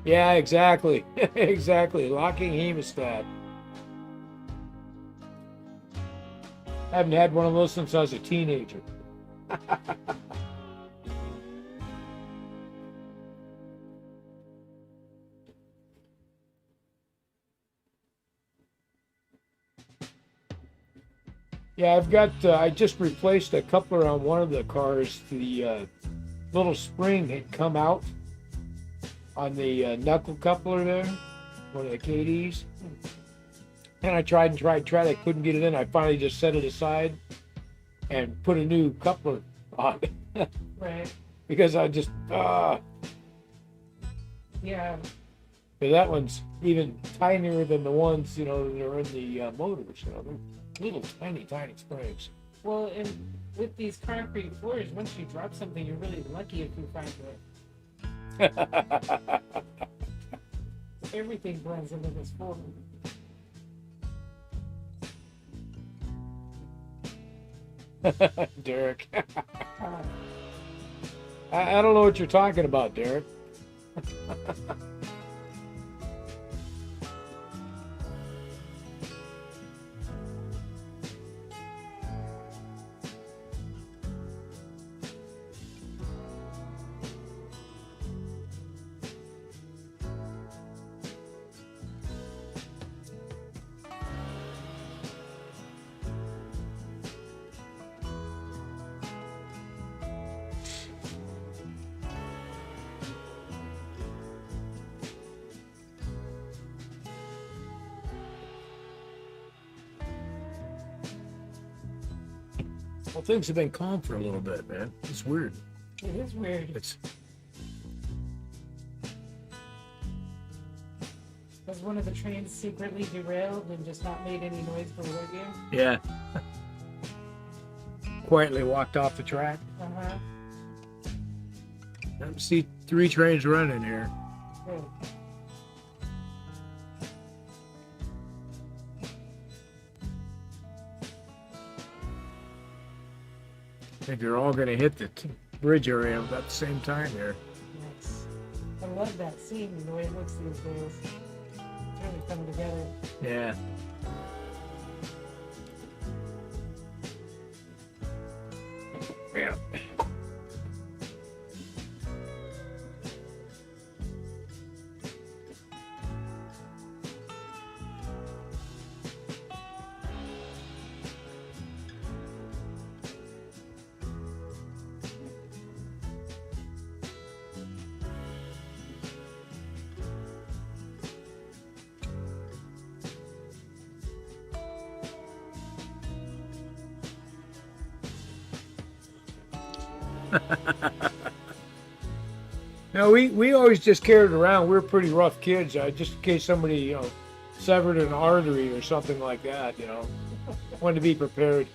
Yeah, exactly. Exactly. Locking hemostat. I haven't had one of those since I was a teenager. Yeah, I've got. I just replaced a coupler on one of the cars. The little spring had come out on the knuckle coupler there, one of the KDs. And I tried and tried. I couldn't get it in. I finally just set it aside and put a new coupler on it. Right. Because I just, Yeah. that one's even tinier than the ones, that are in the motors. They're little tiny springs. Well, and with these concrete floors, once you drop something, you're really lucky if you find it. Everything blends into this floor. Derek. I don't know what you're talking about, Derek. Well, things have been calm for a little bit, man. It's weird. It is weird. It's Was one of the trains secretly derailed and just not made any noise for radio? yeah. Quietly walked off the track. Uh-huh. I see 3 trains running here. Good. I think they're all going to hit the bridge area about the same time here. Nice. I love that scene, the way it looks these days. It's really coming together. Yeah. Yeah. No, we always just carried it around. We were pretty rough kids. Just in case somebody, severed an artery or something like that, wanted to be prepared.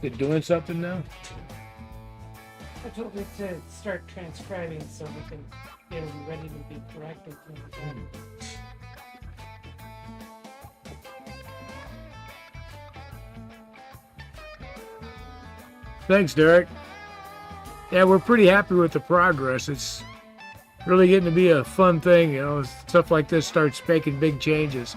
They're doing something now? I told her to start transcribing so we can get them ready to be corrected. Thanks, Derek. Yeah, we're pretty happy with the progress. It's really getting to be a fun thing, Stuff like this starts making big changes.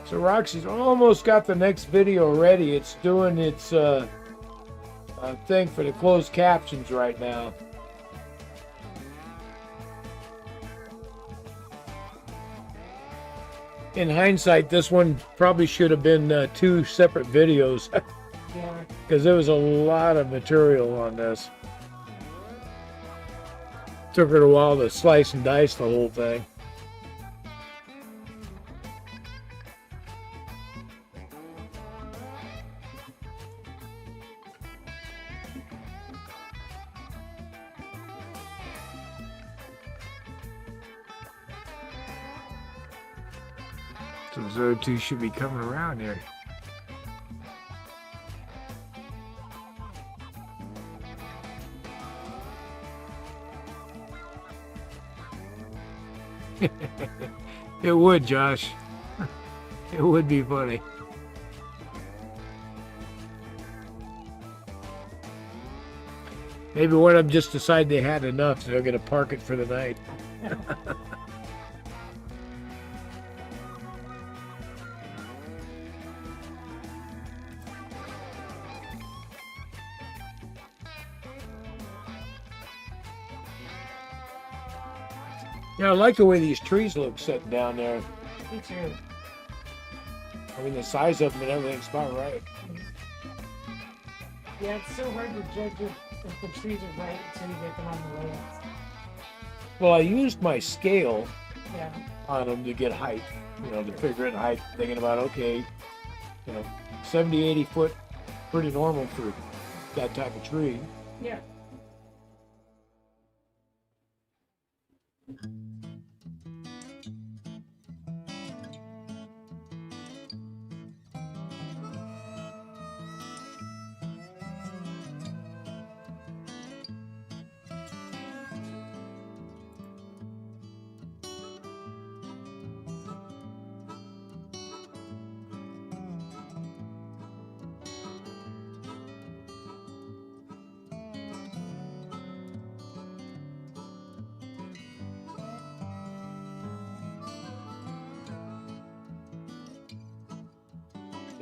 So Roxy's almost got the next video ready. It's doing its thing for the closed captions right now. In hindsight, this one probably should have been 2 separate videos. Yeah. Because there was a lot of material on this. Took her a while to slice and dice the whole thing. So those other two should be coming around here. It would, Josh. It would be funny. Maybe one of them just decided they had enough, so they're going to park it for the night. Yeah, I like the way these trees look sitting down there. Me too. I mean, the size of them and everything's about right. Yeah, it's so hard to judge if the trees are right until you get them on the layouts. Well, I used my scale Yeah. on them to get height, to figure in height, thinking about, okay, 70, 80 foot, pretty normal for that type of tree. Yeah.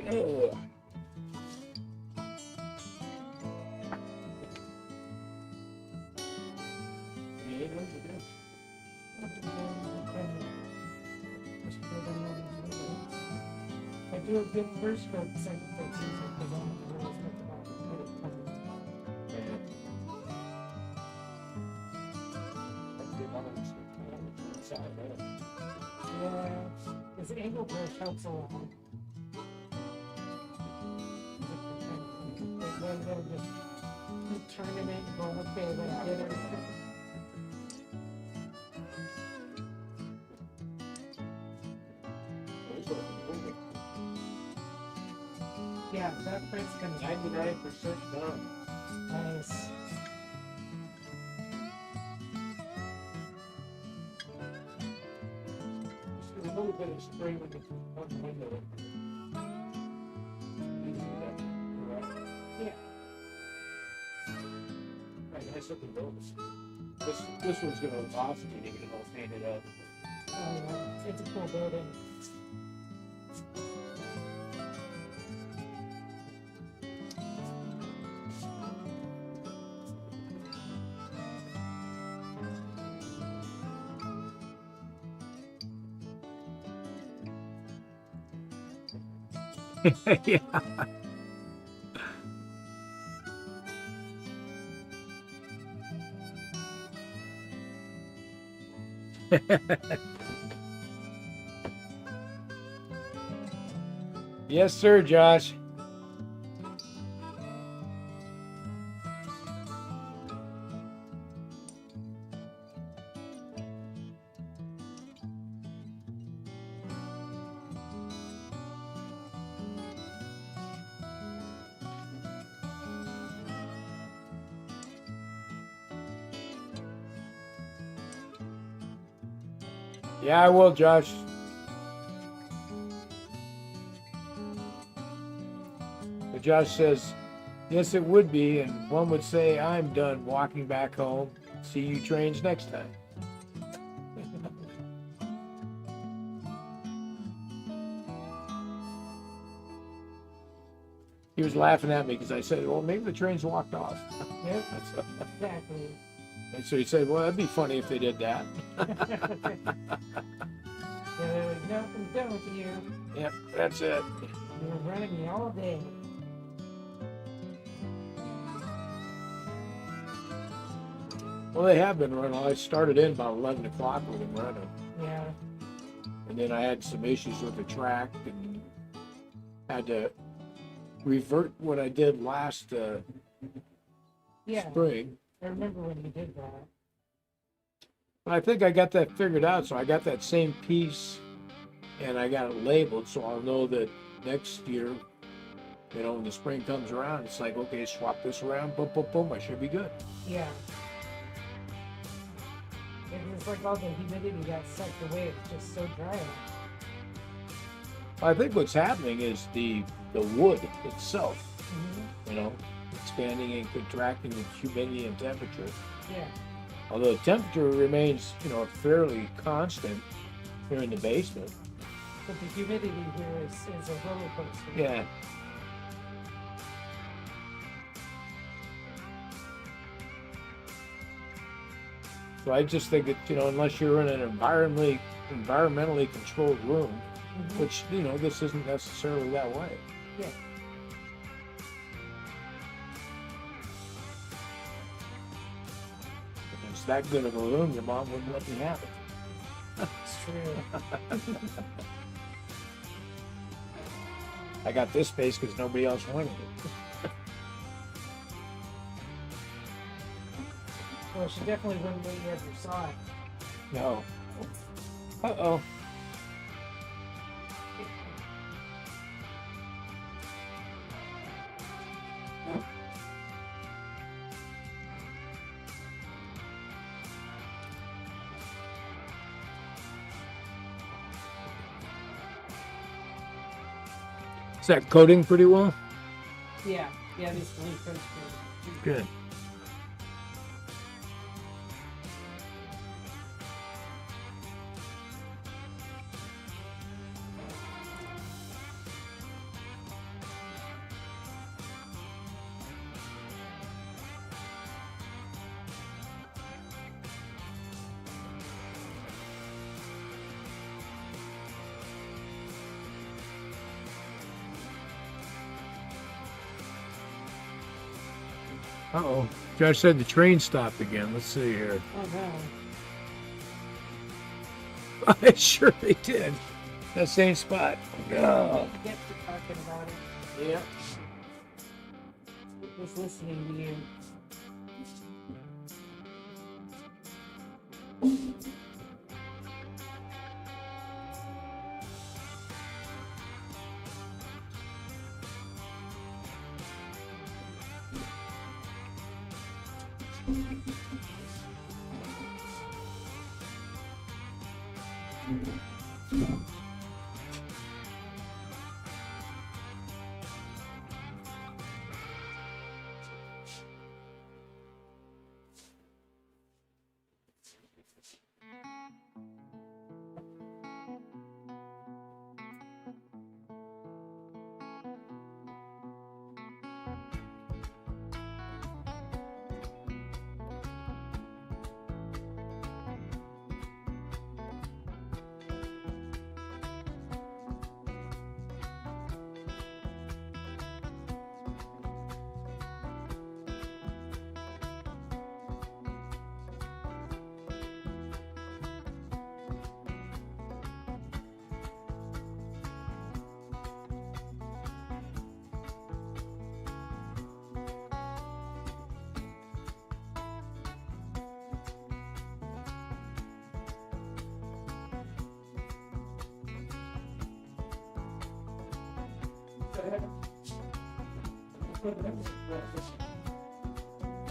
Ugh. I do a good first stroke, second stroke, because I don't really think about it. Yeah, this angle brush helps a lot. Then they'll just keep turning it and going, okay, let's get it. Yeah, that print's gonna 99% done. nice. Just a little bit of spray with the one window. Yeah. Right, that's something else. This one's gonna look awesome when you get it all painted up. It's a cool building. Yeah. Yes, sir, Josh. Yeah, I will, Josh. But Josh says, yes, it would be, and one would say, I'm done walking back home. See you trains next time. He was laughing at me because I said, well, maybe the trains walked off. Yep, exactly. And so he said, well, that'd be funny if they did that. No, I'm done with you. Yep, that's it. You're running me all day. Well, they have been running. I started in about 11 o'clock with them running. Yeah. And then I had some issues with the track and had to revert what I did last Yeah. spring. I remember when you did that. But I think I got that figured out. So I got that same piece and I got it labeled, so I'll know that next year, you know, when the spring comes around, it's like, okay, swap this around, boom, boom, boom, I should be good. Yeah. It's like all the humidity got sucked away. It's just so dry. I think what's happening is the wood itself, Mm-hmm. you know, expanding and contracting with humidity and temperature. Yeah. Although the temperature remains, you know, fairly constant here in the basement. But the humidity here is a roller coaster. Yeah. So I just think that, you know, unless you're in an environmentally controlled room, Mhm. which, you know, this isn't necessarily that way. Yeah. If it's that good of a room, your mom wouldn't let me have it. It's true. I got this space because nobody else wanted it. Well, she definitely wouldn't let you have your saw. No. Uh-oh. Is that coating pretty well? Yeah. Yeah, this really coats good. Good. Uh-oh. Josh said the train stopped again. Let's see here. Oh no. I sure they did. That same spot. Oh. Get to talking about it. Yeah. Just listening to you.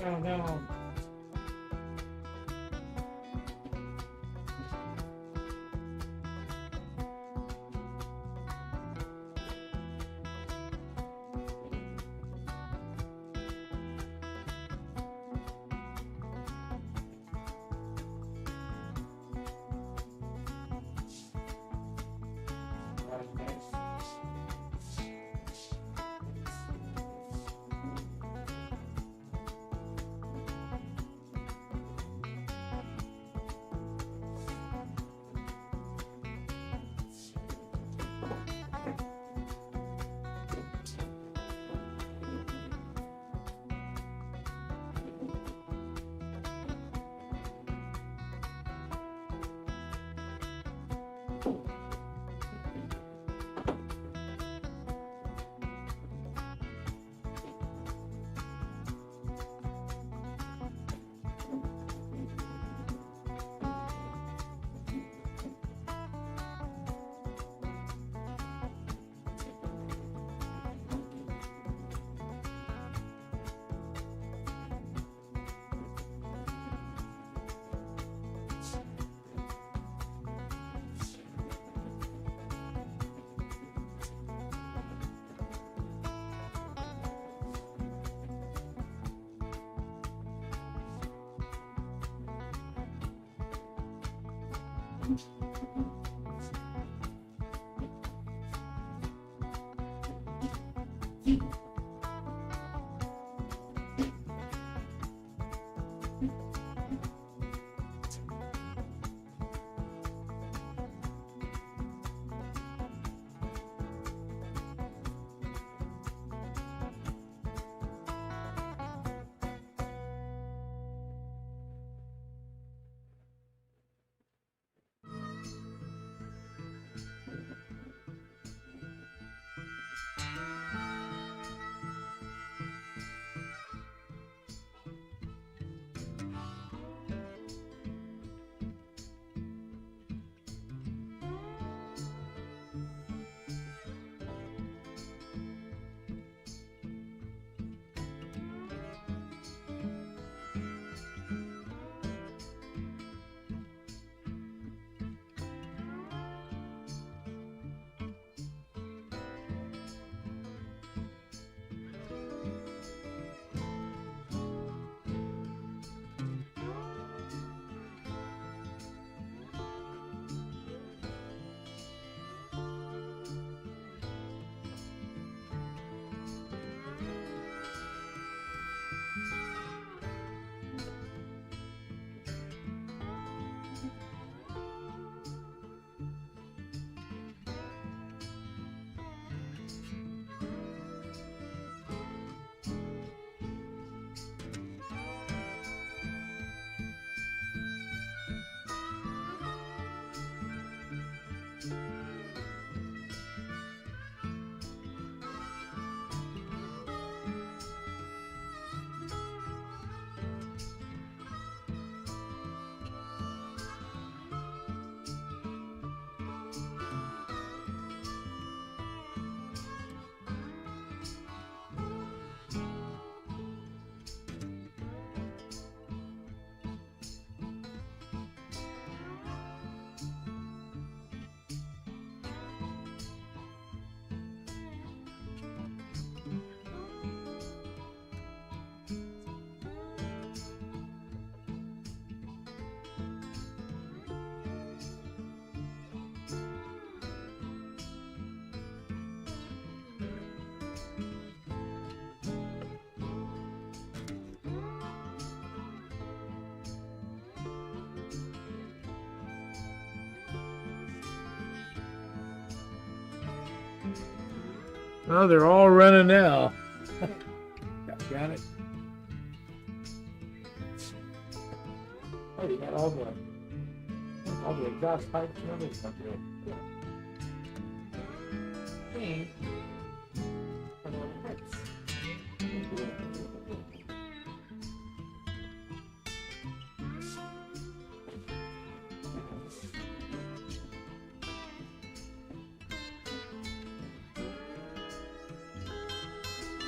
Oh no. Well, they're all running now. Got it. Oh, you got all the exhaust pipes and everything up there. Thing. For the parts.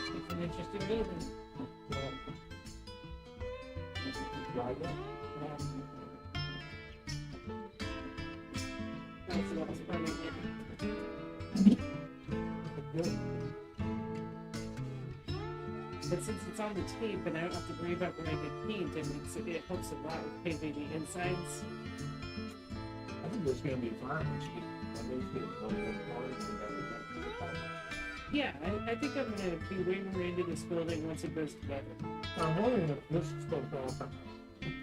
It's an interesting building. Right there. That's what was part of it. But since it's on the tape and I don't have to worry about where I get paint, it helps a lot with painting the insides. I think there's gonna be fine when she gets Yeah, I think I'm gonna be way more into this building once it goes together. I'm wondering if this is still going.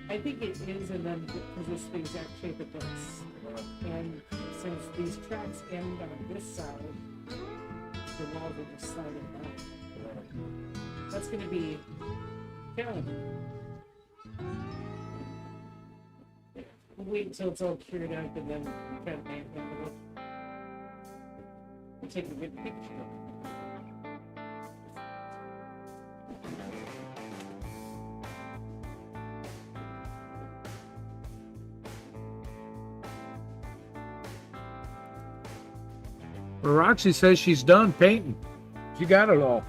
I think it is, and then because this thing's actually the books. And since these tracks end on this side, the walls are just sliding back. That's gonna be challenging. We'll wait until it's all cured up and then try to make it look. We'll take a good picture. Well, Roxy says she's done painting. She got it all.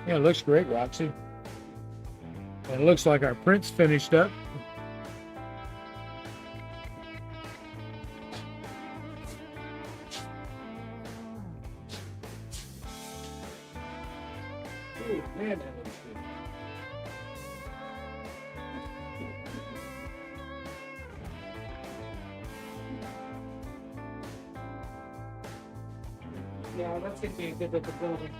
Yeah, it looks great, Roxy. And it looks like our print's finished up. Ooh, man, that looks good. Yeah, that's gonna be a good looking building.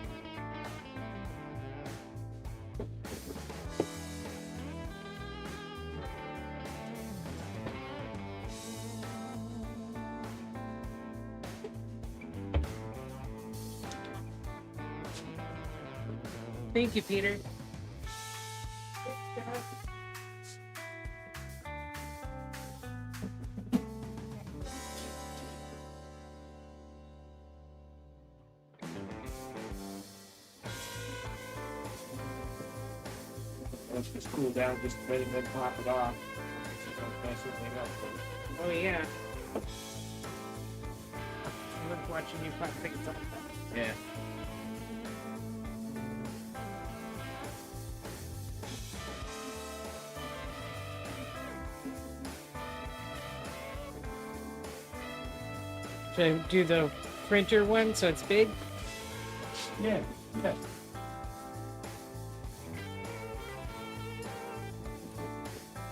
Thank you, Peter. Let's just cool down just a bit and then pop it off. So don't mess anything up. Oh yeah. I love watching you pop things up. Yeah. Should I do the printer one so it's big? Yeah. Yeah.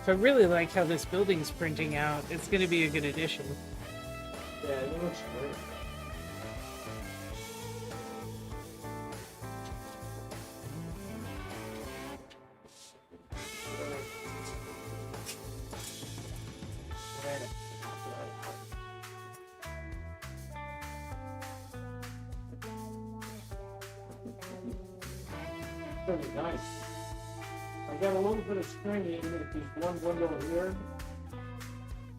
So I really like how this building's printing out. It's going to be a good addition. Yeah, it looks great. Pretty nice. I got a little bit of string in with this one window here.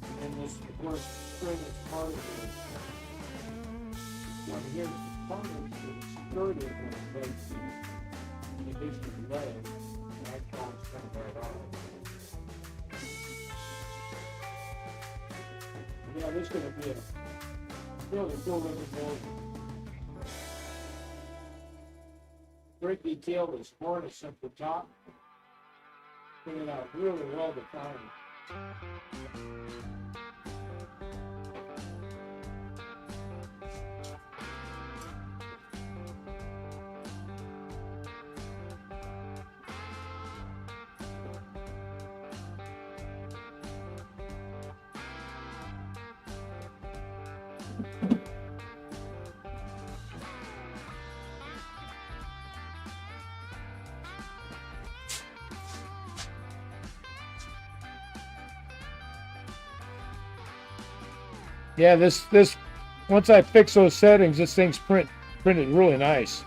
And then this, of course, string is part of it. One here is part of it. It's skirted with the addition of lead. And that comes from right on. Yeah, this is going to be a really cool looking building. Great detail, this harness at the top. Bring it out really well defined. Yeah, this once I fix those settings, this thing's printed really nice.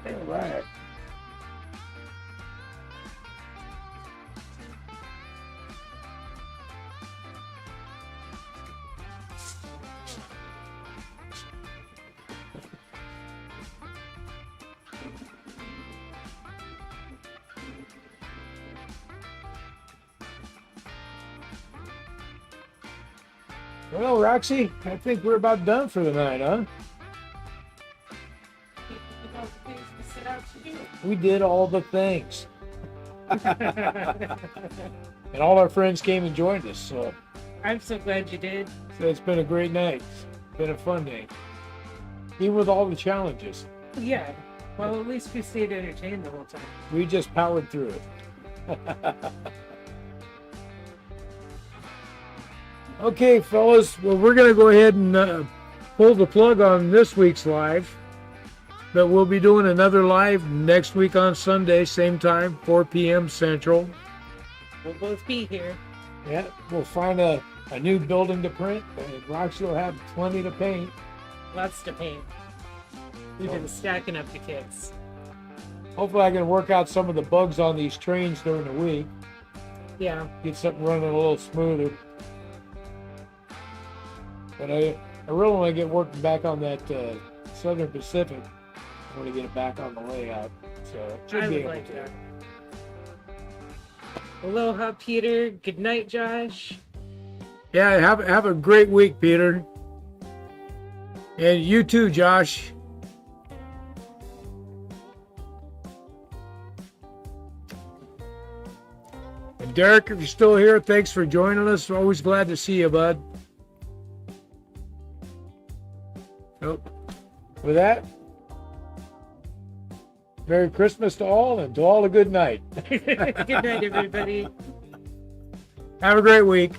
All right. Well, Roxy, I think we're about done for the night, huh? We did all the things. And all our friends came and joined us. So I'm so glad you did. it's been a great night. It's been a fun day. Even with all the challenges. Yeah. Well, at least we stayed entertained the whole time. We just powered through it. Okay, fellas. Well, we're going to go ahead and pull the plug on this week's live. But we'll be doing another live next week on Sunday, same time, 4 p.m. Central. We'll both be here. Yeah, we'll find a new building to print, and Roxy will have plenty to paint. Lots to paint. We've been stacking up the kits. Hopefully I can work out some of the bugs on these trains during the week. Yeah. Get something running a little smoother. But I really want to get working back on that Southern Pacific. I want to get it back on the layout. So it should I be would able like to. that. Aloha, Peter. Good night, Josh. Yeah, have a great week, Peter. And you too, Josh. And Derek, if you're still here, thanks for joining us. Always glad to see you, bud. So, with that, Merry Christmas to all, and to all a good night. Good night, everybody. Have a great week.